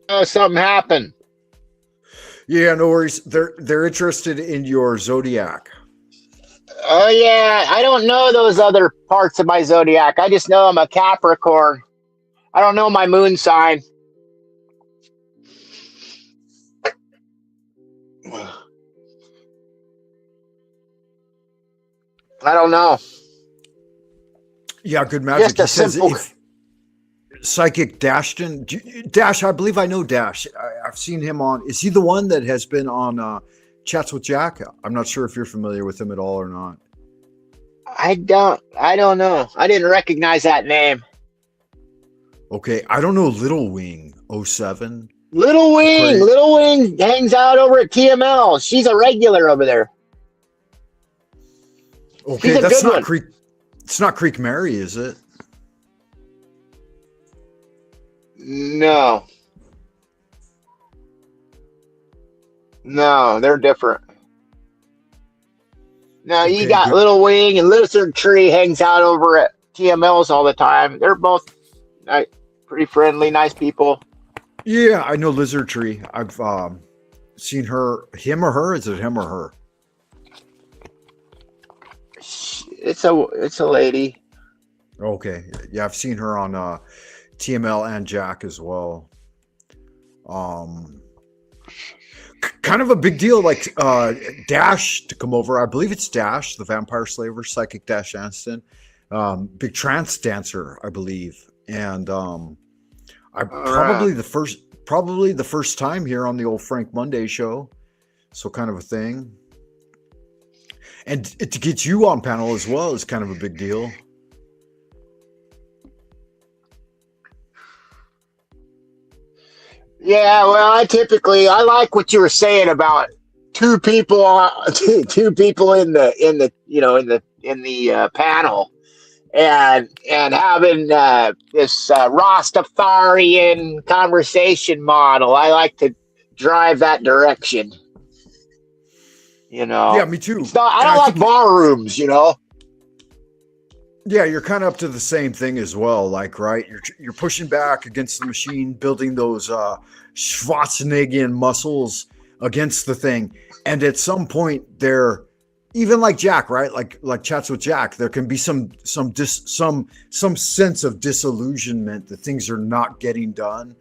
D: Oh, something happened.
A: Yeah, no worries. They're interested in your zodiac.
D: Oh yeah, I don't know those other parts of my zodiac. I just know I'm a Capricorn. I don't know my moon sign. I don't know.
A: Yeah, good magic.
D: Just a
A: He says
D: simple.
A: if Psychic Dashton, Dash, I believe I know Dash. I've seen him on. Is he the one that has been on Chats with Jack? I'm not sure if you're familiar with him at all or not.
D: I don't know. I didn't recognize that name.
A: Okay, I don't know Little Wing 07.
D: Little Wing.
A: Pretty-
D: Little Wing hangs out over at TML. She's a regular over there.
A: Okay,
D: She's a
A: that's
D: good
A: not
D: one.
A: Creek. It's not Creek Mary, is it?
D: No. No, they're different. No, you
A: Okay,
D: got
A: good.
D: Little Wing and Lizard Tree hangs out over at TMLs all the time. They're both pretty friendly, nice people.
A: Yeah, I know Lizard Tree. I've seen him or her. Is it him or her?
D: It's a lady.
A: Okay, yeah, I've seen her on TML and Jack as well. Kind of a big deal, like Dash to come over. I believe it's Dash, the Vampire Slaver, Psychic Dash Anston, big trance dancer, I believe, and probably the first time here on the old Frank Monday show, so kind of a thing. And to get you on panel as well is kind of a big deal.
D: Yeah, well, I like what you were saying about two people in the panel, and having this Rastafarian conversation model. I like to drive that direction.
A: Yeah, me too.
D: I don't like bar rooms.
A: Yeah, you're kind of up to the same thing as well. Like, right, you're pushing back against the machine, building those Schwarzeneggian muscles against the thing, and at some point, there, even like Jack, right, like Chats with Jack, there can be some sense of disillusionment that things are not getting done.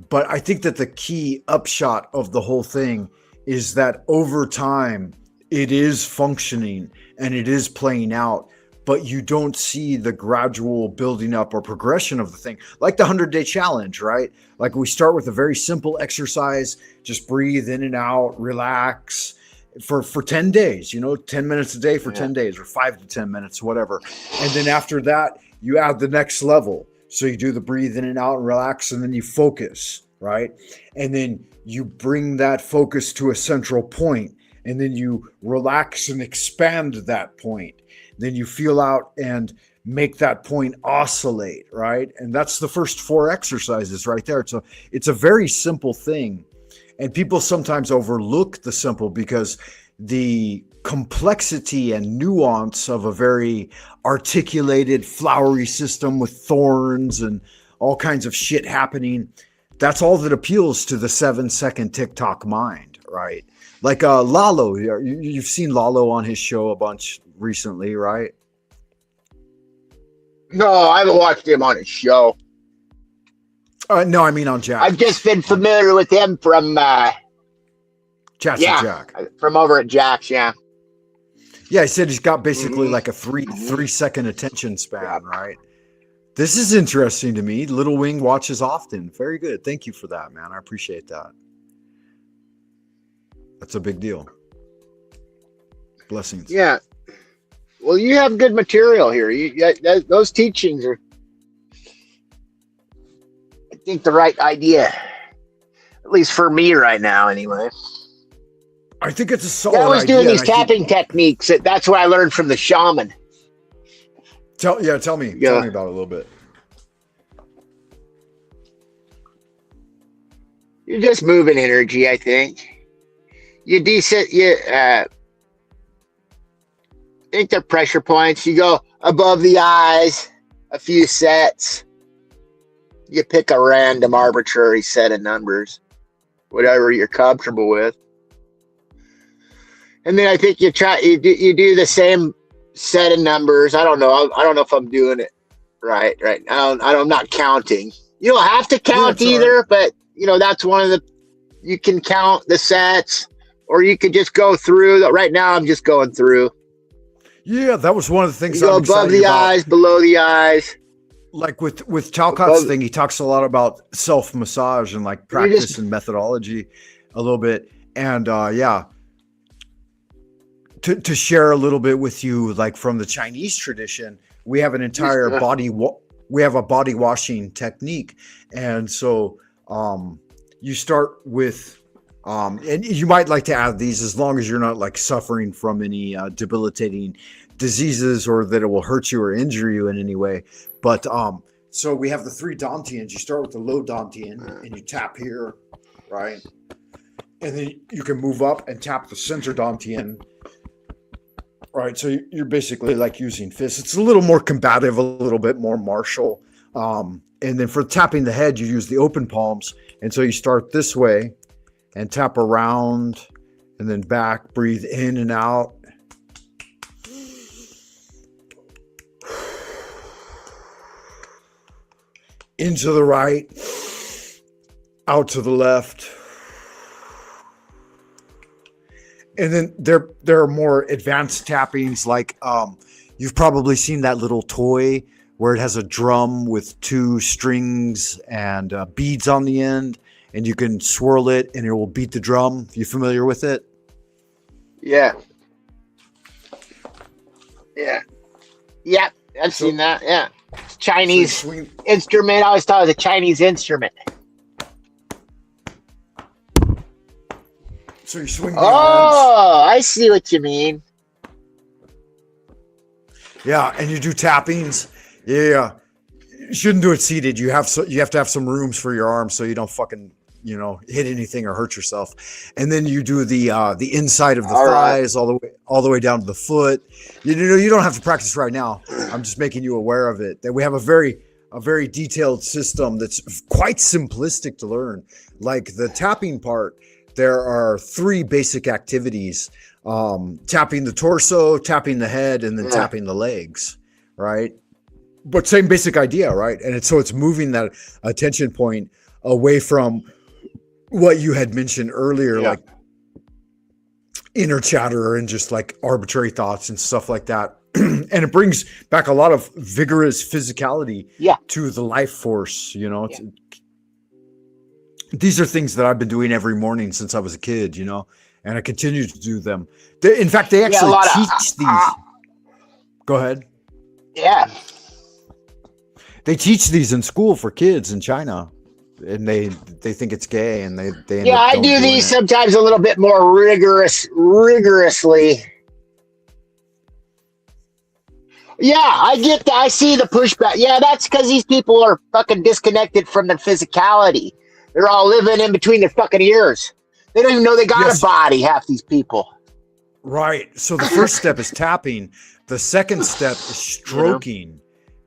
A: But I think that the key upshot of the whole thing is that over time, it is functioning and it is playing out. But you don't see the gradual building up or progression of the thing, like the 100-day challenge, right? Like we start with a very simple exercise, just breathe in and out, relax for 10 days, 10 minutes a day for 10 days or 5 to 10 minutes, whatever. And then after that, you add the next level. So you do the breathe in and out and relax, and then you focus, right? And then you bring that focus to a central point, and then you relax and expand that point. Then you feel out and make that point oscillate, right? And that's the first 4 exercises right there. So it's a very simple thing. And people sometimes overlook the simple because the complexity and nuance of a very articulated, flowery system with thorns and all kinds of shit happening, that's all that appeals to the 7-second TikTok mind, right? Like Lalo, you've seen Lalo on his show a bunch recently, right?
D: No, I haven't watched him on his show.
A: No, I mean on Jack.
D: I've just been familiar with him from
A: Chats with Jack.
D: from over at Jack's. Yeah,
A: he said he's got basically like a 3-second attention span, right? This is interesting to me. Little Wing watches often. Very good. Thank you for that, man. I appreciate that. That's a big deal. Blessings.
D: yeah. Well, you have good material here. Those teachings are, I think, the right idea. At least for me right now, anyway.
A: I think it's a solid
D: I was
A: idea.
D: doing these tapping techniques. That's what I learned from the shaman.
A: Tell me about it a little bit.
D: You're just moving energy, I think. I think they're pressure points. You go above the eyes, a few sets. You pick a random arbitrary set of numbers, whatever you're comfortable with. And then I think you do the same set of numbers. I don't know. I don't know if I'm doing it right. I'm not counting. You don't have to count either, right. But you know, that's one of the, you can count the sets, or you could just go through. Right now, I'm just going through.
A: Yeah, that was one of the things.
D: You go above the eyes, below the eyes.
A: Like with Talcott's thing, he talks a lot about self-massage and like practice and methodology a little bit. And yeah, to share a little bit with you, like from the Chinese tradition, we have an entire body washing technique. And so you start with, and you might like to add these as long as you're not like suffering from any debilitating diseases or that it will hurt you or injure you in any way. But so we have the 3 Dantians. You start with the low Dantian and you tap here, right? And then you can move up and tap the center Dantian, right? So you're basically like using fists. It's a little more combative, a little bit more martial. And then for tapping the head, you use the open palms. And so you start this way and tap around and then back, breathe in and out. Into the right, out to the left. And then there are more advanced tappings, like you've probably seen that little toy where it has a drum with 2 strings and beads on the end, and you can swirl it and it will beat the drum. You familiar with it?
D: Yeah. I've seen that. Yeah. Chinese instrument. I always thought it was a Chinese instrument.
A: So you swing the arms.
D: I see what you mean.
A: Yeah, and you do tappings. Yeah. You shouldn't do it seated. You have to have some rooms for your arms so you don't fucking, you know, hit anything or hurt yourself. And then you do the inside of the thighs all the way down to the foot. You know, you don't have to practice right now. I'm just making you aware of it. That we have a very detailed system that's quite simplistic to learn. Like the tapping part, there are 3 basic activities: tapping the torso, tapping the head, and then tapping the legs. Right? But same basic idea, right? And it's moving that attention point away from what you had mentioned earlier, like inner chatter and just like arbitrary thoughts and stuff like that. And it brings back a lot of vigorous physicality to the life force, you know. These are things that I've been doing every morning since I was a kid, you know, and I continue to do them. In fact, they actually teach these. Go ahead.
D: Yeah.
A: They teach these in school for kids in China. And they think it's gay, and they
D: I do these sometimes a little bit more rigorously. Yeah, I get that. I see the pushback. Yeah, that's because these people are fucking disconnected from the physicality. They're all living in between their fucking ears. They don't even know they got a body, half these people.
A: Right. So the first step is tapping. The second step is stroking.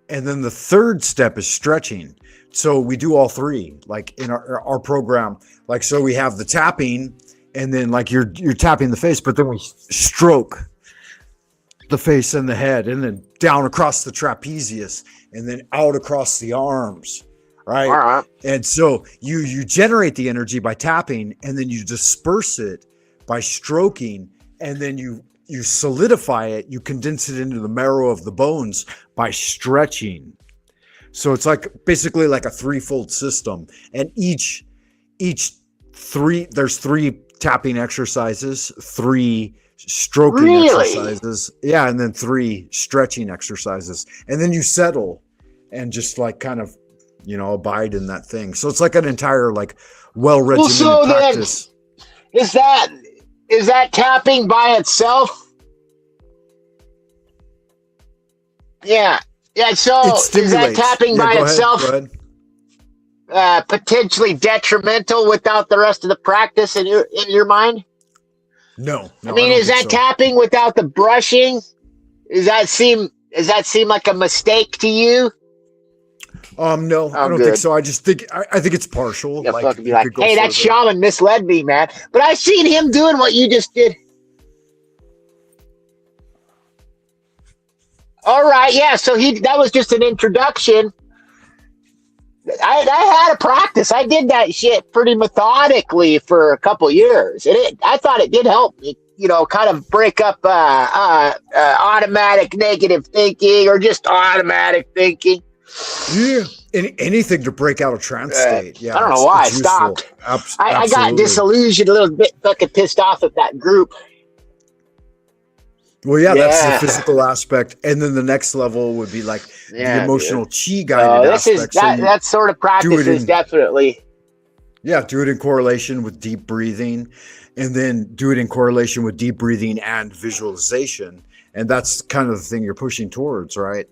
A: And then the third step is stretching. So we do all 3, like in our program. Like, so we have the tapping, and then like you're tapping the face, but then we stroke the face and the head, and then down across the trapezius, and then out across the arms, right?
D: All right.
A: And so you generate the energy by tapping, and then you disperse it by stroking, and then you solidify it, you condense it into the marrow of the bones by stretching. So it's like basically like a 3-fold system, and each 3, there's 3 tapping exercises, 3 stroking exercises, and then 3 stretching exercises, and then you settle and just like kind of, you know, abide in that thing. So it's like an entire like well-regimented practice.
D: Then, is that tapping by itself? Yeah. Yeah, so is that tapping by itself potentially detrimental without the rest of the practice in your mind?
A: No.
D: I mean, is that tapping without the brushing? Does that seem like a mistake to you?
A: No, I don't think so. I just think I think it's partial.
D: Like, be like, hey, that shaman misled me, man. But I've seen him doing what you just did. All right, yeah. So that was just an introduction. I had a practice. I did that shit pretty methodically for a couple years, and I thought it did help me, kind of break up automatic negative thinking or just automatic thinking.
A: Yeah, anything to break out of trance state. Yeah,
D: I don't know why I stopped. I got disillusioned a little bit, fucking pissed off at that group.
A: Well, yeah, that's the physical aspect, and then the next level would be like the emotional chi guided aspect.
D: That sort of practice is definitely.
A: Yeah, do it in correlation with deep breathing, and then do it in correlation with deep breathing and visualization, and that's kind of the thing you're pushing towards, right?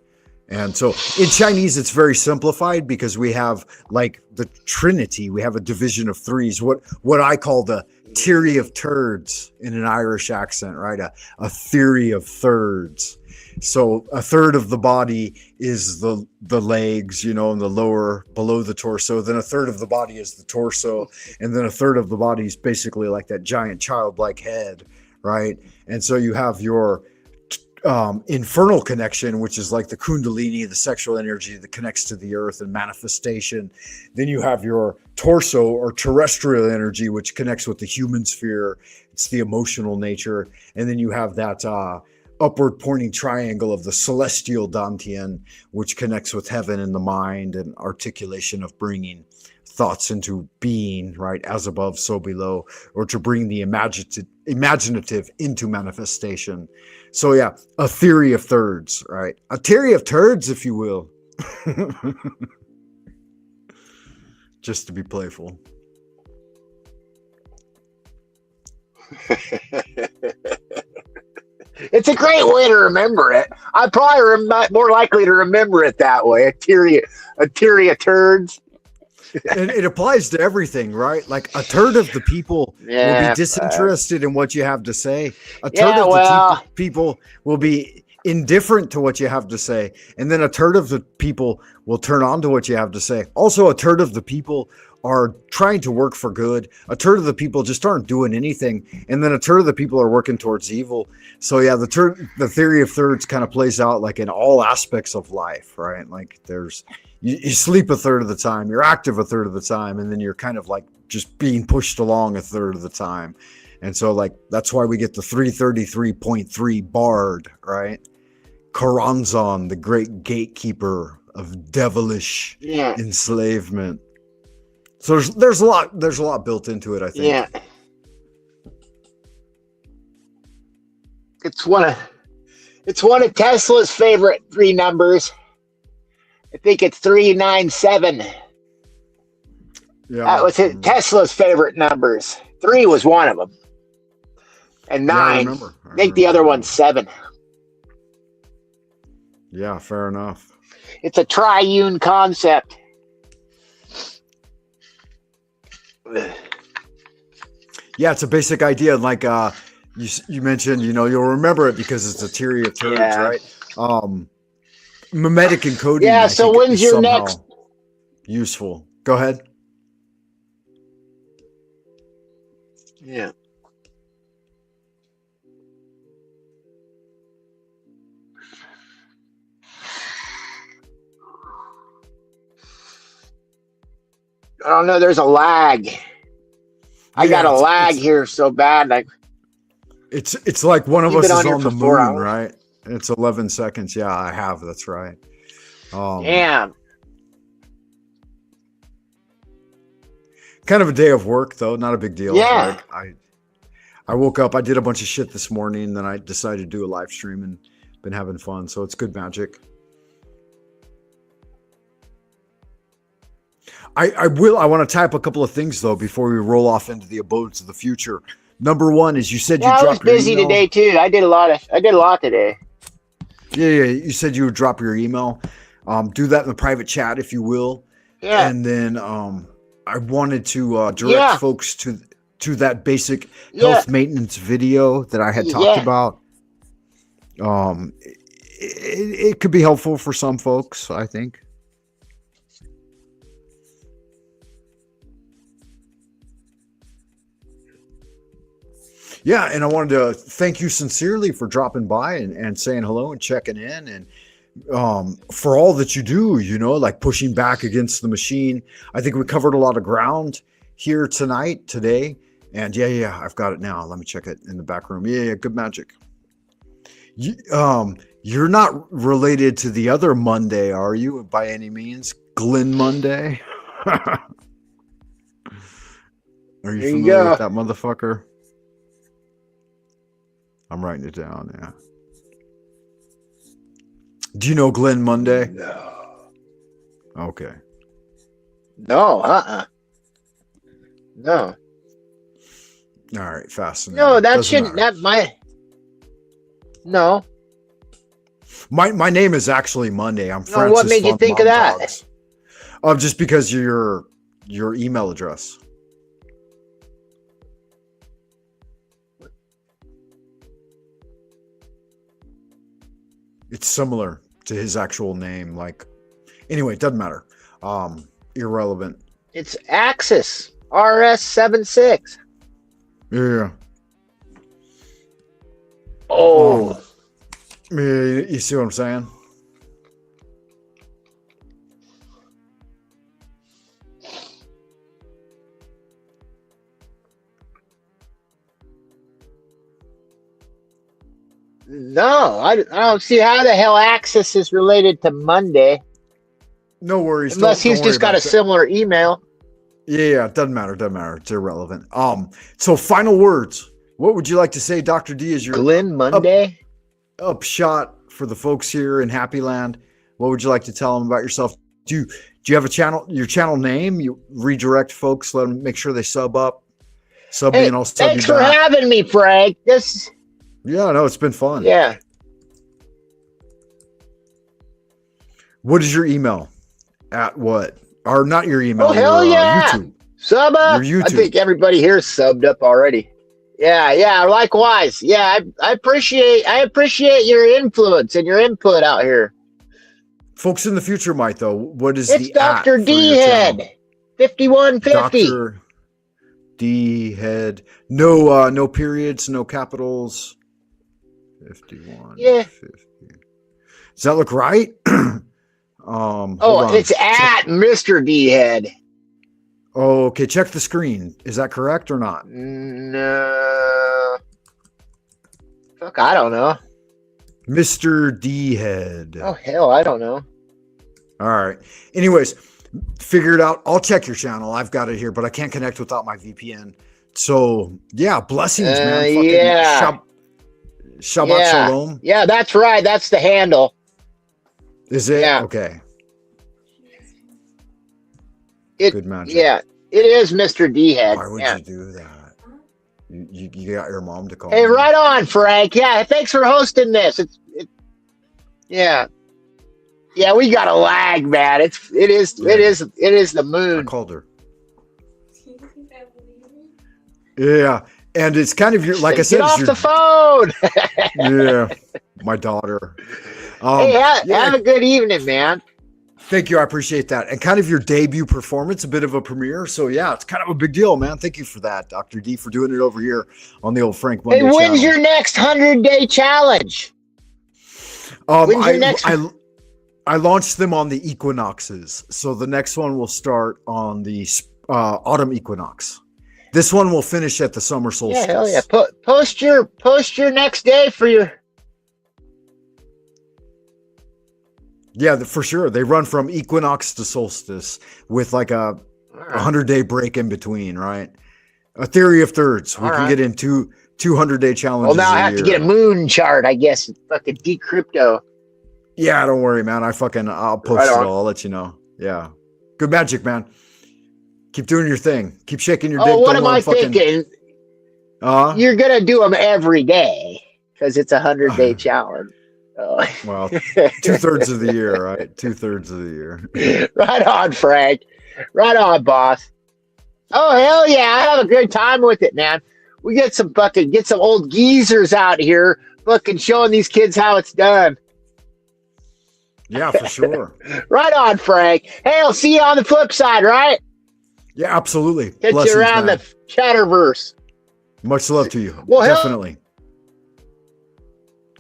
A: And so in Chinese, it's very simplified because we have like the Trinity. We have a division of threes, what I call the theory of turds in an Irish accent, right? A theory of thirds. So a third of the body is the legs, and the lower below the torso. Then a third of the body is the torso. And then a third of the body is basically like that giant childlike head, right? And so you have your infernal connection, which is like the kundalini, the sexual energy that connects to the earth and manifestation. Then you have your torso or terrestrial energy, which connects with the human sphere. It's the emotional nature. And then you have that upward pointing triangle of the celestial dantian, which connects with heaven and the mind and articulation of bringing thoughts into being, right? As above, so below, or to bring the imaginative into manifestation. So yeah, a theory of thirds, right? A theory of turds, if you will. Just to be playful.
D: It's a great way to remember it. I'd probably more likely to remember it that way. A theory of turds.
A: And it applies to everything, right? Like a third of the people will be disinterested in what you have to say. A third of the people will be indifferent to what you have to say. And then a third of the people will turn on to what you have to say. Also, a third of the people are trying to work for good. A third of the people just aren't doing anything. And then a third of the people are working towards evil. So yeah, the theory of thirds kind of plays out like in all aspects of life, right? Like you sleep a third of the time, you're active a third of the time, and then you're kind of like just being pushed along a third of the time. And so like, that's why we get the 333.3 Bard, right? Karanzan, the great gatekeeper of devilish enslavement. So there's a lot built into it, I think.
D: Yeah. It's one of Tesla's favorite three numbers. I think it's 397.
A: Yeah.
D: That was Tesla's favorite numbers. 3 was one of them. And 9. I think the other one's 7.
A: Yeah, fair enough.
D: It's a triune concept.
A: Yeah, it's a basic idea. Like you mentioned, you'll remember it because it's a theory of turds, right? Mimetic encoding.
D: Yeah, so when's your next
A: useful? Go ahead.
D: Yeah. I don't know, there's a lag. I got a lag here so bad. Like
A: it's like one of us is on the moon,
D: hours.
A: Right? It's 11 seconds. Yeah, I have. That's right.
D: Damn.
A: Kind of a day of work, though. Not a big deal.
D: Yeah.
A: Like, I woke up. I did a bunch of shit this morning. And then I decided to do a live stream and been having fun. So it's good magic. I want to type a couple of things, though, before we roll off into the abodes of the future. Number one is you said you dropped your email.
D: I was busy today, too. I did a lot today.
A: Yeah. You said you would drop your email. Do that in the private chat, if you will.
D: Yeah.
A: And then I wanted to direct folks to that basic health maintenance video that I had talked about. It could be helpful for some folks, I think. Yeah, and I wanted to thank you sincerely for dropping by and saying hello and checking in, and for all that you do, like pushing back against the machine. I think we covered a lot of ground here today. And yeah, I've got it now. Let me check it in the back room. Yeah, good magic. You're not related to the other Monday, are you, by any means? Glenn Monday? Are you familiar with that motherfucker? I'm writing it down, yeah. Do you know Glenn Monday?
D: No.
A: Okay.
D: No, No.
A: All right, fascinating.
D: No, that shouldn't, no.
A: My name is actually Monday. I'm Francis.
D: What made you think of that?
A: Just because your email address. It's similar to his actual name. Anyway, it doesn't matter. Irrelevant.
D: It's Axis RS76.
A: Yeah.
D: Oh.
A: You see what I'm saying?
D: No, I don't see how the hell Axis is related to Monday.
A: No worries.
D: Unless he's just got a similar email.
A: Yeah, it doesn't matter. It's irrelevant. So final words. What would you like to say, Dr. D, as your
D: Glenn Monday?
A: Upshot for the folks here in Happy Land? What would you like to tell them about yourself? Do you have a channel, your channel name? You redirect folks, let them make sure they sub me, and I'll sub
D: thanks
A: you
D: for
A: back.
D: having me, Frank.
A: Yeah, no, it's been fun.
D: Yeah.
A: What is your email? At what? Or not your email.
D: Oh, hell yeah.
A: YouTube.
D: Sub up.
A: Your YouTube.
D: I think everybody here is subbed up already. Yeah, likewise. Yeah, I appreciate your influence and your input out here.
A: Folks in the future might, though. What is
D: it's
A: the
D: Dr.
A: at
D: D Head 5150.
A: Dr. D Head. No periods, no capitals. 51.
D: Yeah.
A: 50. Does that look right?
D: It's at Mr. D Head.
A: Oh, okay. Check the screen. Is that correct or not?
D: No. Fuck, I don't know.
A: Mr. D Head.
D: Oh, hell, I don't know.
A: All right. Anyways, figure it out. I'll check your channel. I've got it here, but I can't connect without my VPN. So, yeah, blessings, man. Fucking
D: yeah.
A: Shabbat shalom.
D: Yeah, that's right. That's the handle.
A: Is it?
D: Yeah.
A: Okay. Good magic.
D: Yeah, it is Mr. D Head.
A: Why would you do that? You got your mom to call
D: Hey,
A: me.
D: right on, Frank. Yeah, thanks for hosting this. Yeah, we got a lag, man. It is the moon.
A: I called her. Yeah, and it's kind of your, like I said,
D: get off the phone.
A: Yeah, my daughter.
D: Hey, have a good evening, man.
A: Thank you. I appreciate that. And kind of your debut performance, a bit of a premiere. So, yeah, it's kind of a big deal, man. Thank you for that, Dr. D, for doing it over here on the old Frank Monday
D: channel. Hey, when's
A: channel.
D: your next 100-day challenge? When's your next...
A: I launched them on the equinoxes. So the next one will start on the autumn equinox. This one will finish at the summer solstice.
D: Yeah, hell yeah. Post your next day for your...
A: Yeah, for sure. They run from equinox to solstice with like a 100-day break in between, right? A theory of thirds. We can get into 200-day challenges.
D: Well, now I have to get a moon chart, I guess. Fucking decrypto.
A: Yeah, don't worry, man. I'll post it all. I'll let you know. Yeah. Good magic, man. Keep doing your thing. Keep shaking your dick.
D: Oh, what am I thinking? You're going to do them every day because it's a 100-day challenge.
A: Well, 2/3 of the year, right? 2/3 of the year.
D: Right on, Frank. Right on, boss. Oh, hell yeah. I have a good time with it, man. We get some old geezers out here fucking showing these kids how it's done.
A: Yeah, for sure.
D: Right on, Frank. Hey, I'll see you on the flip side, right?
A: Yeah, absolutely.
D: Get you around the Chatterverse.
A: Much love to you.
D: Well, hell-
A: Definitely.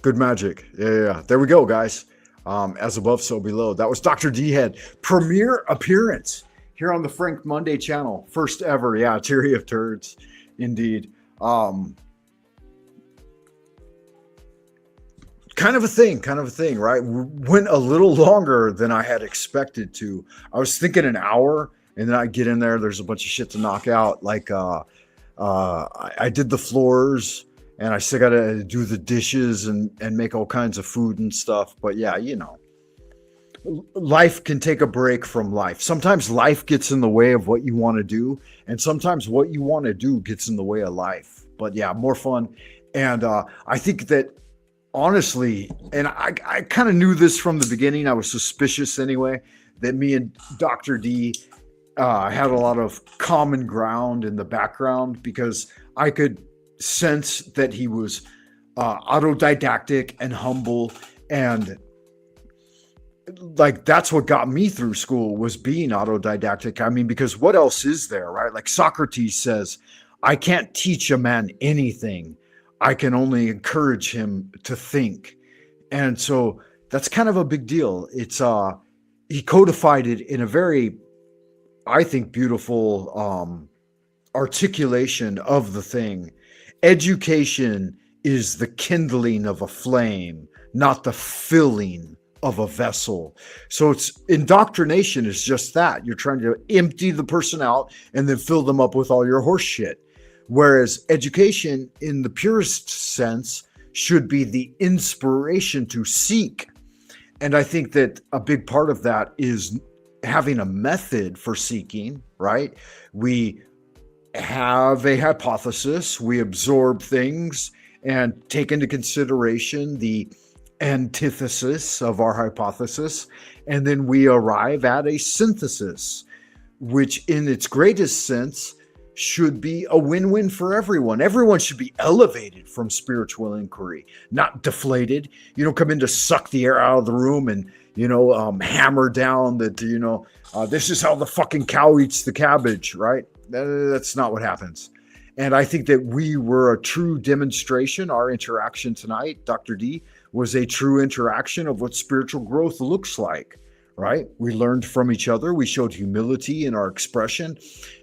A: Good magic. Yeah. There we go, guys. As above, so below. That was Dr. D Head. Premiere appearance here on the Frank Monday channel. First ever. Yeah, Teary of Turds. Indeed. Kind of a thing, right? Went a little longer than I had expected to. I was thinking an hour, and then I get in there. There's a bunch of shit to knock out. Like, I did the floors, and I still got to do the dishes and make all kinds of food and stuff. But yeah, you know, life can take a break from life. Sometimes life gets in the way of what you want to do, and sometimes what you want to do gets in the way of life. But yeah, more fun. And I think that honestly, and I kind of knew this from the beginning. I was suspicious anyway, that me and Dr. D had a lot of common ground in the background, because I could sense that he was autodidactic and humble, and like that's what got me through school, was being autodidactic. I mean, because what else is there, right? Like Socrates says, I can't teach a man anything. I can only encourage him to think. And so that's kind of a big deal. It's he codified it in a very, I think, beautiful articulation of the thing. Education is the kindling of a flame, not the filling of a vessel. So it's indoctrination is just that. You're trying to empty the person out and then fill them up with all your horse shit. Whereas education in the purest sense should be the inspiration to seek. And I think that a big part of that is having a method for seeking, right? We have a hypothesis, we absorb things and take into consideration the antithesis of our hypothesis, and then we arrive at a synthesis, which in its greatest sense should be a win-win for everyone. Everyone should be elevated from spiritual inquiry, not deflated. You don't come in to suck the air out of the room and, hammer down that, this is how the fucking cow eats the cabbage, right? That's not what happens. And I think that we were a true demonstration. Our interaction tonight, Dr. D, was a true interaction of what spiritual growth looks like. Right? We learned from each other. We showed humility in our expression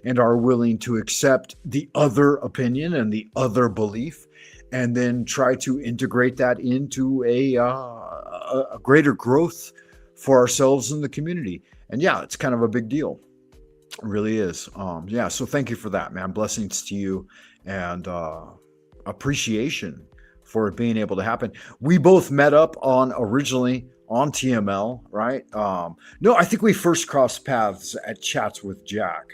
A: and are willing to accept the other opinion and the other belief, and then try to integrate that into a greater growth for ourselves and the community. And yeah, it's kind of a big deal. It really is. So thank you for that, man. Blessings to you, and appreciation for it being able to happen. We both met up originally on TML, right? No, I think we first crossed paths at Chats with Jack,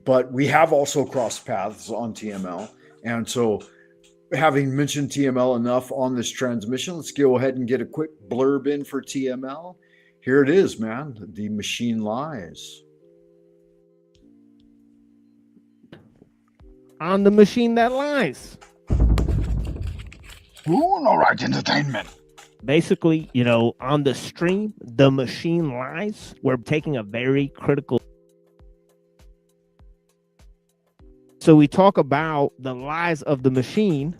A: but we have also crossed paths on TML. And so, having mentioned TML enough on this transmission, let's go ahead and get a quick blurb in for TML. Here it is, man. The machine lies.
F: On the machine that lies.
A: Ooh, all right, entertainment.
F: Basically, on the stream, the machine lies. We're taking a very critical. So we talk about the lies of the machine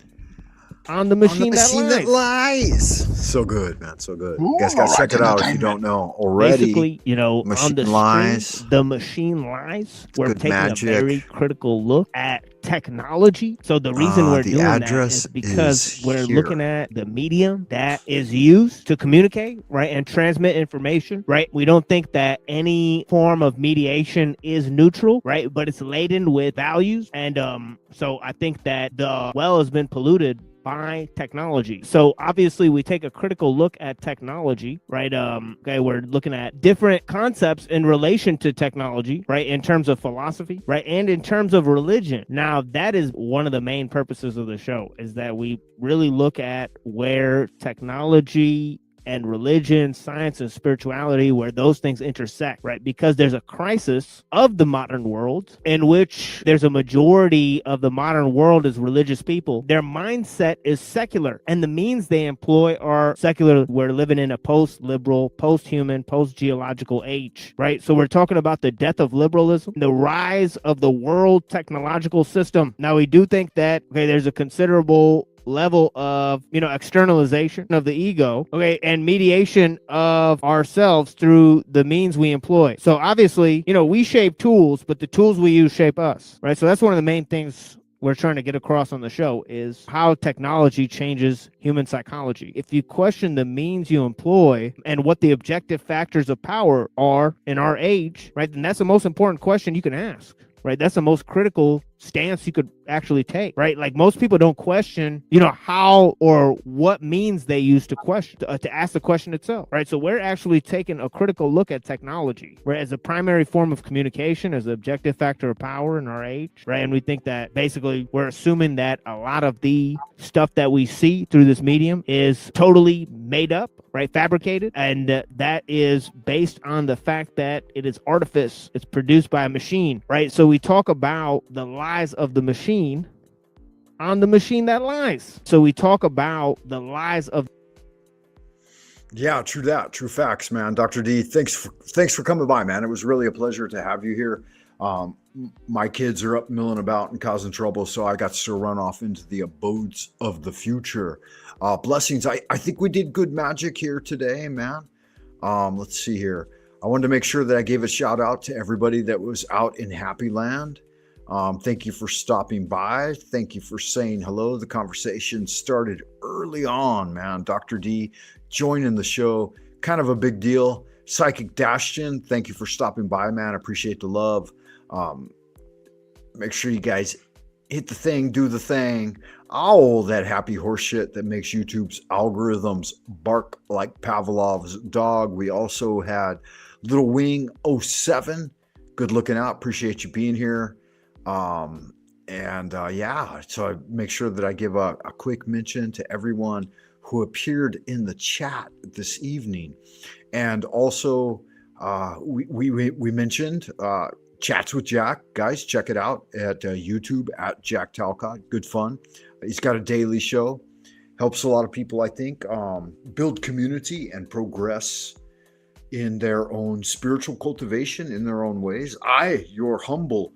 F: on the machine, that lies.
A: So good, man. So good. You guys got to check it out if you don't know already.
F: Basically, on the stream,
A: lies.
F: the machine lies. We're taking
A: magic.
F: A very critical look at technology. So the reason we're doing that is because we're looking at the medium that is used to communicate, right, and transmit information, right? We don't think that any form of mediation is neutral, right, but it's laden with values. And so I think that the well has been polluted by technology. So obviously we take a critical look at technology, right? We're looking at different concepts in relation to technology, right? In terms of philosophy, right? And in terms of religion. Now that is one of the main purposes of the show, is that we really look at where technology and religion, science, and spirituality, where those things intersect, right? Because there's a crisis of the modern world in which there's a majority of the modern world is religious people. Their mindset is secular, and the means they employ are secular. We're living in a post-liberal, post-human, post-geological age, right? So we're talking about the death of liberalism, the rise of the world technological system. Now, we do think that, okay, there's a considerable level of, externalization of the ego, okay, and mediation of ourselves through the means we employ. So obviously, we shape tools, but the tools we use shape us, right? So that's one of the main things we're trying to get across on the show, is how technology changes human psychology. If you question the means you employ and what the objective factors of power are in our age, right, then that's the most important question you can ask. Right, that's the most critical stance you could actually take, right? Like, most people don't question, how or what means they use to question, to ask the question itself, right? So we're actually taking a critical look at technology, right, as a primary form of communication, as an objective factor of power in our age, right? And we think that basically we're assuming that a lot of the stuff that we see through this medium is totally made up, right, fabricated, and that is based on the fact that it is artifice. It's produced by a machine, right? So we talk about the lies of the machine on the machine that lies. So we talk about the lies of.
A: Yeah, true that. True facts, man. Dr. D, thanks for coming by, man. It was really a pleasure to have you here. My kids are up milling about and causing trouble, so I got to run off into the abodes of the future. Blessings. I think we did good magic here today, man. Let's see here. I wanted to make sure that I gave a shout out to everybody that was out in Happy Land. Thank you for stopping by. Thank you for saying hello. The conversation started early on, man. Dr. D joining the show, kind of a big deal. Psychic Dashton, thank you for stopping by, man. I appreciate the love. Make sure you guys hit the thing, do the thing. Oh, that happy horse shit that makes YouTube's algorithms bark like Pavlov's dog. We also had Little Wing 07. Good looking out. Appreciate you being here. Yeah, so I make sure that I give a quick mention to everyone who appeared in the chat this evening. And also, we mentioned Chats with Jack. Guys, check it out at YouTube at Jack Talcott. Good fun. He's got a daily show. Helps a lot of people, I think, build community and progress in their own spiritual cultivation in their own ways. I, your humble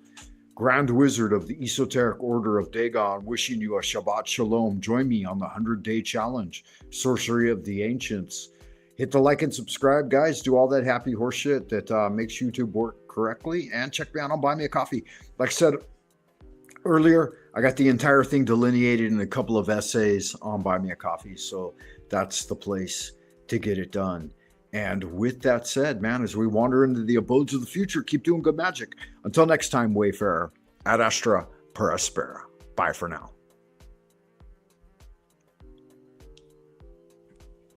A: Grand Wizard of the Esoteric Order of Dagon, wishing you a Shabbat Shalom. Join me on the 100-Day Challenge, Sorcery of the Ancients. Hit the like and subscribe, guys. Do all that happy horse shit that makes YouTube work correctly. And check me out on Buy Me a Coffee. Like I said earlier, I got the entire thing delineated in a couple of essays on Buy Me a Coffee. So that's the place to get it done. And with that said, man, as we wander into the abodes of the future, keep doing good magic. Until next time, Wayfarer, ad astra per aspera. Bye for now.